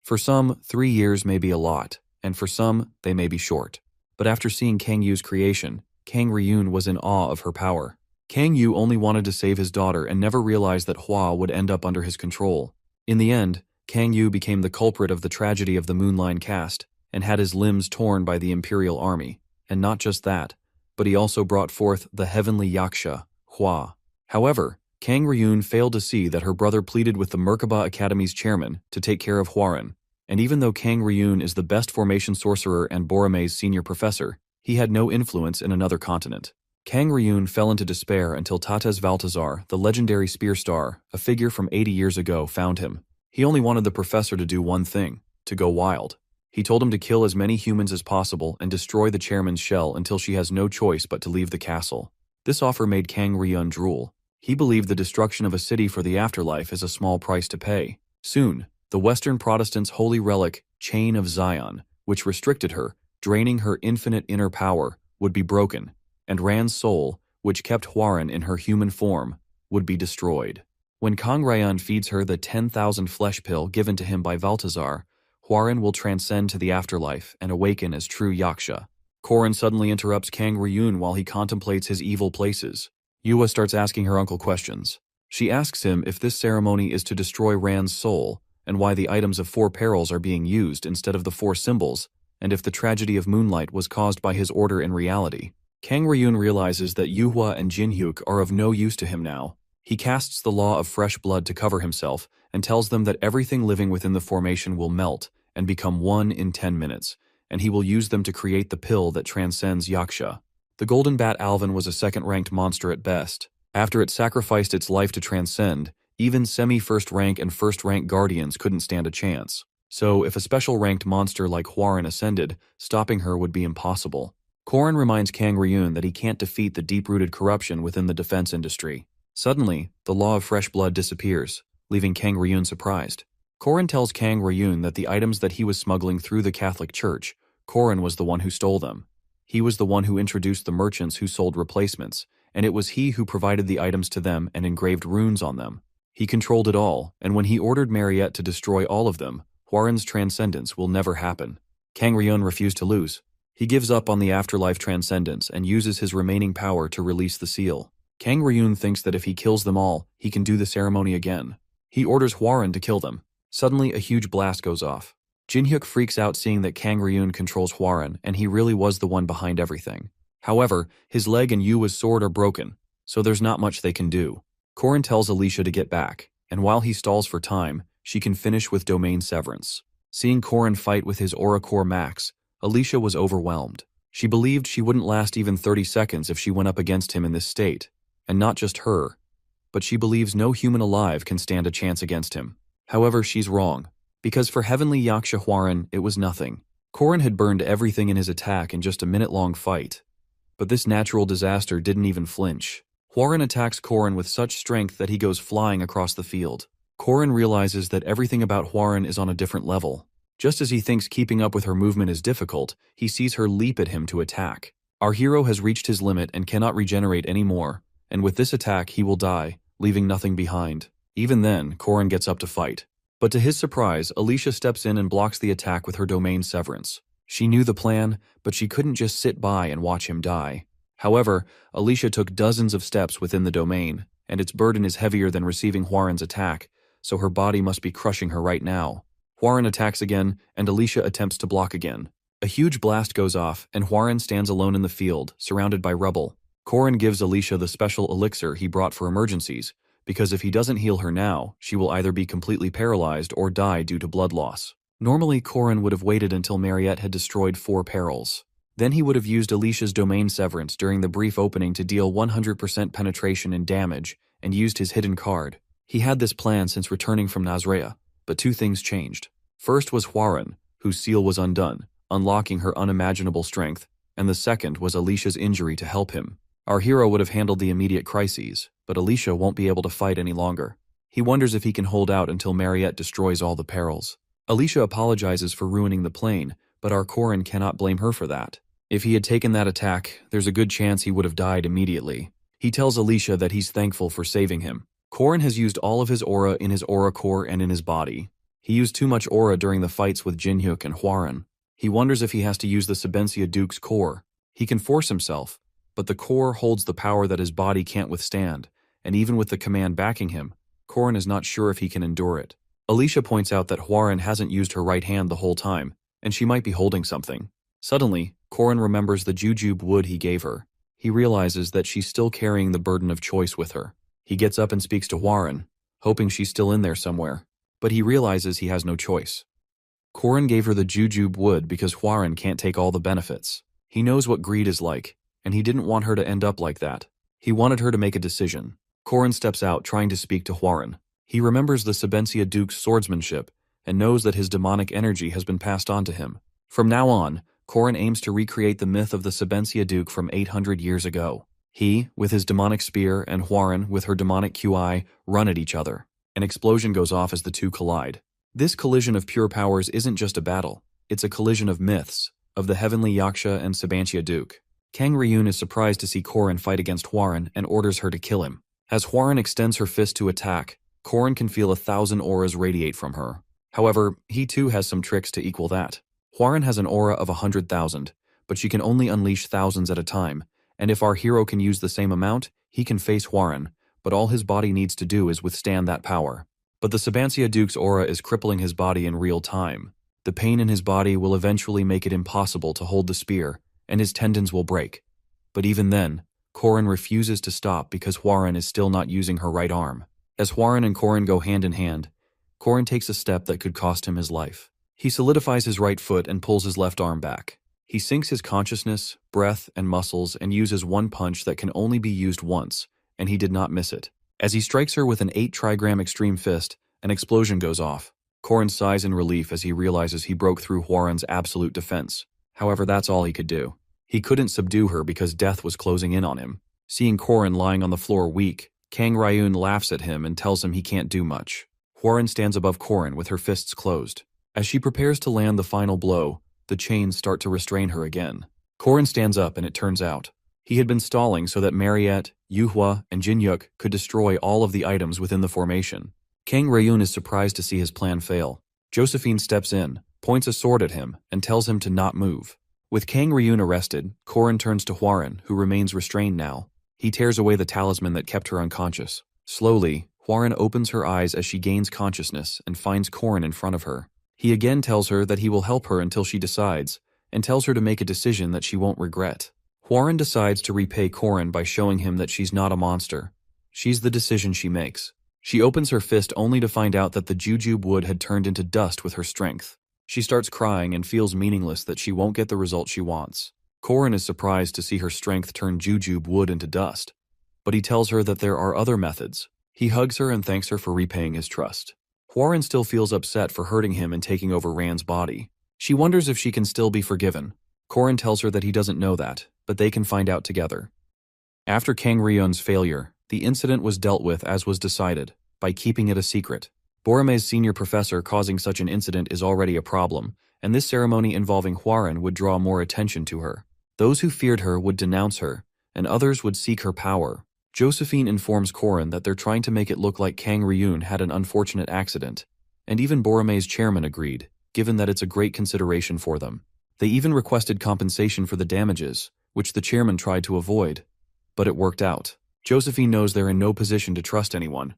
For some, 3 years may be a lot, and for some, they may be short. But after seeing Kang Yu's creation, Kang Ryun was in awe of her power. Kang Yu only wanted to save his daughter and never realized that Hwa would end up under his control. In the end, Kang Yu became the culprit of the tragedy of the Moonline caste and had his limbs torn by the Imperial Army. And not just that, but he also brought forth the heavenly Yaksha, Hwa. However, Kang Ryun failed to see that her brother pleaded with the Merkaba Academy's chairman to take care of Hwaran, and even though Kang Ryun is the best formation sorcerer and Borome's senior professor, he had no influence in another continent. Kang Ryun fell into despair until Tates Valtazar, the legendary spear star, a figure from 80 years ago, found him. He only wanted the professor to do one thing, to go wild. He told him to kill as many humans as possible and destroy the chairman's shell until she has no choice but to leave the castle. This offer made Kang Ryun drool. He believed the destruction of a city for the afterlife is a small price to pay. Soon, the Western Protestants' holy relic, Chain of Zion, which restricted her, draining her infinite inner power, would be broken, and Ran's soul, which kept Hwaran in her human form, would be destroyed. When Kang Ryan feeds her the 10,000 flesh pill given to him by Balthazar, Hwarin will transcend to the afterlife and awaken as true Yaksha. Korin suddenly interrupts Kang Ryun while he contemplates his evil places. Yua starts asking her uncle questions. She asks him if this ceremony is to destroy Ran's soul, and why the items of 4 perils are being used instead of the 4 symbols, and if the tragedy of Moonlight was caused by his order in reality. Kang Ryun realizes that Yuhua and Jinhyuk are of no use to him now. He casts the law of fresh blood to cover himself and tells them that everything living within the formation will melt and become one in 10 minutes, and he will use them to create the pill that transcends Yaksha. The Golden Bat Alvin was a second-ranked monster at best. After it sacrificed its life to transcend, even semi-first rank and first-rank guardians couldn't stand a chance. So, if a special-ranked monster like Hwarin ascended, stopping her would be impossible. Korin reminds Kang Ryun that he can't defeat the deep-rooted corruption within the defense industry. Suddenly, the law of fresh blood disappears, leaving Kang Ryun surprised. Korin tells Kang Ryun that the items that he was smuggling through the Catholic Church, Korin was the one who stole them. He was the one who introduced the merchants who sold replacements, and it was he who provided the items to them and engraved runes on them. He controlled it all, and when he ordered Mariette to destroy all of them, Hwarin's transcendence will never happen. Kang Ryun refused to lose. He gives up on the afterlife transcendence and uses his remaining power to release the seal. Kang Ryun thinks that if he kills them all, he can do the ceremony again. He orders Hwarin to kill them. Suddenly, a huge blast goes off. Jinhyuk freaks out seeing that Kang Ryun controls Hwarin, and he really was the one behind everything. However, his leg and Yua's sword are broken, so there's not much they can do. Korin tells Alicia to get back, and while he stalls for time, she can finish with domain severance. Seeing Korin fight with his Aura Core Max, Alicia was overwhelmed. She believed she wouldn't last even 30 seconds if she went up against him in this state. And not just her, but she believes no human alive can stand a chance against him. However, she's wrong, because for Heavenly Yaksha Hwarin, it was nothing. Korin had burned everything in his attack in just a minute-long fight. But this natural disaster didn't even flinch. Hwarin attacks Korin with such strength that he goes flying across the field. Korin realizes that everything about Hwarin is on a different level. Just as he thinks keeping up with her movement is difficult, he sees her leap at him to attack. Our hero has reached his limit and cannot regenerate anymore, and with this attack he will die, leaving nothing behind. Even then, Korin gets up to fight. But to his surprise, Alicia steps in and blocks the attack with her domain severance. She knew the plan, but she couldn't just sit by and watch him die. However, Alicia took dozens of steps within the domain, and its burden is heavier than receiving Hwarin's attack, so her body must be crushing her right now. Hwarin attacks again, and Alicia attempts to block again. A huge blast goes off, and Hwarin stands alone in the field, surrounded by rubble. Korin gives Alicia the special elixir he brought for emergencies, because if he doesn't heal her now, she will either be completely paralyzed or die due to blood loss. Normally, Korin would have waited until Mariette had destroyed 4 perils. Then he would have used Alicia's domain severance during the brief opening to deal 100% penetration and damage, and used his hidden card. He had this plan since returning from Nazrea, but 2 things changed. First was Hwarin, whose seal was undone, unlocking her unimaginable strength, and the second was Alicia's injury to help him. Our hero would have handled the immediate crises, but Alicia won't be able to fight any longer. He wonders if he can hold out until Mariette destroys all the perils. Alicia apologizes for ruining the plane, but our Korin cannot blame her for that. If he had taken that attack, there's a good chance he would have died immediately. He tells Alicia that he's thankful for saving him. Korin has used all of his aura in his aura core and in his body. He used too much aura during the fights with Jinhyuk and Hwarin. He wonders if he has to use the Sabencia Duke's core. He can force himself, but the core holds the power that his body can't withstand, and even with the command backing him, Korin is not sure if he can endure it. Alicia points out that Hwarin hasn't used her right hand the whole time, and she might be holding something. Suddenly, Korin remembers the jujube wood he gave her. He realizes that she's still carrying the burden of choice with her. He gets up and speaks to Hwarin, hoping she's still in there somewhere, but he realizes he has no choice. Korin gave her the jujube wood because Hwarin can't take all the benefits. He knows what greed is like, and he didn't want her to end up like that. He wanted her to make a decision. Korin steps out, trying to speak to Hwarin. He remembers the Sabencia Duke's swordsmanship, and knows that his demonic energy has been passed on to him. From now on, Korin aims to recreate the myth of the Sabencia Duke from 800 years ago. He, with his demonic spear, and Hwarin, with her demonic QI, run at each other. An explosion goes off as the two collide. This collision of pure powers isn't just a battle, it's a collision of myths, of the heavenly Yaksha and Sabencia Duke. Kang Ryun is surprised to see Korin fight against Hwarin and orders her to kill him. As Hwarin extends her fist to attack, Corrin can feel 1,000 auras radiate from her. However, he too has some tricks to equal that. Hwarin has an aura of 100,000, but she can only unleash thousands at a time, and if our hero can use the same amount, he can face Hwarin, but all his body needs to do is withstand that power. But the Sabancia Duke's aura is crippling his body in real time. The pain in his body will eventually make it impossible to hold the spear, and his tendons will break. But even then, Corrin refuses to stop because Hwarin is still not using her right arm. As Hwarin and Corrin go hand in hand, Corrin takes a step that could cost him his life. He solidifies his right foot and pulls his left arm back. He syncs his consciousness, breath, and muscles and uses one punch that can only be used once, and he did not miss it. As he strikes her with an 8-trigram extreme fist, an explosion goes off. Corrin sighs in relief as he realizes he broke through Hwarin's absolute defense. However, that's all he could do. He couldn't subdue her because death was closing in on him. Seeing Corrin lying on the floor weak, Kang Ryun laughs at him and tells him he can't do much. Hwarin stands above Corrin with her fists closed. As she prepares to land the final blow, the chains start to restrain her again. Corrin stands up and it turns out he had been stalling so that Mariette, Yuhua, and Jinyuk could destroy all of the items within the formation. Kang Ryun is surprised to see his plan fail. Josephine steps in, points a sword at him, and tells him to not move. With Kang Ryun arrested, Corrin turns to Hwarin, who remains restrained now. He tears away the talisman that kept her unconscious. Slowly, Hwarin opens her eyes as she gains consciousness and finds Corrin in front of her. He again tells her that he will help her until she decides, and tells her to make a decision that she won't regret. Hwarin decides to repay Corrin by showing him that she's not a monster. She's the decision she makes. She opens her fist only to find out that the jujube wood had turned into dust with her strength. She starts crying and feels meaningless that she won't get the result she wants. Corrin is surprised to see her strength turn jujube wood into dust, but he tells her that there are other methods. He hugs her and thanks her for repaying his trust. Hwarin still feels upset for hurting him and taking over Rand's body. She wonders if she can still be forgiven. Corrin tells her that he doesn't know that, but they can find out together. After Kang Ryun's failure, the incident was dealt with as was decided, by keeping it a secret. Borome's senior professor causing such an incident is already a problem, and this ceremony involving Hwarin would draw more attention to her. Those who feared her would denounce her, and others would seek her power. Josephine informs Corrin that they're trying to make it look like Kang Ryun had an unfortunate accident, and even Borome's chairman agreed, given that it's a great consideration for them. They even requested compensation for the damages, which the chairman tried to avoid, but it worked out. Josephine knows they're in no position to trust anyone,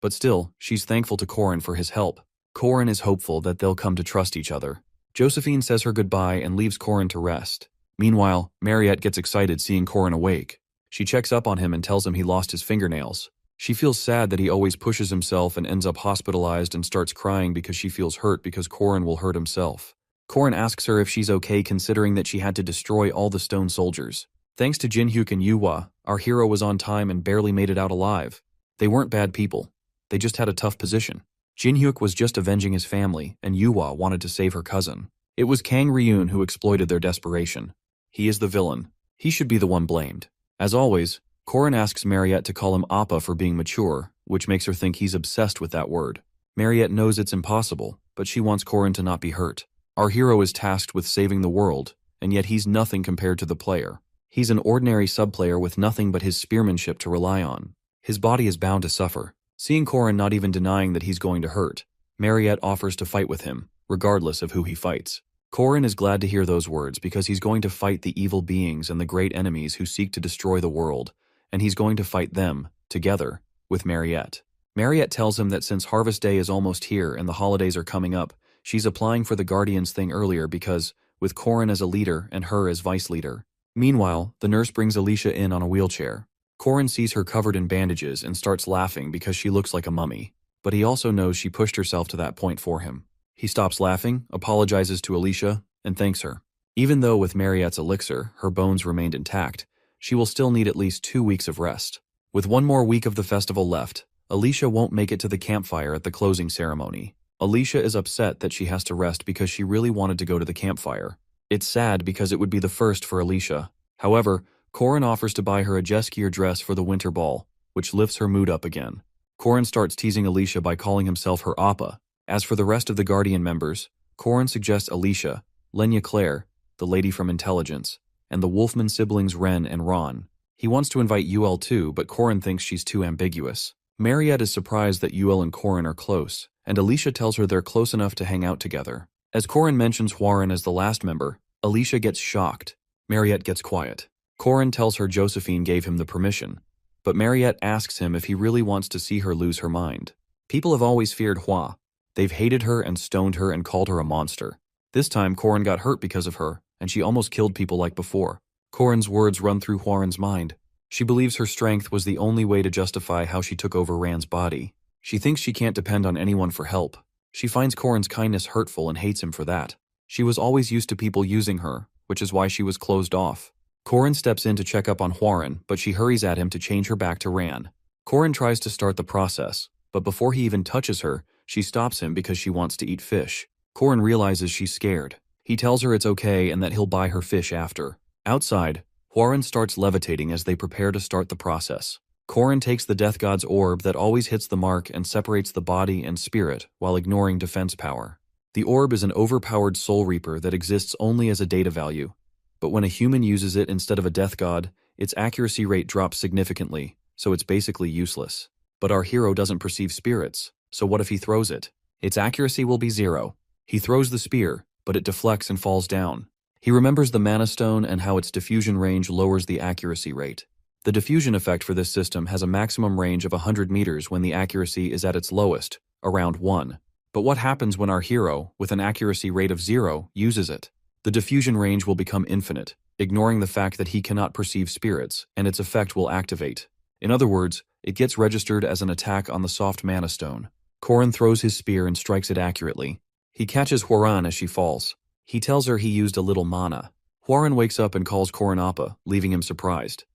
but still, she's thankful to Corrin for his help. Corrin is hopeful that they'll come to trust each other. Josephine says her goodbye and leaves Corrin to rest. Meanwhile, Mariette gets excited seeing Corrin awake. She checks up on him and tells him he lost his fingernails. She feels sad that he always pushes himself and ends up hospitalized and starts crying because she feels hurt because Corrin will hurt himself. Corrin asks her if she's okay considering that she had to destroy all the stone soldiers. Thanks to Jinhyuk and Yuhua, our hero was on time and barely made it out alive. They weren't bad people. They just had a tough position. Jinhyuk was just avenging his family, and Yuhua wanted to save her cousin. It was Kang Ryun who exploited their desperation. He is the villain. He should be the one blamed. As always, Corrin asks Mariette to call him Appa for being mature, which makes her think he's obsessed with that word. Mariette knows it's impossible, but she wants Corrin to not be hurt. Our hero is tasked with saving the world, and yet he's nothing compared to the player. He's an ordinary sub-player with nothing but his spearmanship to rely on. His body is bound to suffer. Seeing Corrin not even denying that he's going to hurt, Mariette offers to fight with him, regardless of who he fights. Corrin is glad to hear those words because he's going to fight the evil beings and the great enemies who seek to destroy the world, and he's going to fight them, together, with Mariette. Mariette tells him that since Harvest Day is almost here and the holidays are coming up, she's applying for the Guardians thing earlier because, with Corrin as a leader and her as vice leader. Meanwhile, the nurse brings Alicia in on a wheelchair. Corrin sees her covered in bandages and starts laughing because she looks like a mummy, but he also knows she pushed herself to that point for him. He stops laughing, apologizes to Alicia, and thanks her. Even though with Mariette's elixir, her bones remained intact, she will still need at least 2 weeks of rest. With 1 more week of the festival left, Alicia won't make it to the campfire at the closing ceremony. Alicia is upset that she has to rest because she really wanted to go to the campfire. It's sad because it would be the first for Alicia. However, Corrin offers to buy her a Jeskier dress for the winter ball, which lifts her mood up again. Corrin starts teasing Alicia by calling himself her Appa. As for the rest of the Guardian members, Corrin suggests Alicia, Lenya Claire, the lady from Intelligence, and the Wolfman siblings Ren and Ron. He wants to invite UL too, but Corrin thinks she's too ambiguous. Mariette is surprised that Yuel and Corin are close, and Alicia tells her they're close enough to hang out together. As Corin mentions Hwarin as the last member, Alicia gets shocked. Mariette gets quiet. Corin tells her Josephine gave him the permission, but Mariette asks him if he really wants to see her lose her mind. People have always feared Hwa. They've hated her and stoned her and called her a monster. This time Corin got hurt because of her, and she almost killed people like before. Corin's words run through Hwarin's mind. She believes her strength was the only way to justify how she took over Rand's body. She thinks she can't depend on anyone for help. She finds Corin's kindness hurtful and hates him for that. She was always used to people using her, which is why she was closed off. Corin steps in to check up on Hwarin, but she hurries at him to change her back to Rand. Corin tries to start the process, but before he even touches her, she stops him because she wants to eat fish. Corin realizes she's scared. He tells her it's okay and that he'll buy her fish after. Outside, Hwarin starts levitating as they prepare to start the process. Corin takes the Death God's orb that always hits the mark and separates the body and spirit while ignoring defense power. The orb is an overpowered soul reaper that exists only as a data value, but when a human uses it instead of a Death God, its accuracy rate drops significantly, so it's basically useless. But our hero doesn't perceive spirits, so what if he throws it? Its accuracy will be 0. He throws the spear, but it deflects and falls down. He remembers the Mana Stone and how its diffusion range lowers the accuracy rate. The diffusion effect for this system has a maximum range of 100 meters when the accuracy is at its lowest, around 1. But what happens when our hero, with an accuracy rate of 0, uses it? The diffusion range will become infinite, ignoring the fact that he cannot perceive spirits, and its effect will activate. In other words, it gets registered as an attack on the soft Mana Stone. Corin throws his spear and strikes it accurately. He catches Hwarin as she falls. He tells her he used a little mana. Hwarin wakes up and calls Corin Appa, leaving him surprised.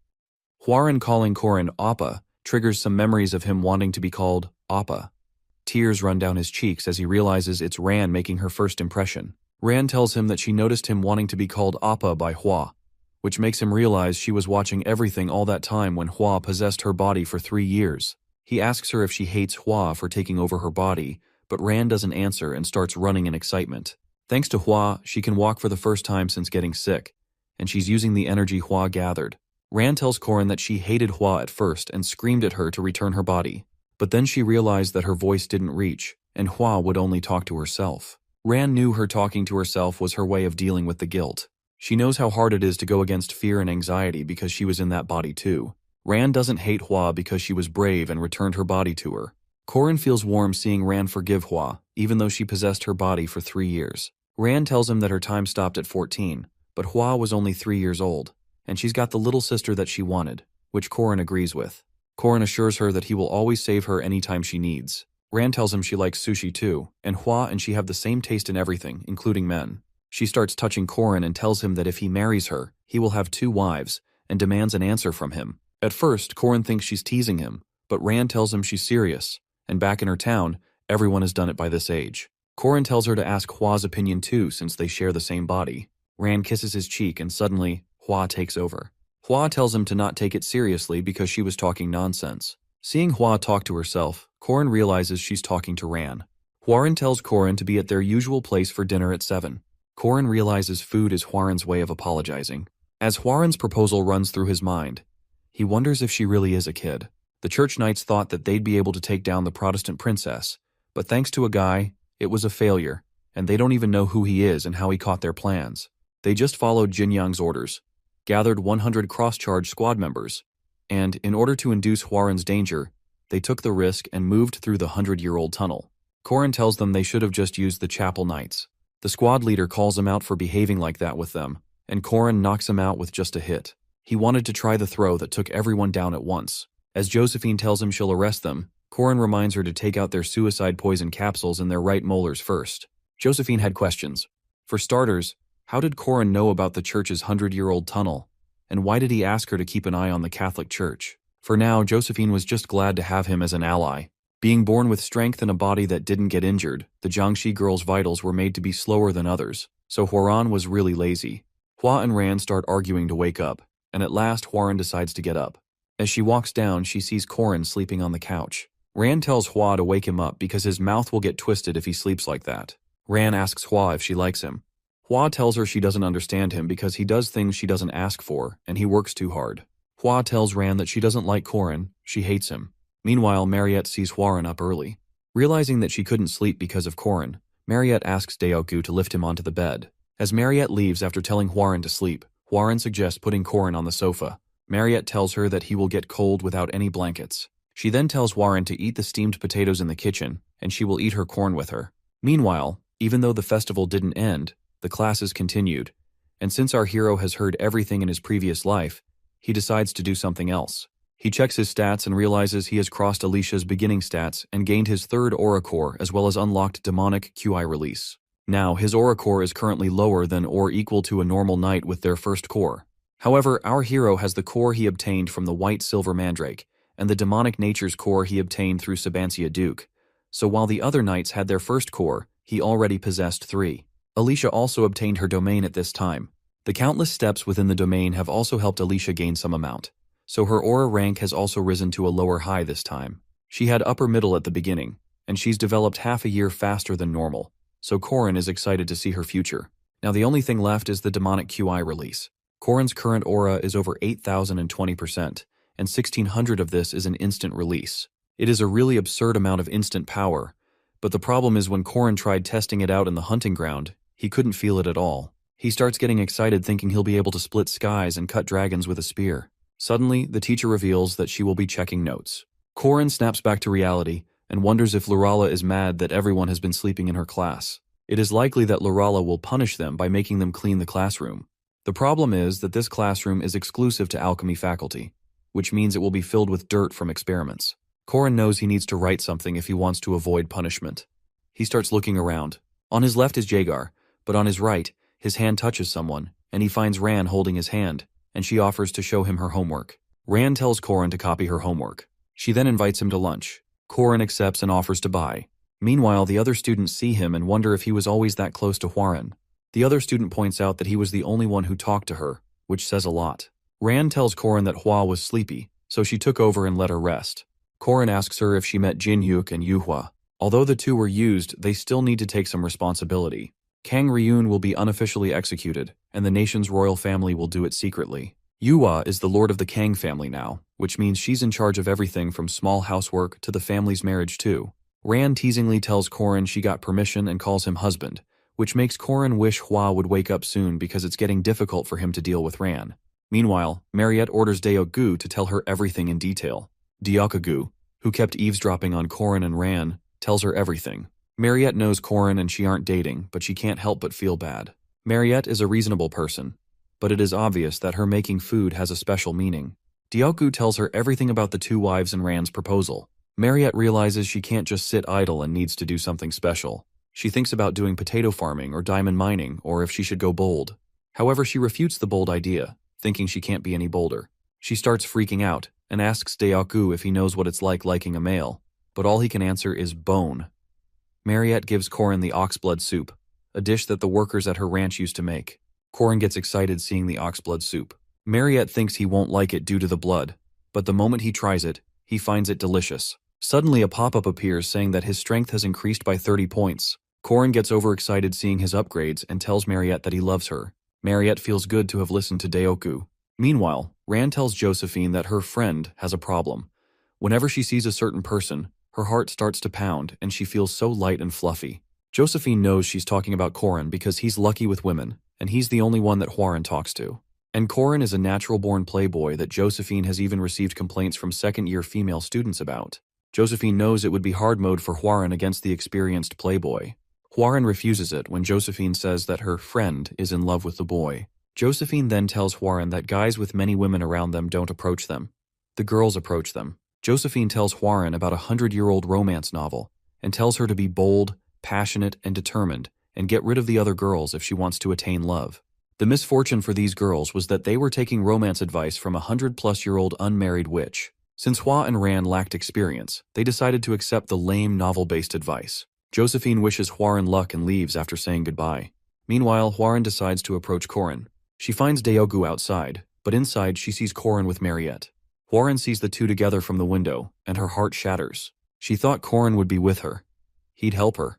Hwarin calling Corin Appa triggers some memories of him wanting to be called Appa. Tears run down his cheeks as he realizes it's Rand making her first impression. Rand tells him that she noticed him wanting to be called Appa by Hwa, which makes him realize she was watching everything all that time when Hwa possessed her body for 3 years. He asks her if she hates Hwa for taking over her body, but Rand doesn't answer and starts running in excitement. Thanks to Hwa, she can walk for the first time since getting sick, and she's using the energy Hwa gathered. Rand tells Corin that she hated Hwa at first and screamed at her to return her body, but then she realized that her voice didn't reach, and Hwa would only talk to herself. Rand knew her talking to herself was her way of dealing with the guilt. She knows how hard it is to go against fear and anxiety because she was in that body too. Rand doesn't hate Hwa because she was brave and returned her body to her. Corin feels warm seeing Rand forgive Hwa, even though she possessed her body for 3 years. Rand tells him that her time stopped at 14, but Hwa was only 3 years old, and she's got the little sister that she wanted, which Corin agrees with. Corin assures her that he will always save her anytime she needs. Rand tells him she likes sushi too, and Hwa and she have the same taste in everything, including men. She starts touching Corin and tells him that if he marries her, he will have 2 wives, and demands an answer from him. At first, Corin thinks she's teasing him, but Rand tells him she's serious, and back in her town, everyone has done it by this age. Corin tells her to ask Hwa's opinion too since they share the same body. Rand kisses his cheek and suddenly, Hwa takes over. Hwa tells him to not take it seriously because she was talking nonsense. Seeing Hwa talk to herself, Corin realizes she's talking to Rand. Hwarin tells Corin to be at their usual place for dinner at 7. Corin realizes food is Hwarin's way of apologizing. As Hwarin's proposal runs through his mind, he wonders if she really is a kid. The church knights thought that they'd be able to take down the Protestant princess, but thanks to a guy, it was a failure, and they don't even know who he is and how he caught their plans. They just followed Jinyang's orders, gathered 100 cross-charge squad members, and, in order to induce Hwarin's danger, they took the risk and moved through the 100-year-old tunnel. Corin tells them they should have just used the chapel knights. The squad leader calls him out for behaving like that with them, and Corin knocks him out with just a hit. He wanted to try the throw that took everyone down at once. As Josephine tells him she'll arrest them, Corin reminds her to take out their suicide poison capsules in their right molars first. Josephine had questions. For starters, how did Corin know about the church's 100-year-old tunnel? And why did he ask her to keep an eye on the Catholic Church? For now, Josephine was just glad to have him as an ally. Being born with strength and a body that didn't get injured, the Jiangxi girl's vitals were made to be slower than others, so Hwarin was really lazy. Hwa and Rand start arguing to wake up, and at last Hwarin decides to get up. As she walks down, she sees Corin sleeping on the couch. Rand tells Hwa to wake him up because his mouth will get twisted if he sleeps like that. Rand asks Hwa if she likes him. Hwa tells her she doesn't understand him because he does things she doesn't ask for, and he works too hard. Hwa tells Rand that she doesn't like Corin, she hates him. Meanwhile, Mariette sees Hwarin up early. Realizing that she couldn't sleep because of Korin, Mariette asks Daeoku to lift him onto the bed. As Mariette leaves after telling Hwarin to sleep, Hwarin suggests putting Korin on the sofa. Mariette tells her that he will get cold without any blankets. She then tells Hwarin to eat the steamed potatoes in the kitchen, and she will eat her corn with her. Meanwhile, even though the festival didn't end, the classes continued, and since our hero has heard everything in his previous life, he decides to do something else. He checks his stats and realizes he has crossed Alicia's beginning stats and gained his third aura core as well as unlocked demonic QI release. Now, his aura core is currently lower than or equal to a normal knight with their first core. However, our hero has the core he obtained from the White Silver Mandrake, and the demonic nature's core he obtained through Sabancia Duke. So while the other knights had their first core, he already possessed 3. Alicia also obtained her domain at this time. The countless steps within the domain have also helped Alicia gain some amount, so her aura rank has also risen to a lower high this time. She had upper middle at the beginning, and she's developed half a year faster than normal, so Korin is excited to see her future. Now the only thing left is the demonic QI release. Korin's current aura is over 8,020%, and 1,600 of this is an instant release. It is a really absurd amount of instant power, but the problem is when Korin tried testing it out in the hunting ground, he couldn't feel it at all. He starts getting excited thinking he'll be able to split skies and cut dragons with a spear. Suddenly, the teacher reveals that she will be checking notes. Korin snaps back to reality and wonders if Lurala is mad that everyone has been sleeping in her class. It is likely that Lurala will punish them by making them clean the classroom. The problem is that this classroom is exclusive to alchemy faculty, which means it will be filled with dirt from experiments. Korin knows he needs to write something if he wants to avoid punishment. He starts looking around. On his left is Jagar, but on his right, his hand touches someone, and he finds Ran holding his hand, and she offers to show him her homework. Ran tells Korin to copy her homework. She then invites him to lunch. Korin accepts and offers to buy. Meanwhile, the other students see him and wonder if he was always that close to Hwarin. The other student points out that he was the only one who talked to her, which says a lot. Ran tells Korin that Hwa was sleepy, so she took over and let her rest. Korin asks her if she met Jinhyuk and Yuhua. Although the two were used, they still need to take some responsibility. Kang Ryun will be unofficially executed, and the nation's royal family will do it secretly. Yuhua is the lord of the Kang family now, which means she's in charge of everything from small housework to the family's marriage too. Ran teasingly tells Korin she got permission and calls him husband, which makes Korin wish Hwa would wake up soon because it's getting difficult for him to deal with Ran. Meanwhile, Mariette orders Daeogu to tell her everything in detail. Daeogu, who kept eavesdropping on Korin and Ran, tells her everything. Mariette knows Korin and she aren't dating, but she can't help but feel bad. Mariette is a reasonable person, but it is obvious that her making food has a special meaning. Daeogu tells her everything about the two wives and Ran's proposal. Mariette realizes she can't just sit idle and needs to do something special. She thinks about doing potato farming or diamond mining, or if she should go bold. However, she refutes the bold idea, thinking she can't be any bolder. She starts freaking out and asks Daeogu if he knows what it's like liking a male, but all he can answer is bone. Mariette gives Korin the oxblood soup, a dish that the workers at her ranch used to make. Korin gets excited seeing the oxblood soup. Mariette thinks he won't like it due to the blood, but the moment he tries it, he finds it delicious. Suddenly a pop-up appears saying that his strength has increased by 30 points. Korin gets overexcited seeing his upgrades and tells Mariette that he loves her. Mariette feels good to have listened to Daeogu. Meanwhile, Ran tells Josephine that her friend has a problem. Whenever she sees a certain person, her heart starts to pound and she feels so light and fluffy. Josephine knows she's talking about Korin because he's lucky with women, and he's the only one that Hwarin talks to. And Korin is a natural-born playboy that Josephine has even received complaints from second-year female students about. Josephine knows it would be hard mode for Hwarin against the experienced playboy. Hwarin refuses it when Josephine says that her friend is in love with the boy. Josephine then tells Hwarin that guys with many women around them don't approach them. The girls approach them. Josephine tells Hwarin about a 100-year-old romance novel and tells her to be bold, passionate, and determined and get rid of the other girls if she wants to attain love. The misfortune for these girls was that they were taking romance advice from a 100-plus-year-old unmarried witch. Since Hwa and Ran lacked experience, they decided to accept the lame novel-based advice. Josephine wishes Hwarin luck and leaves after saying goodbye. Meanwhile, Hwarin decides to approach Korin. She finds Daeogu outside, but inside she sees Korin with Mariette. Hwarin sees the two together from the window, and her heart shatters. She thought Korin would be with her. He'd help her.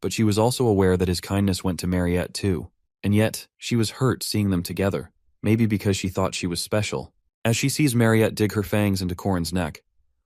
But she was also aware that his kindness went to Mariette too. And yet, she was hurt seeing them together, maybe because she thought she was special. As she sees Mariette dig her fangs into Korin's neck,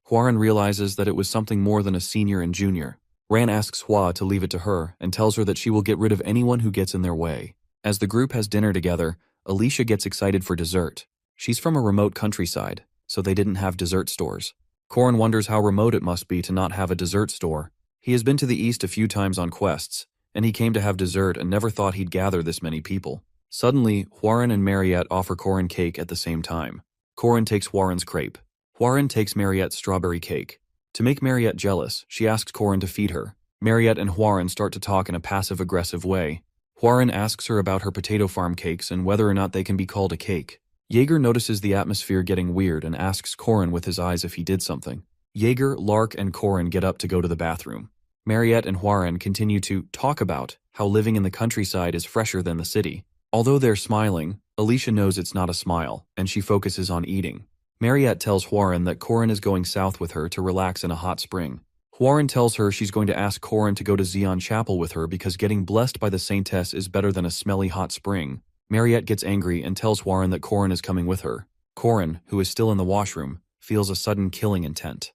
Hwarin realizes that it was something more than a senior and junior. Ran asks Hwa to leave it to her and tells her that she will get rid of anyone who gets in their way. As the group has dinner together, Alicia gets excited for dessert. She's from a remote countryside, so they didn't have dessert stores. Korin wonders how remote it must be to not have a dessert store. He has been to the east a few times on quests, and he came to have dessert and never thought he'd gather this many people. Suddenly, Hwarin and Mariette offer Korin cake at the same time. Korin takes Hwarin's crepe. Hwarin takes Mariette's strawberry cake. To make Mariette jealous, she asks Korin to feed her. Mariette and Hwarin start to talk in a passive-aggressive way. Hwarin asks her about her potato farm cakes and whether or not they can be called a cake. Jaeger notices the atmosphere getting weird and asks Korin with his eyes if he did something. Jaeger, Lark, and Korin get up to go to the bathroom. Mariette and Hwarin continue to talk about how living in the countryside is fresher than the city. Although they're smiling, Alicia knows it's not a smile, and she focuses on eating. Mariette tells Hwarin that Korin is going south with her to relax in a hot spring. Hwarin tells her she's going to ask Korin to go to Xi'an Chapel with her because getting blessed by the Saintess is better than a smelly hot spring. Mariette gets angry and tells Hwarin that Korin is coming with her. Korin, who is still in the washroom, feels a sudden killing intent.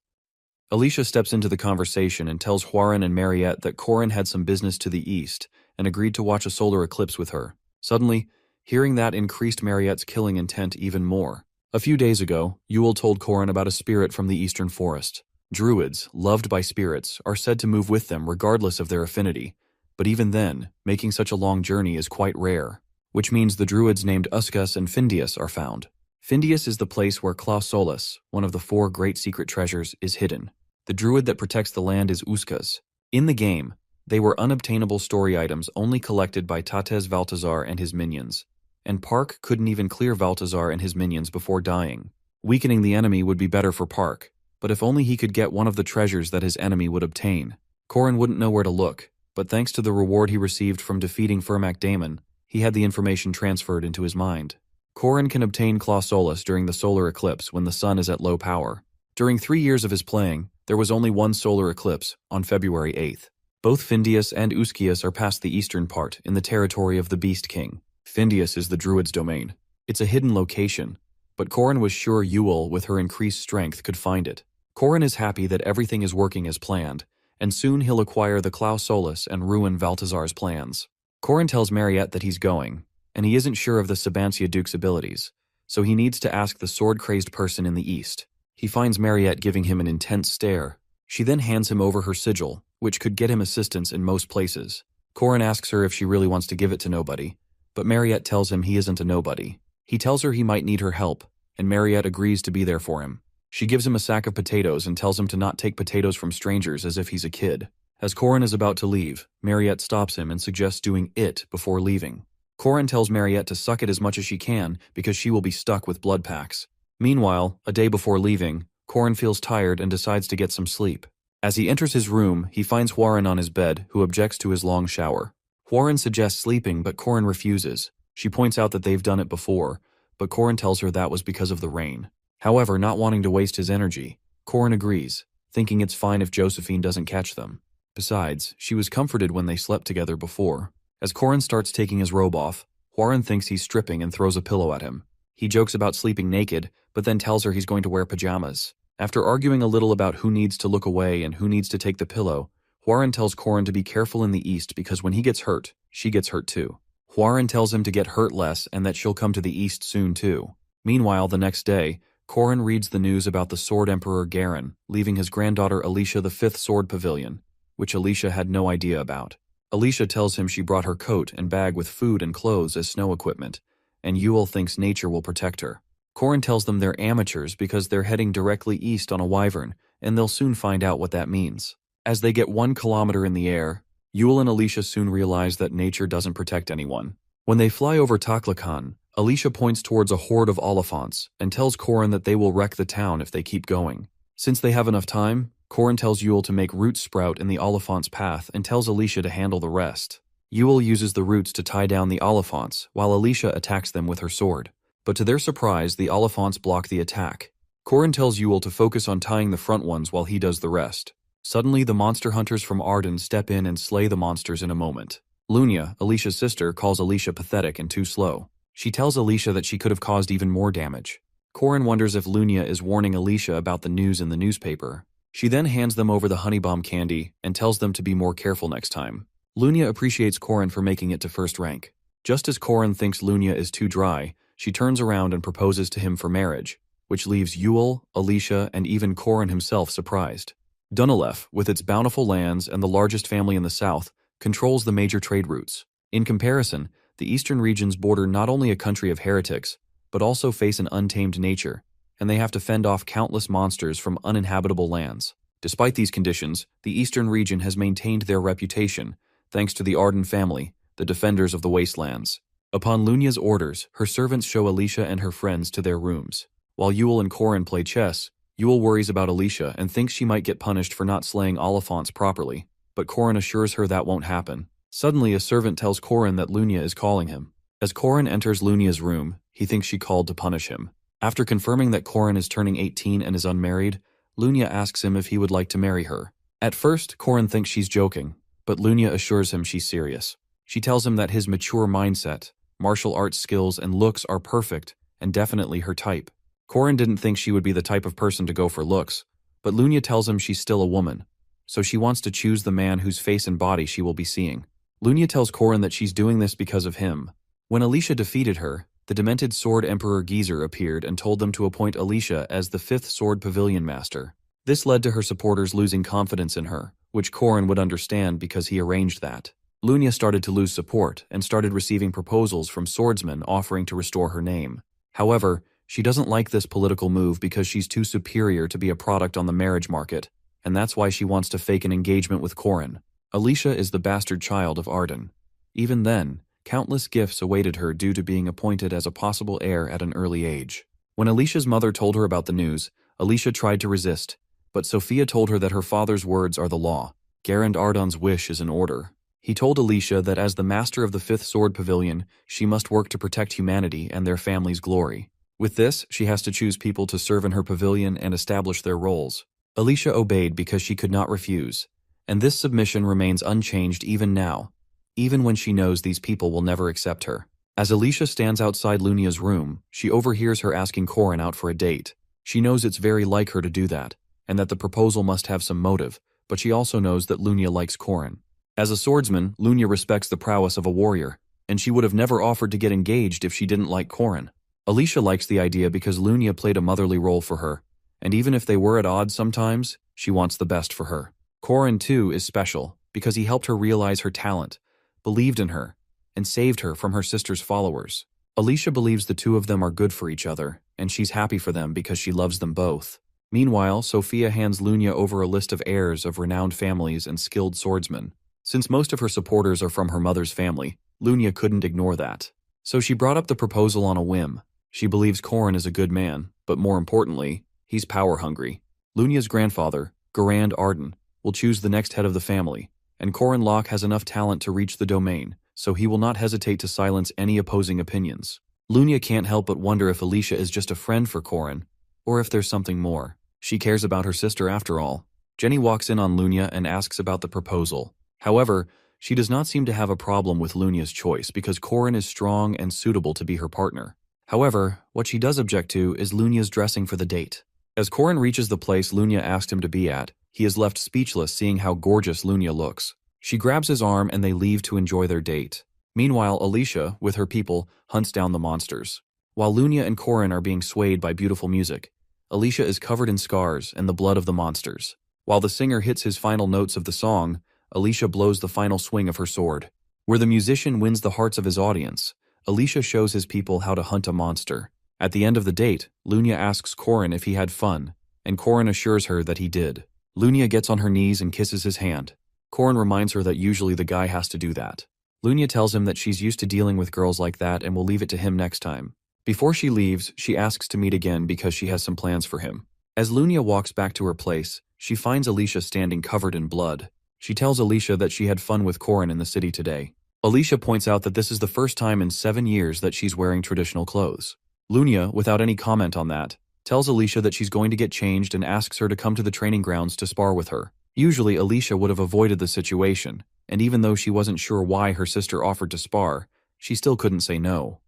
Alicia steps into the conversation and tells Hwarin and Mariette that Korin had some business to the east and agreed to watch a solar eclipse with her. Suddenly, hearing that increased Mariette's killing intent even more. A few days ago, Yule told Korin about a spirit from the eastern forest. Druids, loved by spirits, are said to move with them regardless of their affinity, but even then, making such a long journey is quite rare, which means the druids named Uskas and Findius are found. Findius is the place where Klaus Solus, one of the 4 great secret treasures, is hidden. The druid that protects the land is Uskas. In the game, they were unobtainable story items only collected by Tates Valtazar and his minions, and Park couldn't even clear Valtazar and his minions before dying. Weakening the enemy would be better for Park, but if only he could get one of the treasures that his enemy would obtain. Korin wouldn't know where to look, but thanks to the reward he received from defeating Firmak Daemon, he had the information transferred into his mind. Korin can obtain Klaus Solus during the solar eclipse when the sun is at low power. During 3 years of his playing, there was only one solar eclipse, on February 8th. Both Findius and Uskias are past the eastern part, in the territory of the Beast King. Findius is the druid's domain. It's a hidden location, but Korin was sure Yule, with her increased strength, could find it. Korin is happy that everything is working as planned, and soon he'll acquire the Klaus Solus and ruin Valtazar's plans. Korin tells Mariette that he's going, and he isn't sure of the Sabancia Duke's abilities, so he needs to ask the sword-crazed person in the east. He finds Mariette giving him an intense stare. She then hands him over her sigil, which could get him assistance in most places. Korin asks her if she really wants to give it to nobody, but Mariette tells him he isn't a nobody. He tells her he might need her help, and Mariette agrees to be there for him. She gives him a sack of potatoes and tells him to not take potatoes from strangers as if he's a kid. As Korin is about to leave, Mariette stops him and suggests doing it before leaving. Korin tells Mariette to suck it as much as she can because she will be stuck with blood packs. Meanwhile, a day before leaving, Korin feels tired and decides to get some sleep. As he enters his room, he finds Hwarin on his bed, who objects to his long shower. Hwarin suggests sleeping, but Korin refuses. She points out that they've done it before, but Korin tells her that was because of the rain. However, not wanting to waste his energy, Korin agrees, thinking it's fine if Josephine doesn't catch them. Besides, she was comforted when they slept together before. As Korin starts taking his robe off, Hwarin thinks he's stripping and throws a pillow at him. He jokes about sleeping naked, but then tells her he's going to wear pajamas. After arguing a little about who needs to look away and who needs to take the pillow, Hwarin tells Korin to be careful in the east because when he gets hurt, she gets hurt too. Hwarin tells him to get hurt less and that she'll come to the east soon too. Meanwhile, the next day, Korin reads the news about the Sword Emperor Garen leaving his granddaughter Alicia the 5th Sword Pavilion, which Alicia had no idea about. Alicia tells him she brought her coat and bag with food and clothes as snow equipment, and Yule thinks nature will protect her. Korin tells them they're amateurs because they're heading directly east on a wyvern, and they'll soon find out what that means. As they get 1 kilometer in the air, Yule and Alicia soon realize that nature doesn't protect anyone. When they fly over Taklakan, Alicia points towards a horde of Oliphants and tells Korin that they will wreck the town if they keep going. Since they have enough time, Korin tells Yule to make roots sprout in the Oliphant's path and tells Alicia to handle the rest. Yule uses the roots to tie down the Oliphants, while Alicia attacks them with her sword. But to their surprise, the Oliphants block the attack. Korin tells Yule to focus on tying the front ones while he does the rest. Suddenly, the monster hunters from Arden step in and slay the monsters in a moment. Lunia, Alicia's sister, calls Alicia pathetic and too slow. She tells Alicia that she could have caused even more damage. Corin wonders if Lunia is warning Alicia about the news in the newspaper. She then hands them over the honey bomb candy and tells them to be more careful next time. Lunia appreciates Corin for making it to first rank. Just as Corin thinks Lunia is too dry, she turns around and proposes to him for marriage, which leaves Yule, Alicia, and even Corin himself surprised. Dunilef, with its bountiful lands and the largest family in the south, controls the major trade routes. In comparison, the eastern regions border not only a country of heretics, but also face an untamed nature, and they have to fend off countless monsters from uninhabitable lands. Despite these conditions, the eastern region has maintained their reputation, thanks to the Arden family, the defenders of the wastelands. Upon Lunia's orders, her servants show Alicia and her friends to their rooms. While Yule and Corin play chess, Yule worries about Alicia and thinks she might get punished for not slaying Oliphants properly, but Corin assures her that won't happen. Suddenly, a servant tells Corin that Lunia is calling him. As Corin enters Lunia's room, he thinks she called to punish him. After confirming that Corin is turning 18 and is unmarried, Lunia asks him if he would like to marry her. At first, Corin thinks she's joking, but Lunia assures him she's serious. She tells him that his mature mindset, martial arts skills, and looks are perfect and definitely her type. Corin didn't think she would be the type of person to go for looks, but Lunia tells him she's still a woman, so she wants to choose the man whose face and body she will be seeing. Lunia tells Corin that she's doing this because of him. When Alicia defeated her, the demented Sword Emperor Geezer appeared and told them to appoint Alicia as the 5th Sword Pavilion Master. This led to her supporters losing confidence in her, which Corin would understand because he arranged that. Lunia started to lose support and started receiving proposals from swordsmen offering to restore her name. However, she doesn't like this political move because she's too superior to be a product on the marriage market, and that's why she wants to fake an engagement with Corin. Alicia is the bastard child of Arden. Even then, countless gifts awaited her due to being appointed as a possible heir at an early age. When Alicia's mother told her about the news, Alicia tried to resist, but Sophia told her that her father's words are the law. Garand Ardon's wish is an order. He told Alicia that as the master of the 5th Sword Pavilion, she must work to protect humanity and their family's glory. With this, she has to choose people to serve in her pavilion and establish their roles. Alicia obeyed because she could not refuse, and this submission remains unchanged even now, even when she knows these people will never accept her. As Alicia stands outside Lunia's room, she overhears her asking Corin out for a date. She knows it's very like her to do that, and that the proposal must have some motive, but she also knows that Lunia likes Corin. As a swordsman, Lunia respects the prowess of a warrior, and she would have never offered to get engaged if she didn't like Corin. Alicia likes the idea because Lunia played a motherly role for her, and even if they were at odds sometimes, she wants the best for her. Corin, too, is special because he helped her realize her talent, believed in her, and saved her from her sister's followers. Alicia believes the two of them are good for each other, and she's happy for them because she loves them both. Meanwhile, Sophia hands Lunia over a list of heirs of renowned families and skilled swordsmen. Since most of her supporters are from her mother's family, Lunia couldn't ignore that. So she brought up the proposal on a whim. She believes Corin is a good man, but more importantly, he's power-hungry. Lunia's grandfather, Garand Arden, will choose the next head of the family, and Corin Locke has enough talent to reach the domain, so he will not hesitate to silence any opposing opinions. Lunia can't help but wonder if Alicia is just a friend for Corin, or if there's something more. She cares about her sister after all. Jenny walks in on Lunia and asks about the proposal. However, she does not seem to have a problem with Lunia's choice because Corin is strong and suitable to be her partner. However, what she does object to is Lunia's dressing for the date. As Corin reaches the place Lunia asked him to be at, he is left speechless seeing how gorgeous Lunia looks. She grabs his arm and they leave to enjoy their date. Meanwhile, Alicia, with her people, hunts down the monsters. While Lunia and Corin are being swayed by beautiful music, Alicia is covered in scars and the blood of the monsters. While the singer hits his final notes of the song, Alicia blows the final swing of her sword. Where the musician wins the hearts of his audience, Alicia shows his people how to hunt a monster. At the end of the date, Lunia asks Corin if he had fun, and Corin assures her that he did. Lunia gets on her knees and kisses his hand. Corin reminds her that usually the guy has to do that. Lunia tells him that she's used to dealing with girls like that and will leave it to him next time. Before she leaves, she asks to meet again because she has some plans for him. As Lunia walks back to her place, she finds Alicia standing covered in blood. She tells Alicia that she had fun with Corin in the city today. Alicia points out that this is the first time in 7 years that she's wearing traditional clothes. Lunia, without any comment on that, tells Alicia that she's going to get changed and asks her to come to the training grounds to spar with her. Usually, Alicia would have avoided the situation, and even though she wasn't sure why her sister offered to spar, she still couldn't say no.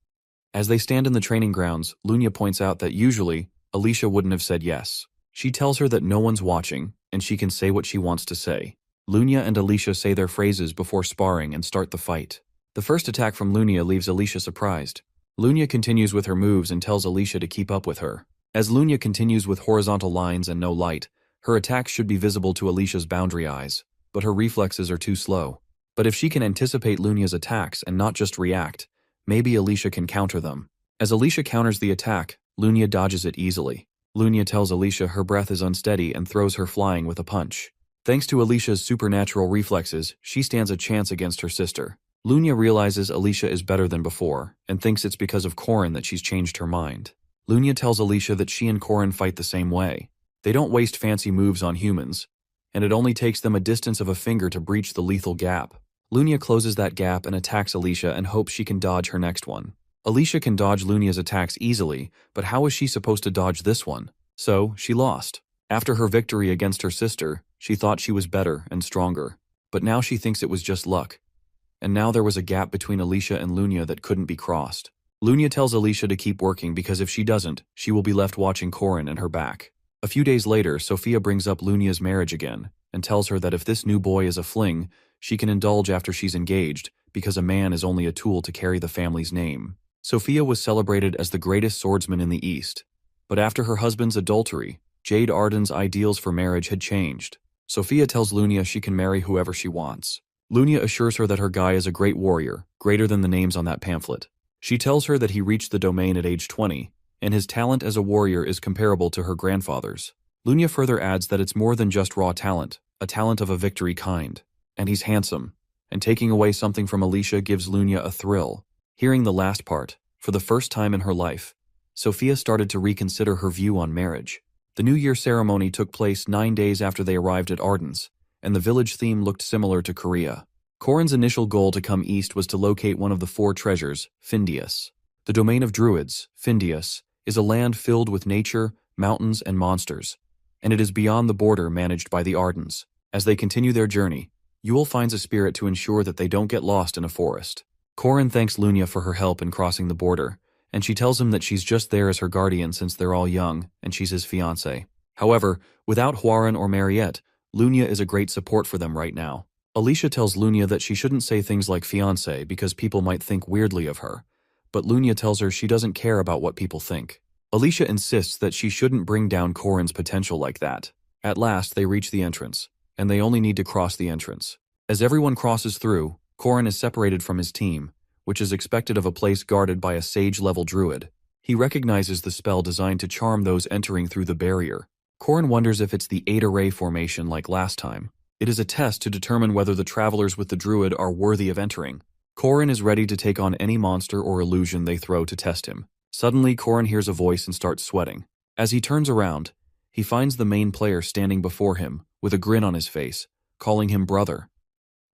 As they stand in the training grounds, Lunia points out that usually, Alicia wouldn't have said yes. She tells her that no one's watching, and she can say what she wants to say. Lunia and Alicia say their phrases before sparring and start the fight. The first attack from Lunia leaves Alicia surprised. Lunia continues with her moves and tells Alicia to keep up with her. As Lunia continues with horizontal lines and no light, her attacks should be visible to Alicia's boundary eyes, but her reflexes are too slow. But if she can anticipate Lunia's attacks and not just react, maybe Alicia can counter them. As Alicia counters the attack, Lunia dodges it easily. Lunia tells Alicia her breath is unsteady and throws her flying with a punch. Thanks to Alicia's supernatural reflexes, she stands a chance against her sister. Lunia realizes Alicia is better than before, and thinks it's because of Corin that she's changed her mind. Lunia tells Alicia that she and Corin fight the same way. They don't waste fancy moves on humans, and it only takes them a distance of a finger to breach the lethal gap. Lunia closes that gap and attacks Alicia and hopes she can dodge her next one. Alicia can dodge Lunia's attacks easily, but how is she supposed to dodge this one? So, she lost. After her victory against her sister, she thought she was better and stronger, but now she thinks it was just luck. And now there was a gap between Alicia and Lunia that couldn't be crossed. Lunia tells Alicia to keep working because if she doesn't, she will be left watching Corin and her back. A few days later, Sophia brings up Lunia's marriage again and tells her that if this new boy is a fling, she can indulge after she's engaged because a man is only a tool to carry the family's name. Sophia was celebrated as the greatest swordsman in the East, but after her husband's adultery, Jade Arden's ideals for marriage had changed. Sophia tells Lunia she can marry whoever she wants. Lunia assures her that her guy is a great warrior, greater than the names on that pamphlet. She tells her that he reached the domain at age 20, and his talent as a warrior is comparable to her grandfather's. Lunia further adds that it's more than just raw talent, a talent of a victory kind. And he's handsome, and taking away something from Alicia gives Lunia a thrill. Hearing the last part, for the first time in her life, Sophia started to reconsider her view on marriage. The New Year ceremony took place 9 days after they arrived at Arden's, and the village theme looked similar to Korea. Corin's initial goal to come east was to locate one of the 4 treasures, Findius. The domain of druids, Findius, is a land filled with nature, mountains, and monsters, and it is beyond the border managed by the Ardens. As they continue their journey, Yule finds a spirit to ensure that they don't get lost in a forest. Corin thanks Lunia for her help in crossing the border, and she tells him that she's just there as her guardian since they're all young, and she's his fiancée. However, without Huaran or Mariette, Lunia is a great support for them right now. Alicia tells Lunia that she shouldn't say things like fiancé because people might think weirdly of her, but Lunia tells her she doesn't care about what people think. Alicia insists that she shouldn't bring down Corin's potential like that. At last, they reach the entrance, and they only need to cross the entrance. As everyone crosses through, Corin is separated from his team, which is expected of a place guarded by a sage-level druid. He recognizes the spell designed to charm those entering through the barrier. Corin wonders if it's the 8-array formation like last time. It is a test to determine whether the travelers with the druid are worthy of entering. Corin is ready to take on any monster or illusion they throw to test him. Suddenly, Corin hears a voice and starts sweating. As he turns around, he finds the main player standing before him, with a grin on his face, calling him brother.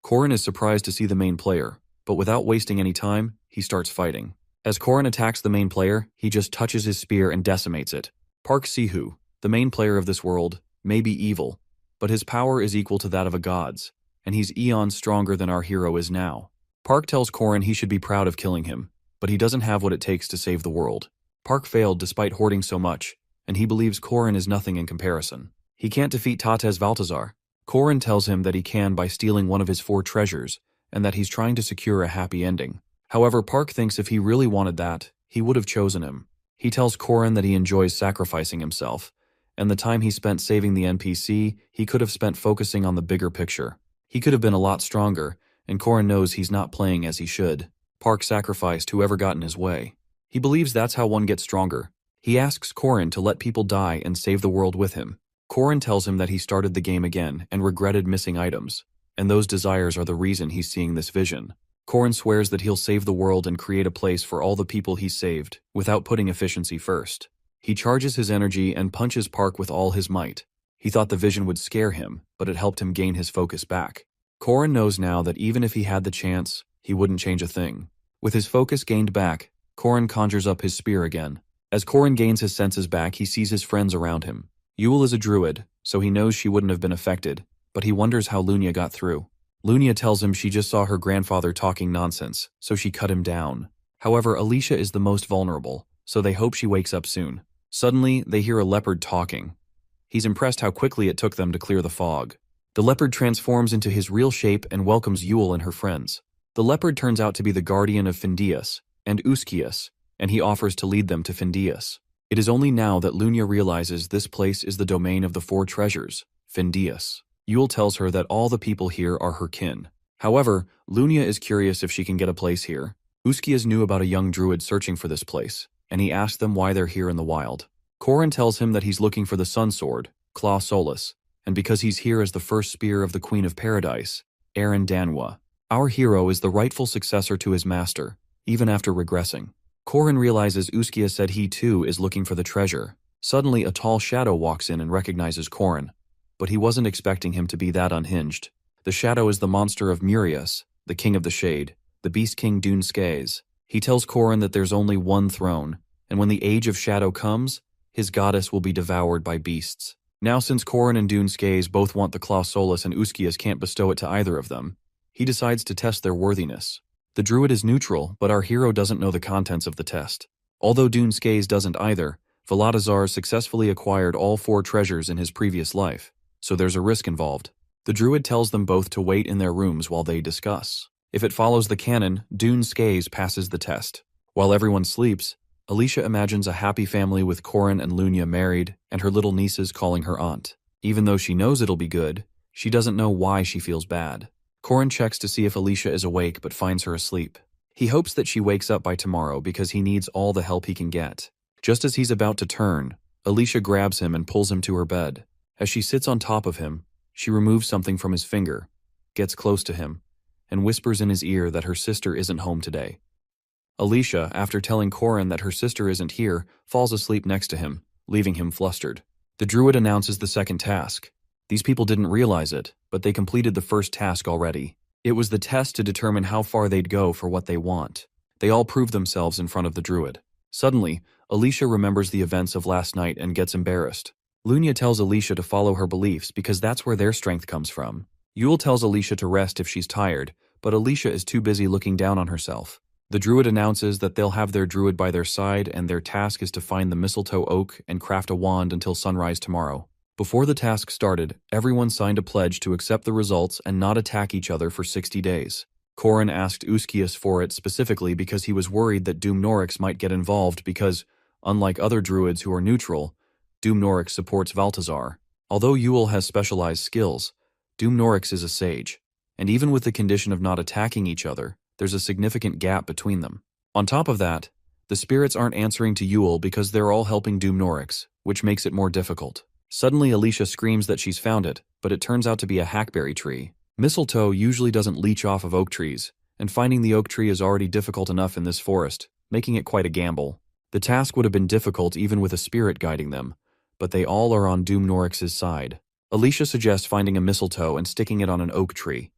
Corin is surprised to see the main player, but without wasting any time, he starts fighting. As Corin attacks the main player, he just touches his spear and decimates it. Park Sihu, the main player of this world, may be evil, but his power is equal to that of a god's, and he's eons stronger than our hero is now. Park tells Corin he should be proud of killing him, but he doesn't have what it takes to save the world. Park failed despite hoarding so much, and he believes Corin is nothing in comparison. He can't defeat Tates Valtazar. Corin tells him that he can by stealing one of his 4 treasures, and that he's trying to secure a happy ending. However, Park thinks if he really wanted that, he would have chosen him. He tells Corin that he enjoys sacrificing himself, and the time he spent saving the NPC, he could have spent focusing on the bigger picture. He could have been a lot stronger, and Corin knows he's not playing as he should. Park sacrificed whoever got in his way. He believes that's how one gets stronger. He asks Corin to let people die and save the world with him. Corin tells him that he started the game again and regretted missing items, and those desires are the reason he's seeing this vision. Corin swears that he'll save the world and create a place for all the people he saved, without putting efficiency first. He charges his energy and punches Park with all his might. He thought the vision would scare him, but it helped him gain his focus back. Corin knows now that even if he had the chance, he wouldn't change a thing. With his focus gained back, Corin conjures up his spear again. As Corin gains his senses back, he sees his friends around him. Yule is a druid, so he knows she wouldn't have been affected, but he wonders how Lunia got through. Lunia tells him she just saw her grandfather talking nonsense, so she cut him down. However, Alicia is the most vulnerable, so they hope she wakes up soon. Suddenly, they hear a leopard talking. He's impressed how quickly it took them to clear the fog. The leopard transforms into his real shape and welcomes Yule and her friends. The leopard turns out to be the guardian of Findias and Uskias, and he offers to lead them to Findias. It is only now that Lunia realizes this place is the domain of the four treasures, Findias. Yule tells her that all the people here are her kin. However, Lunia is curious if she can get a place here. Uskias knew about a young druid searching for this place, and he asked them why they're here in the wild. Corin tells him that he's looking for the Sun Sword, Claw Solus, and because he's here as the first spear of the Queen of Paradise, Erin Danwa. Our hero is the rightful successor to his master, even after regressing. Corin realizes Uskia said he too is looking for the treasure. Suddenly, a tall shadow walks in and recognizes Corin, but he wasn't expecting him to be that unhinged. The shadow is the monster of Murias, the king of the shade, the beast king Dune Skaes. He tells Corin that there's only one throne, and when the age of shadow comes, his goddess will be devoured by beasts. Now, since Corin and Dune Skaes both want the Claw Solus and Uskias can't bestow it to either of them, he decides to test their worthiness. The druid is neutral, but our hero doesn't know the contents of the test. Although Dune Skaes doesn't either, Veladazar successfully acquired all four treasures in his previous life, so there's a risk involved. The druid tells them both to wait in their rooms while they discuss. If it follows the canon, Dune Skaes passes the test. While everyone sleeps, Alicia imagines a happy family with Corin and Lunia married and her little nieces calling her aunt. Even though she knows it'll be good, she doesn't know why she feels bad. Corin checks to see if Alicia is awake but finds her asleep. He hopes that she wakes up by tomorrow because he needs all the help he can get. Just as he's about to turn, Alicia grabs him and pulls him to her bed. As she sits on top of him, she removes something from his finger, gets close to him, and whispers in his ear that her sister isn't home today. Alicia, after telling Corin that her sister isn't here, falls asleep next to him, leaving him flustered. The druid announces the second task. These people didn't realize it, but they completed the first task already. It was the test to determine how far they'd go for what they want. They all prove themselves in front of the druid. Suddenly, Alicia remembers the events of last night and gets embarrassed. Lunia tells Alicia to follow her beliefs because that's where their strength comes from. Yule tells Alicia to rest if she's tired, but Alicia is too busy looking down on herself. The druid announces that they'll have their druid by their side and their task is to find the mistletoe oak and craft a wand until sunrise tomorrow. Before the task started, everyone signed a pledge to accept the results and not attack each other for 60 days. Corin asked Uskias for it specifically because he was worried that Doomnorix might get involved because, unlike other druids who are neutral, Doomnorix supports Valtazar. Although Yule has specialized skills, Doomnorix is a sage, and even with the condition of not attacking each other, there's a significant gap between them. On top of that, the spirits aren't answering to Yule because they're all helping Doomnorix, which makes it more difficult. Suddenly, Alicia screams that she's found it, but it turns out to be a hackberry tree. Mistletoe usually doesn't leech off of oak trees, and finding the oak tree is already difficult enough in this forest, making it quite a gamble. The task would have been difficult even with a spirit guiding them, but they all are on Doomnorix's side. Alicia suggests finding a mistletoe and sticking it on an oak tree,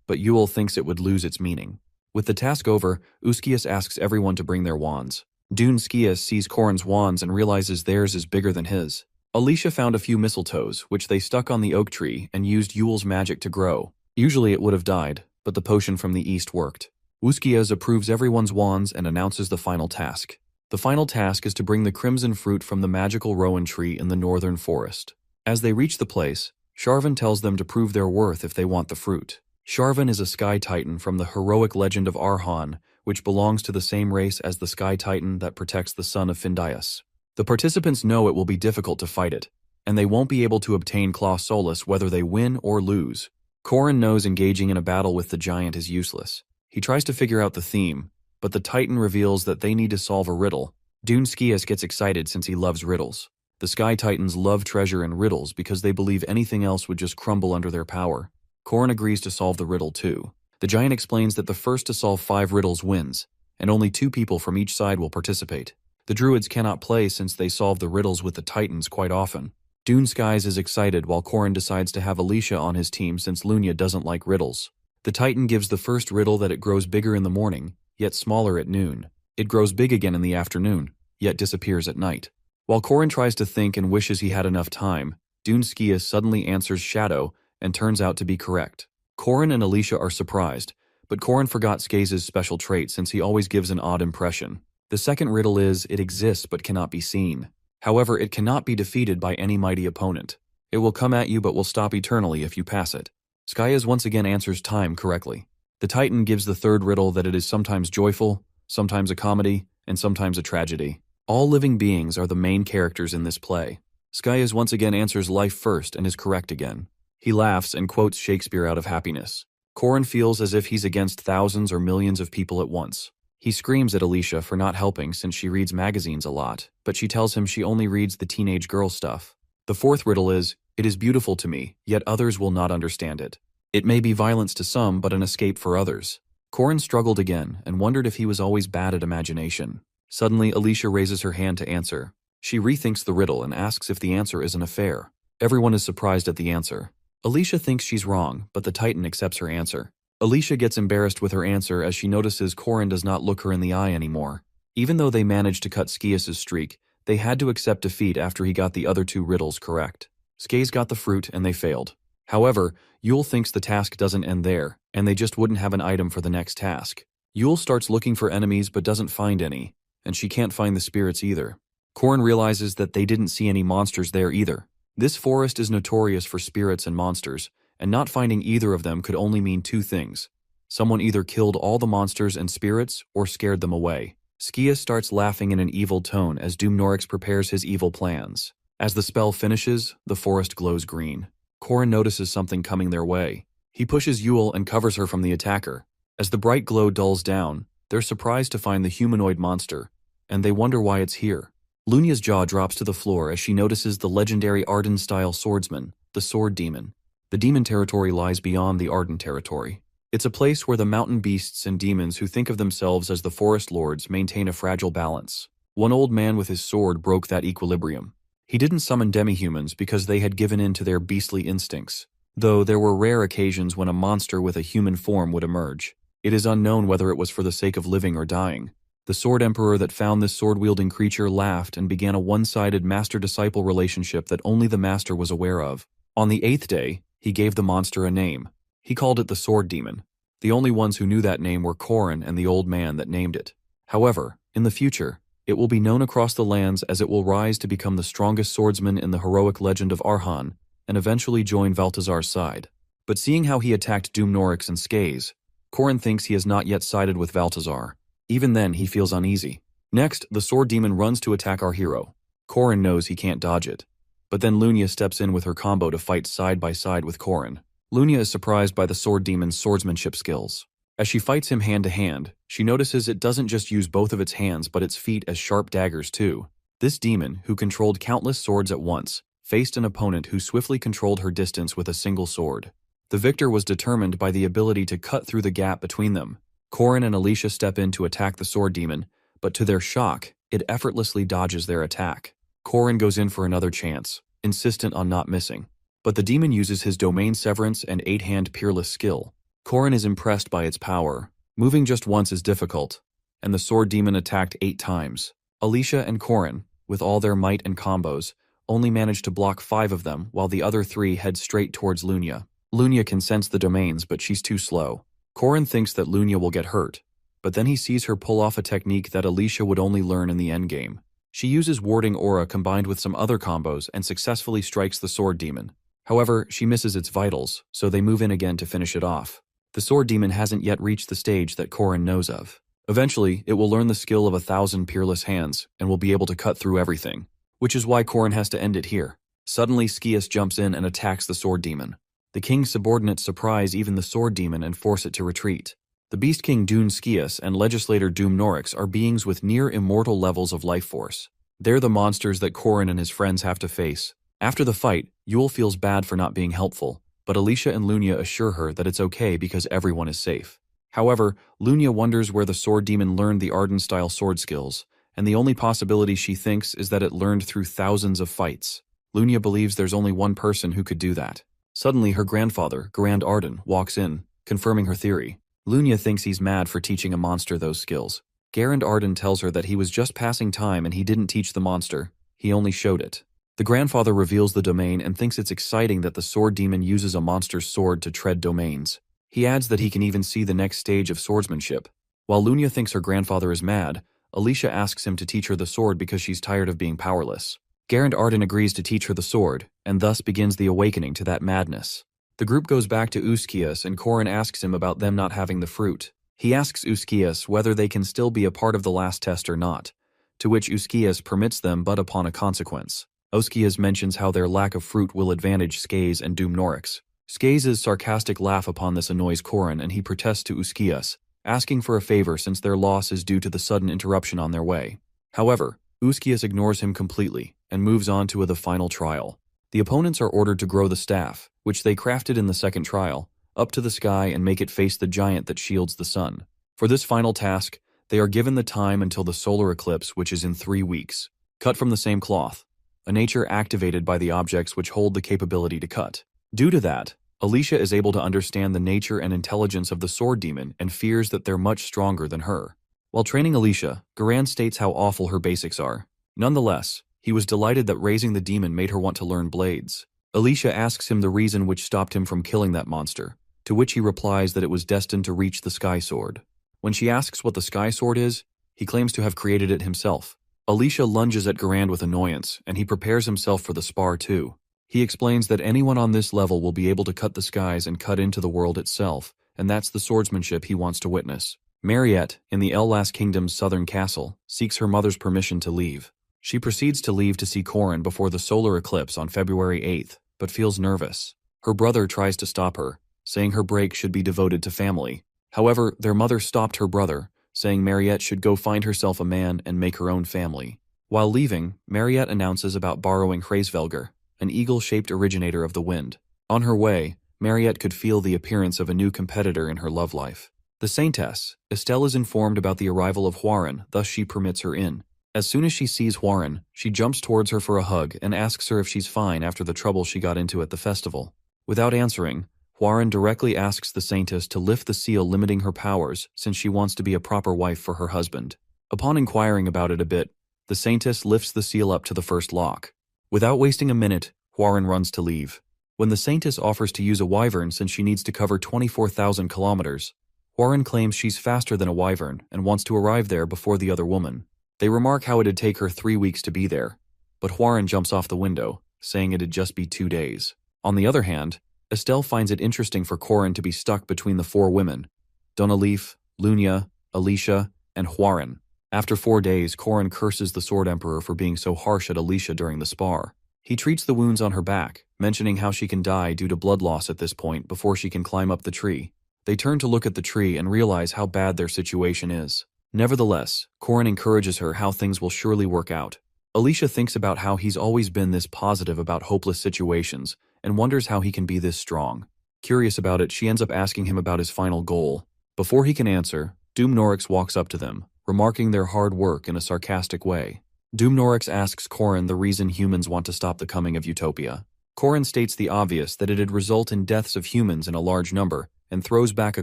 but Yule thinks it would lose its meaning. With the task over, Uskias asks everyone to bring their wands. Dune Skias sees Corin's wands and realizes theirs is bigger than his. Alicia found a few mistletoes, which they stuck on the oak tree and used Yule's magic to grow. Usually it would have died, but the potion from the east worked. Uskias approves everyone's wands and announces the final task. The final task is to bring the crimson fruit from the magical rowan tree in the northern forest. As they reach the place, Sharvan tells them to prove their worth if they want the fruit. Sharvan is a sky titan from the heroic legend of Arhan, which belongs to the same race as the sky titan that protects the son of Findias. The participants know it will be difficult to fight it, and they won't be able to obtain Claw Solus whether they win or lose. Corin knows engaging in a battle with the giant is useless. He tries to figure out the theme, but the titan reveals that they need to solve a riddle. Dune Skias gets excited since he loves riddles. The sky titans love treasure and riddles because they believe anything else would just crumble under their power. Corin agrees to solve the riddle too. The giant explains that the first to solve 5 riddles wins, and only 2 people from each side will participate. The druids cannot play since they solve the riddles with the titans quite often. Dune Skies is excited while Corin decides to have Alicia on his team since Lunia doesn't like riddles. The titan gives the first riddle that it grows bigger in the morning, yet smaller at noon. It grows big again in the afternoon, yet disappears at night. While Corin tries to think and wishes he had enough time, Dune Skias suddenly answers Shadow and turns out to be correct. Corin and Alicia are surprised, but Korin forgot Skaze's special trait since he always gives an odd impression. The second riddle is, it exists but cannot be seen. However, it cannot be defeated by any mighty opponent. It will come at you but will stop eternally if you pass it. Skayas once again answers time correctly. The Titan gives the third riddle that it is sometimes joyful, sometimes a comedy, and sometimes a tragedy. All living beings are the main characters in this play. Skayas once again answers life first and is correct again. He laughs and quotes Shakespeare out of happiness. Korin feels as if he's against thousands or millions of people at once. He screams at Alicia for not helping since she reads magazines a lot, but she tells him she only reads the teenage girl stuff. The fourth riddle is, it is beautiful to me, yet others will not understand it. It may be violence to some, but an escape for others. Korin struggled again and wondered if he was always bad at imagination. Suddenly, Alicia raises her hand to answer. She rethinks the riddle and asks if the answer is an affair. Everyone is surprised at the answer. Alicia thinks she's wrong, but the Titan accepts her answer. Alicia gets embarrassed with her answer as she notices Korin does not look her in the eye anymore. Even though they managed to cut Skias's streak, they had to accept defeat after he got the other two riddles correct. Skaze got the fruit and they failed. However, Yule thinks the task doesn't end there, and they just wouldn't have an item for the next task. Yule starts looking for enemies but doesn't find any, and she can't find the spirits either. Korin realizes that they didn't see any monsters there either. This forest is notorious for spirits and monsters, and not finding either of them could only mean two things. Someone either killed all the monsters and spirits or scared them away. Skias starts laughing in an evil tone as Doomnorix prepares his evil plans. As the spell finishes, the forest glows green. Korin notices something coming their way. He pushes Yule and covers her from the attacker. As the bright glow dulls down, they're surprised to find the humanoid monster, and they wonder why it's here. Lunia's jaw drops to the floor as she notices the legendary Arden-style swordsman, the Sword Demon. The demon territory lies beyond the Arden territory. It's a place where the mountain beasts and demons who think of themselves as the forest lords maintain a fragile balance. One old man with his sword broke that equilibrium. He didn't summon demi-humans because they had given in to their beastly instincts, though there were rare occasions when a monster with a human form would emerge. It is unknown whether it was for the sake of living or dying. The Sword Emperor that found this sword-wielding creature laughed and began a one-sided master-disciple relationship that only the master was aware of. On the 8th day, he gave the monster a name. He called it the Sword Demon. The only ones who knew that name were Korin and the old man that named it. However, in the future, it will be known across the lands as it will rise to become the strongest swordsman in the heroic legend of Arhan, and eventually join Valtazar's side. But seeing how he attacked Doomnorix and Skaze, Korin thinks he has not yet sided with Valtazar. Even then, he feels uneasy. Next, the Sword Demon runs to attack our hero. Korin knows he can't dodge it. But then Lunia steps in with her combo to fight side by side with Korin. Lunia is surprised by the Sword Demon's swordsmanship skills. As she fights him hand to hand, she notices it doesn't just use both of its hands but its feet as sharp daggers too. This demon, who controlled countless swords at once, faced an opponent who swiftly controlled her distance with a single sword. The victor was determined by the ability to cut through the gap between them. Korin and Alicia step in to attack the Sword Demon, but to their shock, it effortlessly dodges their attack. Korin goes in for another chance, insistent on not missing. But the demon uses his Domain Severance and 8-hand Peerless skill. Korin is impressed by its power. Moving just once is difficult, and the Sword Demon attacked 8 times. Alicia and Korin, with all their might and combos, only managed to block 5 of them while the other 3 head straight towards Lunia. Lunia can sense the domains, but she's too slow. Korin thinks that Lunia will get hurt, but then he sees her pull off a technique that Alicia would only learn in the endgame. She uses Warding Aura combined with some other combos and successfully strikes the Sword Demon. However, she misses its vitals, so they move in again to finish it off. The Sword Demon hasn't yet reached the stage that Korin knows of. Eventually, it will learn the skill of 1,000 peerless hands and will be able to cut through everything, which is why Korin has to end it here. Suddenly, Skias jumps in and attacks the Sword Demon. The King's subordinates surprise even the Sword Demon and force it to retreat. The Beast King Dune Skias and Legislator Doomnorix are beings with near-immortal levels of life force. They're the monsters that Korin and his friends have to face. After the fight, Yule feels bad for not being helpful, but Alicia and Lunia assure her that it's okay because everyone is safe. However, Lunia wonders where the Sword Demon learned the Arden-style sword skills, and the only possibility she thinks is that it learned through thousands of fights. Lunia believes there's only one person who could do that. Suddenly, her grandfather, Grand Arden, walks in, confirming her theory. Lunia thinks he's mad for teaching a monster those skills. Garand Arden tells her that he was just passing time and he didn't teach the monster, he only showed it. The grandfather reveals the domain and thinks it's exciting that the Sword Demon uses a monster's sword to tread domains. He adds that he can even see the next stage of swordsmanship. While Lunya thinks her grandfather is mad, Alicia asks him to teach her the sword because she's tired of being powerless. Garand Arden agrees to teach her the sword, and thus begins the awakening to that madness. The group goes back to Uskias and Korin asks him about them not having the fruit. He asks Uskias whether they can still be a part of the last test or not, to which Uskias permits them but upon a consequence. Uskias mentions how their lack of fruit will advantage Skaze and Doomnorix. Skaze's sarcastic laugh upon this annoys Korin and he protests to Uskias, asking for a favor since their loss is due to the sudden interruption on their way. However, Uskias ignores him completely and moves on to the final trial. The opponents are ordered to grow the staff, which they crafted in the second trial, up to the sky and make it face the giant that shields the sun. For this final task, they are given the time until the solar eclipse, which is in 3 weeks. Cut from the same cloth, a nature activated by the objects which hold the capability to cut. Due to that, Alicia is able to understand the nature and intelligence of the sword demon and fears that they're much stronger than her. While training Alicia, Garand states how awful her basics are. Nonetheless, he was delighted that raising the demon made her want to learn blades. Alicia asks him the reason which stopped him from killing that monster, to which he replies that it was destined to reach the Sky Sword. When she asks what the Sky Sword is, he claims to have created it himself. Alicia lunges at Garand with annoyance, and he prepares himself for the spar too. He explains that anyone on this level will be able to cut the skies and cut into the world itself, and that's the swordsmanship he wants to witness. Mariette, in the Ellas Kingdom's southern castle, seeks her mother's permission to leave. She proceeds to leave to see Korin before the solar eclipse on February 8th, but feels nervous. Her brother tries to stop her, saying her break should be devoted to family. However, their mother stopped her brother, saying Mariette should go find herself a man and make her own family. While leaving, Mariette announces about borrowing Hraesvelger, an eagle-shaped originator of the wind. On her way, Mariette could feel the appearance of a new competitor in her love life. The Saintess, Estelle, is informed about the arrival of Huaren, thus she permits her in. As soon as she sees Huaren, she jumps towards her for a hug and asks her if she's fine after the trouble she got into at the festival. Without answering, Huaren directly asks the Saintess to lift the seal limiting her powers since she wants to be a proper wife for her husband. Upon inquiring about it a bit, the Saintess lifts the seal up to the first lock. Without wasting a minute, Huaren runs to leave. When the Saintess offers to use a wyvern since she needs to cover 24,000 kilometers, Huaren claims she's faster than a wyvern and wants to arrive there before the other woman. They remark how it'd take her 3 weeks to be there, but Huaren jumps off the window, saying it'd just be 2 days. On the other hand, Estelle finds it interesting for Korin to be stuck between the 4 women, Donalif, Lunya, Alicia, and Huaren. After 4 days, Korin curses the Sword Emperor for being so harsh at Alicia during the spar. He treats the wounds on her back, mentioning how she can die due to blood loss at this point before she can climb up the tree. They turn to look at the tree and realize how bad their situation is. Nevertheless, Korin encourages her how things will surely work out. Alicia thinks about how he's always been this positive about hopeless situations and wonders how he can be this strong. Curious about it, she ends up asking him about his final goal. Before he can answer, Doomnorix walks up to them, remarking their hard work in a sarcastic way. Doomnorix asks Korin the reason humans want to stop the coming of Utopia. Korin states the obvious that it'd result in deaths of humans in a large number and throws back a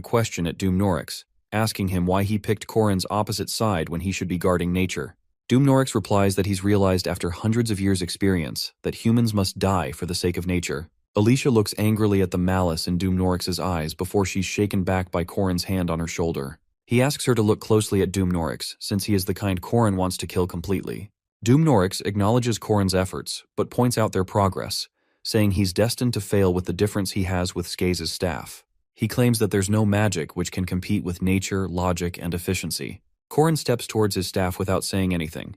question at Doomnorix, asking him why he picked Korin's opposite side when he should be guarding nature. Doomnorix replies that he's realized after hundreds of years' experience that humans must die for the sake of nature. Alicia looks angrily at the malice in Doomnorix's eyes before she's shaken back by Korin's hand on her shoulder. He asks her to look closely at Doomnorix, since he is the kind Korin wants to kill completely. Doomnorix acknowledges Korin's efforts, but points out their progress, saying he's destined to fail with the difference he has with Skaze's staff. He claims that there's no magic which can compete with nature, logic, and efficiency. Korin steps towards his staff without saying anything,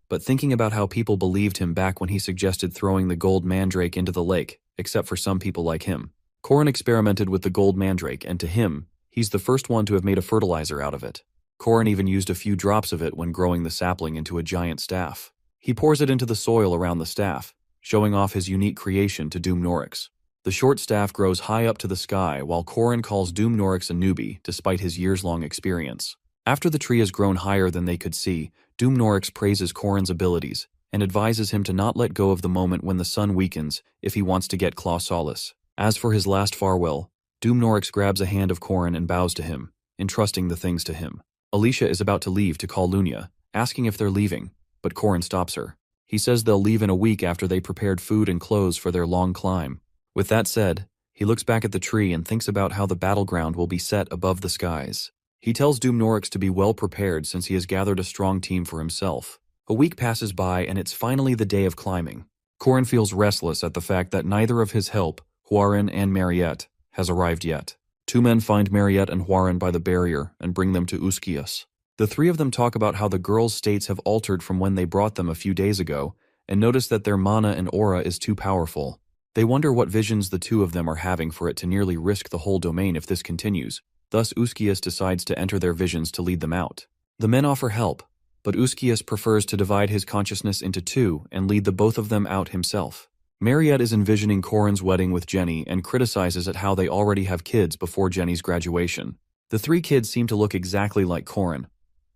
but thinking about how people believed him back when he suggested throwing the gold mandrake into the lake, except for some people like him. Korin experimented with the gold mandrake, and to him, he's the first one to have made a fertilizer out of it. Korin even used a few drops of it when growing the sapling into a giant staff. He pours it into the soil around the staff, showing off his unique creation to Doomnorix. The short staff grows high up to the sky while Korin calls Doomnorix a newbie despite his years-long experience. After the tree has grown higher than they could see, Doomnorix praises Korin's abilities and advises him to not let go of the moment when the sun weakens if he wants to get Claw Solace. As for his last farewell, Doomnorix grabs a hand of Korin and bows to him, entrusting the things to him. Alicia is about to leave to call Lunya, asking if they're leaving, but Korin stops her. He says they'll leave in a week after they prepared food and clothes for their long climb. With that said, He looks back at the tree and thinks about how the battleground will be set above the skies. He tells Doomnorix to be well prepared since he has gathered a strong team for himself. A week passes by and it's finally the day of climbing. Corin feels restless at the fact that neither of his help, Hwoaran and Mariette, has arrived yet. Two men find Mariette and Hwoaran by the barrier and bring them to Uskias. The three of them talk about how the girls' states have altered from when they brought them a few days ago, and notice that their mana and aura is too powerful. They wonder what visions the two of them are having for it to nearly risk the whole domain if this continues. Thus Uskias decides to enter their visions to lead them out. The men offer help, but Uskias prefers to divide his consciousness into two and lead the both of them out himself. Mariette is envisioning Corin's wedding with Jenny and criticizes at how they already have kids before Jenny's graduation. The three kids seem to look exactly like Corin,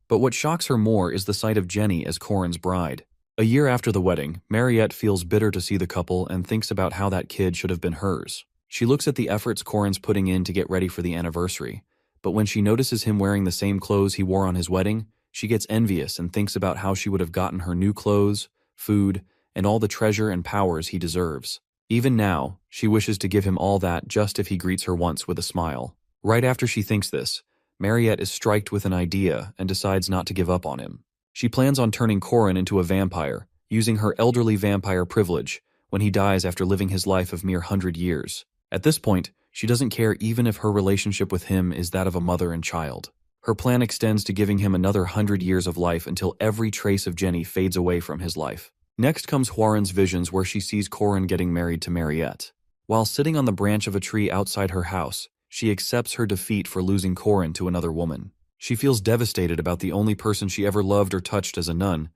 but what shocks her more is the sight of Jenny as Corin's bride. A year after the wedding, Mariette feels bitter to see the couple and thinks about how that kid should have been hers. She looks at the efforts Corin's putting in to get ready for the anniversary, but when she notices him wearing the same clothes he wore on his wedding, she gets envious and thinks about how she would have gotten her new clothes, food, and all the treasure and powers he deserves. Even now, she wishes to give him all that just if he greets her once with a smile. Right after she thinks this, Mariette is striked with an idea and decides not to give up on him. She plans on turning Corin into a vampire, using her elderly vampire privilege when he dies after living his life of mere 100 years. At this point, she doesn't care even if her relationship with him is that of a mother and child. Her plan extends to giving him another 100 years of life until every trace of Jenny fades away from his life. Next comes Hwoaran's visions where she sees Corin getting married to Mariette. While sitting on the branch of a tree outside her house, she accepts her defeat for losing Corin to another woman. She feels devastated about the only person she ever loved or touched as a nun,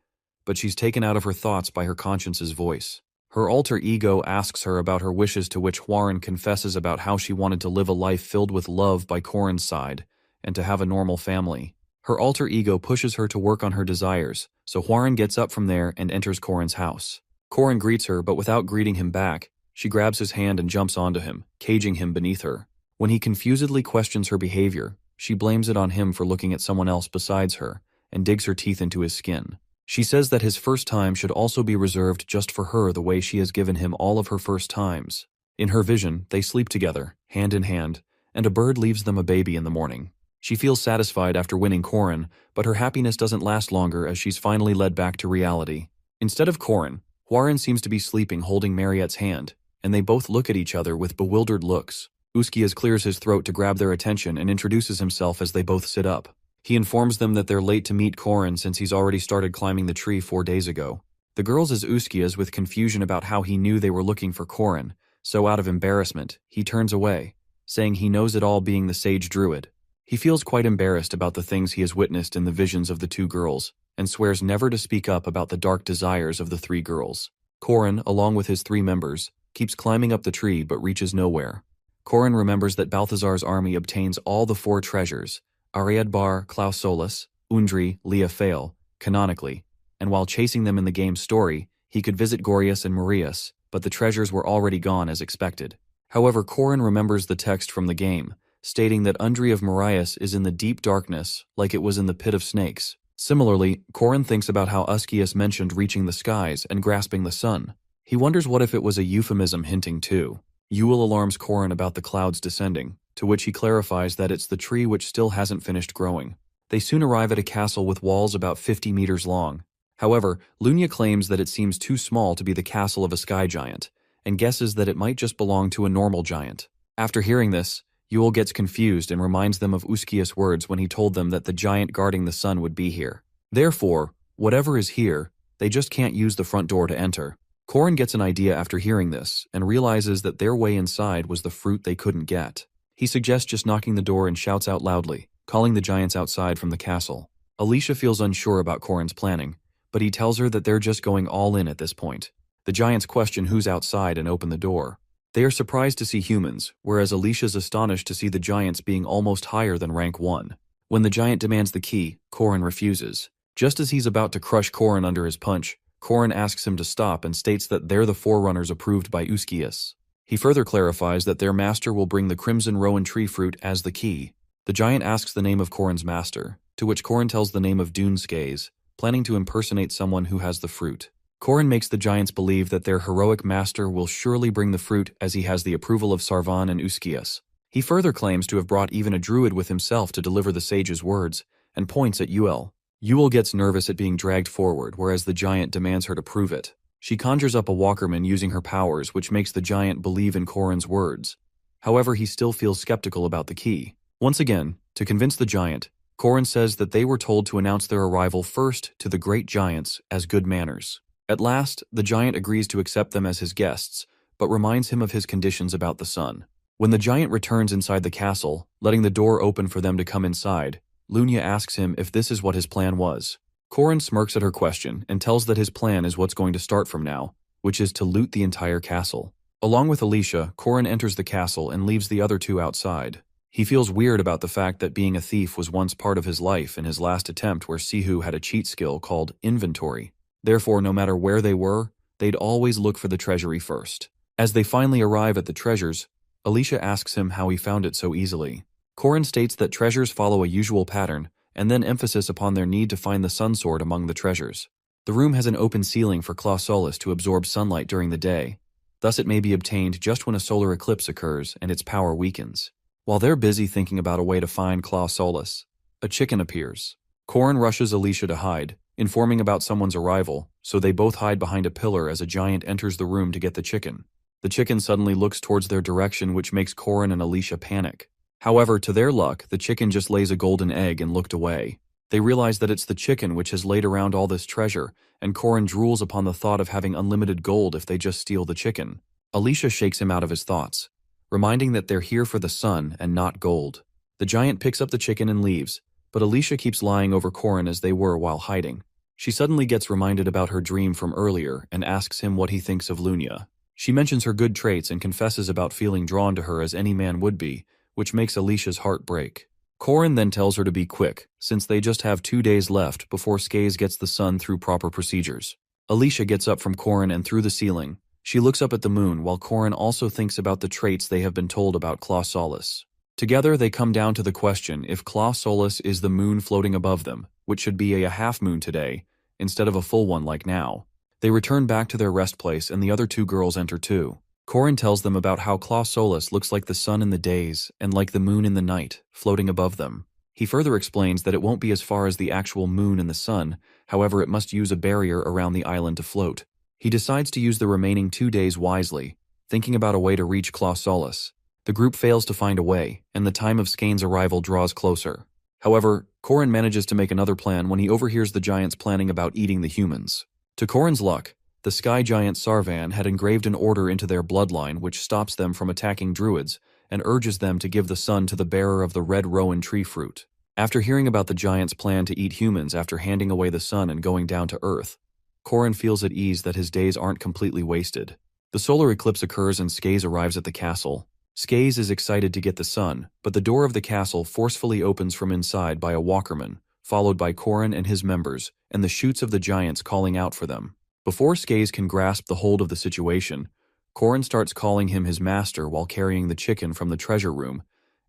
but she's taken out of her thoughts by her conscience's voice. Her alter ego asks her about her wishes, to which Hwoaran confesses about how she wanted to live a life filled with love by Corin's side and to have a normal family. Her alter ego pushes her to work on her desires, so Hwoaran gets up from there and enters Corin's house. Corin greets her, but without greeting him back, she grabs his hand and jumps onto him, caging him beneath her. When he confusedly questions her behavior, she blames it on him for looking at someone else besides her and digs her teeth into his skin. She says that his first time should also be reserved just for her, the way she has given him all of her first times. In her vision, they sleep together, hand in hand, and a bird leaves them a baby in the morning. She feels satisfied after winning Corin, but her happiness doesn't last longer as she's finally led back to reality. Instead of Corin, Hwoaran seems to be sleeping holding Mariette's hand, and they both look at each other with bewildered looks. Uskias clears his throat to grab their attention and introduces himself as they both sit up. He informs them that they're late to meet Corin since he's already started climbing the tree 4 days ago. The girls as Uskias with confusion about how he knew they were looking for Corin, so out of embarrassment, he turns away, saying he knows it all, being the sage druid. He feels quite embarrassed about the things he has witnessed in the visions of the two girls, and swears never to speak up about the dark desires of the 3 girls. Corin, along with his 3 members, keeps climbing up the tree but reaches nowhere. Corin remembers that Balthazar's army obtains all the 4 treasures, Ariadbar, Klaus Solus, Undri, Leah Fail, canonically, and while chasing them in the game's story, he could visit Gorius and Marius, but the treasures were already gone as expected. However, Corin remembers the text from the game, stating that Undri of Marius is in the deep darkness, like it was in the pit of snakes. Similarly, Corin thinks about how Uskias mentioned reaching the skies and grasping the sun. He wonders what if it was a euphemism hinting too. Yule alarms Corin about the clouds descending, to which he clarifies that it's the tree which still hasn't finished growing. They soon arrive at a castle with walls about 50 meters long. However, Lunia claims that it seems too small to be the castle of a sky giant, and guesses that it might just belong to a normal giant. After hearing this, Yule gets confused and reminds them of Uskias' words when he told them that the giant guarding the sun would be here. Therefore, whatever is here, they just can't use the front door to enter. Corin gets an idea after hearing this, and realizes that their way inside was the fruit they couldn't get. He suggests just knocking the door and shouts out loudly, calling the giants outside from the castle. Alicia feels unsure about Corin's planning, but he tells her that they're just going all in at this point. The giants question who's outside and open the door. They are surprised to see humans, whereas Alicia's astonished to see the giants being almost higher than rank 1. When the giant demands the key, Corin refuses. Just as he's about to crush Corin under his punch, Corin asks him to stop and states that they're the forerunners approved by Uskias. He further clarifies that their master will bring the crimson rowan tree fruit as the key. The giant asks the name of Corin's master, to which Corin tells the name of Duneskays, planning to impersonate someone who has the fruit. Corin makes the giants believe that their heroic master will surely bring the fruit as he has the approval of Sarvan and Uskias. He further claims to have brought even a druid with himself to deliver the sage's words, and points at Yuel. Yuel gets nervous at being dragged forward, whereas the giant demands her to prove it. She conjures up a walkerman using her powers, which makes the giant believe in Corin's words. However, he still feels skeptical about the key. Once again, to convince the giant, Corin says that they were told to announce their arrival first to the great giants as good manners. At last, the giant agrees to accept them as his guests, but reminds him of his conditions about the sun. When the giant returns inside the castle, letting the door open for them to come inside, Lunia asks him if this is what his plan was. Corin smirks at her question and tells that his plan is what's going to start from now, which is to loot the entire castle. Along with Alicia, Corin enters the castle and leaves the other two outside. He feels weird about the fact that being a thief was once part of his life in his last attempt where Sihu had a cheat skill called inventory. Therefore, no matter where they were, they'd always look for the treasury first. As they finally arrive at the treasures, Alicia asks him how he found it so easily. Corin states that treasures follow a usual pattern, and then emphasis upon their need to find the sun sword among the treasures. The room has an open ceiling for Claw Solis to absorb sunlight during the day. Thus it may be obtained just when a solar eclipse occurs and its power weakens. While they're busy thinking about a way to find Claw Solis, a chicken appears. Corin rushes Alicia to hide, informing about someone's arrival, so they both hide behind a pillar as a giant enters the room to get the chicken. The chicken suddenly looks towards their direction, which makes Corin and Alicia panic. However, to their luck, the chicken just lays a golden egg and looked away. They realize that it's the chicken which has laid around all this treasure, and Corin drools upon the thought of having unlimited gold if they just steal the chicken. Alicia shakes him out of his thoughts, reminding that they're here for the sun and not gold. The giant picks up the chicken and leaves, but Alicia keeps lying over Corin as they were while hiding. She suddenly gets reminded about her dream from earlier and asks him what he thinks of Lunia. She mentions her good traits and confesses about feeling drawn to her as any man would be, which makes Alicia's heart break. Corin then tells her to be quick, since they just have 2 days left before Skaze gets the sun through proper procedures. Alicia gets up from Corin and through the ceiling. She looks up at the moon while Corin also thinks about the traits they have been told about Claw Solis. Together they come down to the question if Claw Solis is the moon floating above them, which should be a half moon today, instead of a full one like now. They return back to their rest place and the other two girls enter too. Corin tells them about how Claw Solis looks like the sun in the days and like the moon in the night, floating above them. He further explains that it won't be as far as the actual moon and the sun, however it must use a barrier around the island to float. He decides to use the remaining 2 days wisely, thinking about a way to reach Claw Solis. The group fails to find a way, and the time of Skane's arrival draws closer. However, Corin manages to make another plan when he overhears the giants planning about eating the humans. To Corin's luck, the sky giant Sarvan had engraved an order into their bloodline which stops them from attacking druids and urges them to give the sun to the bearer of the red rowan tree fruit. After hearing about the giants' plan to eat humans after handing away the sun and going down to Earth, Corin feels at ease that his days aren't completely wasted. The solar eclipse occurs and Skaze arrives at the castle. Skaze is excited to get the sun, but the door of the castle forcefully opens from inside by a walkerman, followed by Corin and his members, and the shoots of the giants calling out for them. Before Skaze can grasp the hold of the situation, Corin starts calling him his master while carrying the chicken from the treasure room,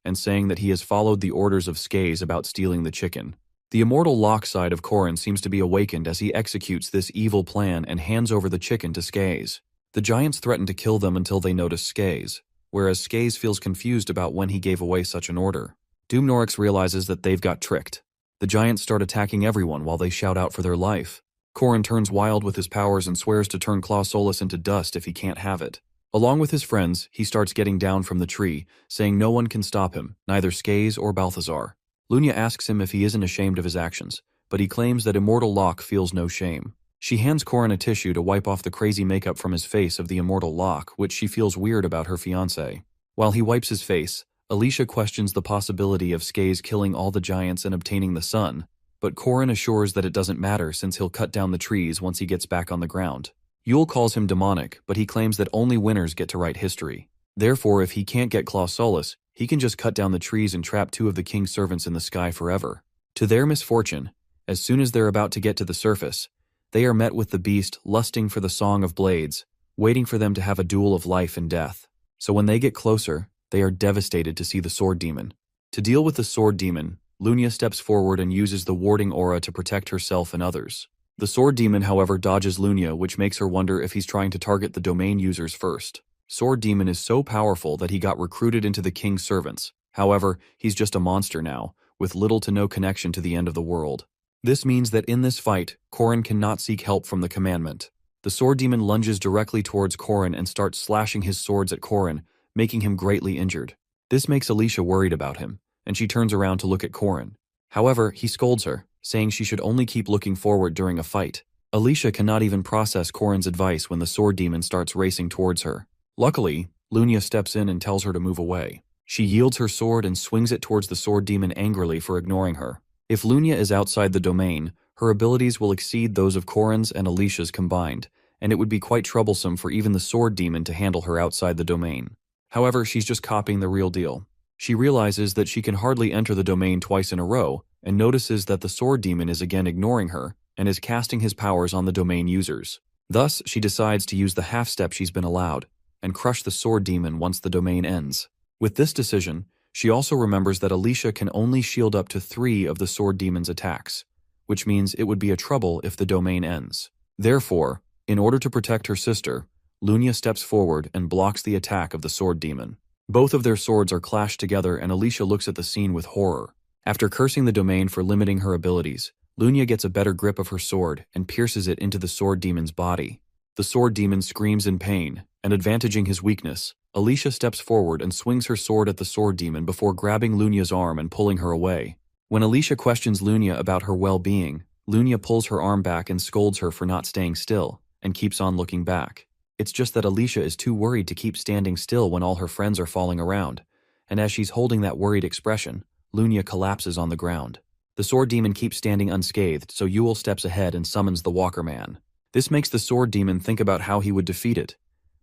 and saying that he has followed the orders of Skaze about stealing the chicken. The immortal Locke side of Corin seems to be awakened as he executes this evil plan and hands over the chicken to Skaze. The giants threaten to kill them until they notice Skaze, whereas Skaze feels confused about when he gave away such an order. Doomnorix realizes that they've got tricked. The giants start attacking everyone while they shout out for their life. Corin turns wild with his powers and swears to turn Claw Solis into dust if he can't have it. Along with his friends, he starts getting down from the tree, saying no one can stop him, neither Skaze or Balthazar. Lunia asks him if he isn't ashamed of his actions, but he claims that immortal Locke feels no shame. She hands Corin a tissue to wipe off the crazy makeup from his face of the immortal Locke, which she feels weird about her fiancé. While he wipes his face, Alicia questions the possibility of Skaze killing all the giants and obtaining the sun, but Corin assures that it doesn't matter since he'll cut down the trees once he gets back on the ground. Yule calls him demonic, but he claims that only winners get to write history. Therefore, if he can't get Claw Solis, he can just cut down the trees and trap 2 of the king's servants in the sky forever. To their misfortune, as soon as they're about to get to the surface, they are met with the beast lusting for the Song of Blades, waiting for them to have a duel of life and death. So when they get closer, they are devastated to see the Sword Demon. To deal with the Sword Demon, Lunia steps forward and uses the warding aura to protect herself and others. The sword demon, however, dodges Lunia, which makes her wonder if he's trying to target the domain users first. Sword demon is so powerful that he got recruited into the king's servants. However, he's just a monster now, with little to no connection to the end of the world. This means that in this fight, Korin cannot seek help from the commandment. The sword demon lunges directly towards Korin and starts slashing his swords at Korin, making him greatly injured. This makes Alicia worried about him, and she turns around to look at Korin. However, he scolds her, saying she should only keep looking forward during a fight. Alicia cannot even process Korin's advice when the sword demon starts racing towards her. Luckily, Lunia steps in and tells her to move away. She yields her sword and swings it towards the sword demon angrily for ignoring her. If Lunia is outside the domain, her abilities will exceed those of Korin's and Alicia's combined, and it would be quite troublesome for even the sword demon to handle her outside the domain. However, she's just copying the real deal. She realizes that she can hardly enter the domain twice in a row, and notices that the sword demon is again ignoring her, and is casting his powers on the domain users. Thus, she decides to use the half-step she's been allowed, and crush the sword demon once the domain ends. With this decision, she also remembers that Alicia can only shield up to 3 of the sword demon's attacks, which means it would be a trouble if the domain ends. Therefore, in order to protect her sister, Lunia steps forward and blocks the attack of the sword demon. Both of their swords are clashed together, and Alicia looks at the scene with horror. After cursing the domain for limiting her abilities, Lunia gets a better grip of her sword and pierces it into the sword demon's body. The sword demon screams in pain, and advantaging his weakness, Alicia steps forward and swings her sword at the sword demon before grabbing Lunia's arm and pulling her away. When Alicia questions Lunia about her well-being, Lunia pulls her arm back and scolds her for not staying still, and keeps on looking back. It's just that Alicia is too worried to keep standing still when all her friends are falling around, and as she's holding that worried expression, Lunia collapses on the ground. The sword demon keeps standing unscathed, so Yule steps ahead and summons the Walker Man. This makes the sword demon think about how he would defeat it.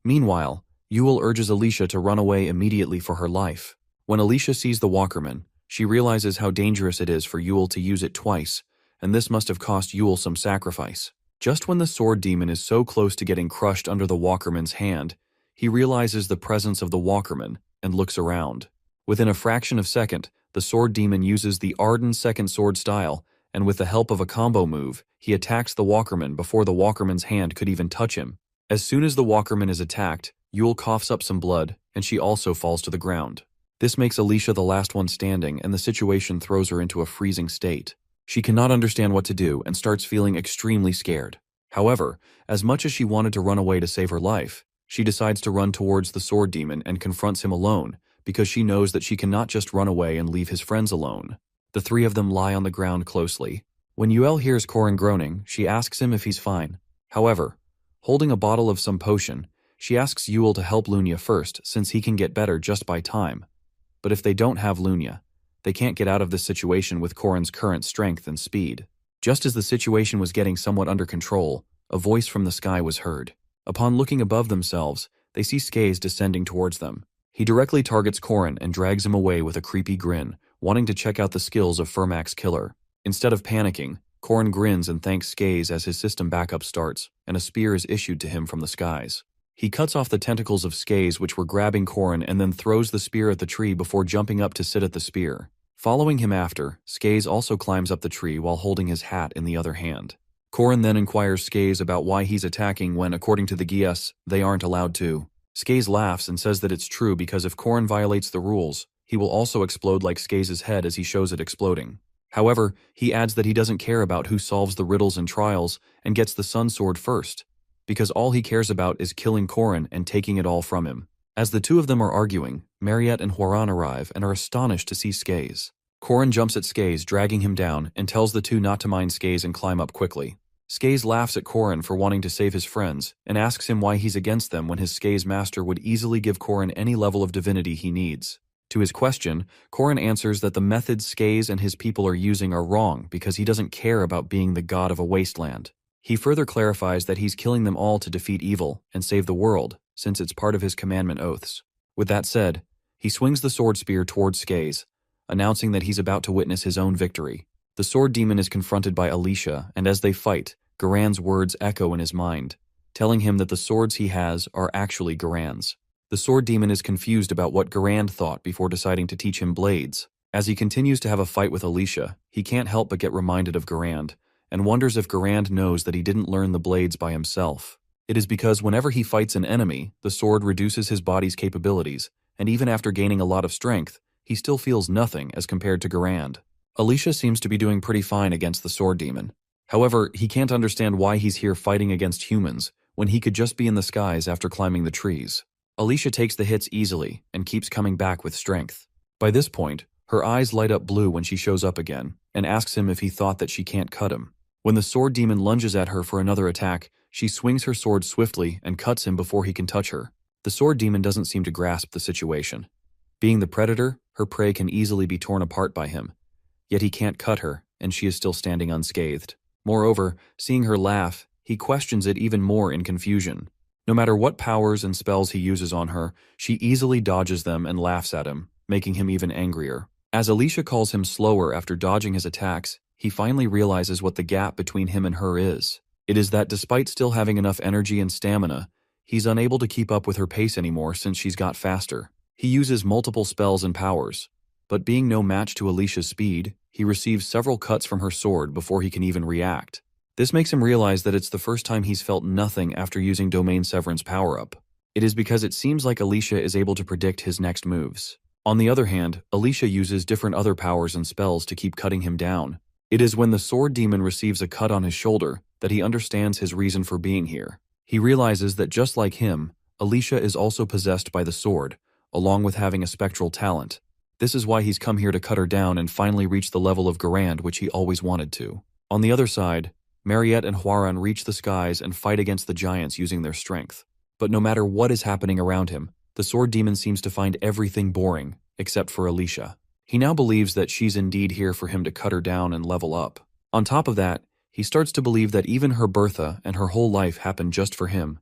Meanwhile, Yule urges Alicia to run away immediately for her life. When Alicia sees the Walkerman, she realizes how dangerous it is for Yule to use it twice, and this must have cost Yule some sacrifice. Just when the sword demon is so close to getting crushed under the Walkerman's hand, he realizes the presence of the Walkerman and looks around. Within a fraction of a second, the sword demon uses the Arden second sword style, and with the help of a combo move, he attacks the Walkerman before the Walkerman's hand could even touch him. As soon as the Walkerman is attacked, Yule coughs up some blood, and she also falls to the ground. This makes Alicia the last one standing, and the situation throws her into a freezing state. She cannot understand what to do and starts feeling extremely scared. However, as much as she wanted to run away to save her life, she decides to run towards the sword demon and confronts him alone, because she knows that she cannot just run away and leave his friends alone. The 3 of them lie on the ground closely. When Yule hears Korin groaning, she asks him if he's fine. However, holding a bottle of some potion, she asks Yule to help Lunia first, since he can get better just by time. But if they don't have Lunia, they can't get out of this situation with Korin's current strength and speed. Just as the situation was getting somewhat under control, a voice from the sky was heard. Upon looking above themselves, they see Skaze descending towards them. He directly targets Korin and drags him away with a creepy grin, wanting to check out the skills of Fermax's killer. Instead of panicking, Korin grins and thanks Skaze as his system backup starts, and a spear is issued to him from the skies. He cuts off the tentacles of Skaze which were grabbing Korin and then throws the spear at the tree before jumping up to sit at the spear. Following him after, Skaze also climbs up the tree while holding his hat in the other hand. Korin then inquires Skaze about why he's attacking when, according to the Gies, they aren't allowed to. Skaze laughs and says that it's true because if Korin violates the rules, he will also explode like Skaze's head as he shows it exploding. However, he adds that he doesn't care about who solves the riddles and trials and gets the Sun Sword first, because all he cares about is killing Korin and taking it all from him. As the 2 of them are arguing, Mariette and Huaran arrive and are astonished to see Skaze. Korin jumps at Skaze, dragging him down, and tells the 2 not to mind Skaze and climb up quickly. Skaze laughs at Korin for wanting to save his friends, and asks him why he's against them when his Skaze master would easily give Korin any level of divinity he needs. To his question, Korin answers that the methods Skaze and his people are using are wrong because he doesn't care about being the god of a wasteland. He further clarifies that he's killing them all to defeat evil and save the world, since it's part of his commandment oaths. With that said, he swings the sword spear towards Skaze, announcing that he's about to witness his own victory. The sword demon is confronted by Alicia, and as they fight, Garan's words echo in his mind, telling him that the swords he has are actually Garan's. The sword demon is confused about what Garan thought before deciding to teach him blades. As he continues to have a fight with Alicia, he can't help but get reminded of Garan, and wonders if Garand knows that he didn't learn the blades by himself. It is because whenever he fights an enemy, the sword reduces his body's capabilities, and even after gaining a lot of strength, he still feels nothing as compared to Garand. Alicia seems to be doing pretty fine against the sword demon. However, he can't understand why he's here fighting against humans when he could just be in the skies after climbing the trees. Alicia takes the hits easily and keeps coming back with strength. By this point, her eyes light up blue when she shows up again and asks him if he thought that she can't cut him. When the sword demon lunges at her for another attack, she swings her sword swiftly and cuts him before he can touch her. The sword demon doesn't seem to grasp the situation. Being the predator, her prey can easily be torn apart by him. Yet he can't cut her, and she is still standing unscathed. Moreover, seeing her laugh, he questions it even more in confusion. No matter what powers and spells he uses on her, she easily dodges them and laughs at him, making him even angrier. As Alicia calls him slower after dodging his attacks, he finally realizes what the gap between him and her is. It is that despite still having enough energy and stamina, he's unable to keep up with her pace anymore since she's got faster. He uses multiple spells and powers, but being no match to Alicia's speed, he receives several cuts from her sword before he can even react. This makes him realize that it's the first time he's felt nothing after using Domain Severance power-up. It is because it seems like Alicia is able to predict his next moves. On the other hand, Alicia uses different other powers and spells to keep cutting him down. It is when the sword demon receives a cut on his shoulder that he understands his reason for being here. He realizes that just like him, Alicia is also possessed by the sword, along with having a spectral talent. This is why he's come here to cut her down and finally reach the level of Garand which he always wanted to. On the other side, Mariette and Huaran reach the skies and fight against the giants using their strength. But no matter what is happening around him, the sword demon seems to find everything boring, except for Alicia. He now believes that she's indeed here for him to cut her down and level up. On top of that, he starts to believe that even her Bertha and her whole life happened just for him,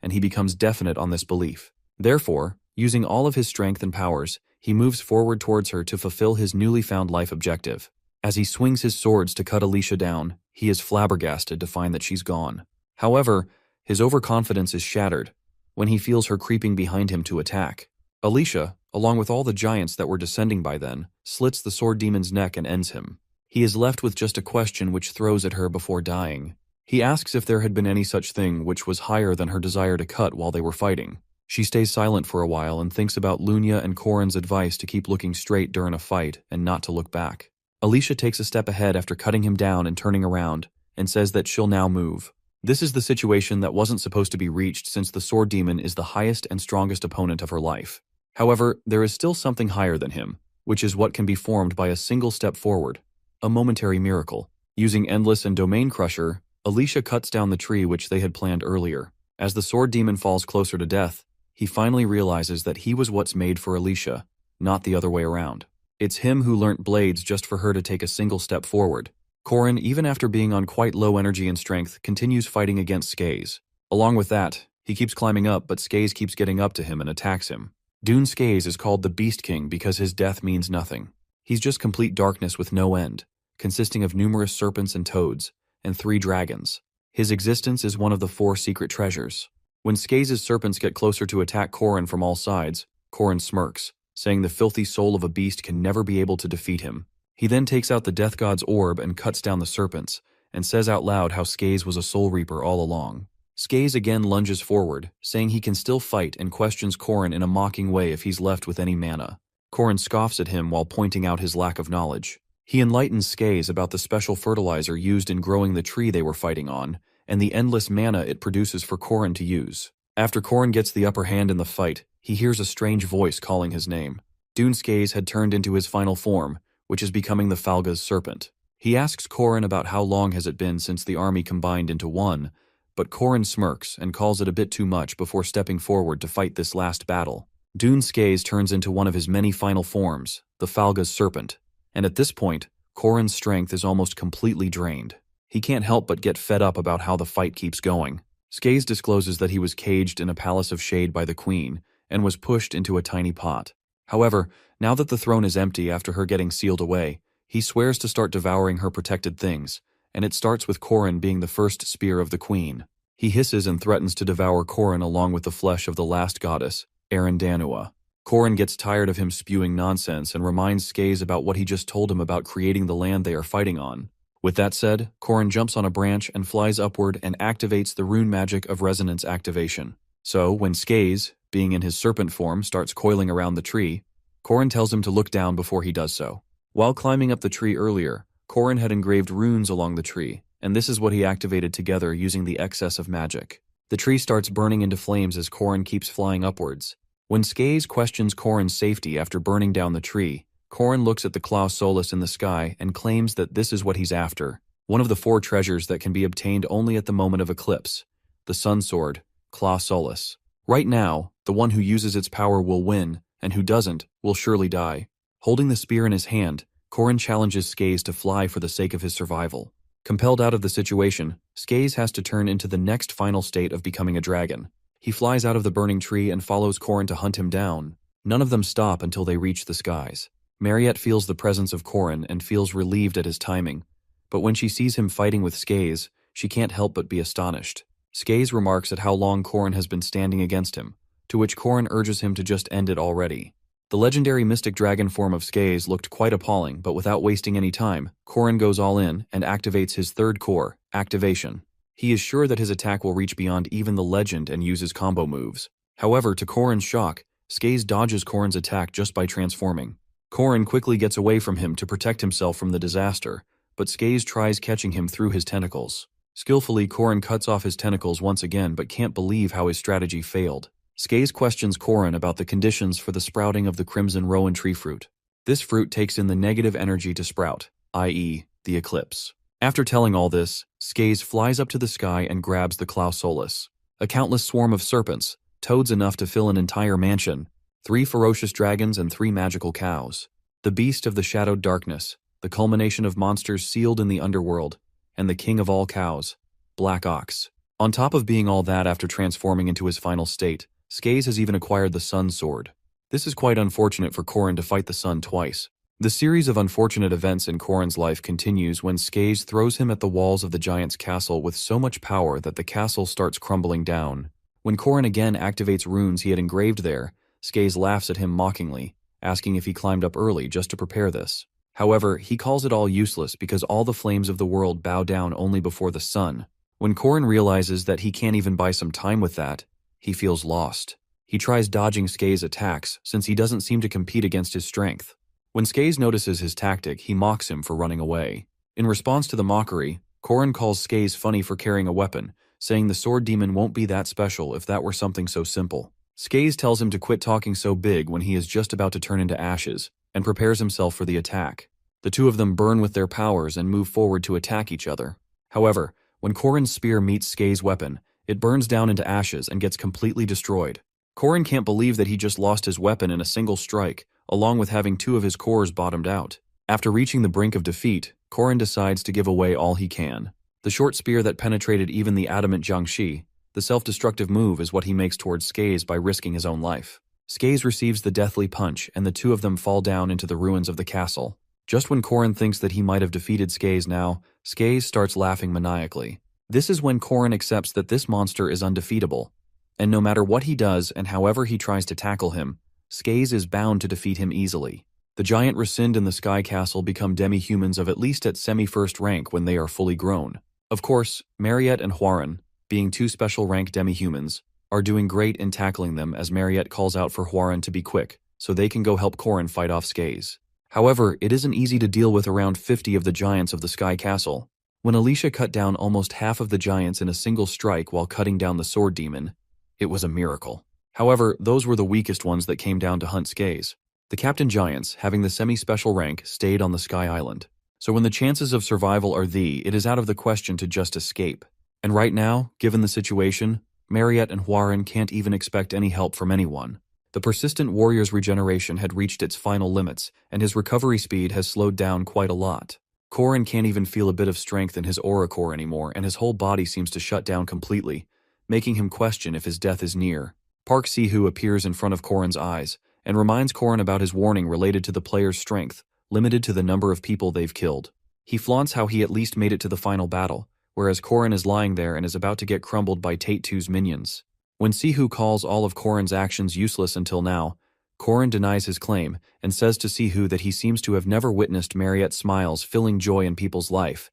and he becomes definite on this belief. Therefore, using all of his strength and powers, he moves forward towards her to fulfill his newly found life objective. As he swings his swords to cut Alicia down, he is flabbergasted to find that she's gone. However, his overconfidence is shattered when he feels her creeping behind him to attack. Alicia, along with all the giants that were descending by then, slits the sword demon's neck and ends him. He is left with just a question which throws at her before dying. He asks if there had been any such thing which was higher than her desire to cut while they were fighting. She stays silent for a while and thinks about Lunya and Corin's advice to keep looking straight during a fight and not to look back. Alicia takes a step ahead after cutting him down and turning around, and says that she'll now move. This is the situation that wasn't supposed to be reached since the sword demon is the highest and strongest opponent of her life. However, there is still something higher than him, which is what can be formed by a single step forward. A momentary miracle. Using Endless and Domain Crusher, Alicia cuts down the tree which they had planned earlier. As the sword demon falls closer to death, he finally realizes that he was what's made for Alicia, not the other way around. It's him who learnt blades just for her to take a single step forward. Corin, even after being on quite low energy and strength, continues fighting against Skaze. Along with that, he keeps climbing up, but Skaze keeps getting up to him and attacks him. Dune Skaze is called the Beast King because his death means nothing. He's just complete darkness with no end, consisting of numerous serpents and toads, and 3 dragons. His existence is one of the 4 secret treasures. When Skaze's serpents get closer to attack Corin from all sides, Corin smirks, saying the filthy soul of a beast can never be able to defeat him. He then takes out the Death God's orb and cuts down the serpents, and says out loud how Skaze was a soul reaper all along. Skaze again lunges forward, saying he can still fight, and questions Corin in a mocking way if he's left with any mana. Corin scoffs at him while pointing out his lack of knowledge. He enlightens Skaze about the special fertilizer used in growing the tree they were fighting on, and the endless mana it produces for Corin to use. After Corin gets the upper hand in the fight, he hears a strange voice calling his name. Dune Skaze had turned into his final form, which is becoming the Falga's serpent. He asks Corin about how long has it been since the army combined into one, but Corin smirks and calls it a bit too much before stepping forward to fight this last battle. Dune Skaze turns into one of his many final forms, the Falga's serpent, and at this point, Corin's strength is almost completely drained. He can't help but get fed up about how the fight keeps going. Skaze discloses that he was caged in a palace of shade by the queen and was pushed into a tiny pot. However, now that the throne is empty after her getting sealed away, he swears to start devouring her protected things, and it starts with Corin being the first spear of the queen. He hisses and threatens to devour Corin along with the flesh of the last goddess, Erendanua. Corin gets tired of him spewing nonsense and reminds Skaze about what he just told him about creating the land they are fighting on. With that said, Korin jumps on a branch and flies upward and activates the rune magic of resonance activation. So, when Skaze, being in his serpent form, starts coiling around the tree, Korin tells him to look down before he does so. While climbing up the tree earlier, Korin had engraved runes along the tree, and this is what he activated together using the excess of magic. The tree starts burning into flames as Korin keeps flying upwards. When Skaze questions Korin's safety after burning down the tree, Korin looks at the Claw Solus in the sky and claims that this is what he's after, one of the 4 treasures that can be obtained only at the moment of eclipse, the Sun Sword, Claw Solus. Right now, the one who uses its power will win, and who doesn't will surely die. Holding the spear in his hand, Korin challenges Skaze to fly for the sake of his survival. Compelled out of the situation, Skaze has to turn into the next final state of becoming a dragon. He flies out of the burning tree and follows Korin to hunt him down. None of them stop until they reach the skies. Mariette feels the presence of Korin and feels relieved at his timing, but when she sees him fighting with Skaze, she can't help but be astonished. Skaze remarks at how long Korin has been standing against him, to which Korin urges him to just end it already. The legendary mystic dragon form of Skaze looked quite appalling, but without wasting any time, Korin goes all in and activates his 3rd core, Activation. He is sure that his attack will reach beyond even the legend and uses combo moves. However, to Korin's shock, Skaze dodges Korin's attack just by transforming. Korin quickly gets away from him to protect himself from the disaster, but Skaze tries catching him through his tentacles. Skillfully, Korin cuts off his tentacles once again but can't believe how his strategy failed. Skaze questions Korin about the conditions for the sprouting of the crimson rowan tree fruit. This fruit takes in the negative energy to sprout, i.e., the eclipse. After telling all this, Skaze flies up to the sky and grabs the Claw Solus. A countless swarm of serpents, toads enough to fill an entire mansion, 3 ferocious dragons and 3 magical cows. The beast of the shadowed darkness, the culmination of monsters sealed in the underworld, and the king of all cows, Black Ox. On top of being all that after transforming into his final state, Skaze has even acquired the Sun Sword. This is quite unfortunate for Korin to fight the sun twice. The series of unfortunate events in Korin's life continues when Skaze throws him at the walls of the giant's castle with so much power that the castle starts crumbling down. When Korin again activates runes he had engraved there, Skaze laughs at him mockingly, asking if he climbed up early just to prepare this. However, he calls it all useless because all the flames of the world bow down only before the sun. When Korin realizes that he can't even buy some time with that, he feels lost. He tries dodging Skaze's attacks since he doesn't seem to compete against his strength. When Skaze notices his tactic, he mocks him for running away. In response to the mockery, Korin calls Skaze funny for carrying a weapon, saying the sword demon won't be that special if that were something so simple. Skaze tells him to quit talking so big when he is just about to turn into ashes, and prepares himself for the attack. The two of them burn with their powers and move forward to attack each other. However, when Korin's spear meets Skaze's weapon, it burns down into ashes and gets completely destroyed. Korin can't believe that he just lost his weapon in a single strike, along with having 2 of his cores bottomed out. After reaching the brink of defeat, Korin decides to give away all he can. The short spear that penetrated even the adamant Jiangshi, the self-destructive move is what he makes towards Skaze by risking his own life. Skaze receives the deathly punch and the 2 of them fall down into the ruins of the castle. Just when Korin thinks that he might have defeated Skaze now, Skaze starts laughing maniacally. This is when Korin accepts that this monster is undefeatable, and no matter what he does and however he tries to tackle him, Skaze is bound to defeat him easily. The giant Rescind and the Sky Castle become demi-humans of at least at semi-first rank when they are fully grown. Of course, Mariette and Hwaran, being 2 special rank demi-humans, are doing great in tackling them as Mariette calls out for Hwaran to be quick, so they can go help Korin fight off Skaze. However, it isn't easy to deal with around 50 of the giants of the Sky Castle. When Alicia cut down almost half of the giants in a single strike while cutting down the sword demon, it was a miracle. However, those were the weakest ones that came down to hunt Skaze. The Captain Giants, having the semi-special rank, stayed on the Sky Island. So when the chances of survival are it is out of the question to just escape. And right now, given the situation, Mariette and Hwaran can't even expect any help from anyone. The persistent warrior's regeneration had reached its final limits, and his recovery speed has slowed down quite a lot. Korin can't even feel a bit of strength in his aura core anymore, and his whole body seems to shut down completely, making him question if his death is near. Park Si-hoo appears in front of Korin's eyes, and reminds Korin about his warning related to the player's strength, limited to the number of people they've killed. He flaunts how he at least made it to the final battle, whereas Korin is lying there and is about to get crumbled by Tate-2's minions. When Si-hoo calls all of Korin's actions useless until now, Korin denies his claim and says to Si-hoo that he seems to have never witnessed Mariette's smiles filling joy in people's life,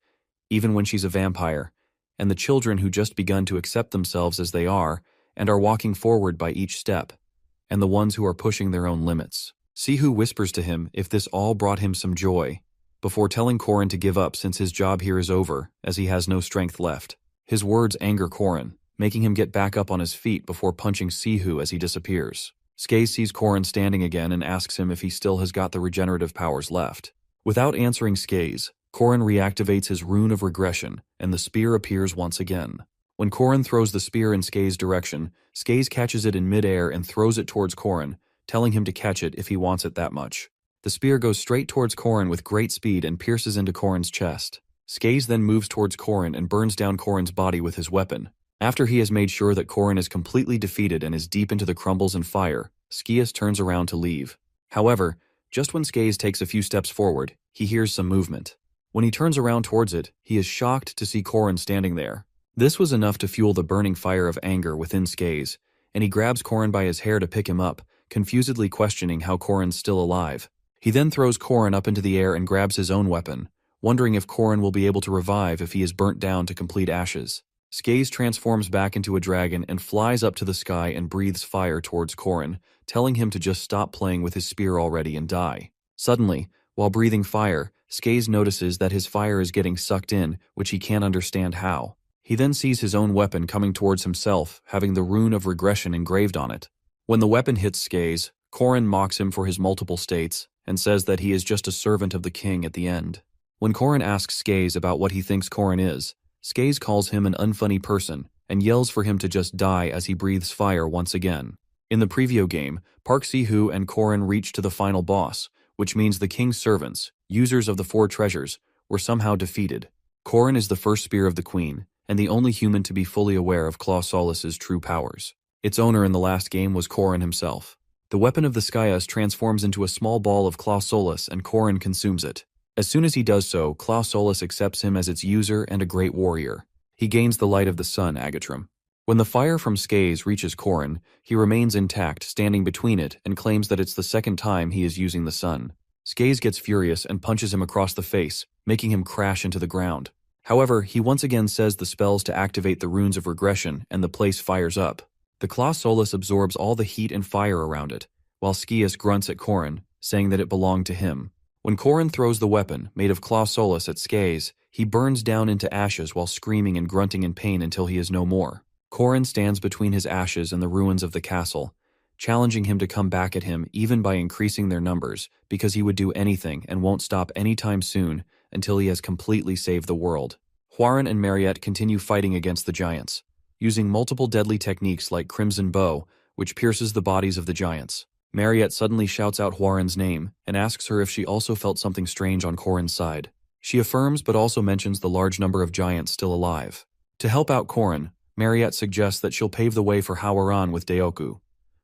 even when she's a vampire, and the children who just begun to accept themselves as they are and are walking forward by each step, and the ones who are pushing their own limits. Sihu whispers to him if this all brought him some joy, before telling Korin to give up since his job here is over, as he has no strength left. His words anger Korin, making him get back up on his feet before punching Sihu as he disappears. Skaze sees Korin standing again and asks him if he still has got the regenerative powers left. Without answering Skaze, Korin reactivates his rune of regression, and the spear appears once again. When Korin throws the spear in Skaze's direction, Skaze catches it in midair and throws it towards Korin, telling him to catch it if he wants it that much. The spear goes straight towards Korin with great speed and pierces into Korin's chest. Skaze then moves towards Korin and burns down Korin's body with his weapon. After he has made sure that Korin is completely defeated and is deep into the crumbles and fire, Skaze turns around to leave. However, just when Skaze takes a few steps forward, he hears some movement. When he turns around towards it, he is shocked to see Korin standing there. This was enough to fuel the burning fire of anger within Skaze, and he grabs Korin by his hair to pick him up, confusedly questioning how Korin's still alive. He then throws Korin up into the air and grabs his own weapon, wondering if Korin will be able to revive if he is burnt down to complete ashes. Skaze transforms back into a dragon and flies up to the sky and breathes fire towards Korin, telling him to just stop playing with his spear already and die. Suddenly, while breathing fire, Skaze notices that his fire is getting sucked in, which he can't understand how. He then sees his own weapon coming towards himself, having the rune of regression engraved on it. When the weapon hits Skaze, Korin mocks him for his multiple states and says that he is just a servant of the king at the end. When Korin asks Skaze about what he thinks Korin is, Skaze calls him an unfunny person and yells for him to just die as he breathes fire once again. In the preview game, Park Si-hoo and Korin reach to the final boss, which means the king's servants, users of the four treasures, were somehow defeated. Korin is the first spear of the queen, and the only human to be fully aware of Claw Solace's true powers. Its owner in the last game was Korin himself. The weapon of the Skyas transforms into a small ball of Claw Solace and Korin consumes it. As soon as he does so, Claw Solace accepts him as its user and a great warrior. He gains the light of the sun, Agatram. When the fire from Skaze reaches Korin, he remains intact, standing between it, and claims that it's the second time he is using the sun. Skaze gets furious and punches him across the face, making him crash into the ground. However, he once again says the spells to activate the runes of regression, and the place fires up. The Claw Solace absorbs all the heat and fire around it, while Skias grunts at Korin, saying that it belonged to him. When Korin throws the weapon, made of Claw Solace, at Skaze, he burns down into ashes while screaming and grunting in pain until he is no more. Korin stands between his ashes and the ruins of the castle, challenging him to come back at him even by increasing their numbers, because he would do anything and won't stop anytime soon until he has completely saved the world. Hwarin and Mariette continue fighting against the giants, using multiple deadly techniques like Crimson Bow, which pierces the bodies of the giants. Mariette suddenly shouts out Hwarin's name and asks her if she also felt something strange on Korin's side. She affirms but also mentions the large number of giants still alive. To help out Korin, Mariette suggests that she'll pave the way for Hwarin with Deoku.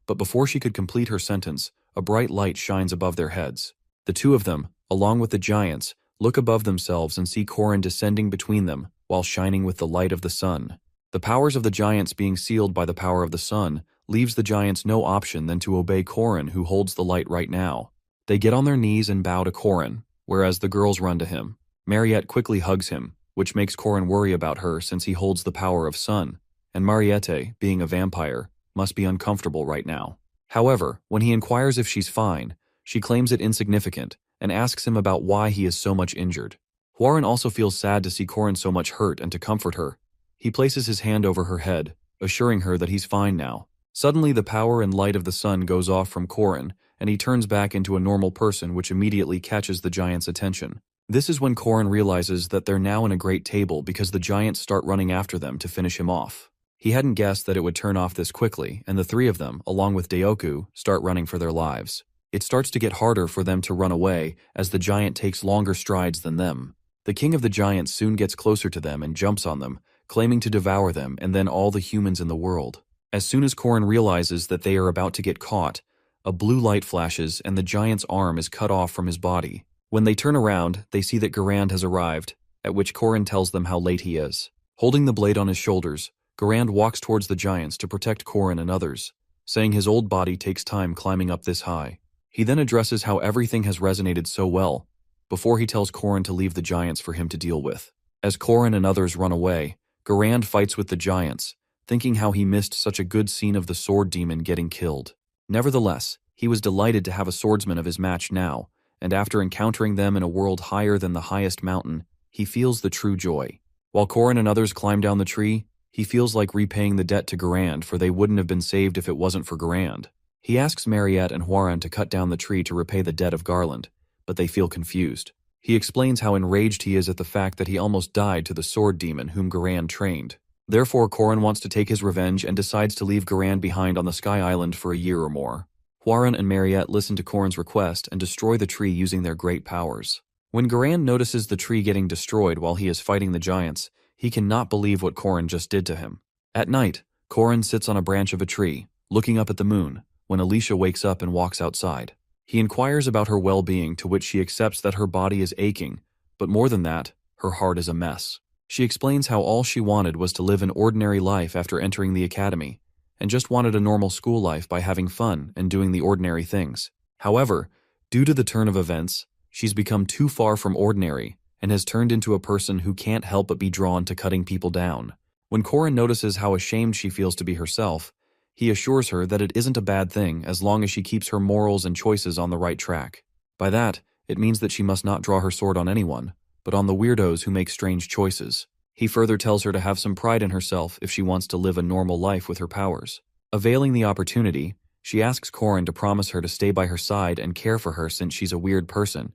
But before she could complete her sentence, a bright light shines above their heads. The two of them, along with the giants, look above themselves and see Korin descending between them while shining with the light of the sun. The powers of the giants being sealed by the power of the sun leaves the giants no option than to obey Korin, who holds the light right now. They get on their knees and bow to Korin, whereas the girls run to him. Mariette quickly hugs him, which makes Korin worry about her since he holds the power of sun, and Mariette, being a vampire, must be uncomfortable right now. However, when he inquires if she's fine, she claims it insignificant and asks him about why he is so much injured. Hwarin also feels sad to see Korin so much hurt, and to comfort her, he places his hand over her head, assuring her that he's fine now. Suddenly the power and light of the sun goes off from Korin, and he turns back into a normal person, which immediately catches the giant's attention. This is when Korin realizes that they're now in a great table because the giants start running after them to finish him off. He hadn't guessed that it would turn off this quickly, and the three of them, along with Deoku, start running for their lives. It starts to get harder for them to run away as the giant takes longer strides than them. The king of the giants soon gets closer to them and jumps on them, claiming to devour them and then all the humans in the world. As soon as Korin realizes that they are about to get caught, a blue light flashes and the giant's arm is cut off from his body. When they turn around, they see that Garand has arrived, at which Korin tells them how late he is. Holding the blade on his shoulders, Garand walks towards the giants to protect Korin and others, saying his old body takes time climbing up this high. He then addresses how everything has resonated so well, before he tells Korin to leave the giants for him to deal with. As Korin and others run away, Garand fights with the giants, thinking how he missed such a good scene of the sword demon getting killed. Nevertheless, he was delighted to have a swordsman of his match now, and after encountering them in a world higher than the highest mountain, he feels the true joy. While Korin and others climb down the tree, he feels like repaying the debt to Garand, for they wouldn't have been saved if it wasn't for Garand. He asks Mariette and Huaran to cut down the tree to repay the debt of Garland, but they feel confused. He explains how enraged he is at the fact that he almost died to the sword demon whom Garand trained. Therefore, Korin wants to take his revenge and decides to leave Garand behind on the Sky Island for a year or more. Huaran and Mariette listen to Korin's request and destroy the tree using their great powers. When Garand notices the tree getting destroyed while he is fighting the giants, he cannot believe what Korin just did to him. At night, Korin sits on a branch of a tree, looking up at the moon, when Alicia wakes up and walks outside. He inquires about her well-being, to which she accepts that her body is aching, but more than that, her heart is a mess. She explains how all she wanted was to live an ordinary life after entering the academy, and just wanted a normal school life by having fun and doing the ordinary things. However, due to the turn of events, she's become too far from ordinary and has turned into a person who can't help but be drawn to cutting people down. When Korin notices how ashamed she feels to be herself, he assures her that it isn't a bad thing as long as she keeps her morals and choices on the right track. By that, it means that she must not draw her sword on anyone, but on the weirdos who make strange choices. He further tells her to have some pride in herself if she wants to live a normal life with her powers. Availing the opportunity, she asks Korin to promise her to stay by her side and care for her since she's a weird person,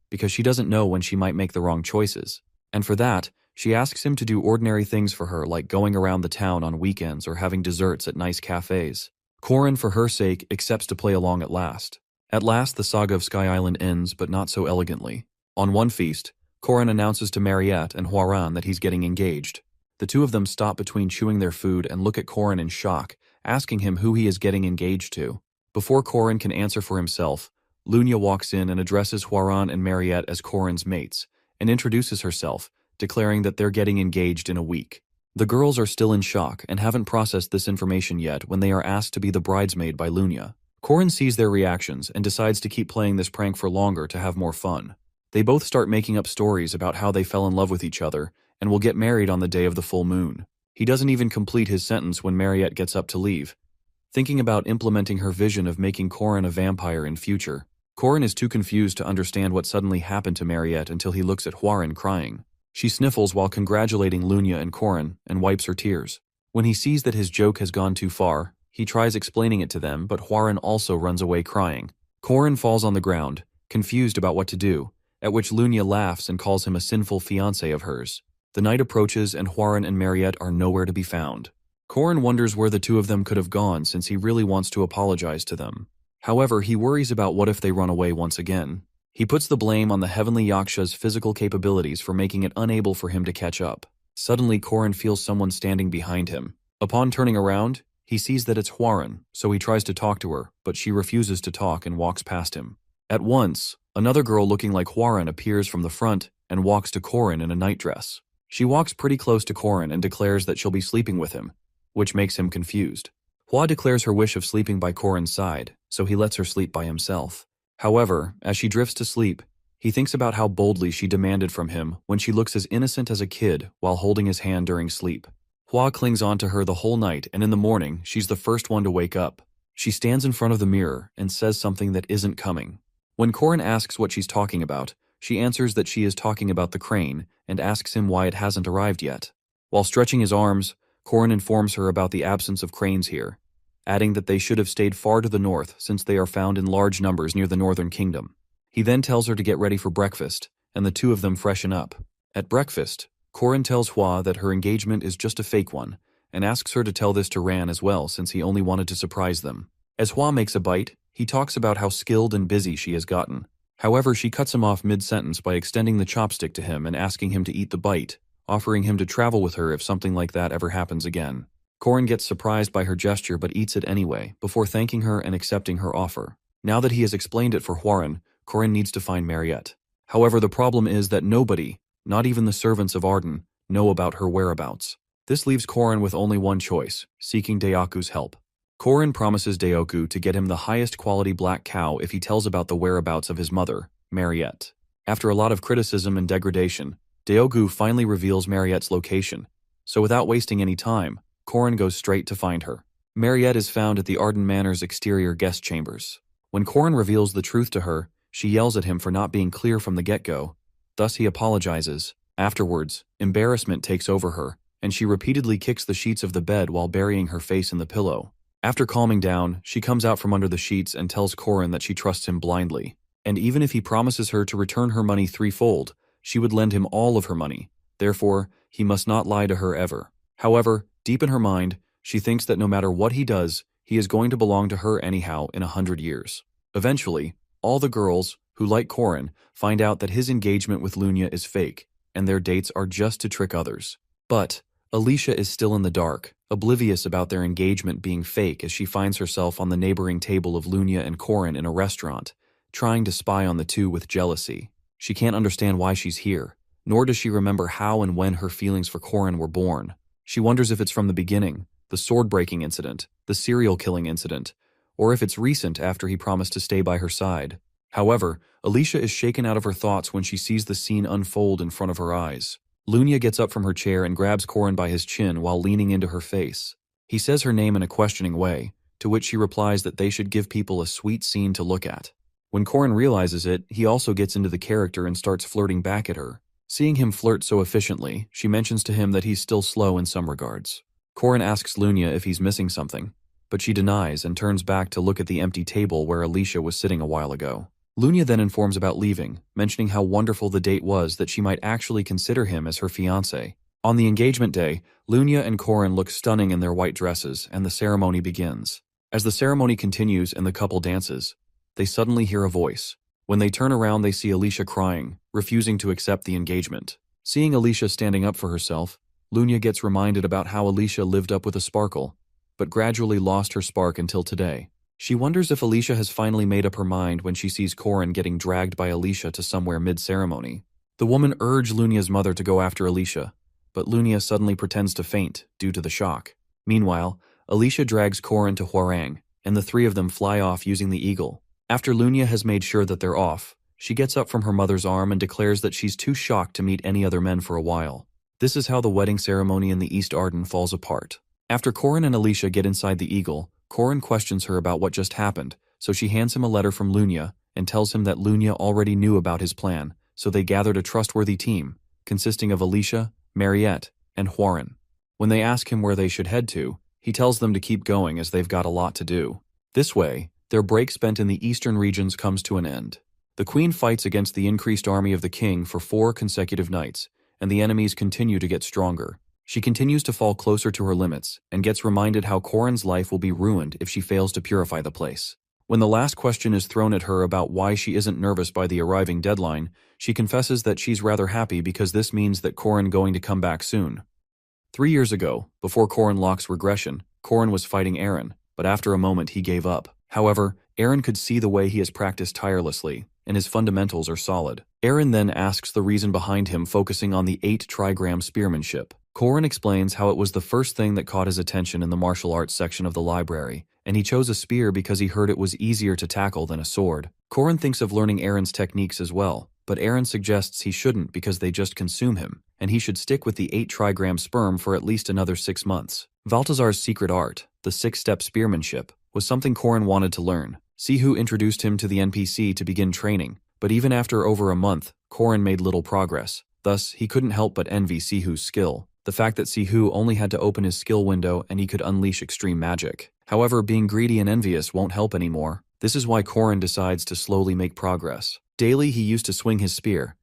because she doesn't know when she might make the wrong choices. And for that, she asks him to do ordinary things for her, like going around the town on weekends or having desserts at nice cafes. Korin, for her sake, accepts to play along at last. At last, the saga of Sky Island ends, but not so elegantly. On one feast, Korin announces to Mariette and Huaran that he's getting engaged. The two of them stop between chewing their food and look at Korin in shock, asking him who he is getting engaged to. Before Korin can answer for himself, Lunya walks in and addresses Huaran and Mariette as Korin's mates, and introduces herself, declaring that they're getting engaged in a week. The girls are still in shock and haven't processed this information yet when they are asked to be the bridesmaid by Lunya. Korin sees their reactions and decides to keep playing this prank for longer to have more fun. They both start making up stories about how they fell in love with each other and will get married on the day of the full moon. He doesn't even complete his sentence when Mariette gets up to leave, thinking about implementing her vision of making Korin a vampire in future. Korin is too confused to understand what suddenly happened to Mariette until he looks at Huaran crying. She sniffles while congratulating Lunya and Korin and wipes her tears. When he sees that his joke has gone too far, he tries explaining it to them, but Huaran also runs away crying. Korin falls on the ground, confused about what to do, at which Lunya laughs and calls him a sinful fiancé of hers. The night approaches and Huaran and Mariette are nowhere to be found. Korin wonders where the two of them could have gone since he really wants to apologize to them. However, he worries about what if they run away once again. He puts the blame on the heavenly Yaksha's physical capabilities for making it unable for him to catch up. Suddenly, Korin feels someone standing behind him. Upon turning around, he sees that it's Huaran, so he tries to talk to her, but she refuses to talk and walks past him. At once, another girl looking like Huaran appears from the front and walks to Korin in a nightdress. She walks pretty close to Korin and declares that she'll be sleeping with him, which makes him confused. Hua declares her wish of sleeping by Korin's side, so he lets her sleep by himself. However, as she drifts to sleep, he thinks about how boldly she demanded from him when she looks as innocent as a kid while holding his hand during sleep. Hua clings on to her the whole night, and in the morning, she's the first one to wake up. She stands in front of the mirror and says something that isn't coming. When Korin asks what she's talking about, she answers that she is talking about the crane and asks him why it hasn't arrived yet. While stretching his arms, Korin informs her about the absence of cranes here, adding that they should have stayed far to the north since they are found in large numbers near the northern kingdom. He then tells her to get ready for breakfast, and the two of them freshen up. At breakfast, Korin tells Hua that her engagement is just a fake one, and asks her to tell this to Ran as well since he only wanted to surprise them. As Hua makes a bite, he talks about how skilled and busy she has gotten. However, she cuts him off mid-sentence by extending the chopstick to him and asking him to eat the bite, offering him to travel with her if something like that ever happens again. Korin gets surprised by her gesture but eats it anyway, before thanking her and accepting her offer. Now that he has explained it for Huaran, Korin needs to find Mariette. However, the problem is that nobody, not even the servants of Arden, know about her whereabouts. This leaves Korin with only one choice, seeking Dayaku's help. Korin promises Dayaku to get him the highest quality black cow if he tells about the whereabouts of his mother, Mariette. After a lot of criticism and degradation, Deogu finally reveals Mariette's location, so without wasting any time, Corin goes straight to find her. Mariette is found at the Arden Manor's exterior guest chambers. When Corin reveals the truth to her, she yells at him for not being clear from the get-go. Thus he apologizes. Afterwards, embarrassment takes over her, and she repeatedly kicks the sheets of the bed while burying her face in the pillow. After calming down, she comes out from under the sheets and tells Corin that she trusts him blindly. And even if he promises her to return her money threefold, she would lend him all of her money. Therefore, he must not lie to her ever. However, deep in her mind, she thinks that no matter what he does, he is going to belong to her anyhow in 100 years. Eventually, all the girls, who like Corin, find out that his engagement with Lunia is fake, and their dates are just to trick others. But Alicia is still in the dark, oblivious about their engagement being fake as she finds herself on the neighboring table of Lunia and Corin in a restaurant, trying to spy on the two with jealousy. She can't understand why she's here, nor does she remember how and when her feelings for Corin were born. She wonders if it's from the beginning, the sword-breaking incident, the serial-killing incident, or if it's recent after he promised to stay by her side. However, Alicia is shaken out of her thoughts when she sees the scene unfold in front of her eyes. Lunia gets up from her chair and grabs Corin by his chin while leaning into her face. He says her name in a questioning way, to which she replies that they should give people a sweet scene to look at. When Corin realizes it, he also gets into the character and starts flirting back at her. Seeing him flirt so efficiently, she mentions to him that he's still slow in some regards. Corin asks Lunia if he's missing something, but she denies and turns back to look at the empty table where Alicia was sitting a while ago. Lunia then informs about leaving, mentioning how wonderful the date was that she might actually consider him as her fiancé. On the engagement day, Lunia and Corin look stunning in their white dresses, and the ceremony begins. As the ceremony continues and the couple dances, they suddenly hear a voice. When they turn around, they see Alicia crying, refusing to accept the engagement. Seeing Alicia standing up for herself, Lunia gets reminded about how Alicia lived up with a sparkle, but gradually lost her spark until today. She wonders if Alicia has finally made up her mind when she sees Corin getting dragged by Alicia to somewhere mid-ceremony. The woman urged Lunia's mother to go after Alicia, but Lunia suddenly pretends to faint due to the shock. Meanwhile, Alicia drags Corin to Hwarang, and the three of them fly off using the eagle. After Lunia has made sure that they're off, she gets up from her mother's arm and declares that she's too shocked to meet any other men for a while. This is how the wedding ceremony in the East Arden falls apart. After Corin and Alicia get inside the eagle, Corin questions her about what just happened, so she hands him a letter from Lunia and tells him that Lunia already knew about his plan, so they gathered a trustworthy team, consisting of Alicia, Mariette, and Hwarang. When they ask him where they should head to, he tells them to keep going as they've got a lot to do. This way, their break spent in the eastern regions comes to an end. The queen fights against the increased army of the king for 4 consecutive nights, and the enemies continue to get stronger. She continues to fall closer to her limits, and gets reminded how Corin's life will be ruined if she fails to purify the place. When the last question is thrown at her about why she isn't nervous by the arriving deadline, she confesses that she's rather happy because this means that Corin going to come back soon. 3 years ago, before Corin locks regression, Corin was fighting Eren, but after a moment he gave up. However, Eren could see the way he has practiced tirelessly, and his fundamentals are solid. Eren then asks the reason behind him focusing on the 8 trigram spearmanship. Corin explains how it was the first thing that caught his attention in the martial arts section of the library, and he chose a spear because he heard it was easier to tackle than a sword. Corin thinks of learning Eren's techniques as well, but Eren suggests he shouldn't because they just consume him, and he should stick with the 8 trigram sperm for at least another 6 months. Balthazar's secret art, the 6-step spearmanship, was something Corin wanted to learn. Sihu introduced him to the NPC to begin training, but even after over a month, Corin made little progress. Thus, he couldn't help but envy Sihu's skill. The fact that Sihu only had to open his skill window and he could unleash extreme magic. However, being greedy and envious won't help anymore. This is why Corin decides to slowly make progress. Daily he used to swing his spear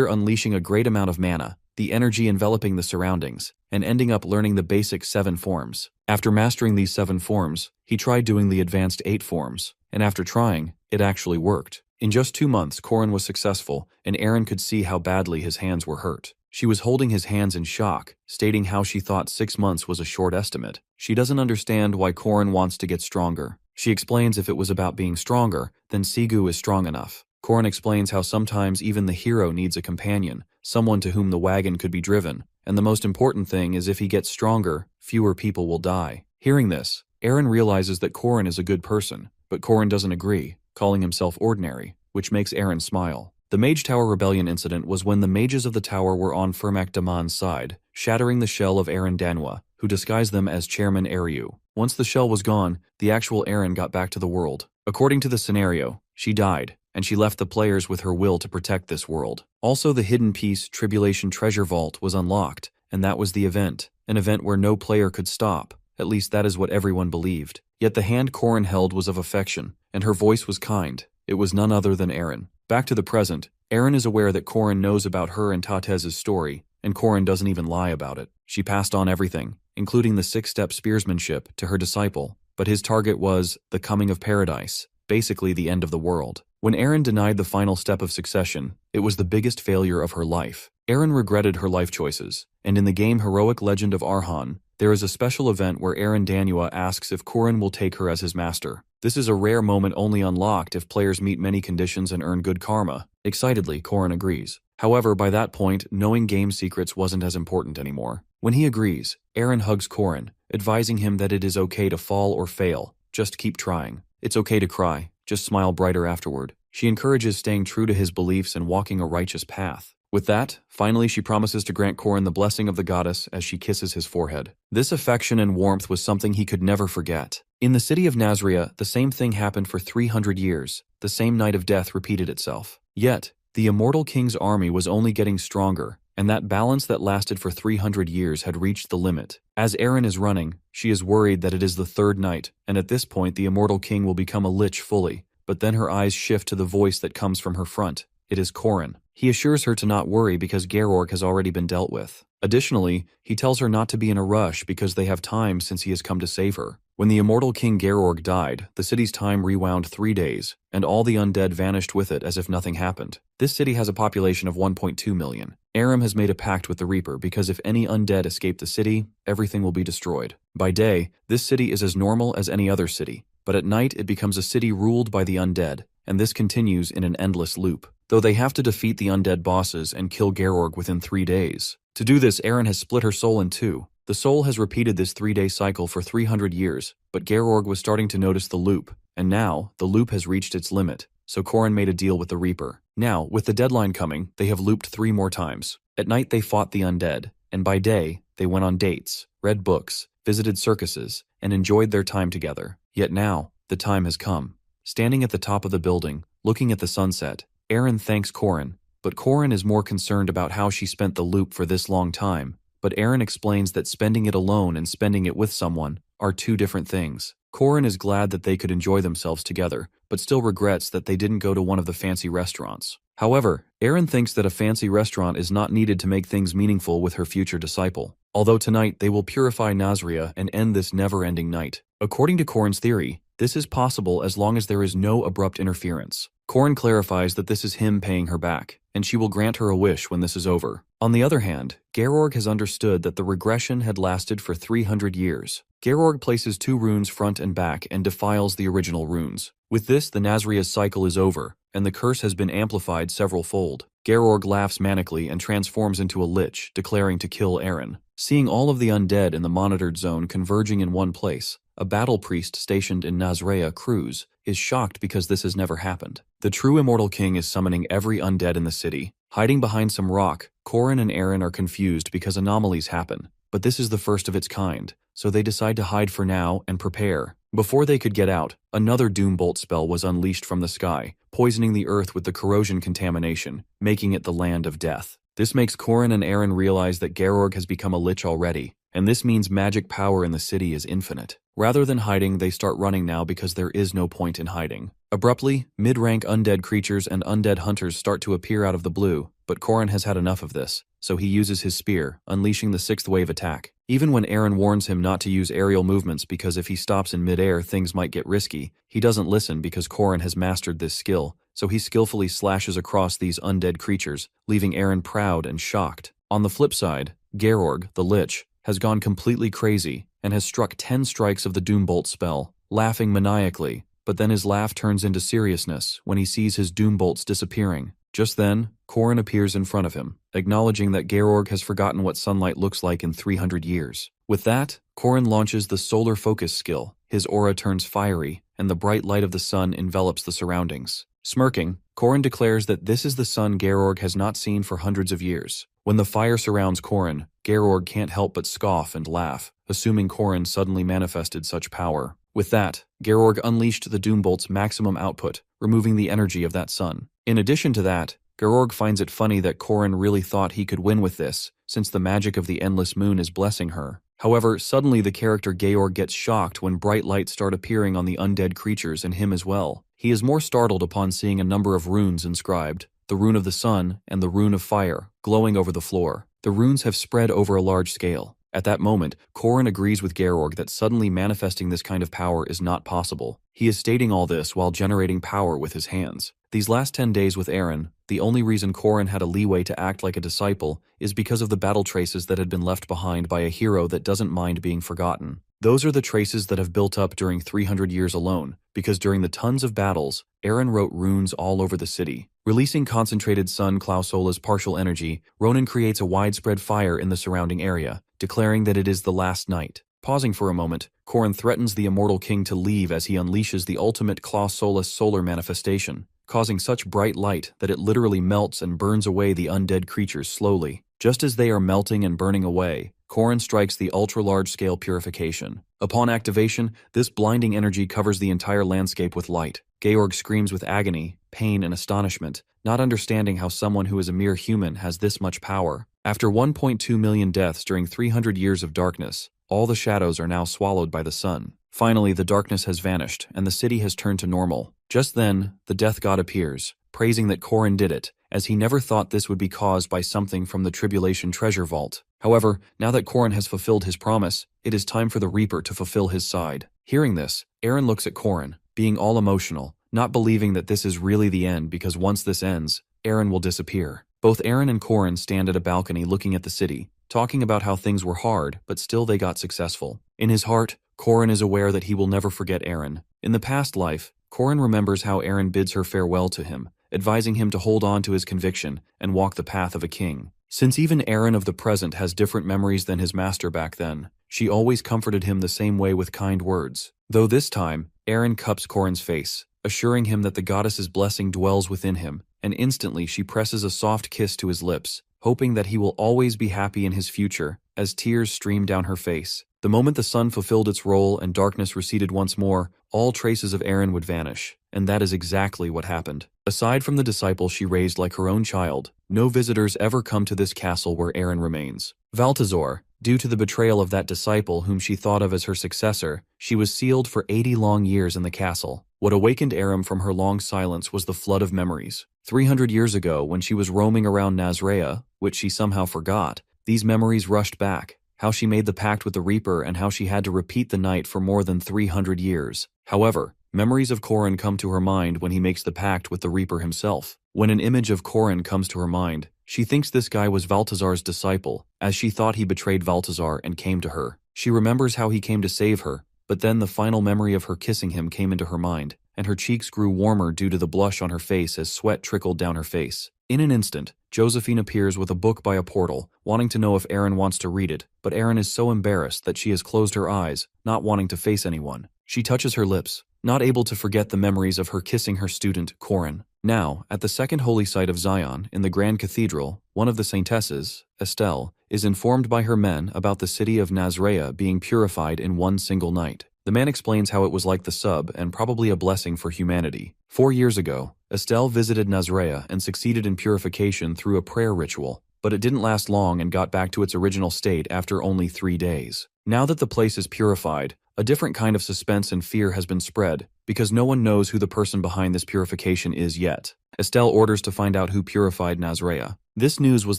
unleashing a great amount of mana, the energy enveloping the surroundings, and ending up learning the basic 7 forms. After mastering these 7 forms, he tried doing the advanced 8 forms, and after trying, it actually worked. In just 2 months, Corin was successful, and Eren could see how badly his hands were hurt. She was holding his hands in shock, stating how she thought 6 months was a short estimate. She doesn't understand why Corin wants to get stronger. She explains if it was about being stronger, then Sigu is strong enough. Corin explains how sometimes even the hero needs a companion, someone to whom the wagon could be driven, and the most important thing is if he gets stronger, fewer people will die. Hearing this, Eren realizes that Corin is a good person, but Corin doesn't agree, calling himself ordinary, which makes Eren smile. The Mage Tower Rebellion incident was when the mages of the tower were on Firmak Daman's side, shattering the shell of Aaron Danwa, who disguised them as Chairman Ariu. Once the shell was gone, the actual Aaron got back to the world. According to the scenario, she died, and she left the players with her will to protect this world. Also, the Hidden Piece Tribulation Treasure Vault was unlocked, and that was the event. An event where no player could stop. At least that is what everyone believed. Yet the hand Corin held was of affection, and her voice was kind. It was none other than Aaron. Back to the present, Aaron is aware that Corin knows about her and Tatez's story, and Corin doesn't even lie about it. She passed on everything, including the 6-step spearsmanship, to her disciple, but his target was the coming of paradise, basically the end of the world. When Aaron denied the final step of succession, it was the biggest failure of her life. Aaron regretted her life choices, and in the game Heroic Legend of Arhan, there is a special event where Aaron Danua asks if Corin will take her as his master. This is a rare moment only unlocked if players meet many conditions and earn good karma. Excitedly, Corin agrees. However, by that point, knowing game secrets wasn't as important anymore. When he agrees, Aaron hugs Corin, advising him that it is okay to fall or fail, just keep trying. It's okay to cry, just smile brighter afterward. She encourages staying true to his beliefs and walking a righteous path. With that, finally she promises to grant Corin the blessing of the goddess as she kisses his forehead. This affection and warmth was something he could never forget. In the city of Nazria, the same thing happened for 300 years. The same night of death repeated itself. Yet, the immortal king's army was only getting stronger, and that balance that lasted for 300 years had reached the limit. As Aaron is running, she is worried that it is the third night, and at this point the immortal king will become a lich fully. But then her eyes shift to the voice that comes from her front. It is Corin. He assures her to not worry because Georg has already been dealt with. Additionally, he tells her not to be in a rush because they have time since he has come to save her. When the immortal king Georg died, the city's time rewound 3 days, and all the undead vanished with it as if nothing happened. This city has a population of 1.2 million. Aram has made a pact with the Reaper because if any undead escape the city, everything will be destroyed. By day, this city is as normal as any other city, but at night it becomes a city ruled by the undead, and this continues in an endless loop. Though they have to defeat the undead bosses and kill Georg within 3 days. To do this, Aaron has split her soul in 2. The soul has repeated this 3-day cycle for 300 years, but Georg was starting to notice the loop, and now, the loop has reached its limit, so Corin made a deal with the Reaper. Now, with the deadline coming, they have looped 3 more times. At night they fought the undead, and by day, they went on dates, read books, visited circuses, and enjoyed their time together. Yet now, the time has come. Standing at the top of the building, looking at the sunset, Aaron thanks Corin, but Corin is more concerned about how she spent the loop for this long time. But Aaron explains that spending it alone and spending it with someone are 2 different things. Corin is glad that they could enjoy themselves together, but still regrets that they didn't go to one of the fancy restaurants. However, Aaron thinks that a fancy restaurant is not needed to make things meaningful with her future disciple. Although tonight they will purify Nazria and end this never-ending night. According to Corin's theory, this is possible as long as there is no abrupt interference. Corin clarifies that this is him paying her back, and she will grant her a wish when this is over. On the other hand, Georg has understood that the regression had lasted for 300 years. Georg places 2 runes front and back and defiles the original runes. With this, the Nazria's cycle is over, and the curse has been amplified several-fold. Georg laughs manically and transforms into a lich, declaring to kill Aaron. Seeing all of the undead in the monitored zone converging in one place, a battle priest stationed in Nazria Cruz is shocked because this has never happened. The true immortal king is summoning every undead in the city. Hiding behind some rock, Corin and Aaron are confused because anomalies happen, but this is the first of its kind, so they decide to hide for now and prepare. Before they could get out, another Doombolt spell was unleashed from the sky, poisoning the earth with the corrosion contamination, making it the land of death. This makes Corin and Aaron realize that Georg has become a lich already, and this means magic power in the city is infinite. Rather than hiding, they start running now because there is no point in hiding. Abruptly, mid-rank undead creatures and undead hunters start to appear out of the blue, but Corin has had enough of this, so he uses his spear, unleashing the 6th wave attack. Even when Aaron warns him not to use aerial movements because if he stops in mid-air things might get risky, he doesn't listen because Corin has mastered this skill, so he skillfully slashes across these undead creatures, leaving Aaron proud and shocked. On the flip side, Georg, the Lich, has gone completely crazy and has struck 10 strikes of the Doombolt spell, laughing maniacally, but then his laugh turns into seriousness when he sees his Doombolts disappearing. Just then, Corin appears in front of him, acknowledging that Georg has forgotten what sunlight looks like in 300 years. With that, Corin launches the Solar Focus skill. His aura turns fiery, and the bright light of the sun envelops the surroundings. Smirking, Corrin declares that this is the sun Georg has not seen for hundreds of years. When the fire surrounds Corrin, Georg can't help but scoff and laugh, assuming Corrin suddenly manifested such power. With that, Georg unleashed the Doombolt's maximum output, removing the energy of that sun. In addition to that, Georg finds it funny that Corrin really thought he could win with this, since the magic of the endless moon is blessing her. However, suddenly the character Georg gets shocked when bright lights start appearing on the undead creatures and him as well. He is more startled upon seeing a number of runes inscribed, the rune of the sun and the rune of fire, glowing over the floor. The runes have spread over a large scale. At that moment, Corrin agrees with Georg that suddenly manifesting this kind of power is not possible. He is stating all this while generating power with his hands. These last 10 days with Eren, the only reason Corrin had a leeway to act like a disciple is because of the battle traces that had been left behind by a hero that doesn't mind being forgotten. Those are the traces that have built up during 300 years alone, because during the tons of battles, Eren wrote runes all over the city. Releasing concentrated Sun Clausola's partial energy, Ronin creates a widespread fire in the surrounding area, declaring that it is the last night. Pausing for a moment, Corrin threatens the immortal king to leave as he unleashes the ultimate Clausola solar manifestation, causing such bright light that it literally melts and burns away the undead creatures slowly. Just as they are melting and burning away, Corrin strikes the ultra-large-scale purification. Upon activation, this blinding energy covers the entire landscape with light. Georg screams with agony, pain, and astonishment, not understanding how someone who is a mere human has this much power. After 1.2 million deaths during 300 years of darkness, all the shadows are now swallowed by the sun. Finally, the darkness has vanished, and the city has turned to normal. Just then, the Death God appears, praising that Corrin did it, as he never thought this would be caused by something from the Tribulation Treasure Vault. However, now that Corrin has fulfilled his promise, it is time for the Reaper to fulfill his side. Hearing this, Eren looks at Corrin, being all emotional, not believing that this is really the end because once this ends, Eren will disappear. Both Eren and Corrin stand at a balcony looking at the city, talking about how things were hard, but still they got successful. In his heart, Corrin is aware that he will never forget Eren. In the past life, Corrin remembers how Eren bids her farewell to him, advising him to hold on to his conviction and walk the path of a king. Since even Eren of the present has different memories than his master back then, she always comforted him the same way with kind words. Though this time, Eren cups Corrin's face, assuring him that the goddess's blessing dwells within him, and instantly she presses a soft kiss to his lips, hoping that he will always be happy in his future, as tears stream down her face. The moment the sun fulfilled its role and darkness receded once more, all traces of Eren would vanish, and that is exactly what happened. Aside from the disciple she raised like her own child, no visitors ever come to this castle where Eren remains. Valtazor, due to the betrayal of that disciple whom she thought of as her successor, she was sealed for 80 long years in the castle. What awakened Eren from her long silence was the flood of memories. 300 years ago, when she was roaming around Nazrea, which she somehow forgot, these memories rushed back. How she made the pact with the Reaper and how she had to repeat the night for more than 300 years. However, memories of Corrin come to her mind when he makes the pact with the Reaper himself. When an image of Corrin comes to her mind, she thinks this guy was Valtazar's disciple, as she thought he betrayed Valtazar and came to her. She remembers how he came to save her, but then the final memory of her kissing him came into her mind, and her cheeks grew warmer due to the blush on her face as sweat trickled down her face. In an instant, Josephine appears with a book by a portal, wanting to know if Eren wants to read it, but Eren is so embarrassed that she has closed her eyes, not wanting to face anyone. She touches her lips, not able to forget the memories of her kissing her student, Corrin. Now, at the second holy site of Zion, in the Grand Cathedral, one of the saintesses, Estelle, is informed by her men about the city of Nazrea being purified in one single night. The man explains how it was like the sub and probably a blessing for humanity. 4 years ago, Estelle visited Nazrea and succeeded in purification through a prayer ritual, but it didn't last long and got back to its original state after only 3 days. Now that the place is purified, a different kind of suspense and fear has been spread, because no one knows who the person behind this purification is yet. Estelle orders to find out who purified Nazrea. This news was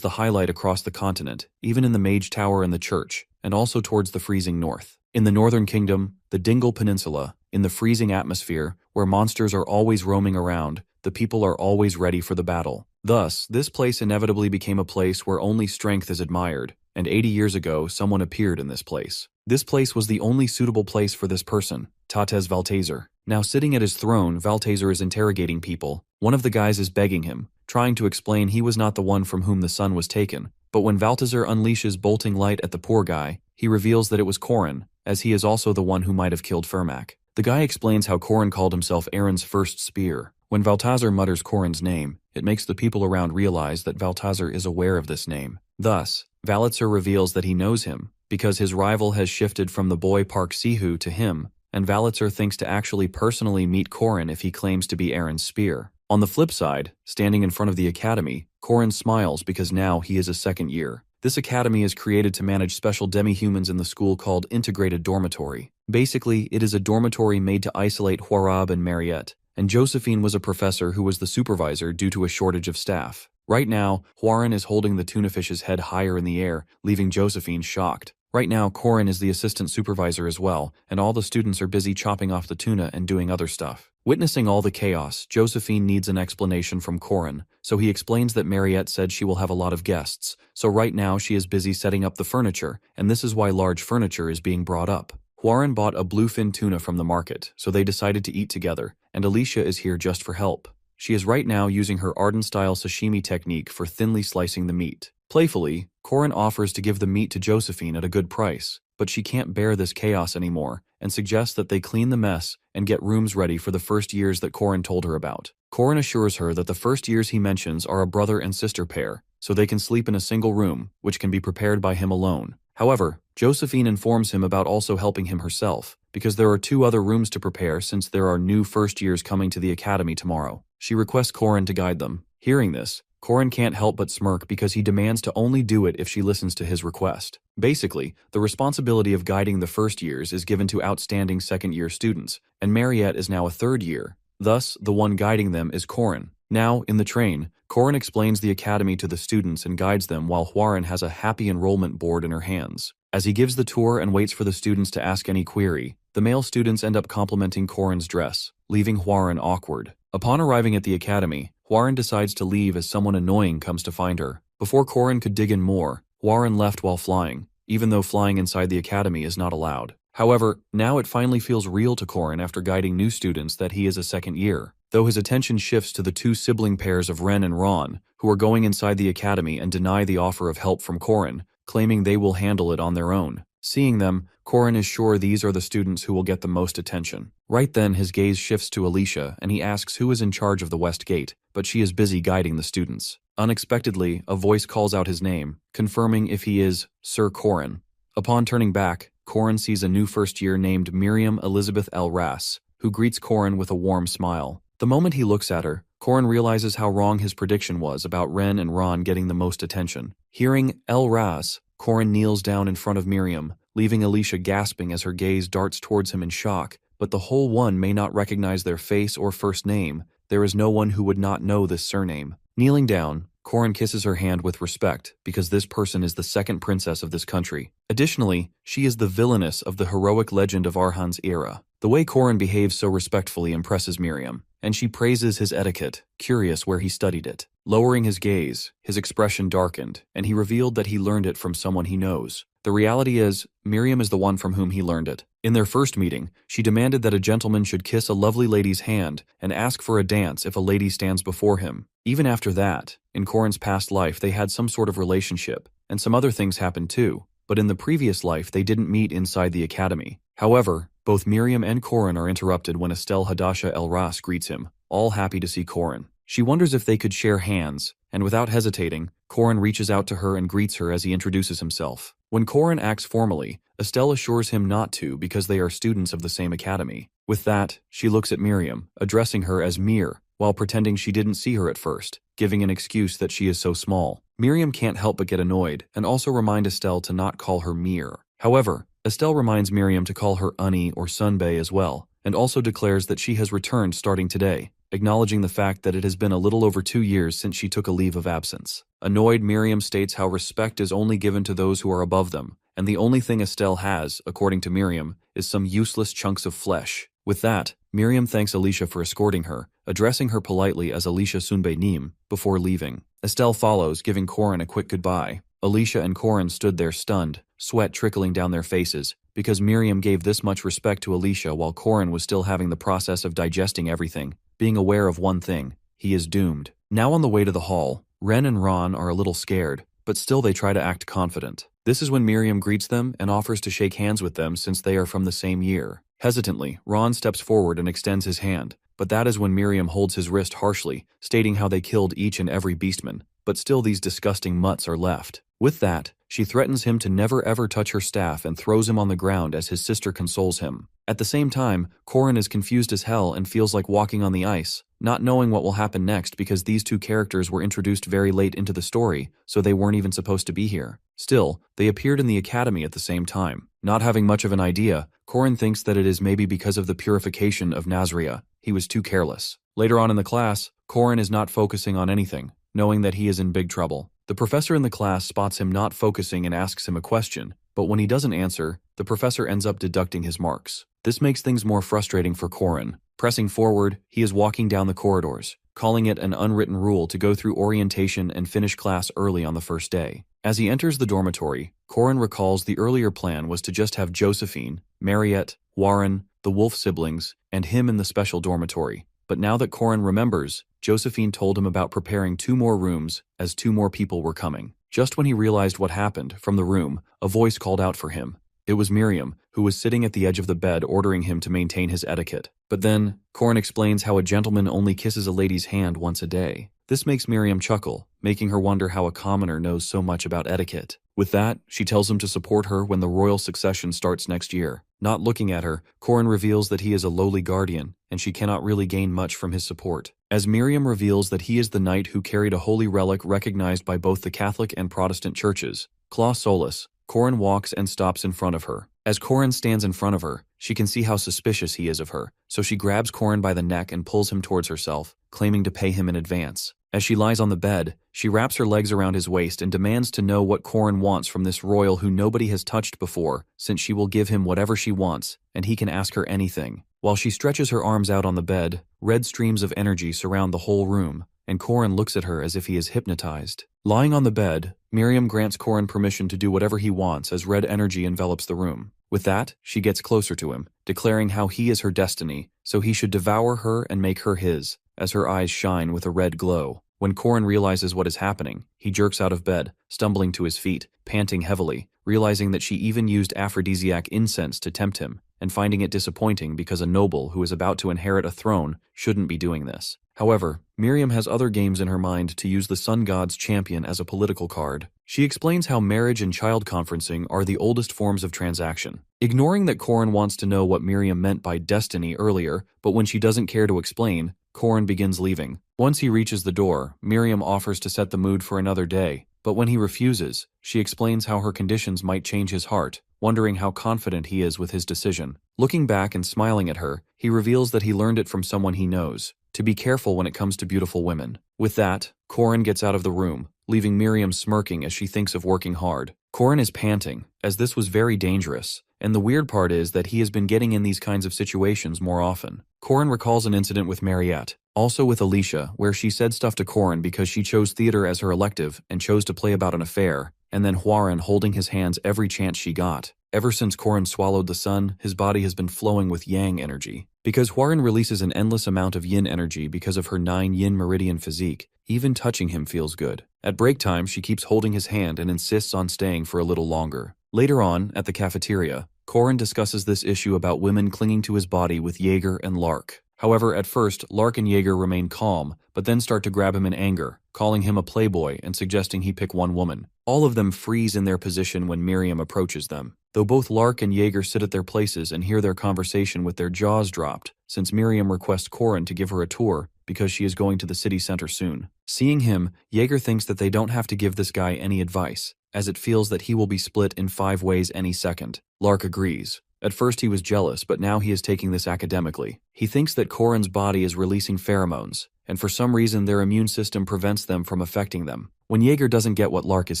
the highlight across the continent, even in the Mage Tower and the church, and also towards the freezing north. In the northern kingdom, the Dingle Peninsula, in the freezing atmosphere, where monsters are always roaming around, the people are always ready for the battle. Thus, this place inevitably became a place where only strength is admired, and 80 years ago someone appeared in this place. This place was the only suitable place for this person, Tates Valtazar. Now sitting at his throne, Valtazar is interrogating people. One of the guys is begging him, trying to explain he was not the one from whom the sun was taken. But when Valtazar unleashes bolting light at the poor guy, he reveals that it was Corrin, as he is also the one who might have killed Fermac. The guy explains how Corrin called himself Eren's first spear. When Balthazar mutters Corin's name, it makes the people around realize that Balthazar is aware of this name. Thus, Valitzer reveals that he knows him, because his rival has shifted from the boy Park Sihu to him, and Valitzer thinks to actually personally meet Corin if he claims to be Aaron's spear. On the flip side, standing in front of the academy, Corin smiles because now he is a second year. This academy is created to manage special demi-humans in the school called Integrated Dormitory. Basically, it is a dormitory made to isolate Huarab and Mariette, and Josephine was a professor who was the supervisor due to a shortage of staff. Right now, Huaran is holding the tunafish's head higher in the air, leaving Josephine shocked. Right now, Corin is the assistant supervisor as well, and all the students are busy chopping off the tuna and doing other stuff. Witnessing all the chaos, Josephine needs an explanation from Corin, so he explains that Mariette said she will have a lot of guests, so right now she is busy setting up the furniture, and this is why large furniture is being brought up. Huaran bought a bluefin tuna from the market, so they decided to eat together, and Alicia is here just for help. She is right now using her Arden-style sashimi technique for thinly slicing the meat. Playfully, Corin offers to give the meat to Josephine at a good price, but she can't bear this chaos anymore, and suggests that they clean the mess and get rooms ready for the first years that Corin told her about. Corin assures her that the first years he mentions are a brother and sister pair, so they can sleep in a single room, which can be prepared by him alone. However, Josephine informs him about also helping him herself, because there are 2 other rooms to prepare since there are new first years coming to the academy tomorrow. She requests Corin to guide them. Hearing this, Corin can't help but smirk because he demands to only do it if she listens to his request. Basically, the responsibility of guiding the first years is given to outstanding second-year students, and Mariette is now a third year. Thus, the one guiding them is Corin. Now, in the train, Corin explains the academy to the students and guides them while Huaran has a happy enrollment board in her hands. As he gives the tour and waits for the students to ask any query, the male students end up complimenting Corin's dress, leaving Huaran awkward. Upon arriving at the academy, Huaran decides to leave as someone annoying comes to find her. Before Corin could dig in more, Huaran left while flying, even though flying inside the academy is not allowed. However, now it finally feels real to Corin after guiding new students that he is a second year, though his attention shifts to the 2 sibling pairs of Ren and Ron, who are going inside the academy and deny the offer of help from Corin, claiming they will handle it on their own. Seeing them, Corin is sure these are the students who will get the most attention. Right then, his gaze shifts to Alicia and he asks who is in charge of the West Gate, but she is busy guiding the students. Unexpectedly, a voice calls out his name, confirming if he is Sir Corin. Upon turning back, Corin sees a new first year named Miriam Elizabeth L. Rass, who greets Corin with a warm smile. The moment he looks at her, Corin realizes how wrong his prediction was about Ren and Ron getting the most attention. Hearing El Raz, Corin kneels down in front of Miriam, leaving Alicia gasping as her gaze darts towards him in shock, but the whole one may not recognize their face or first name. There is no one who would not know this surname. Kneeling down, Corin kisses her hand with respect, because this person is the second princess of this country. Additionally, she is the villainess of the heroic legend of Arhan's era. The way Corin behaves so respectfully impresses Miriam, and she praises his etiquette, curious where he studied it. Lowering his gaze, his expression darkened, and he revealed that he learned it from someone he knows. The reality is, Miriam is the one from whom he learned it. In their first meeting, she demanded that a gentleman should kiss a lovely lady's hand and ask for a dance if a lady stands before him. Even after that, in Corin's past life they had some sort of relationship, and some other things happened too, but in the previous life they didn't meet inside the academy. However, both Miriam and Corin are interrupted when Estelle Hadasha El Ras greets him, all happy to see Corin. She wonders if they could share hands, and without hesitating, Corin reaches out to her and greets her as he introduces himself. When Corin acts formally, Estelle assures him not to because they are students of the same academy. With that, she looks at Miriam, addressing her as Mir, while pretending she didn't see her at first, giving an excuse that she is so small. Miriam can't help but get annoyed, and also remind Estelle to not call her Mir. However, Estelle reminds Miriam to call her Ani or Sunbei as well, and also declares that she has returned starting today, acknowledging the fact that it has been a little over 2 years since she took a leave of absence. Annoyed, Miriam states how respect is only given to those who are above them, and the only thing Estelle has, according to Miriam, is some useless chunks of flesh. With that, Miriam thanks Alicia for escorting her, addressing her politely as Alicia Sunbei Nim, before leaving. Estelle follows, giving Corin a quick goodbye. Alicia and Corin stood there stunned, sweat trickling down their faces, because Miriam gave this much respect to Alicia while Corin was still having the process of digesting everything, being aware of one thing: he is doomed. Now on the way to the hall, Ren and Ron are a little scared, but still they try to act confident. This is when Miriam greets them and offers to shake hands with them since they are from the same year. Hesitantly, Ron steps forward and extends his hand, but that is when Miriam holds his wrist harshly, stating how they killed each and every beastman, but still these disgusting mutts are left. With that, she threatens him to never ever touch her staff and throws him on the ground as his sister consoles him. At the same time, Korin is confused as hell and feels like walking on the ice, not knowing what will happen next because these two characters were introduced very late into the story, so they weren't even supposed to be here. Still, they appeared in the academy at the same time. Not having much of an idea, Korin thinks that it is maybe because of the purification of Nazria. He was too careless. Later on in the class, Korin is not focusing on anything, knowing that he is in big trouble. The professor in the class spots him not focusing and asks him a question, but when he doesn't answer, the professor ends up deducting his marks. This makes things more frustrating for Korin. Pressing forward, he is walking down the corridors, calling it an unwritten rule to go through orientation and finish class early on the first day. As he enters the dormitory, Korin recalls the earlier plan was to just have Josephine, Mariette, Warren, the Wolf siblings, and him in the special dormitory. But now that Korin remembers, Josephine told him about preparing 2 more rooms as 2 more people were coming. Just when he realized what happened, from the room, a voice called out for him. It was Miriam, who was sitting at the edge of the bed ordering him to maintain his etiquette. But then, Korin explains how a gentleman only kisses a lady's hand once a day. This makes Miriam chuckle, making her wonder how a commoner knows so much about etiquette. With that, she tells him to support her when the royal succession starts next year. Not looking at her, Korin reveals that he is a lowly guardian, and she cannot really gain much from his support. As Miriam reveals that he is the knight who carried a holy relic recognized by both the Catholic and Protestant churches, Claus Solus, Korin walks and stops in front of her. As Korin stands in front of her, she can see how suspicious he is of her, so she grabs Korin by the neck and pulls him towards herself, claiming to pay him in advance. As she lies on the bed, she wraps her legs around his waist and demands to know what Korin wants from this royal who nobody has touched before, since she will give him whatever she wants, and he can ask her anything. While she stretches her arms out on the bed, red streams of energy surround the whole room, and Korin looks at her as if he is hypnotized. Lying on the bed, Miriam grants Korin permission to do whatever he wants as red energy envelops the room. With that, she gets closer to him, declaring how he is her destiny, so he should devour her and make her his, as her eyes shine with a red glow. When Korin realizes what is happening, he jerks out of bed, stumbling to his feet, panting heavily, realizing that she even used aphrodisiac incense to tempt him, and finding it disappointing because a noble who is about to inherit a throne shouldn't be doing this. However, Miriam has other games in her mind to use the sun god's champion as a political card. She explains how marriage and child conferencing are the oldest forms of transaction. Ignoring that Korin wants to know what Miriam meant by destiny earlier, but when she doesn't care to explain, Korin begins leaving. Once he reaches the door, Miriam offers to set the mood for another day, but when he refuses, she explains how her conditions might change his heart, wondering how confident he is with his decision. Looking back and smiling at her, he reveals that he learned it from someone he knows, to be careful when it comes to beautiful women. With that, Korin gets out of the room, leaving Miriam smirking as she thinks of working hard. Korin is panting, as this was very dangerous, and the weird part is that he has been getting in these kinds of situations more often. Korin recalls an incident with Mariette, also with Alicia, where she said stuff to Korin because she chose theater as her elective and chose to play about an affair, and then Hwarin holding his hands every chance she got. Ever since Korin swallowed the sun, his body has been flowing with yang energy. Because Hwarin releases an endless amount of yin energy because of her 9 yin meridian physique, even touching him feels good. At break time, she keeps holding his hand and insists on staying for a little longer. Later on, at the cafeteria, Korin discusses this issue about women clinging to his body with Jaeger and Lark. However, at first, Lark and Jaeger remain calm, but then start to grab him in anger, calling him a playboy and suggesting he pick one woman. All of them freeze in their position when Miriam approaches them, though both Lark and Jaeger sit at their places and hear their conversation with their jaws dropped, since Miriam requests Korin to give her a tour because she is going to the city center soon. Seeing him, Jaeger thinks that they don't have to give this guy any advice, as it feels that he will be split in 5 ways any second. Lark agrees. At first he was jealous, but now he is taking this academically. He thinks that Korin's body is releasing pheromones, and for some reason their immune system prevents them from affecting them. When Jaeger doesn't get what Lark is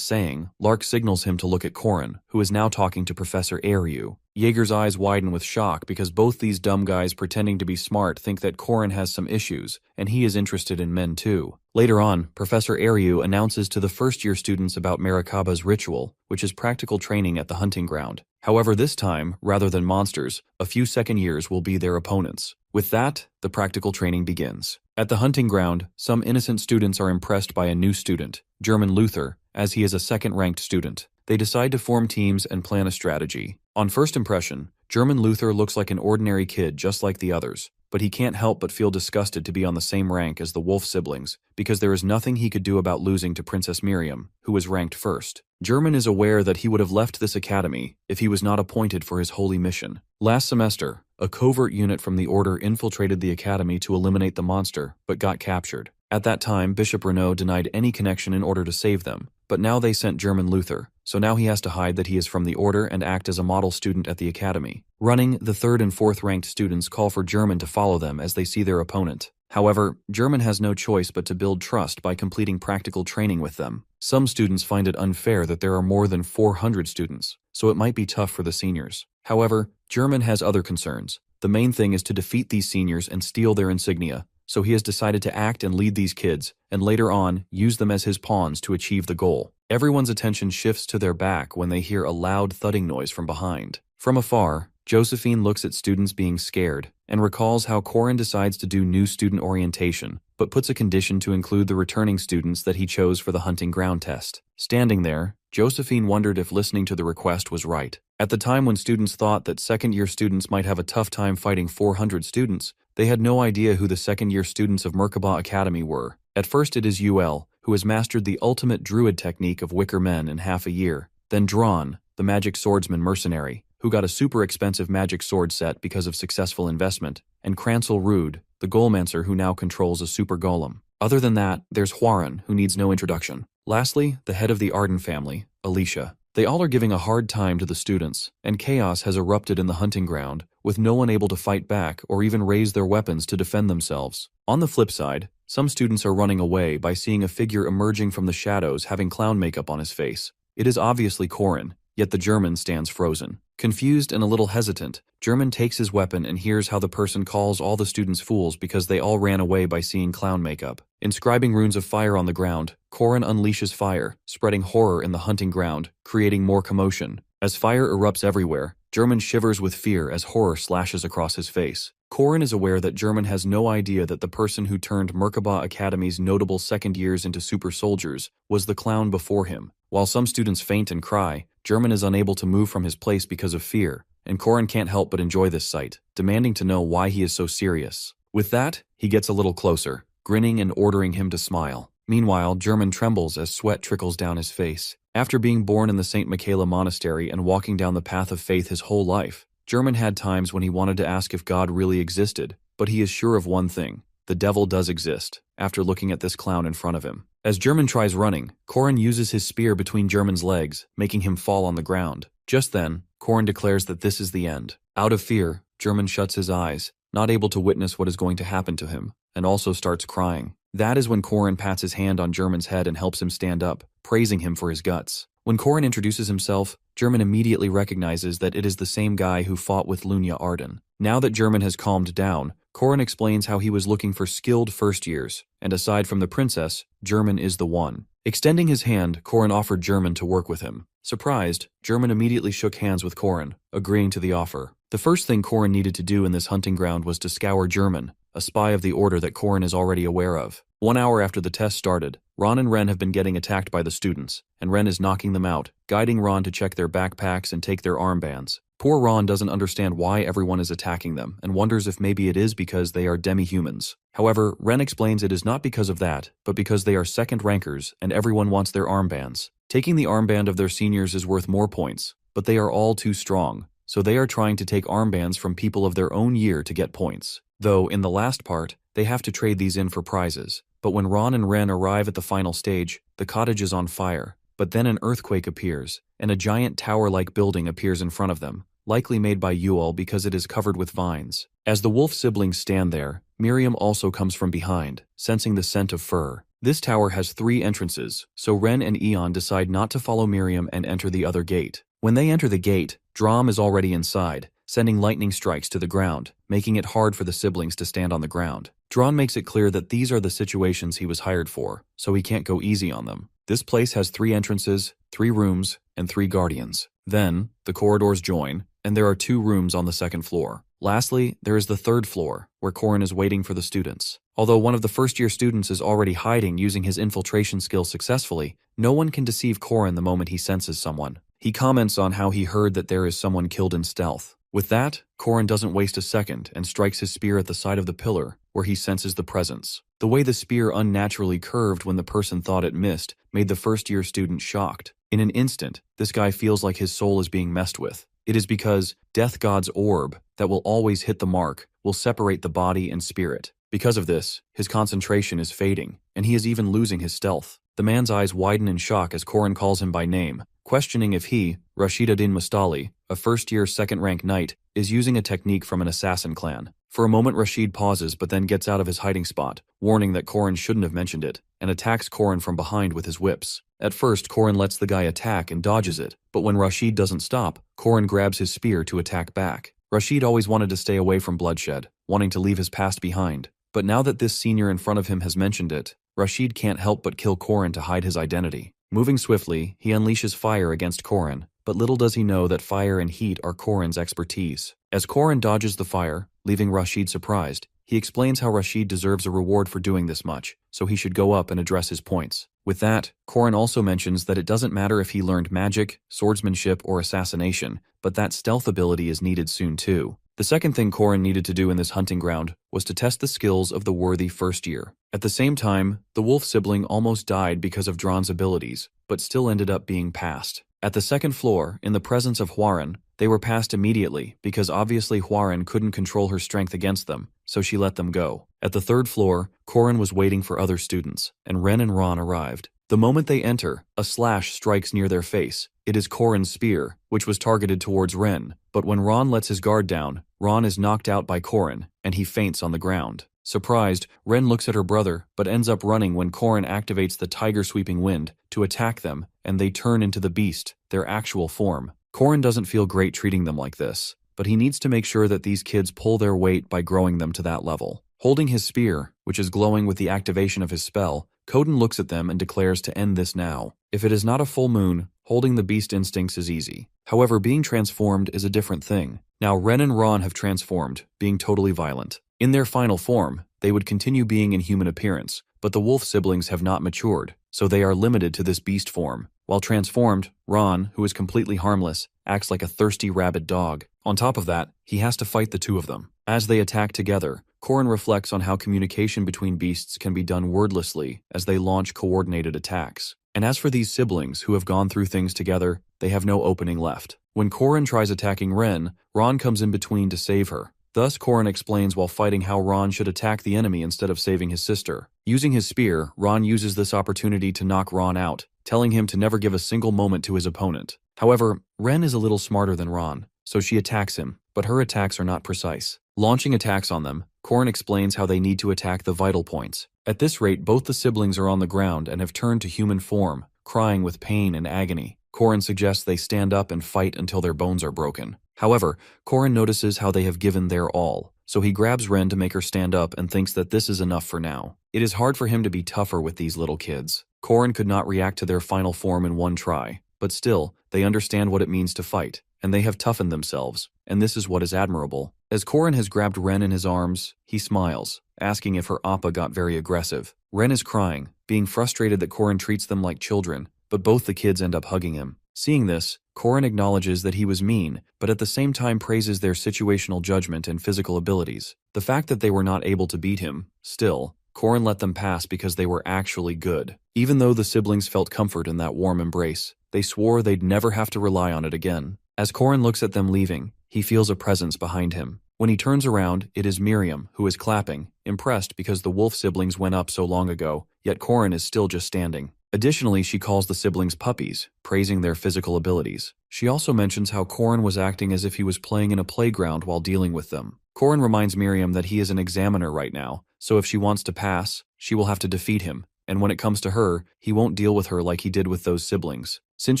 saying, Lark signals him to look at Korin, who is now talking to Professor Airyu. Jaeger's eyes widen with shock because both these dumb guys pretending to be smart think that Korin has some issues, and he is interested in men too. Later on, Professor Airyu announces to the first-year students about Marikaba's ritual, which is practical training at the hunting ground. However, this time, rather than monsters, a few second years will be their opponents. With that, the practical training begins. At the hunting ground, some innocent students are impressed by a new student, German Luther, as he is a second-ranked student. They decide to form teams and plan a strategy. On first impression, German Luther looks like an ordinary kid just like the others, but he can't help but feel disgusted to be on the same rank as the wolf siblings, because there is nothing he could do about losing to Princess Miriam, who was ranked first. German is aware that he would have left this academy if he was not appointed for his holy mission. Last semester, a covert unit from the Order infiltrated the academy to eliminate the monster, but got captured. At that time, Bishop Renaud denied any connection in order to save them, but now they sent German Luther, so now he has to hide that he is from the Order and act as a model student at the academy. Running, the 3rd and 4th ranked students call for German to follow them as they see their opponent. However, German has no choice but to build trust by completing practical training with them. Some students find it unfair that there are more than 400 students, so it might be tough for the seniors. However, German has other concerns. The main thing is to defeat these seniors and steal their insignia, so he has decided to act and lead these kids, and later on, use them as his pawns to achieve the goal. Everyone's attention shifts to their back when they hear a loud thudding noise from behind. From afar, Josephine looks at students being scared and recalls how Corin decides to do new student orientation, but puts a condition to include the returning students that he chose for the hunting ground test. Standing there, Josephine wondered if listening to the request was right. At the time when students thought that second-year students might have a tough time fighting 400 students, they had no idea who the second-year students of Merkaba Academy were. At first it is UL, who has mastered the ultimate druid technique of wicker men in half a year, then Drawn, the magic swordsman mercenary, who got a super expensive magic sword set because of successful investment, and Cransel Rude, the Golmancer who now controls a super golem. Other than that, there's Huaran, who needs no introduction. Lastly, the head of the Arden family, Alicia. They all are giving a hard time to the students, and chaos has erupted in the hunting ground, with no one able to fight back or even raise their weapons to defend themselves. On the flip side, some students are running away by seeing a figure emerging from the shadows having clown makeup on his face. It is obviously Corin, yet the German stands frozen. Confused and a little hesitant, German takes his weapon and hears how the person calls all the students fools because they all ran away by seeing clown makeup. Inscribing runes of fire on the ground, Corin unleashes fire, spreading horror in the hunting ground, creating more commotion. As fire erupts everywhere, German shivers with fear as horror slashes across his face. Corin is aware that German has no idea that the person who turned Merkaba Academy's notable second years into super soldiers was the clown before him. While some students faint and cry, German is unable to move from his place because of fear, and Corin can't help but enjoy this sight, demanding to know why he is so serious. With that, he gets a little closer, grinning and ordering him to smile. Meanwhile, German trembles as sweat trickles down his face. After being born in the St. Michaela Monastery and walking down the path of faith his whole life, German had times when he wanted to ask if God really existed, but he is sure of one thing: the devil does exist, after looking at this clown in front of him. As German tries running, Corin uses his spear between German's legs, making him fall on the ground. Just then, Corin declares that this is the end. Out of fear, German shuts his eyes, not able to witness what is going to happen to him, and also starts crying. That is when Corin pats his hand on German's head and helps him stand up, praising him for his guts. When Corin introduces himself, German immediately recognizes that it is the same guy who fought with Lunia Arden. Now that German has calmed down, Corin explains how he was looking for skilled first years, and aside from the princess, German is the one. Extending his hand, Corin offered German to work with him. Surprised, German immediately shook hands with Corin, agreeing to the offer. The first thing Corin needed to do in this hunting ground was to scour German, a spy of the Order that Corin is already aware of. 1 hour after the test started, Ron and Ren have been getting attacked by the students, and Ren is knocking them out, guiding Ron to check their backpacks and take their armbands. Poor Ron doesn't understand why everyone is attacking them and wonders if maybe it is because they are demi-humans. However, Ren explains it is not because of that, but because they are second rankers and everyone wants their armbands. Taking the armband of their seniors is worth more points, but they are all too strong, so they are trying to take armbands from people of their own year to get points. Though, in the last part, they have to trade these in for prizes. But when Ron and Ren arrive at the final stage, the cottage is on fire. But then an earthquake appears, and a giant tower-like building appears in front of them, likely made by Yuul because it is covered with vines. As the wolf siblings stand there, Miriam also comes from behind, sensing the scent of fur. This tower has 3 entrances, so Ren and Eon decide not to follow Miriam and enter the other gate. When they enter the gate, Drom is already inside, sending lightning strikes to the ground, making it hard for the siblings to stand on the ground. Dron makes it clear that these are the situations he was hired for, so he can't go easy on them. This place has 3 entrances, 3 rooms, and 3 guardians. Then, the corridors join, and there are 2 rooms on the 2nd floor. Lastly, there is the 3rd floor, where Corin is waiting for the students. Although one of the first-year students is already hiding using his infiltration skills successfully, no one can deceive Corin the moment he senses someone. He comments on how he heard that there is someone killed in stealth. With that, Korin doesn't waste a second and strikes his spear at the side of the pillar, where he senses the presence. The way the spear unnaturally curved when the person thought it missed made the first-year student shocked. In an instant, this guy feels like his soul is being messed with. It is because Death God's orb, that will always hit the mark, will separate the body and spirit. Because of this, his concentration is fading, and he is even losing his stealth. The man's eyes widen in shock as Korin calls him by name, questioning if he, Rashid-ad-Din Mustali, a first-year second-rank knight, is using a technique from an assassin clan. For a moment Rashid pauses but then gets out of his hiding spot, warning that Korin shouldn't have mentioned it, and attacks Korin from behind with his whips. At first, Korin lets the guy attack and dodges it, but when Rashid doesn't stop, Korin grabs his spear to attack back. Rashid always wanted to stay away from bloodshed, wanting to leave his past behind, but now that this senior in front of him has mentioned it, Rashid can't help but kill Korin to hide his identity. Moving swiftly, he unleashes fire against Korin, but little does he know that fire and heat are Korin's expertise. As Korin dodges the fire, leaving Rashid surprised, he explains how Rashid deserves a reward for doing this much, so he should go up and address his points. With that, Korin also mentions that it doesn't matter if he learned magic, swordsmanship, or assassination, but that stealth ability is needed soon too. The second thing Korin needed to do in this hunting ground was to test the skills of the worthy first year. At the same time, the wolf sibling almost died because of Dron's abilities, but still ended up being passed. At the second floor, in the presence of Hwarin, they were passed immediately because obviously Hwarin couldn't control her strength against them, so she let them go. At the third floor, Korin was waiting for other students, and Ren and Ron arrived. The moment they enter, a slash strikes near their face. It is Korin's spear, which was targeted towards Ren, but when Ron lets his guard down, Ron is knocked out by Korin, and he faints on the ground. Surprised, Ren looks at her brother, but ends up running when Korin activates the Tiger Sweeping Wind to attack them, and they turn into the beast, their actual form. Korin doesn't feel great treating them like this, but he needs to make sure that these kids pull their weight by growing them to that level. Holding his spear, which is glowing with the activation of his spell, Koden looks at them and declares to end this now. If it is not a full moon, holding the beast instincts is easy. However, being transformed is a different thing. Now Ren and Ron have transformed, being totally violent. In their final form, they would continue being in human appearance, but the wolf siblings have not matured, so they are limited to this beast form. While transformed, Ron, who is completely harmless, acts like a thirsty rabid dog. On top of that, he has to fight the two of them. As they attack together, Korin reflects on how communication between beasts can be done wordlessly as they launch coordinated attacks. And as for these siblings who have gone through things together, they have no opening left. When Korin tries attacking Ren, Ron comes in between to save her. Thus, Korin explains while fighting how Ron should attack the enemy instead of saving his sister. Using his spear, Ron uses this opportunity to knock Ron out, telling him to never give a single moment to his opponent. However, Ren is a little smarter than Ron, so she attacks him, but her attacks are not precise. Launching attacks on them, Korin explains how they need to attack the vital points. At this rate, both the siblings are on the ground and have turned to human form, crying with pain and agony. Korin suggests they stand up and fight until their bones are broken. However, Korin notices how they have given their all, so he grabs Ren to make her stand up and thinks that this is enough for now. It is hard for him to be tougher with these little kids. Korin could not react to their final form in one try, but still, they understand what it means to fight, and they have toughened themselves, and this is what is admirable. As Korin has grabbed Ren in his arms, he smiles, asking if her appa got very aggressive. Ren is crying, being frustrated that Korin treats them like children, but both the kids end up hugging him. Seeing this, Korin acknowledges that he was mean, but at the same time praises their situational judgment and physical abilities. The fact that they were not able to beat him, still, Korin let them pass because they were actually good. Even though the siblings felt comfort in that warm embrace, they swore they'd never have to rely on it again. As Korin looks at them leaving, he feels a presence behind him. When he turns around, it is Miriam, who is clapping, impressed because the wolf siblings went up so long ago, yet Korin is still just standing. Additionally, she calls the siblings puppies, praising their physical abilities. She also mentions how Korin was acting as if he was playing in a playground while dealing with them. Korin reminds Miriam that he is an examiner right now, so if she wants to pass, she will have to defeat him, and when it comes to her, he won't deal with her like he did with those siblings. Since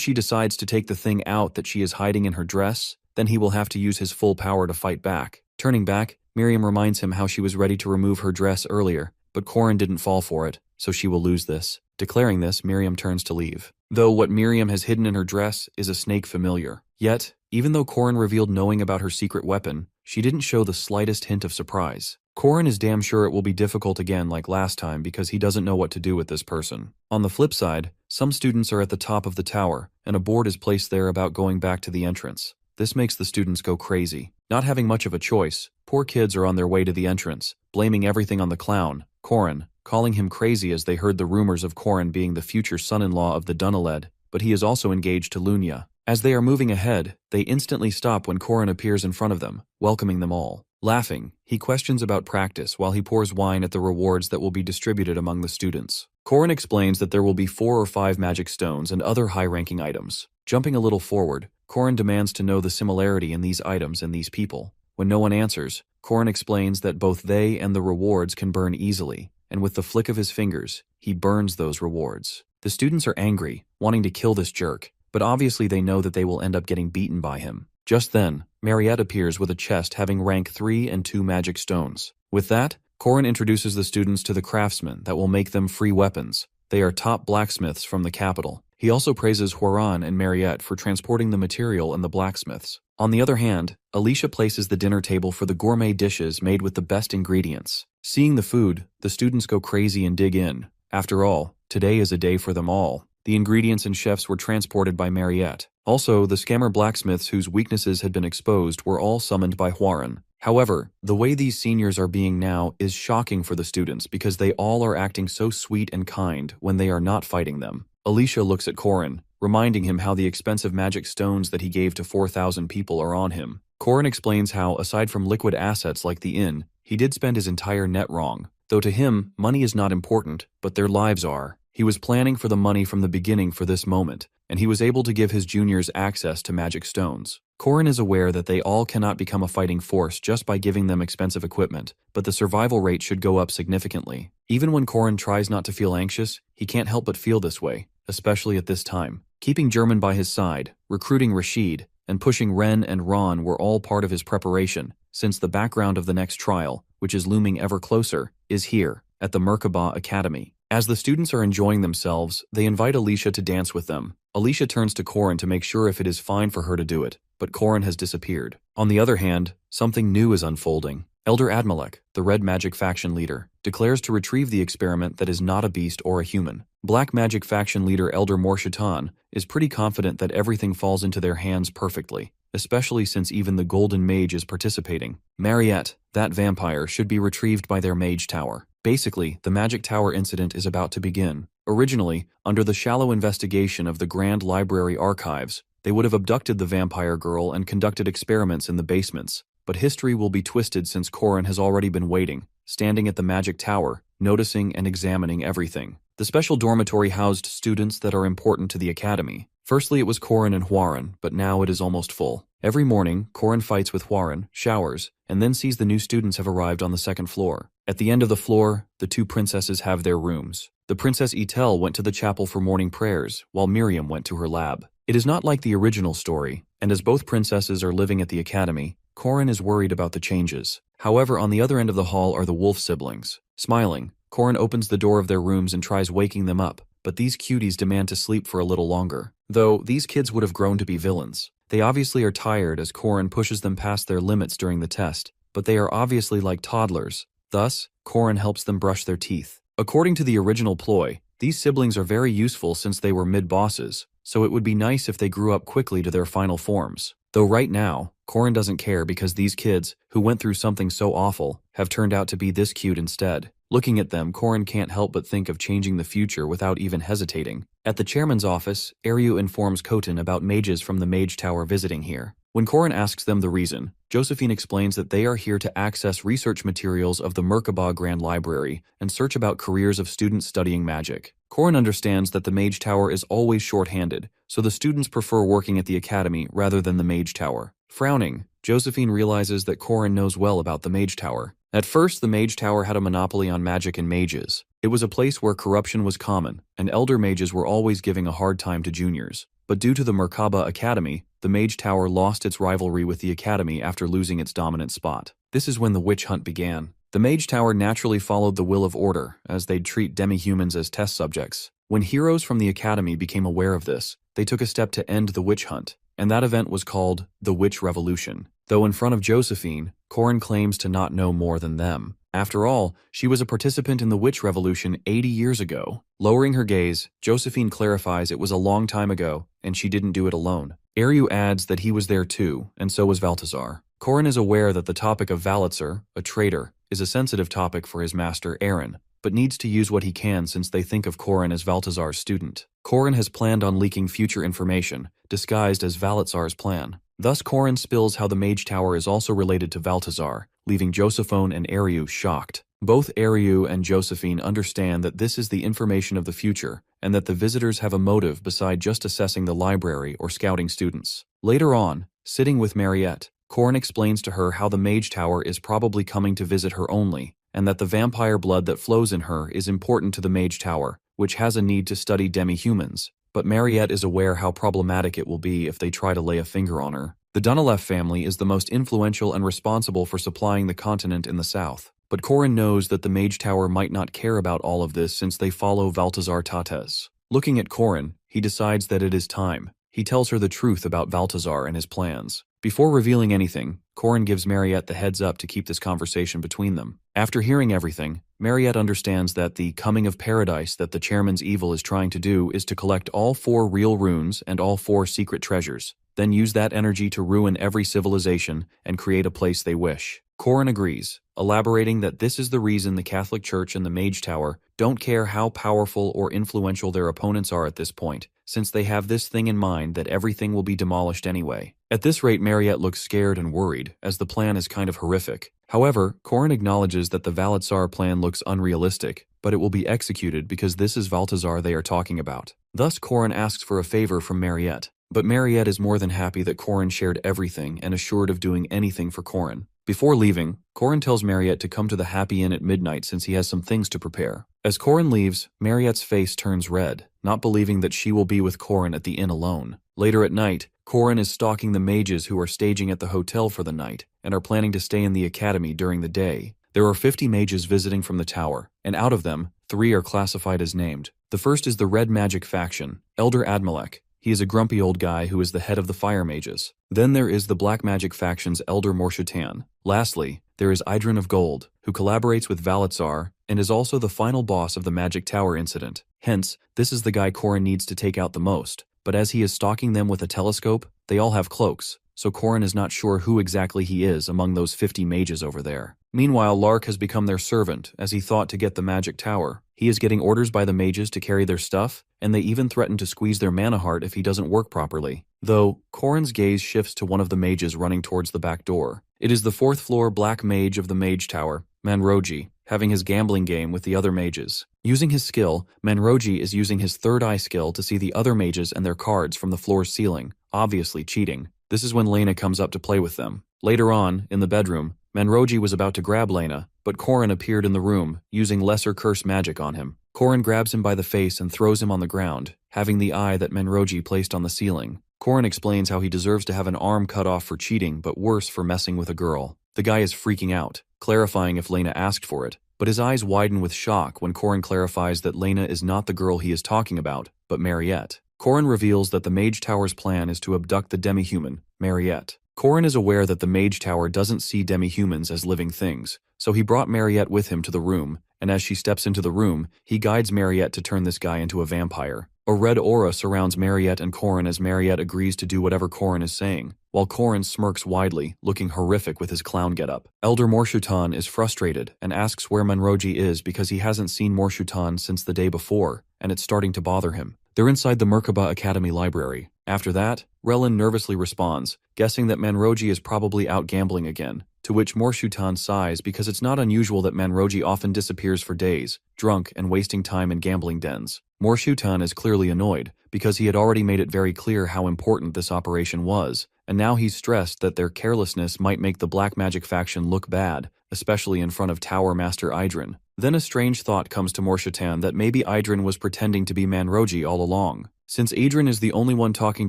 she decides to take the thing out that she is hiding in her dress, then he will have to use his full power to fight back. Turning back, Miriam reminds him how she was ready to remove her dress earlier, but Korin didn't fall for it, so she will lose this. Declaring this, Miriam turns to leave. Though what Miriam has hidden in her dress is a snake familiar. Yet, even though Korin revealed knowing about her secret weapon, she didn't show the slightest hint of surprise. Korin is damn sure it will be difficult again like last time because he doesn't know what to do with this person. On the flip side, some students are at the top of the tower, and a board is placed there about going back to the entrance. This makes the students go crazy. Not having much of a choice, poor kids are on their way to the entrance, blaming everything on the clown, Corin, calling him crazy as they heard the rumors of Corin being the future son-in-law of the Dunaled, but he is also engaged to Lunya. As they are moving ahead, they instantly stop when Corin appears in front of them, welcoming them all. Laughing, he questions about practice while he pours wine at the rewards that will be distributed among the students. Corin explains that there will be 4 or 5 magic stones and other high-ranking items. Jumping a little forward, Corin demands to know the similarity in these items and these people. When no one answers, Corin explains that both they and the rewards can burn easily, and with the flick of his fingers, he burns those rewards. The students are angry, wanting to kill this jerk, but obviously they know that they will end up getting beaten by him. Just then, Mariette appears with a chest having rank 3 and 2 magic stones. With that, Corin introduces the students to the craftsmen that will make them free weapons. They are top blacksmiths from the capital. He also praises Huaran and Mariette for transporting the material and the blacksmiths. On the other hand, Alicia places the dinner table for the gourmet dishes made with the best ingredients. Seeing the food, the students go crazy and dig in. After all, today is a day for them all. The ingredients and chefs were transported by Mariette. Also, the scammer blacksmiths whose weaknesses had been exposed were all summoned by Huaran. However, the way these seniors are being now is shocking for the students because they all are acting so sweet and kind when they are not fighting them. Alicia looks at Corin, reminding him how the expensive magic stones that he gave to 4,000 people are on him. Corin explains how, aside from liquid assets like the inn, he did spend his entire net wrong. Though to him, money is not important, but their lives are. He was planning for the money from the beginning for this moment, and he was able to give his juniors access to magic stones. Corin is aware that they all cannot become a fighting force just by giving them expensive equipment, but the survival rate should go up significantly. Even when Corin tries not to feel anxious, he can't help but feel this way, especially at this time. Keeping German by his side, recruiting Rashid, and pushing Ren and Ron were all part of his preparation, since the background of the next trial, which is looming ever closer, is here, at the Merkaba Academy. As the students are enjoying themselves, they invite Alicia to dance with them. Alicia turns to Corin to make sure if it is fine for her to do it, but Corin has disappeared. On the other hand, something new is unfolding. Elder Admalek, the Red Magic faction leader, declares to retrieve the experiment that is not a beast or a human. Black Magic faction leader Elder Morshatan is pretty confident that everything falls into their hands perfectly, especially since even the Golden Mage is participating. Mariette, that vampire, should be retrieved by their mage tower. Basically, the Magic Tower incident is about to begin. Originally, under the shallow investigation of the Grand Library Archives, they would have abducted the vampire girl and conducted experiments in the basements. But history will be twisted since Corin has already been waiting, standing at the Magic Tower, noticing and examining everything. The special dormitory housed students that are important to the academy. Firstly, it was Corin and Huaran, but now it is almost full. Every morning, Corin fights with Huaran, showers, and then sees the new students have arrived on the second floor. At the end of the floor, the 2 princesses have their rooms. The Princess Etel went to the chapel for morning prayers, while Miriam went to her lab. It is not like the original story, and as both princesses are living at the academy, Corin is worried about the changes. However, on the other end of the hall are the Wolf siblings. Smiling, Corin opens the door of their rooms and tries waking them up, but these cuties demand to sleep for a little longer. Though, these kids would have grown to be villains. They obviously are tired as Corin pushes them past their limits during the test, but they are obviously like toddlers. Thus, Corin helps them brush their teeth. According to the original ploy, these siblings are very useful since they were mid-bosses, so it would be nice if they grew up quickly to their final forms. Though right now, Corin doesn't care because these kids, who went through something so awful, have turned out to be this cute instead. Looking at them, Corin can't help but think of changing the future without even hesitating. At the chairman's office, Ariu informs Khotin about mages from the Mage Tower visiting here. When Corin asks them the reason, Josephine explains that they are here to access research materials of the Merkaba Grand Library and search about careers of students studying magic. Corin understands that the Mage Tower is always short-handed, so the students prefer working at the academy rather than the Mage Tower. Frowning, Josephine realizes that Corin knows well about the Mage Tower. At first, the Mage Tower had a monopoly on magic and mages. It was a place where corruption was common, and elder mages were always giving a hard time to juniors. But due to the Merkaba Academy, the Mage Tower lost its rivalry with the Academy after losing its dominant spot. This is when the witch hunt began. The Mage Tower naturally followed the will of order, as they'd treat demi-humans as test subjects. When heroes from the Academy became aware of this, they took a step to end the witch hunt, and that event was called the Witch Revolution. Though in front of Josephine, Corin claims to not know more than them. After all, she was a participant in the witch revolution 80 years ago. Lowering her gaze, Josephine clarifies it was a long time ago, and she didn't do it alone. Eru adds that he was there too, and so was Valtazar. Corin is aware that the topic of Valitzer, a traitor, is a sensitive topic for his master Aaron, but needs to use what he can since they think of Corin as Valtazar's student. Corin has planned on leaking future information, disguised as Valitzar's plan. Thus Corin spills how the Mage Tower is also related to Valtazar, leaving Josephine and Eru shocked. Both Eru and Josephine understand that this is the information of the future, and that the visitors have a motive beside just assessing the library or scouting students. Later on, sitting with Mariette, Corin explains to her how the Mage Tower is probably coming to visit her only, and that the vampire blood that flows in her is important to the Mage Tower, which has a need to study demi-humans. But Mariette is aware how problematic it will be if they try to lay a finger on her. The Dunaleff family is the most influential and responsible for supplying the continent in the south. But Corin knows that the Mage Tower might not care about all of this since they follow Valtazar Tates. Looking at Corin, he decides that it is time. He tells her the truth about Valtazar and his plans. Before revealing anything, Corin gives Mariette the heads up to keep this conversation between them. After hearing everything, Mariette understands that the coming of paradise that the chairman's evil is trying to do is to collect all 4 real runes and all 4 secret treasures, then use that energy to ruin every civilization and create a place they wish. Corin agrees, elaborating that this is the reason the Catholic Church and the Mage Tower don't care how powerful or influential their opponents are at this point, since they have this thing in mind that everything will be demolished anyway. At this rate, Mariette looks scared and worried, as the plan is kind of horrific. However, Corin acknowledges that the Valitzar plan looks unrealistic, but it will be executed because this is Valtazar they are talking about. Thus, Corin asks for a favor from Mariette, but Mariette is more than happy that Corin shared everything and assured of doing anything for Corin. Before leaving, Corin tells Mariette to come to the Happy Inn at midnight since he has some things to prepare. As Corin leaves, Mariette's face turns red, not believing that she will be with Corin at the inn alone. Later at night, Corin is stalking the mages who are staging at the hotel for the night and are planning to stay in the academy during the day. There are 50 mages visiting from the tower, and out of them, 3 are classified as named. The first is the Red Magic faction, Elder Admalek. He is a grumpy old guy who is the head of the fire mages. Then there is the Black Magic faction's Elder Morshutan. Lastly, there is Idrin of Gold, who collaborates with Valitzar and is also the final boss of the Magic Tower incident. Hence, this is the guy Corin needs to take out the most. But as he is stalking them with a telescope, they all have cloaks, so Corin is not sure who exactly he is among those 50 mages over there. Meanwhile, Lark has become their servant, as he thought to get the Magic Tower. He is getting orders by the mages to carry their stuff, and they even threaten to squeeze their mana heart if he doesn't work properly. Though, Corin's gaze shifts to one of the mages running towards the back door. It is the 4th floor black mage of the Mage Tower, Manroji, having his gambling game with the other mages. Using his skill, Manroji is using his third eye skill to see the other mages and their cards from the floor's ceiling, obviously cheating. This is when Lena comes up to play with them. Later on, in the bedroom, Manroji was about to grab Lena, but Corin appeared in the room, using lesser curse magic on him. Corin grabs him by the face and throws him on the ground, having the eye that Manroji placed on the ceiling. Corin explains how he deserves to have an arm cut off for cheating, but worse for messing with a girl. The guy is freaking out, clarifying if Lena asked for it, but his eyes widen with shock when Corin clarifies that Lena is not the girl he is talking about, but Mariette. Corin reveals that the Mage Tower's plan is to abduct the demi-human, Mariette. Corin is aware that the Mage Tower doesn't see demi-humans as living things, so he brought Mariette with him to the room, and as she steps into the room, he guides Mariette to turn this guy into a vampire. A red aura surrounds Mariette and Corin as Mariette agrees to do whatever Corin is saying, while Corin smirks widely, looking horrific with his clown getup. Elder Morshutan is frustrated and asks where Manroji is because he hasn't seen Morshutan since the day before, and it's starting to bother him. They're inside the Merkaba Academy library. After that, Relin nervously responds, guessing that Manroji is probably out gambling again, to which Morshutan sighs because it's not unusual that Manroji often disappears for days, drunk and wasting time in gambling dens. Morshutan is clearly annoyed, because he had already made it very clear how important this operation was, and now he's stressed that their carelessness might make the Black Magic faction look bad, especially in front of Tower Master Idrin. Then a strange thought comes to Morshutan that maybe Idrin was pretending to be Manroji all along. Since Idrin is the only one talking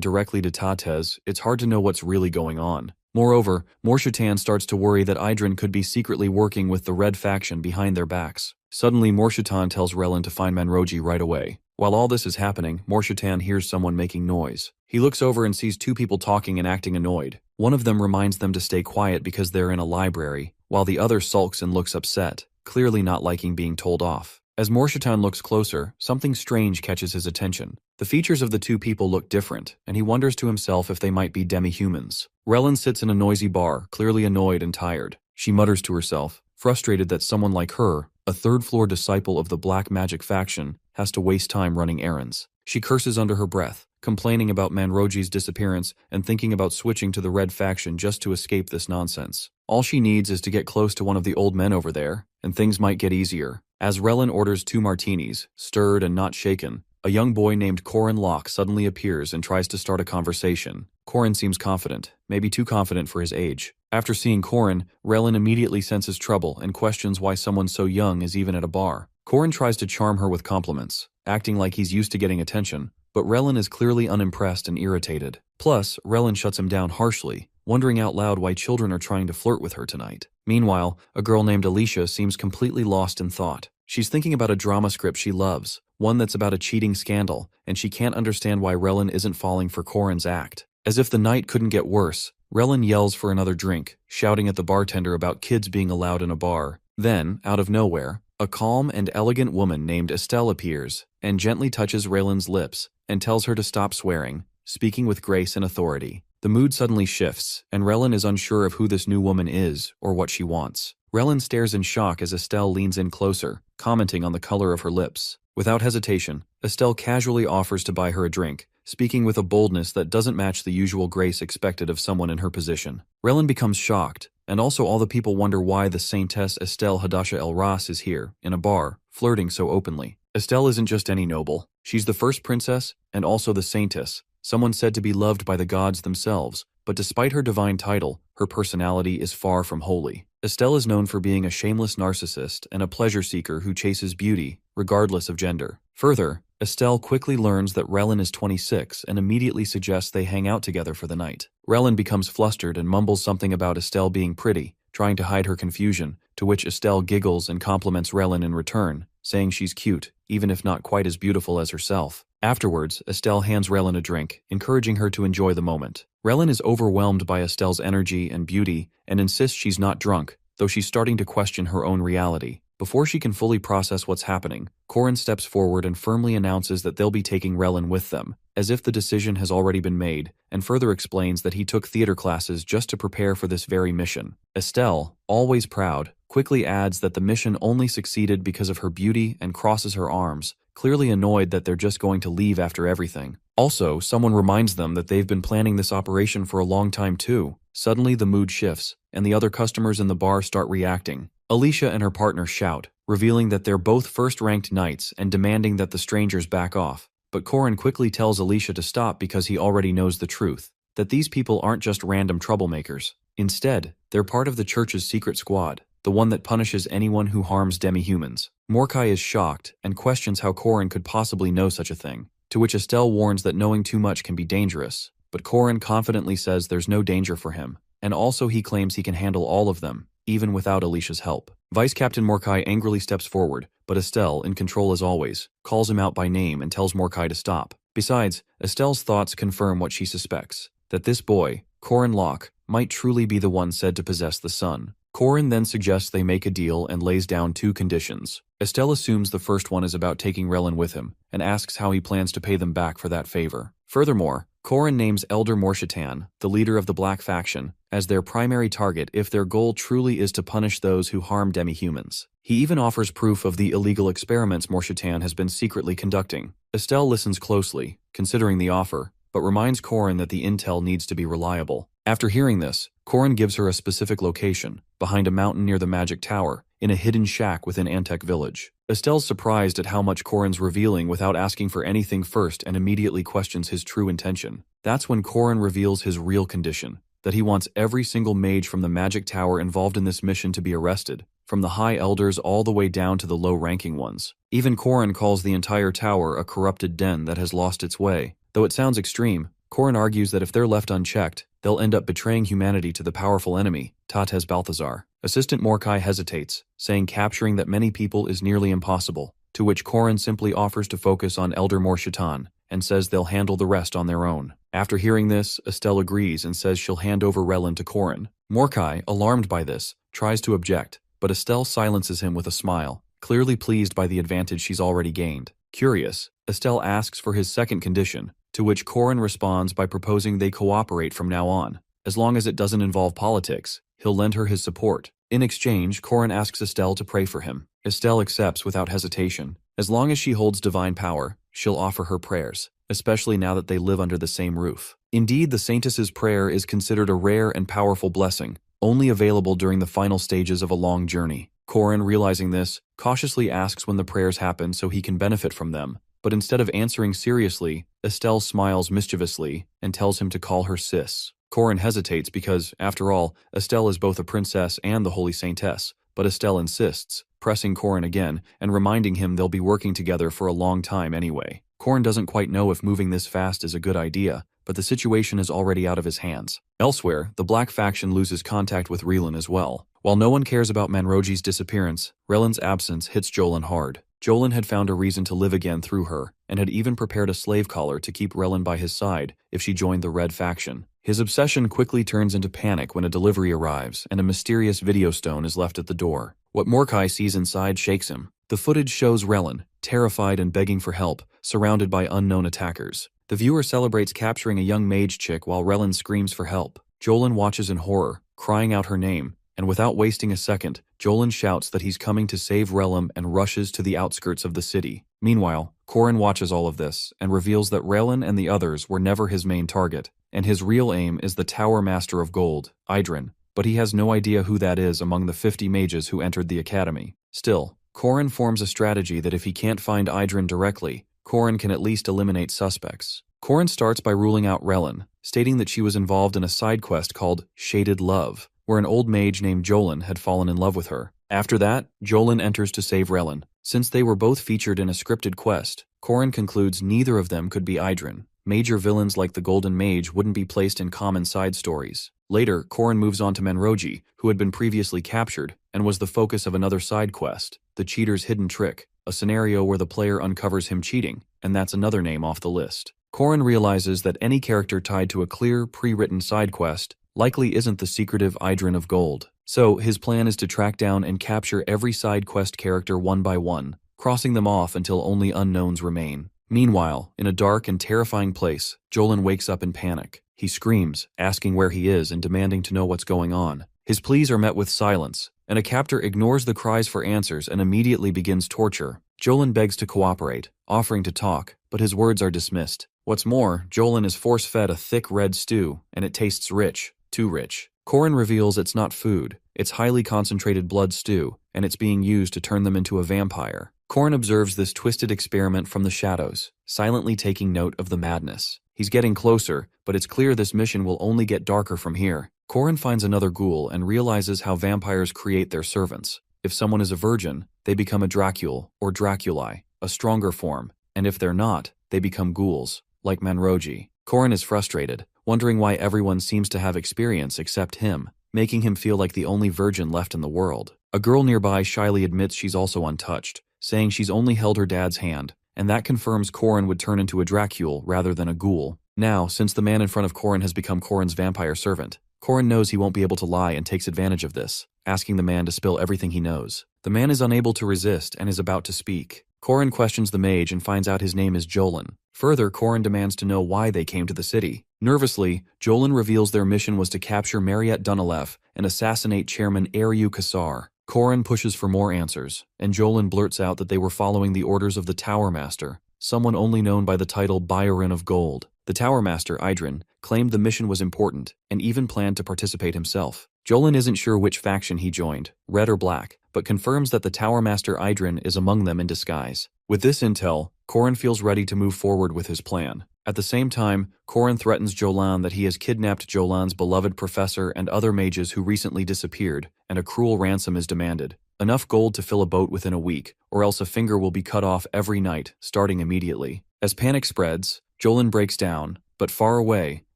directly to Tates, it's hard to know what's really going on. Moreover, Morshutan starts to worry that Idrin could be secretly working with the Red faction behind their backs. Suddenly, Morshutan tells Relin to find Manroji right away. While all this is happening, Morshutan hears someone making noise. He looks over and sees 2 people talking and acting annoyed. One of them reminds them to stay quiet because they're in a library, while the other sulks and looks upset. clearly not liking being told off. As Morshitan looks closer, something strange catches his attention. The features of the two people look different, and he wonders to himself if they might be demi-humans. Relin sits in a noisy bar, clearly annoyed and tired. She mutters to herself, frustrated that someone like her, a third-floor disciple of the black magic faction, has to waste time running errands. She curses under her breath, complaining about Manroji's disappearance and thinking about switching to the red faction just to escape this nonsense. All she needs is to get close to one of the old men over there, and things might get easier. As Relin orders 2 martinis, stirred and not shaken, a young boy named Corin Locke suddenly appears and tries to start a conversation. Corin seems confident, maybe too confident for his age. After seeing Corin, Relin immediately senses trouble and questions why someone so young is even at a bar. Corin tries to charm her with compliments, acting like he's used to getting attention, but Relin is clearly unimpressed and irritated. Plus, Relin shuts him down harshly, wondering out loud why children are trying to flirt with her tonight. Meanwhile, a girl named Alicia seems completely lost in thought. She's thinking about a drama script she loves, one that's about a cheating scandal, and she can't understand why Relin isn't falling for Corin's act. As if the night couldn't get worse, Relin yells for another drink, shouting at the bartender about kids being allowed in a bar. Then, out of nowhere, a calm and elegant woman named Estelle appears and gently touches Relin's lips and tells her to stop swearing, speaking with grace and authority. The mood suddenly shifts, and Relin is unsure of who this new woman is or what she wants. Relin stares in shock as Estelle leans in closer, commenting on the color of her lips. Without hesitation, Estelle casually offers to buy her a drink, speaking with a boldness that doesn't match the usual grace expected of someone in her position. Relin becomes shocked, and also all the people wonder why the Saintess Estelle Hadasha El Ras is here, in a bar, flirting so openly. Estelle isn't just any noble. She's the first princess, and also the saintess, someone said to be loved by the gods themselves, but despite her divine title, her personality is far from holy. Estelle is known for being a shameless narcissist and a pleasure seeker who chases beauty, regardless of gender. Further, Estelle quickly learns that Relin is 26 and immediately suggests they hang out together for the night. Relin becomes flustered and mumbles something about Estelle being pretty, trying to hide her confusion, to which Estelle giggles and compliments Relin in return, saying she's cute, even if not quite as beautiful as herself. Afterwards, Estelle hands Relin a drink, encouraging her to enjoy the moment. Relin is overwhelmed by Estelle's energy and beauty and insists she's not drunk, though she's starting to question her own reality. Before she can fully process what's happening, Corin steps forward and firmly announces that they'll be taking Relin with them, as if the decision has already been made, and further explains that he took theater classes just to prepare for this very mission. Estelle, always proud, quickly adds that the mission only succeeded because of her beauty and crosses her arms, clearly annoyed that they're just going to leave after everything. Also, someone reminds them that they've been planning this operation for a long time too. Suddenly the mood shifts, and the other customers in the bar start reacting. Alicia and her partner shout, revealing that they're both first-ranked knights and demanding that the strangers back off. But Corin quickly tells Alicia to stop because he already knows the truth, that these people aren't just random troublemakers. Instead, they're part of the church's secret squad, the one that punishes anyone who harms demi-humans. Morkai is shocked and questions how Corin could possibly know such a thing, to which Estelle warns that knowing too much can be dangerous, but Corin confidently says there's no danger for him, and also he claims he can handle all of them, even without Alicia's help. Vice Captain Morkai angrily steps forward, but Estelle, in control as always, calls him out by name and tells Morkai to stop. Besides, Estelle's thoughts confirm what she suspects, that this boy, Corin Locke, might truly be the one said to possess the sun. Corin then suggests they make a deal and lays down 2 conditions. Estelle assumes the first one is about taking Relin with him, and asks how he plans to pay them back for that favor. Furthermore, Corin names Elder Morshitan, the leader of the Black Faction, as their primary target if their goal truly is to punish those who harm demi-humans. He even offers proof of the illegal experiments Morshitan has been secretly conducting. Estelle listens closely, considering the offer, but reminds Corin that the intel needs to be reliable. After hearing this, Corin gives her a specific location, behind a mountain near the Magic Tower, in a hidden shack within Antec Village. Estelle's surprised at how much Corin's revealing without asking for anything first and immediately questions his true intention. That's when Corin reveals his real condition, that he wants every single mage from the Magic Tower involved in this mission to be arrested, from the high elders all the way down to the low-ranking ones. Even Corin calls the entire tower a corrupted den that has lost its way. Though it sounds extreme, Corin argues that if they're left unchecked, they'll end up betraying humanity to the powerful enemy, Tates Balthazar. Assistant Morkai hesitates, saying capturing that many people is nearly impossible, to which Corin simply offers to focus on Elder Morshitan, and says they'll handle the rest on their own. After hearing this, Estelle agrees and says she'll hand over Relin to Corin. Morkai, alarmed by this, tries to object, but Estelle silences him with a smile, clearly pleased by the advantage she's already gained. Curious, Estelle asks for his second condition, to which Corin responds by proposing they cooperate from now on. As long as it doesn't involve politics, he'll lend her his support. In exchange, Corin asks Estelle to pray for him. Estelle accepts without hesitation. As long as she holds divine power, she'll offer her prayers, especially now that they live under the same roof. Indeed, the Saintess's prayer is considered a rare and powerful blessing, only available during the final stages of a long journey. Corin, realizing this, cautiously asks when the prayers happen so he can benefit from them, but instead of answering seriously, Estelle smiles mischievously and tells him to call her sis. Corin hesitates because, after all, Estelle is both a princess and the Holy Saintess, but Estelle insists, pressing Corin again and reminding him they'll be working together for a long time anyway. Corin doesn't quite know if moving this fast is a good idea, but the situation is already out of his hands. Elsewhere, the Black faction loses contact with Raylan as well. While no one cares about Manroji's disappearance, Raylan's absence hits Jolan hard. Jolan had found a reason to live again through her, and had even prepared a slave collar to keep Raylan by his side if she joined the Red faction. His obsession quickly turns into panic when a delivery arrives and a mysterious video stone is left at the door. What Morkai sees inside shakes him. The footage shows Raylan, terrified and begging for help, surrounded by unknown attackers. The viewer celebrates capturing a young mage chick while Raylan screams for help. Jolan watches in horror, crying out her name, and without wasting a second, Jolan shouts that he's coming to save Raylan and rushes to the outskirts of the city. Meanwhile, Corin watches all of this and reveals that Raylan and the others were never his main target, and his real aim is the Tower Master of Gold, Idrin, but he has no idea who that is among the 50 mages who entered the academy. Still, Corin forms a strategy that if he can't find Idrin directly, Corin can at least eliminate suspects. Corin starts by ruling out Raylan, stating that she was involved in a side quest called Shaded Love, where an old mage named Jolan had fallen in love with her. After that, Jolan enters to save Raylan. Since they were both featured in a scripted quest, Corin concludes neither of them could be Idrin. Major villains like the Golden Mage wouldn't be placed in common side stories. Later, Corin moves on to Manroji, who had been previously captured, and was the focus of another side quest, The Cheater's Hidden Trick, a scenario where the player uncovers him cheating, and that's another name off the list. Corin realizes that any character tied to a clear, pre-written side quest likely isn't the secretive Idrin of Gold. So, his plan is to track down and capture every side quest character one by one, crossing them off until only unknowns remain. Meanwhile, in a dark and terrifying place, Jolan wakes up in panic. He screams, asking where he is and demanding to know what's going on. His pleas are met with silence, and a captor ignores the cries for answers and immediately begins torture. Jolan begs to cooperate, offering to talk, but his words are dismissed. What's more, Jolan is force-fed a thick red stew, and it tastes rich, too rich. Corin reveals it's not food, it's highly concentrated blood stew, and it's being used to turn them into a vampire. Corin observes this twisted experiment from the shadows, silently taking note of the madness. He's getting closer, but it's clear this mission will only get darker from here. Corin finds another ghoul and realizes how vampires create their servants. If someone is a virgin, they become a Dracul, or Draculi, a stronger form, and if they're not, they become ghouls, like Manroji. Corin is frustrated, wondering why everyone seems to have experience except him, making him feel like the only virgin left in the world. A girl nearby shyly admits she's also untouched, saying she's only held her dad's hand, and that confirms Corin would turn into a Dracul rather than a ghoul. Now, since the man in front of Corin has become Corin's vampire servant, Corin knows he won't be able to lie and takes advantage of this, asking the man to spill everything he knows. The man is unable to resist and is about to speak. Corin questions the mage and finds out his name is Jolan. Further, Corin demands to know why they came to the city. Nervously, Jolan reveals their mission was to capture Mariette Dunalev and assassinate Chairman Ariu Kassar. Corin pushes for more answers, and Jolan blurts out that they were following the orders of the Tower Master, someone only known by the title Bayarin of Gold. The Tower Master, Idrin, claimed the mission was important, and even planned to participate himself. Jolan isn't sure which faction he joined, red or black, but confirms that the Tower Master Idrin is among them in disguise. With this intel, Corin feels ready to move forward with his plan. At the same time, Corin threatens Jolan that he has kidnapped Jolan's beloved professor and other mages who recently disappeared, and a cruel ransom is demanded. Enough gold to fill a boat within a week, or else a finger will be cut off every night, starting immediately. As panic spreads, Jolan breaks down, but far away,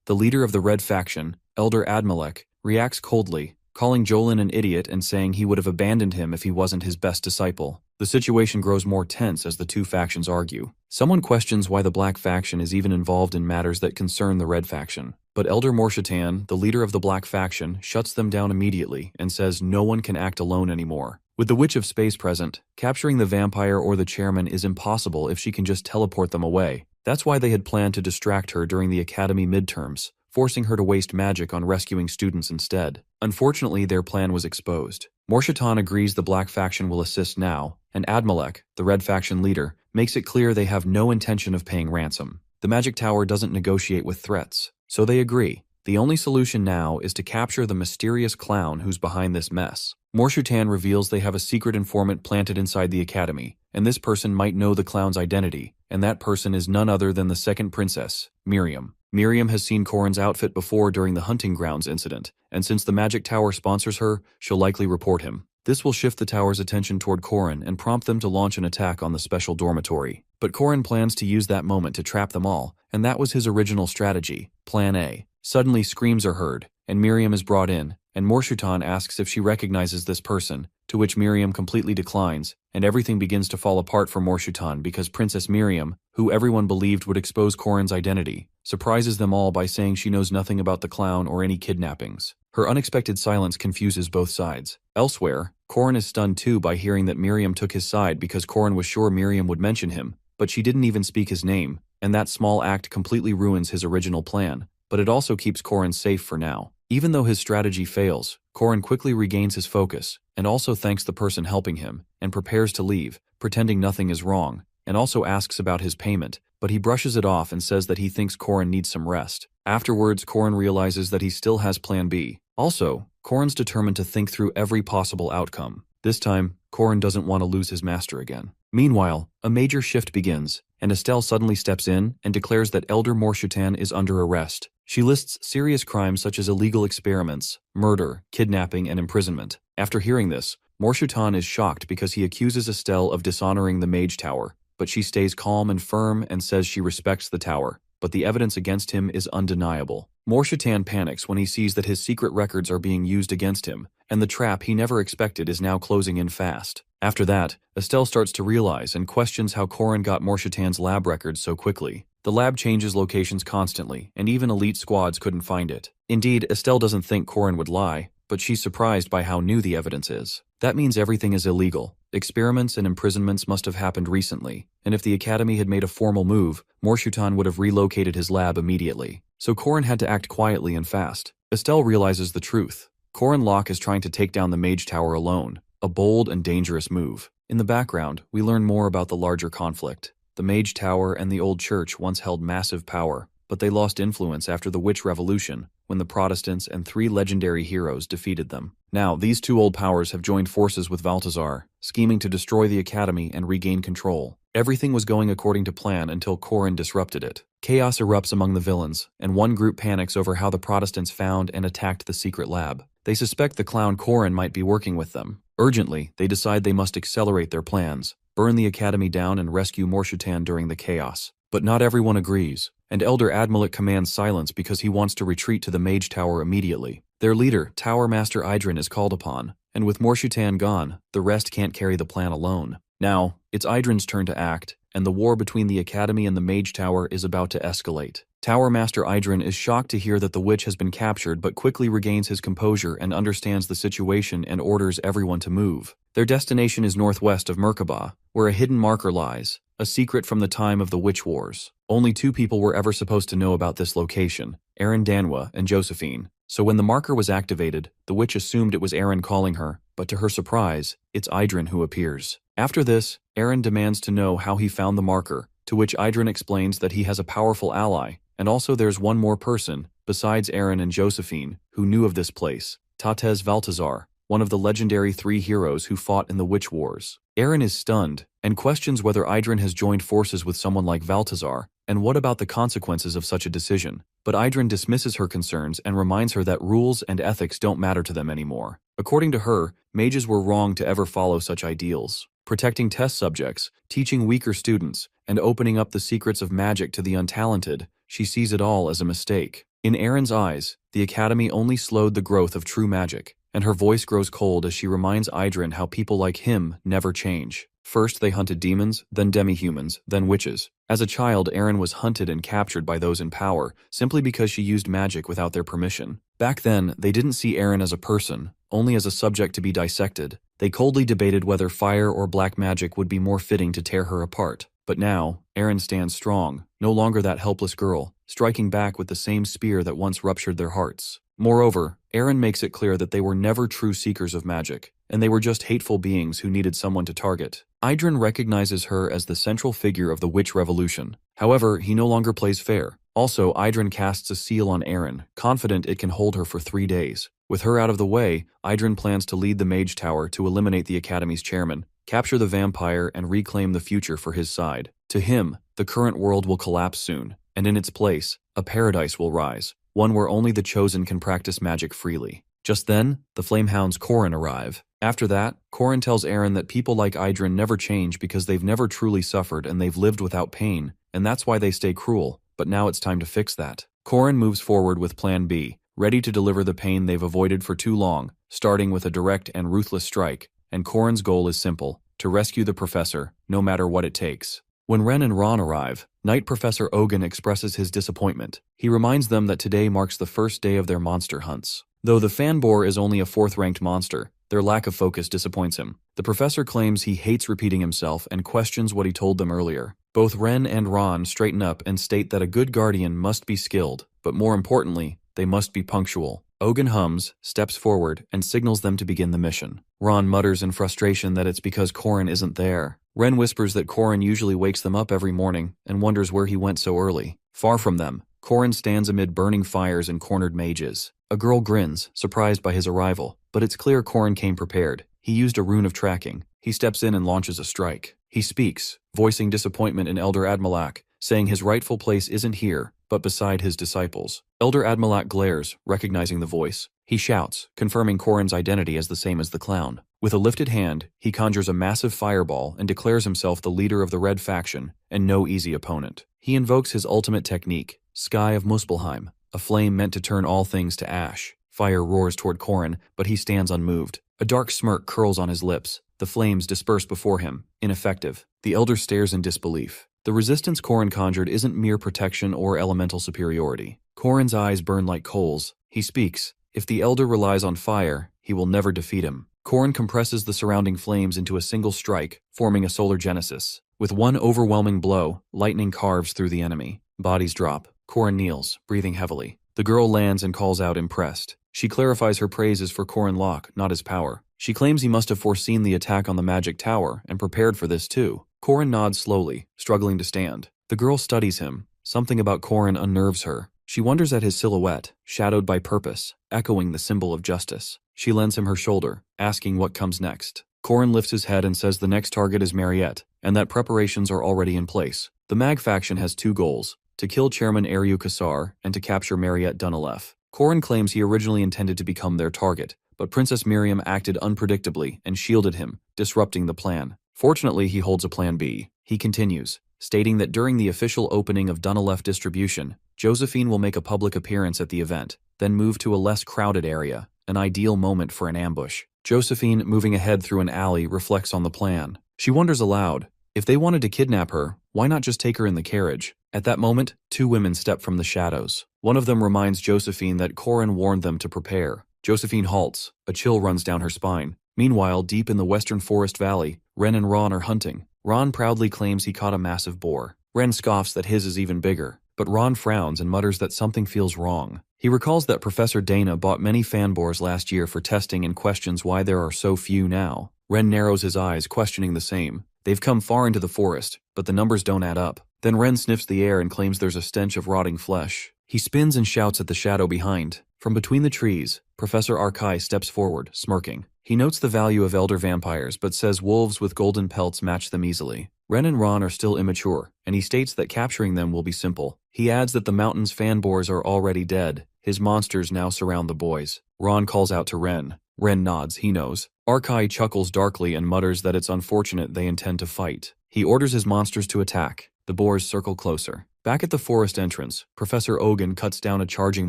the leader of the Red faction, Elder Admalek, reacts coldly, calling Jolan an idiot and saying he would have abandoned him if he wasn't his best disciple. The situation grows more tense as the two factions argue. Someone questions why the Black faction is even involved in matters that concern the Red faction. But Elder Morshitan, the leader of the Black Faction, shuts them down immediately and says no one can act alone anymore. With the Witch of Space present, capturing the vampire or the chairman is impossible if she can just teleport them away. That's why they had planned to distract her during the academy midterms, forcing her to waste magic on rescuing students instead. Unfortunately, their plan was exposed. Morshitan agrees the Black Faction will assist now, and Admalek, the Red Faction leader, makes it clear they have no intention of paying ransom. The Magic Tower doesn't negotiate with threats, so they agree. The only solution now is to capture the mysterious clown who's behind this mess. Morshitan reveals they have a secret informant planted inside the academy, and this person might know the clown's identity, and that person is none other than the second princess, Miriam. Miriam has seen Corrin's outfit before during the hunting grounds incident, and since the Magic Tower sponsors her, she'll likely report him. This will shift the tower's attention toward Corrin and prompt them to launch an attack on the special dormitory. But Corrin plans to use that moment to trap them all, and that was his original strategy, Plan A. Suddenly screams are heard, and Miriam is brought in, and Morshitan asks if she recognizes this person, to which Miriam completely declines, and everything begins to fall apart for Morshitan because Princess Miriam, who everyone believed would expose Corrin's identity, surprises them all by saying she knows nothing about the clown or any kidnappings. Her unexpected silence confuses both sides. Elsewhere, Corrin is stunned too by hearing that Miriam took his side because Corrin was sure Miriam would mention him, but she didn't even speak his name, and that small act completely ruins his original plan. But it also keeps Corrin safe for now. Even though his strategy fails, Corrin quickly regains his focus, and also thanks the person helping him, and prepares to leave, pretending nothing is wrong, and also asks about his payment, but he brushes it off and says that he thinks Corrin needs some rest. Afterwards, Corrin realizes that he still has Plan B. Also, Corrin's determined to think through every possible outcome. This time, Corrin doesn't want to lose his master again. Meanwhile, a major shift begins, and Estelle suddenly steps in and declares that Elder Morshitan is under arrest. She lists serious crimes such as illegal experiments, murder, kidnapping, and imprisonment. After hearing this, Morshitan is shocked because he accuses Estelle of dishonoring the Mage Tower, but she stays calm and firm and says she respects the tower, but the evidence against him is undeniable. Morshitan panics when he sees that his secret records are being used against him, and the trap he never expected is now closing in fast. After that, Estelle starts to realize and questions how Corrin got Morshitan's lab records so quickly. The lab changes locations constantly, and even elite squads couldn't find it. Indeed, Estelle doesn't think Corrin would lie, but she's surprised by how new the evidence is. That means everything is illegal. Experiments and imprisonments must have happened recently, and if the Academy had made a formal move, Morshitan would have relocated his lab immediately. So Corrin had to act quietly and fast. Estelle realizes the truth. Corrin Locke is trying to take down the Mage Tower alone, a bold and dangerous move. In the background, we learn more about the larger conflict. The Mage Tower and the Old Church once held massive power, but they lost influence after the Witch Revolution, when the Protestants and 3 legendary heroes defeated them. Now, these 2 old powers have joined forces with Balthazar, scheming to destroy the Academy and regain control. Everything was going according to plan until Corrin disrupted it. Chaos erupts among the villains, and one group panics over how the Protestants found and attacked the secret lab. They suspect the clown Corrin might be working with them. Urgently, they decide they must accelerate their plans, burn the Academy down and rescue Morshitan during the chaos. But not everyone agrees, and Elder Admalek commands silence because he wants to retreat to the Mage Tower immediately. Their leader, Tower Master Idrin, is called upon, and with Morshitan gone, the rest can't carry the plan alone. Now, it's Idrin's turn to act, and the war between the Academy and the Mage Tower is about to escalate. Tower Master Idrin is shocked to hear that the witch has been captured but quickly regains his composure and understands the situation and orders everyone to move. Their destination is northwest of Merkabah, where a hidden marker lies, a secret from the time of the Witch Wars. Only 2 people were ever supposed to know about this location, Aaron Manhwa and Josephine. So when the marker was activated, the witch assumed it was Aaron calling her, but to her surprise, it's Idrin who appears. After this, Aaron demands to know how he found the marker, to which Idrin explains that he has a powerful ally, and also there's one more person, besides Aaron and Josephine, who knew of this place, Tatez Balthazar, one of the legendary 3 heroes who fought in the Witch Wars. Aaron is stunned, and questions whether Idrin has joined forces with someone like Balthazar, and what about the consequences of such a decision. But Idrin dismisses her concerns and reminds her that rules and ethics don't matter to them anymore. According to her, mages were wrong to ever follow such ideals. Protecting test subjects, teaching weaker students, and opening up the secrets of magic to the untalented, she sees it all as a mistake. In Aaron's eyes, the Academy only slowed the growth of true magic, and her voice grows cold as she reminds Idrin how people like him never change. First they hunted demons, then demi-humans, then witches. As a child, Eren was hunted and captured by those in power, simply because she used magic without their permission. Back then, they didn't see Eren as a person, only as a subject to be dissected. They coldly debated whether fire or black magic would be more fitting to tear her apart. But now, Eren stands strong, no longer that helpless girl, striking back with the same spear that once ruptured their hearts. Moreover, Eren makes it clear that they were never true seekers of magic, and they were just hateful beings who needed someone to target. Idrin recognizes her as the central figure of the witch revolution. However, he no longer plays fair. Also, Idrin casts a seal on Eren, confident it can hold her for 3 days. With her out of the way, Idrin plans to lead the Mage Tower to eliminate the Academy's chairman, capture the vampire, and reclaim the future for his side. To him, the current world will collapse soon, and in its place, a paradise will rise, one where only the chosen can practice magic freely. Just then, the Flamehounds Corrin arrive. After that, Corrin tells Eren that people like Idrin never change because they've never truly suffered and they've lived without pain, and that's why they stay cruel, but now it's time to fix that. Corrin moves forward with Plan B, ready to deliver the pain they've avoided for too long, starting with a direct and ruthless strike, and Corrin's goal is simple: to rescue the professor, no matter what it takes. When Ren and Ron arrive, Knight Professor Ogun expresses his disappointment. He reminds them that today marks the first day of their monster hunts. Though the Fanboar is only a 4th-ranked monster, their lack of focus disappoints him. The professor claims he hates repeating himself and questions what he told them earlier. Both Ren and Ron straighten up and state that a good guardian must be skilled, but more importantly, they must be punctual. Ogun hums, steps forward, and signals them to begin the mission. Ron mutters in frustration that it's because Corrin isn't there. Ren whispers that Corrin usually wakes them up every morning and wonders where he went so early. Far from them, Corrin stands amid burning fires and cornered mages. A girl grins, surprised by his arrival, but it's clear Corrin came prepared. He used a rune of tracking. He steps in and launches a strike. He speaks, voicing disappointment in Elder Admalak, saying his rightful place isn't here, but beside his disciples. Elder Admalak glares, recognizing the voice. He shouts, confirming Corrin's identity as the same as the clown. With a lifted hand, he conjures a massive fireball and declares himself the leader of the Red faction, and no easy opponent. He invokes his ultimate technique, Sky of Muspelheim, a flame meant to turn all things to ash. Fire roars toward Corrin, but he stands unmoved. A dark smirk curls on his lips. The flames disperse before him, ineffective. The Elder stares in disbelief. The resistance Corrin conjured isn't mere protection or elemental superiority. Corrin's eyes burn like coals. He speaks. If the Elder relies on fire, he will never defeat him. Corrin compresses the surrounding flames into a single strike, forming a solar genesis. With one overwhelming blow, lightning carves through the enemy. Bodies drop. Corrin kneels, breathing heavily. The girl lands and calls out, impressed. She clarifies her praise is for Corrin Locke, not his power. She claims he must have foreseen the attack on the magic tower and prepared for this too. Corrin nods slowly, struggling to stand. The girl studies him. Something about Corrin unnerves her. She wonders at his silhouette, shadowed by purpose, echoing the symbol of justice. She lends him her shoulder, asking what comes next. Corrin lifts his head and says the next target is Mariette, and that preparations are already in place. The Mag faction has 2 goals: to kill Chairman Ariu Kassar and to capture Mariette Dunalef. Corrin claims he originally intended to become their target, but Princess Miriam acted unpredictably and shielded him, disrupting the plan. Fortunately, he holds a plan B. He continues, stating that during the official opening of Dunalef distribution, Josephine will make a public appearance at the event, then move to a less crowded area, an ideal moment for an ambush. Josephine, moving ahead through an alley, reflects on the plan. She wonders aloud, if they wanted to kidnap her, why not just take her in the carriage? At that moment, 2 women step from the shadows. One of them reminds Josephine that Corrin warned them to prepare. Josephine halts. A chill runs down her spine. Meanwhile, deep in the western forest valley, Ren and Ron are hunting. Ron proudly claims he caught a massive boar. Ren scoffs that his is even bigger, but Ron frowns and mutters that something feels wrong. He recalls that Professor Dana bought many fanboars last year for testing and questions why there are so few now. Ren narrows his eyes, questioning the same. They've come far into the forest, but the numbers don't add up. Then Ren sniffs the air and claims there's a stench of rotting flesh. He spins and shouts at the shadow behind. From between the trees, Professor Arkai steps forward, smirking. He notes the value of elder vampires, but says wolves with golden pelts match them easily. Ren and Ron are still immature, and he states that capturing them will be simple. He adds that the mountain's fanboars are already dead. His monsters now surround the boys. Ron calls out to Ren. Ren nods, he knows. Arkai chuckles darkly and mutters that it's unfortunate they intend to fight. He orders his monsters to attack. The boars circle closer. Back at the forest entrance, Professor Ogun cuts down a charging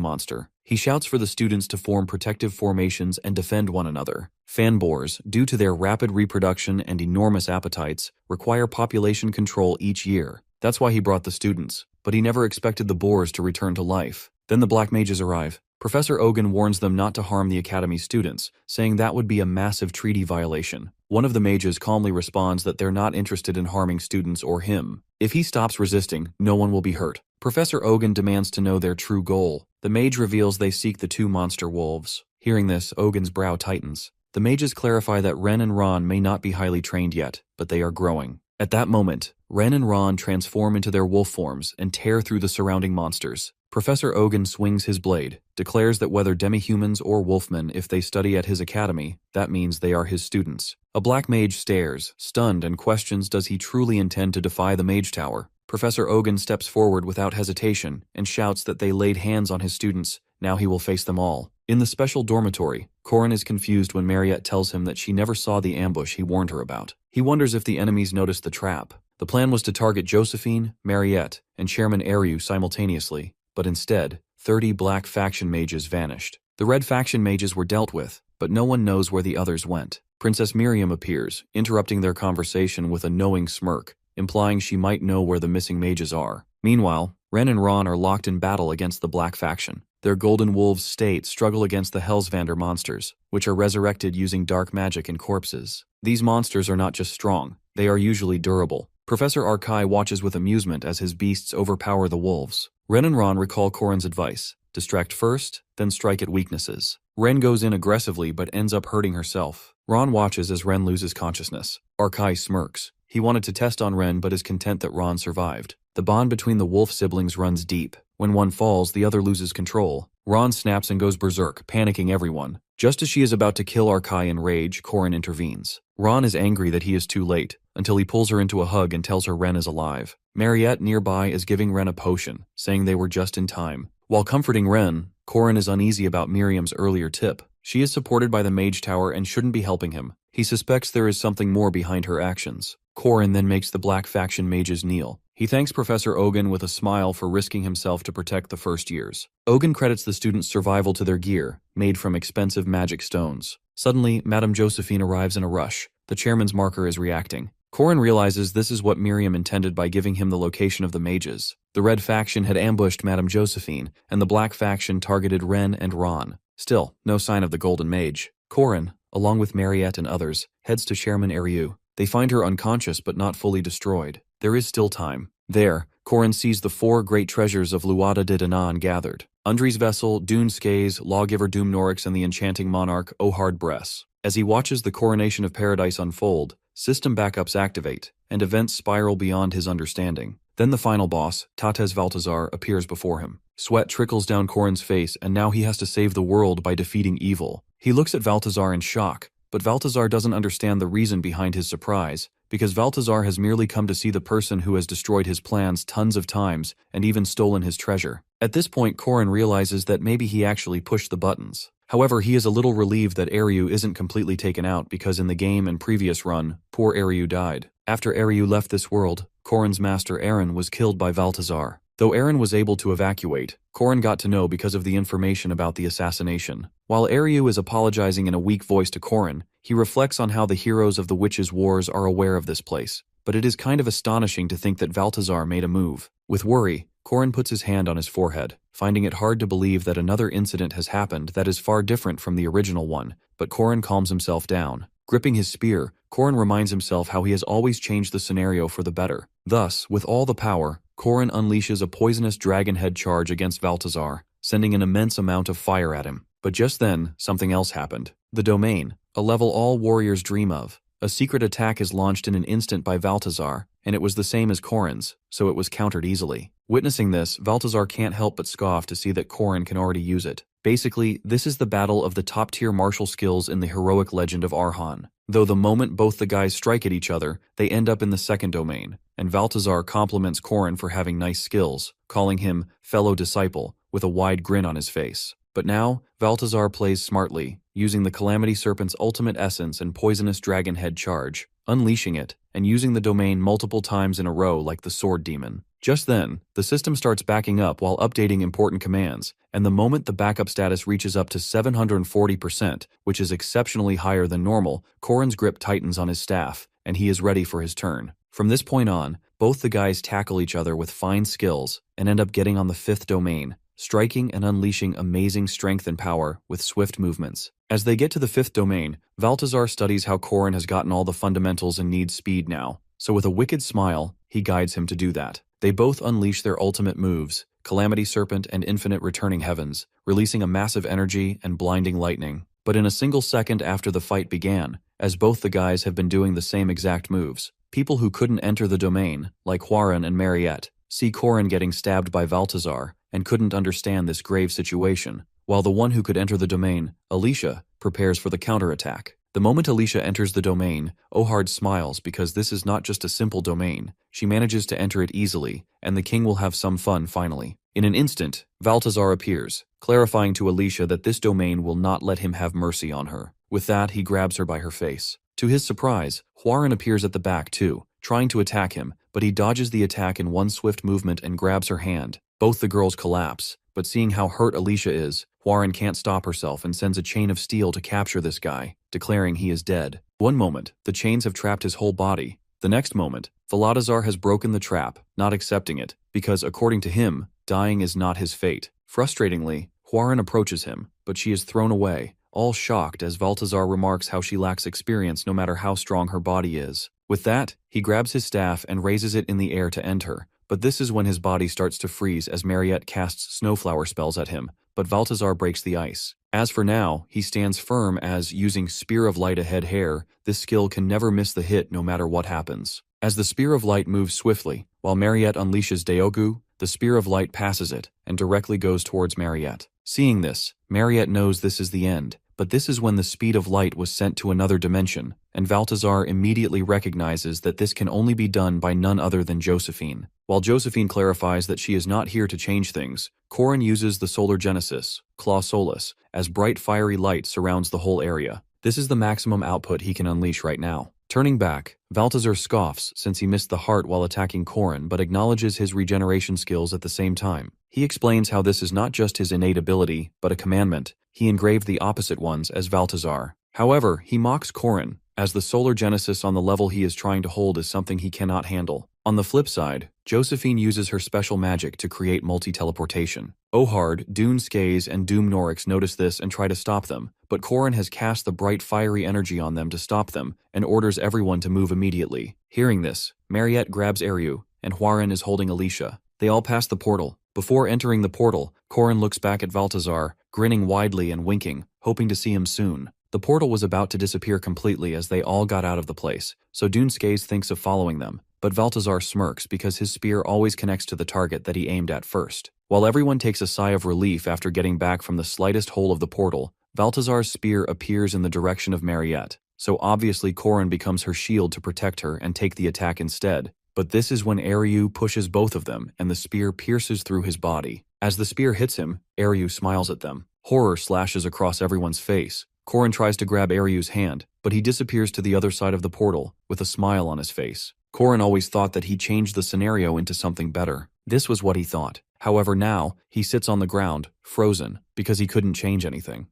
monster. He shouts for the students to form protective formations and defend one another. Fan boars, due to their rapid reproduction and enormous appetites, require population control each year. That's why he brought the students, but he never expected the boars to return to life. Then the black mages arrive. Professor Ogun warns them not to harm the Academy students, saying that would be a massive treaty violation. One of the mages calmly responds that they're not interested in harming students or him. If he stops resisting, no one will be hurt. Professor Ogun demands to know their true goal. The mage reveals they seek the two monster wolves. Hearing this, Ogun's brow tightens. The mages clarify that Ren and Ron may not be highly trained yet, but they are growing. At that moment, Ren and Ron transform into their wolf forms and tear through the surrounding monsters. Professor Ogun swings his blade, declares that whether demi-humans or wolfmen, if they study at his academy, that means they are his students. A black mage stares, stunned, and questions does he truly intend to defy the mage tower. Professor Ogun steps forward without hesitation and shouts that they laid hands on his students, now he will face them all. In the special dormitory, Corin is confused when Mariette tells him that she never saw the ambush he warned her about. He wonders if the enemies noticed the trap. The plan was to target Josephine, Mariette, and Chairman Eru simultaneously, but instead, 30 black faction mages vanished. The red faction mages were dealt with, but no one knows where the others went. Princess Miriam appears, interrupting their conversation with a knowing smirk, implying she might know where the missing mages are. Meanwhile, Ren and Ron are locked in battle against the black faction. Their Golden Wolves state struggle against the Hellsvander monsters, which are resurrected using dark magic and corpses. These monsters are not just strong, they are usually durable. Professor Arkai watches with amusement as his beasts overpower the wolves. Ren and Ron recall Corin's advice: distract first, then strike at weaknesses. Ren goes in aggressively but ends up hurting herself. Ron watches as Ren loses consciousness. Arkai smirks. He wanted to test on Ren but is content that Ron survived. The bond between the wolf siblings runs deep. When one falls, the other loses control. Ron snaps and goes berserk, panicking everyone. Just as she is about to kill Arkai in rage, Corin intervenes. Ron is angry that he is too late, until he pulls her into a hug and tells her Ren is alive. Mariette nearby is giving Ren a potion, saying they were just in time. While comforting Ren, Corin is uneasy about Miriam's earlier tip. She is supported by the Mage Tower and shouldn't be helping him. He suspects there is something more behind her actions. Corin then makes the Black Faction mages kneel. He thanks Professor Ogun with a smile for risking himself to protect the first years. Ogun credits the students' survival to their gear, made from expensive magic stones. Suddenly, Madame Josephine arrives in a rush. The chairman's marker is reacting. Corin realizes this is what Miriam intended by giving him the location of the mages. The Red Faction had ambushed Madame Josephine, and the Black Faction targeted Ren and Ron. Still, no sign of the Golden Mage. Corin, along with Mariette and others, heads to Chairman Eru. They find her unconscious but not fully destroyed. There is still time. There, Corin sees the 4 great treasures of Luada de Danaan gathered. Undri's vessel, Dune Skaze, Lawgiver Doomnorix, and the enchanting monarch Ohard Bress. As he watches the coronation of paradise unfold, system backups activate, and events spiral beyond his understanding. Then the final boss, Tates Valtazar, appears before him. Sweat trickles down Corin's face, and now he has to save the world by defeating evil. He looks at Valtazar in shock, but Valtazar doesn't understand the reason behind his surprise, because Valtazar has merely come to see the person who has destroyed his plans tons of times and even stolen his treasure. At this point, Corin realizes that maybe he actually pushed the buttons. However, he is a little relieved that Eru isn't completely taken out because in the game and previous run, poor Eru died. After Eru left this world, Corin's master Eren was killed by Valtazar. Though Eren was able to evacuate, Corin got to know because of the information about the assassination. While Eru is apologizing in a weak voice to Corin, he reflects on how the heroes of the Witches' Wars are aware of this place. But it is kind of astonishing to think that Valtazar made a move. With worry, Corin puts his hand on his forehead, finding it hard to believe that another incident has happened that is far different from the original one, but Corin calms himself down. Gripping his spear, Corin reminds himself how he has always changed the scenario for the better. Thus, with all the power, Corin unleashes a poisonous dragon head charge against Valtazar, sending an immense amount of fire at him. But just then, something else happened. The Domain, a level all warriors dream of. A secret attack is launched in an instant by Valtazar, and it was the same as Corin's, so it was countered easily. Witnessing this, Valtazar can't help but scoff to see that Corin can already use it. Basically, this is the battle of the top-tier martial skills in the heroic legend of Arhan. Though the moment both the guys strike at each other, they end up in the second domain, and Valtazar compliments Corin for having nice skills, calling him fellow disciple, with a wide grin on his face. But now, Balthazar plays smartly, using the Calamity Serpent's ultimate essence and poisonous dragon head charge, unleashing it, and using the domain multiple times in a row like the Sword Demon. Just then, the system starts backing up while updating important commands, and the moment the backup status reaches up to 740%, which is exceptionally higher than normal, Corrin's grip tightens on his staff, and he is ready for his turn. From this point on, both the guys tackle each other with fine skills and end up getting on the 5th domain, striking and unleashing amazing strength and power with swift movements. As they get to the 5th domain, Balthazar studies how Corrin has gotten all the fundamentals and needs speed now, so with a wicked smile, he guides him to do that. They both unleash their ultimate moves, Calamity Serpent and Infinite Returning Heavens, releasing a massive energy and blinding lightning. But in a single second after the fight began, as both the guys have been doing the same exact moves, people who couldn't enter the domain, like Hwarin and Mariette, see Corrin getting stabbed by Balthazar and couldn't understand this grave situation, while the one who could enter the domain, Alicia, prepares for the counterattack. The moment Alicia enters the domain, Ohard smiles because this is not just a simple domain. She manages to enter it easily, and the king will have some fun finally. In an instant, Balthazar appears, clarifying to Alicia that this domain will not let him have mercy on her. With that, he grabs her by her face. To his surprise, Hwarin appears at the back too, trying to attack him, but he dodges the attack in one swift movement and grabs her hand. Both the girls collapse, but seeing how hurt Alicia is, Hwarin can't stop herself and sends a chain of steel to capture this guy, declaring he is dead. One moment, the chains have trapped his whole body. The next moment, Balthazar has broken the trap, not accepting it, because according to him, dying is not his fate. Frustratingly, Hwarin approaches him, but she is thrown away, all shocked as Balthazar remarks how she lacks experience no matter how strong her body is. With that, he grabs his staff and raises it in the air to end her, but this is when his body starts to freeze as Mariette casts snowflower spells at him, but Balthazar breaks the ice. As for now, he stands firm as, using Spear of Light ahead hair, this skill can never miss the hit no matter what happens. As the Spear of Light moves swiftly, while Mariette unleashes Deogu, the Spear of Light passes it and directly goes towards Mariette. Seeing this, Mariette knows this is the end, but this is when the speed of light was sent to another dimension, and Balthazar immediately recognizes that this can only be done by none other than Josephine. While Josephine clarifies that she is not here to change things, Corrin uses the Solar Genesis, Claw Solus, as bright fiery light surrounds the whole area. This is the maximum output he can unleash right now. Turning back, Balthazar scoffs since he missed the heart while attacking Corrin but acknowledges his regeneration skills at the same time. He explains how this is not just his innate ability, but a commandment. He engraved the opposite ones as Balthazar. However, he mocks Corrin, as the Solar Genesis on the level he is trying to hold is something he cannot handle. On the flip side, Josephine uses her special magic to create multi-teleportation. Ohard, Dune Skaze, and Doom Norix notice this and try to stop them, but Corrin has cast the bright fiery energy on them to stop them and orders everyone to move immediately. Hearing this, Mariette grabs Eryu, and Hwarin is holding Alicia. They all pass the portal. Before entering the portal, Corrin looks back at Balthazar, grinning widely and winking, hoping to see him soon. The portal was about to disappear completely as they all got out of the place, so Dune Skaze thinks of following them, but Balthazar smirks because his spear always connects to the target that he aimed at first. While everyone takes a sigh of relief after getting back from the slightest hole of the portal, Balthazar's spear appears in the direction of Mariette, so obviously Corrin becomes her shield to protect her and take the attack instead. But this is when Eryu pushes both of them and the spear pierces through his body. As the spear hits him, Eryu smiles at them. Horror slashes across everyone's face. Corrin tries to grab Eryu's hand, but he disappears to the other side of the portal, with a smile on his face. Corrin always thought that he changed the scenario into something better. This was what he thought. However now, he sits on the ground, frozen, because he couldn't change anything.